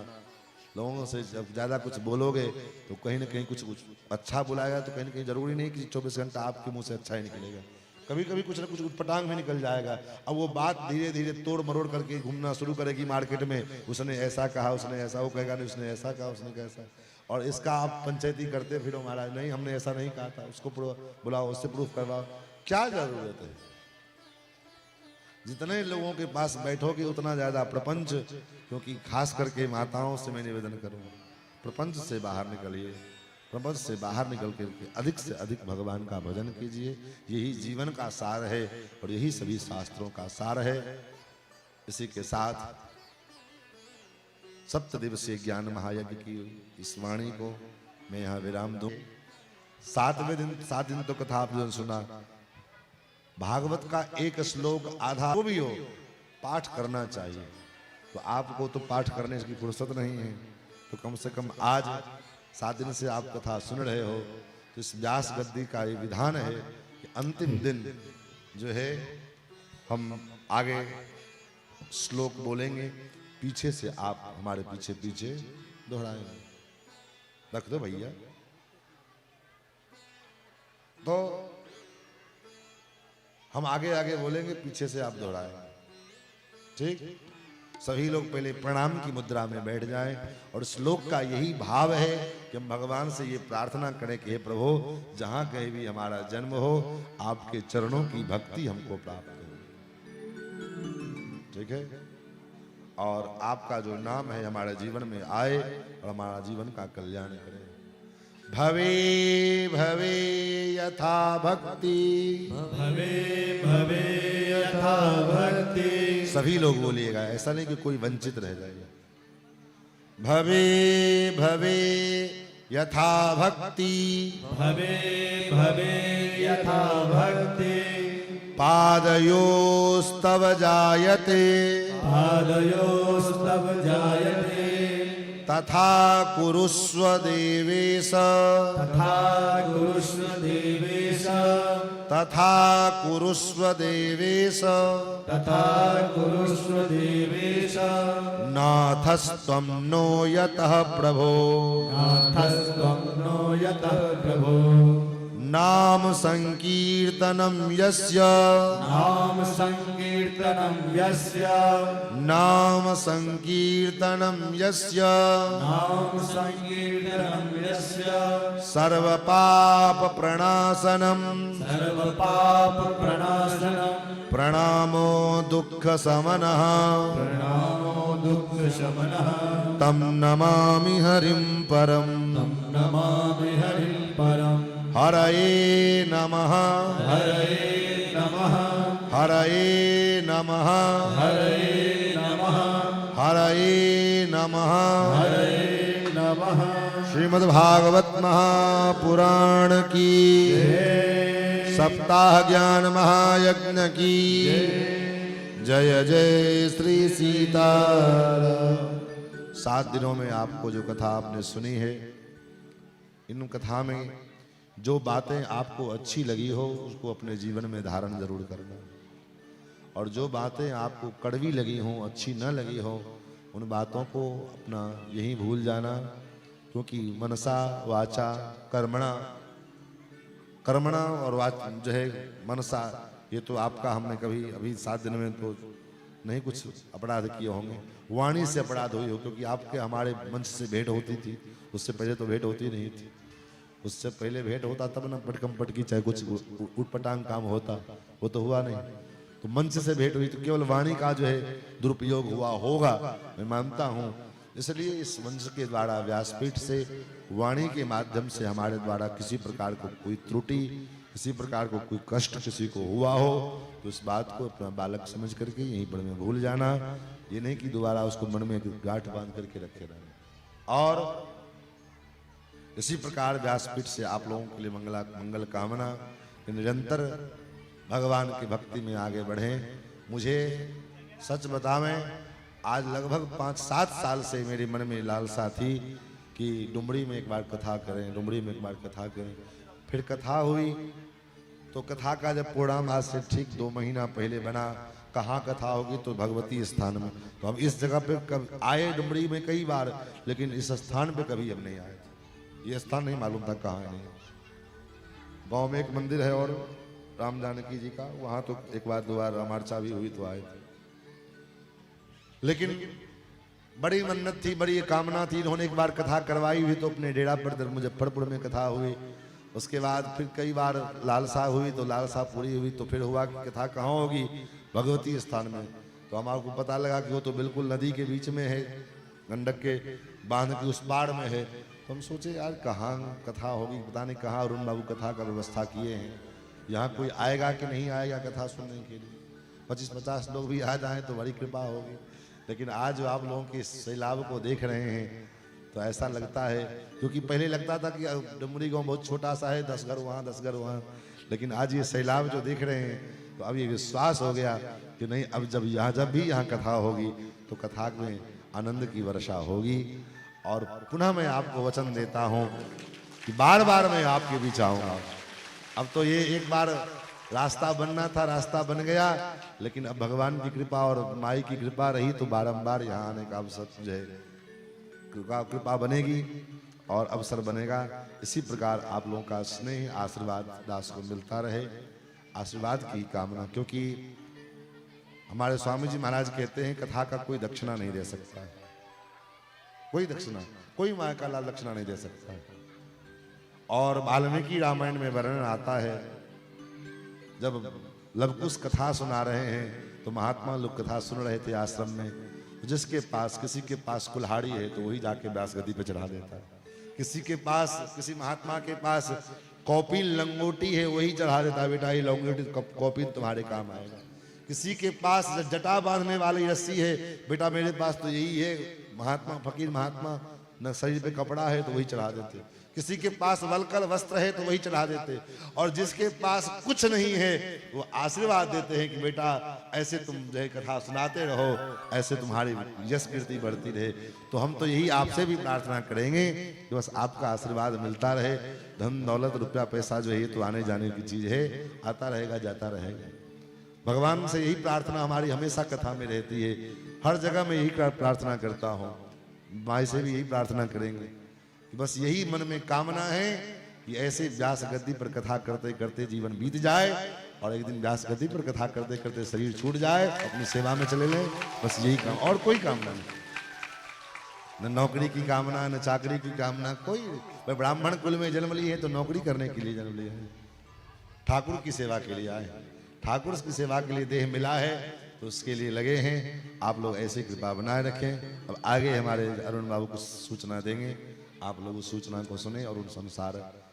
लोगों से जब ज़्यादा कुछ बोलोगे तो कहीं ना कहीं कुछ अच्छा बुलाएगा, तो कहीं ना कहीं जरूरी नहीं कि 24 घंटा आपके मुंह से अच्छा ही निकलेगा। कभी कभी कुछ ना कुछ उटपटांग में निकल जाएगा। अब वो बात धीरे धीरे तोड़ मरोड़ करके घूमना शुरू करेगी मार्केट में। उसने ऐसा कहा, उसने ऐसा, वो कहेगा नहीं उसने ऐसा कहा, उसने कैसा, और इसका आप पंचायती करते फिरो महाराज, नहीं हमने ऐसा नहीं कहा था, उसको बुलाओ, उससे प्रूफ करवाओ। क्या जरूरत है? जितने लोगों के पास बैठोगे उतना ज्यादा प्रपंच, क्योंकि खास करके माताओं से मैं निवेदन करूंगा, प्रपंच से बाहर निकलिए। प्रपंच से बाहर निकल करके अधिक से अधिक भगवान का भजन कीजिए। यही जीवन का सार है और यही सभी शास्त्रों का सार है। इसी के साथ 7 दिवसीय ज्ञान महायज्ञ की इस वाणी को मैं यहाँ विराम दूं। 7 दिन तो कथा आपने सुना। भागवत का एक श्लोक आधा वो भी हो पाठ करना चाहिए। तो आपको तो पाठ करने की फुर्सत नहीं है, तो कम से कम आज 7 दिन से आप कथा सुन रहे हो, तो इस व्यास गद्दी का ये विधान है कि अंतिम दिन जो है हम आगे श्लोक बोलेंगे, पीछे से आप हमारे पीछे पीछे दोहराएंगे। रख दो भैया। तो हम आगे आगे बोलेंगे, पीछे से आप दोहराएंगे। ठीक? सभी लोग पहले प्रणाम की मुद्रा में बैठ जाएं और श्लोक का यही भाव है कि हम भगवान से ये प्रार्थना करें कि हे प्रभु, जहां कहीं भी हमारा जन्म हो, आपके चरणों की भक्ति हमको प्राप्त हो। ठीक है? और आपका जो नाम है हमारे जीवन में आए और हमारा जीवन का कल्याण करे। भवे भवे यथा भक्ति, भवे भवे यथा भक्ति। सभी लोग बोलिएगा, ऐसा नहीं कि कोई वंचित रह जाएगा। भवे भवे यथा भक्ति, भवे भवे यथा भक्ति। पादयोस्तव जायते, पादयोस्तव जायते। तथा कुरुष्व देवेश, तथा कुरुष्व देवेश। तथा कुरुष्व देवेश। तथा कुरुष्व देवेश। नाथस्त्वं नो यतः प्रभो, नाथस्त्वं नो यतः प्रभो। नाम संकीर्तनं यस्य, नाम संकीर्तनं यस्य। नाम संकीर्तनं यस्य, नाम संकीर्तनं यस्य। सर्वपाप प्रणाशनं, सर्वपाप प्रणाशनं। प्रणामो दुःख समनः, प्रणामो दुःख शमनः। तं नमामि हरिं परं। तं नमामि हरिं परम्। हरये नमः, हरये नमः। हरये नमः, हरये नमः। हरये नमः। हरये नमः। श्रीमद्भागवत महापुराण की, सप्ताह ज्ञान महायज्ञ की जय जय श्री सीताराम। 7 दिनों में आपको जो कथा आपने सुनी है, इन कथा में जो बातें आपको अच्छी लगी हो उसको अपने जीवन में धारण जरूर करना, और जो बातें आपको कड़वी लगी हो, अच्छी न लगी हो, उन बातों को अपना यही भूल जाना। क्योंकि मनसा वाचा कर्मणा, कर्मणा और जो है मनसा, ये तो आपका हमने कभी अभी 7 दिन में तो नहीं कुछ अपराध किए होंगे। वाणी से अपराध हुई हो, क्योंकि आपके हमारे मंच से भेंट होती थी, उससे पहले तो भेंट होती नहीं थी। उससे पहले भेंट होता तब ना पटकम पटकी चाहे कुछ उटपटांग काम होता, वो तो हुआ नहीं। तो मंच से भेंट हुई, तो केवल वाणी का जो है दुरुपयोग हुआ होगा, मैं मानता हूँ। इसलिए इस मंच के द्वारा, व्यासपीठ से, वाणी के माध्यम से हमारे द्वारा किसी प्रकार को कोई त्रुटि, किसी प्रकार को कोई कष्ट किसी को हुआ हो, तो इस बात को अपना बालक समझ करके यहीं पर में भूल जाना। ये नहीं कि दोबारा उसको मन में गांठ बांध करके रखे रहना। और इसी प्रकार व्यासपीठ से आप लोगों के लिए मंगल कामना, निरंतर भगवान की भक्ति में आगे बढ़ें। मुझे सच बतावें, आज लगभग 5-7 साल से मेरे मन में लालसा थी कि डुमरी में एक बार कथा करें, डुमरी में एक बार कथा करें। फिर कथा हुई, तो कथा का जब प्रोग्राम आज से ठीक 2 महीना पहले बना, कहाँ कथा होगी, तो भगवती स्थान में। तो हम इस जगह पे कब आए, डुमरी में कई बार, लेकिन इस स्थान पे कभी हम नहीं आए। ये स्थान नहीं मालूम था कहाँ है। नहीं, गांव में एक मंदिर है और राम जानकी जी का, वहां तो एक बार 2 बार रामार्चा भी हुई तो आए थे। लेकिन बड़ी मन्नत थी, बड़ी कामना थी। इन्होंने एक बार कथा करवाई हुई, तो अपने डेरा पर मुजफ्फरपुर में कथा हुई। उसके बाद फिर कई बार लालसा हुई, तो लालसा पूरी हुई, तो फिर हुआ कि कथा कहाँ होगी, भगवती स्थान में। तो हमारे को पता लगा कि वो तो बिल्कुल नदी के बीच में है, गंडक के बांध के उस पार में है। तो हम सोचे यार कहाँ कथा होगी, पता नहीं कहाँ अरुण बाबू कथा का व्यवस्था किए हैं, यहाँ कोई आएगा कि नहीं आएगा कथा सुनने के लिए। 25-50 लोग भी आ जाएं तो बड़ी कृपा होगी। लेकिन आज जो आप लोगों के सैलाब को देख रहे हैं, तो ऐसा लगता है, क्योंकि पहले लगता था कि डुमरी गांव बहुत छोटा सा है, 10 घर वहाँ 10 घर वहाँ, लेकिन आज ये सैलाब जो देख रहे हैं, तो अब ये विश्वास हो गया कि नहीं, अब जब भी यहाँ कथा होगी तो कथा में आनंद की वर्षा होगी। और पुनः मैं आपको वचन देता हूँ कि बार बार मैं आपके बीच आऊँगा। अब तो ये एक बार रास्ता बनना था, रास्ता बन गया, लेकिन अब भगवान की कृपा और माई की कृपा रही तो बारंबार यहाँ आने का अवसर जो है कृपा बनेगी। और अवसर बनेगा। इसी प्रकार आप लोगों का स्नेह आशीर्वाद दास को मिलता रहे, आशीर्वाद की कामना। क्योंकि हमारे स्वामी जी महाराज कहते हैं कथा का कोई दक्षिणा नहीं दे सकता है, कोई दक्षिणा, कोई माया का लाल दक्षिणा नहीं दे सकता है। और वाल्मीकि रामायण में वर्णन आता है, जब लवकुश कथा सुना रहे हैं तो महात्मा लोग कथा सुन रहे थे आश्रम में, जिसके पास किसी के पास कुल्हाड़ी है तो वही जाके व्यास गद्दी पे चढ़ा देता है, किसी के पास, किसी महात्मा के पास कॉपी लंगोटी है वही चढ़ा देता है, बेटा ये लंगोटी कॉपी तुम्हारे काम आएगा। किसी के पास जटा बांधने वाली रस्सी है, बेटा मेरे पास तो यही है, महात्मा फकीर महात्मा न शरीर पे कपड़ा है तो वही चढ़ा देते। किसी के पास वलकल वस्त्र है तो वही चढ़ा देते। और जिसके पास कुछ नहीं है वो आशीर्वाद देते हैं कि बेटा ऐसे तुम जो है कथा सुनाते रहो, ऐसे तुम्हारी यश कीर्ति बढ़ती रहे। तो हम तो यही आपसे भी प्रार्थना करेंगे कि बस आपका आशीर्वाद मिलता रहे। धन दौलत रुपया पैसा जो है ये तो आने जाने की चीज है, आता रहेगा जाता रहेगा। भगवान से यही प्रार्थना हमारी हमेशा कथा में रहती है, हर जगह में यही प्रार्थना करता हूँ। माई से भी यही प्रार्थना करेंगे कि बस यही मन में कामना है कि ऐसे व्यास गद्दी पर कथा करते करते जीवन बीत जाए और एक दिन व्यास गद्दी पर कथा करते करते शरीर छूट जाए, अपनी सेवा में चले लें। बस यही काम, और कोई कामना नहीं, न नौकरी की कामना, न चाकरी की कामना, कोई। ब्राह्मण कुल में जन्म लिए है तो नौकरी करने के लिए जन्म लिए है, ठाकुर की सेवा के लिए आए, ठाकुर की सेवा के लिए देह मिला है तो उसके लिए लगे हैं। आप लोग ऐसे कृपा बनाए रखें। अब आगे हमारे अरुण बाबू को सूचना देंगे, आप लोग उस सूचना को सुने और उन अनुसार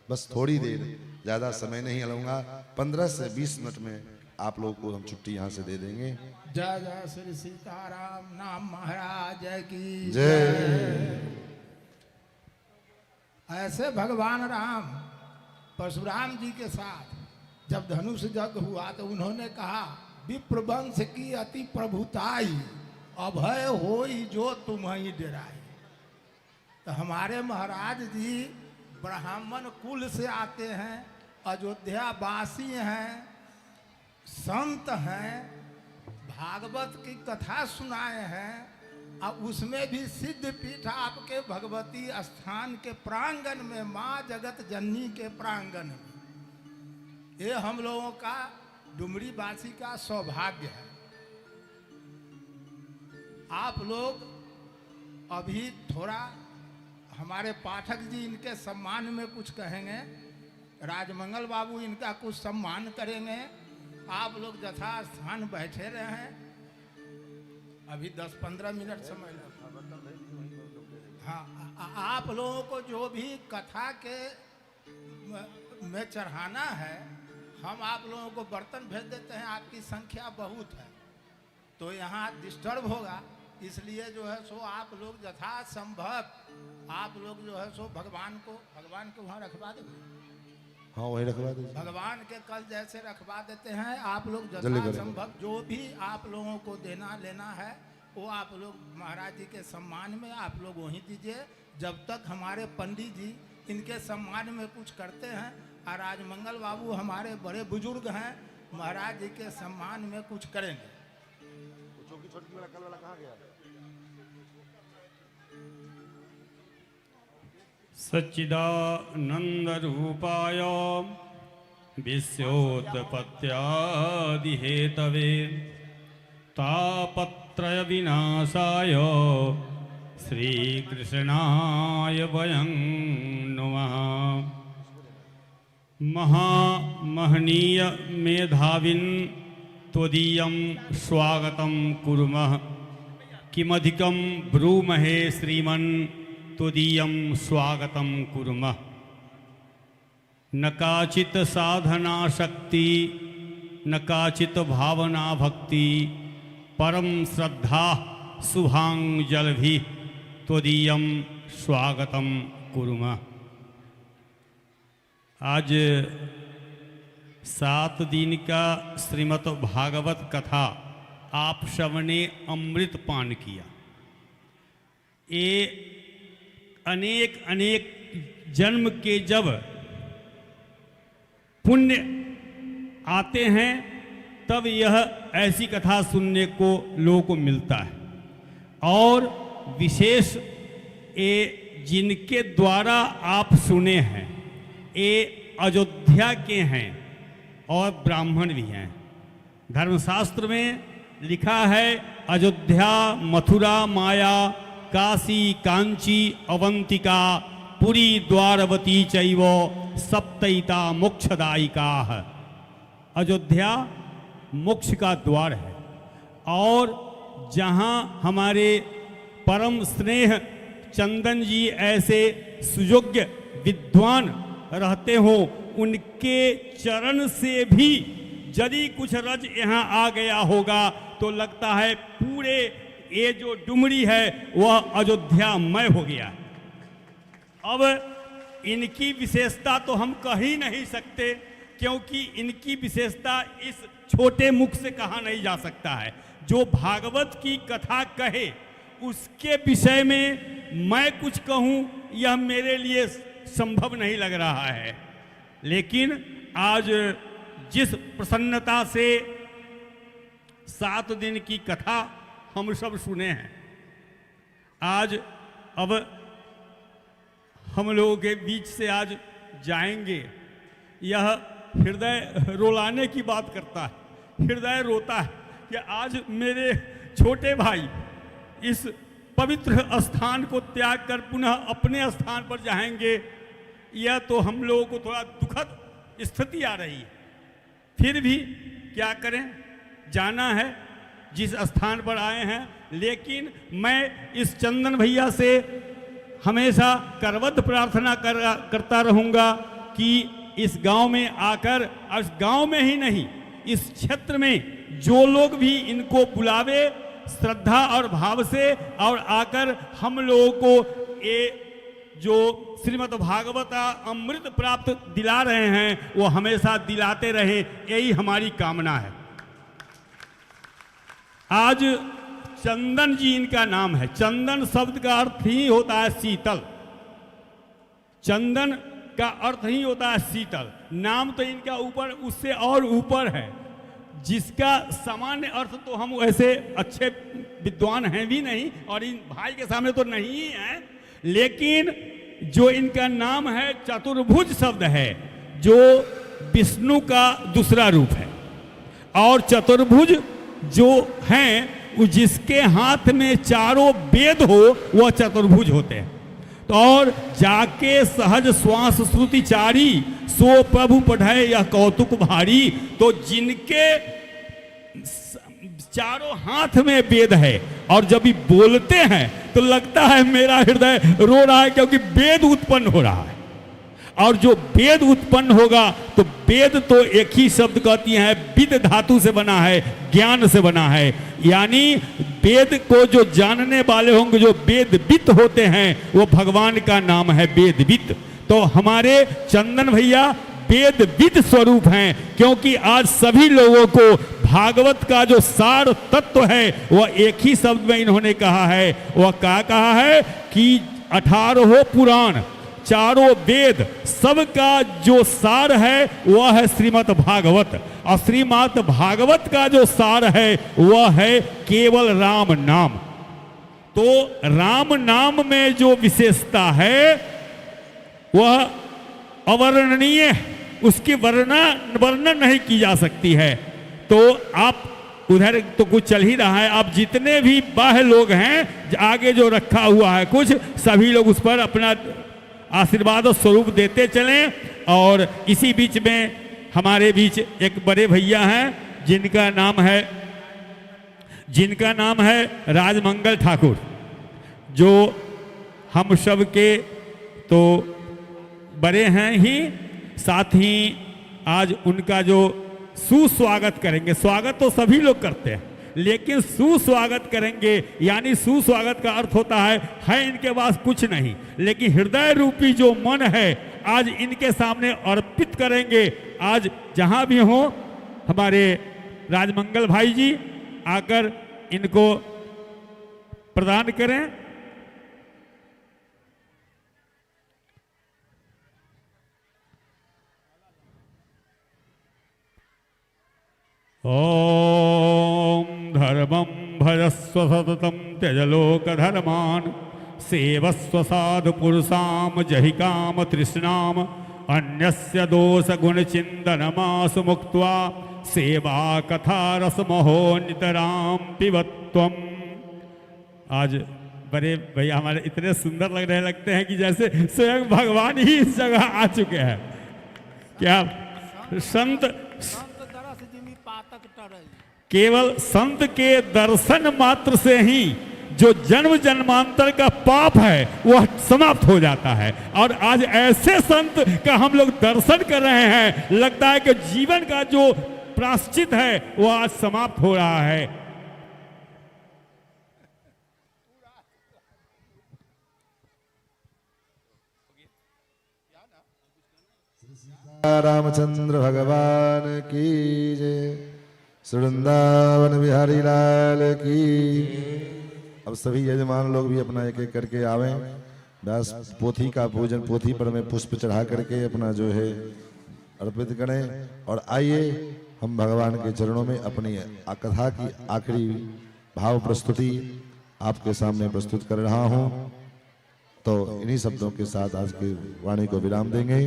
बस थोड़ी देर, ज़्यादा समय नहीं लूंगा, 15 से 20 मिनट में आप लोग को हम छुट्टी यहाँ से दे देंगे। जय जय श्री सीताराम नाम महाराज की जय। ऐसे भगवान राम परशुराम जी के साथ जब धनुष यज्ञ हुआ तो उन्होंने कहा विप्रवंश की अति प्रभुताई, अभय होई जो तुम्हें डराई। तो हमारे महाराज जी ब्राह्मण कुल से आते हैं, अयोध्या वासी हैं, संत हैं, भागवत की कथा सुनाए हैं, और उसमें भी सिद्ध पीठ आपके भगवती स्थान के प्रांगण में, माँ जगत जननी के प्रांगण में। ये हम लोगों का डुमरी वासी का सौभाग्य है। आप लोग अभी थोड़ा हमारे पाठक जी इनके सम्मान में कुछ कहेंगे, राजमंगल बाबू इनका कुछ सम्मान करेंगे। आप लोग यथा स्थान बैठे रहे, अभी 10-15 मिनट समय लगेगा। हाँ, आप लोगों को जो भी कथा के में चढ़ाना है, हम आप लोगों को बर्तन भेज देते हैं। आपकी संख्या बहुत है तो यहाँ डिस्टर्ब होगा, इसलिए जो है सो आप लोग यथा संभव आप लोग जो है सो भगवान के वहाँ रखवा देंगे। हाँ वही रखवा दीजिए, भगवान के कल जैसे रखवा देते हैं। आप लोग जल्दी यथा करें। संभव जो भी आप लोगों को देना लेना है वो आप लोग महाराज जी के सम्मान में आप लोग वहीं दीजिए। जब तक हमारे पंडित जी इनके सम्मान में कुछ करते हैं, और राजमंगल बाबू हमारे बड़े बुजुर्ग हैं, महाराज जी के सम्मान में कुछ करेंगे। सच्चिदानंद रूपाय विश्वोत्पत्त्यादिहेतवे तापत्रय विनाशाय श्रीकृष्णाय वयं नमः। महामहनीय मेधाविन त्वदीयं स्वागतं कुर्मः। किमधिकं ब्रूमहे श्रीमन् त्वदीयं स्वागतं कुर्मः। न काचित् साधना शक्ति न काचित् भावना भक्ति, परम श्रद्धा शुभांजलि त्वदीयं स्वागतं कुर्मः। आज 7 दिन का श्रीमद् भागवत कथा आप सबने अमृत पान किया। ये अनेक अनेक जन्म के जब पुण्य आते हैं तब यह ऐसी कथा सुनने को लोगों को मिलता है। और विशेष ये जिनके द्वारा आप सुने हैं ये अयोध्या के हैं और ब्राह्मण भी हैं। धर्मशास्त्र में लिखा है अयोध्या, मथुरा, माया, काशी, कांची, अवंतिका, पुरी, द्वारवती चैव सप्तैता मोक्षदायिका। अयोध्या मोक्ष का द्वार है और जहाँ हमारे परम स्नेह चंदन जी ऐसे सुयोग्य विद्वान रहते हो, उनके चरण से भी यदि कुछ रज यहाँ आ गया होगा तो लगता है पूरे ये जो डुमरी है वह अयोध्यामय हो गया। अब इनकी विशेषता तो हम कह ही नहीं सकते, क्योंकि इनकी विशेषता इस छोटे मुख से कहा नहीं जा सकता है। जो भागवत की कथा कहे उसके विषय में मैं कुछ कहूँ यह मेरे लिए संभव नहीं लग रहा है। लेकिन आज जिस प्रसन्नता से 7 दिन की कथा हम सब सुने हैं, आज अब हम लोगों के बीच से आज जाएंगे, यह हृदय रुलाने की बात करता है। हृदय रोता है कि आज मेरे छोटे भाई इस पवित्र स्थान को त्याग कर पुनः अपने स्थान पर जाएंगे। यह तो हम लोगों को थोड़ा दुखद स्थिति आ रही है, फिर भी क्या करें, जाना है जिस स्थान पर आए हैं। लेकिन मैं इस चंदन भैया से हमेशा करबद्ध प्रार्थना करता रहूँगा कि इस गांव में आकर, इस गांव में ही नहीं इस क्षेत्र में जो लोग भी इनको बुलावे श्रद्धा और भाव से, और आकर हम लोगों को ये जो श्रीमद् भागवत अमृत प्राप्त दिला रहे हैं वो हमेशा दिलाते रहे, यही हमारी कामना है। आज चंदन जी इनका नाम है। चंदन शब्द का अर्थ ही होता है शीतल। चंदन का अर्थ ही होता है शीतल। नाम तो इनका ऊपर उससे और ऊपर है, जिसका सामान्य अर्थ तो हम ऐसे अच्छे विद्वान हैं भी नहीं और इन भाई के सामने तो नहीं ही हैं। लेकिन जो इनका नाम है चतुर्भुज शब्द है, जो विष्णु का दूसरा रूप है। और चतुर्भुज जो हैं वो जिसके हाथ में चारों वेद हो वह चतुर्भुज होते हैं। तो और जाके सहज श्वास श्रुति चारी, सो प्रभु पढ़ाए यह कौतुक भारी। तो जिनके चारों हाथ में वेद है और जब भी बोलते हैं तो लगता है मेरा हृदय रो रहा है, क्योंकि वेद उत्पन्न हो रहा है। और जो वेद उत्पन्न होगा तो वेद तो एक ही शब्द कहती है, विद धातु से बना है, ज्ञान से बना है। यानी वेद को जो जानने वाले होंगे, जो वेदवित होते हैं, वो भगवान का नाम है वेदवित। तो हमारे चंदन भैया वेदविद स्वरूप हैं, क्योंकि आज सभी लोगों को भागवत का जो सार तत्व है वह एक ही शब्द में इन्होंने कहा है। वह क्या कहा है कि 18 पुराण, चारों वेद, सबका जो सार है वह है श्रीमद् भागवत। और श्रीमद् भागवत का जो सार है वह है केवल राम नाम। तो राम नाम में जो विशेषता है वह अवर्णनीय, उसकी वर्णन नहीं की जा सकती है। तो आप उधर तो कुछ चल ही रहा है, आप जितने भी बाह्य लोग हैं आगे जो रखा हुआ है कुछ, सभी लोग उस पर अपना आशीर्वाद और स्वरूप देते चलें। और इसी बीच में हमारे बीच एक बड़े भैया हैं जिनका नाम है राजमंगल ठाकुर, जो हम सब के तो बड़े हैं ही, साथ ही आज उनका जो सुस्वागत करेंगे। स्वागत तो सभी लोग करते हैं, लेकिन सुस्वागत करेंगे, यानी सुस्वागत का अर्थ होता है इनके पास कुछ नहीं, लेकिन हृदय रूपी जो मन है आज इनके सामने अर्पित करेंगे। आज जहां भी हो हमारे राजमंगल भाई जी आकर इनको प्रदान करें। ओम धर्मं भजस्व सततं त्यजलोकधर्मान् सेवस्व साधु पुरुषाम जहि काम तृष्णाम अन्यस्य दोष गुण चिंतनमासु मुक्त्वा सेवा कथा रसमहो नितराम पिबत्वम। आज बड़े भैया हमारे इतने सुंदर लगते हैं कि जैसे स्वयं भगवान ही इस जगह आ चुके हैं। क्या संत केवल संत के दर्शन मात्र से ही जो जन्म जन्मांतर का पाप है वह समाप्त हो जाता है। और आज ऐसे संत का हम लोग दर्शन कर रहे हैं, लगता है कि जीवन का जो प्रायश्चित है वह आज समाप्त हो रहा है। रामचंद्र भगवान की जय, वृंदावन बिहारी लाल की। अब सभी यजमान लोग भी अपना एक एक करके आवें, व्यास पोथी का पूजन, पोथी पर में पुष्प चढ़ा करके अपना जो है अर्पित करें। और आइए हम भगवान के चरणों में अपनी कथा की आखिरी भाव प्रस्तुति आपके सामने प्रस्तुत कर रहा हूं। तो इन्हीं शब्दों के साथ आज की वाणी को विराम देंगे।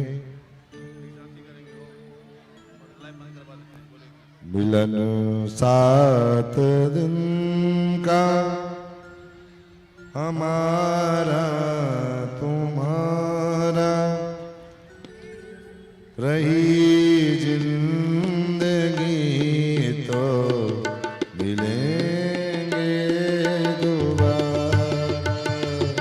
मिलन 7 दिन का हमारा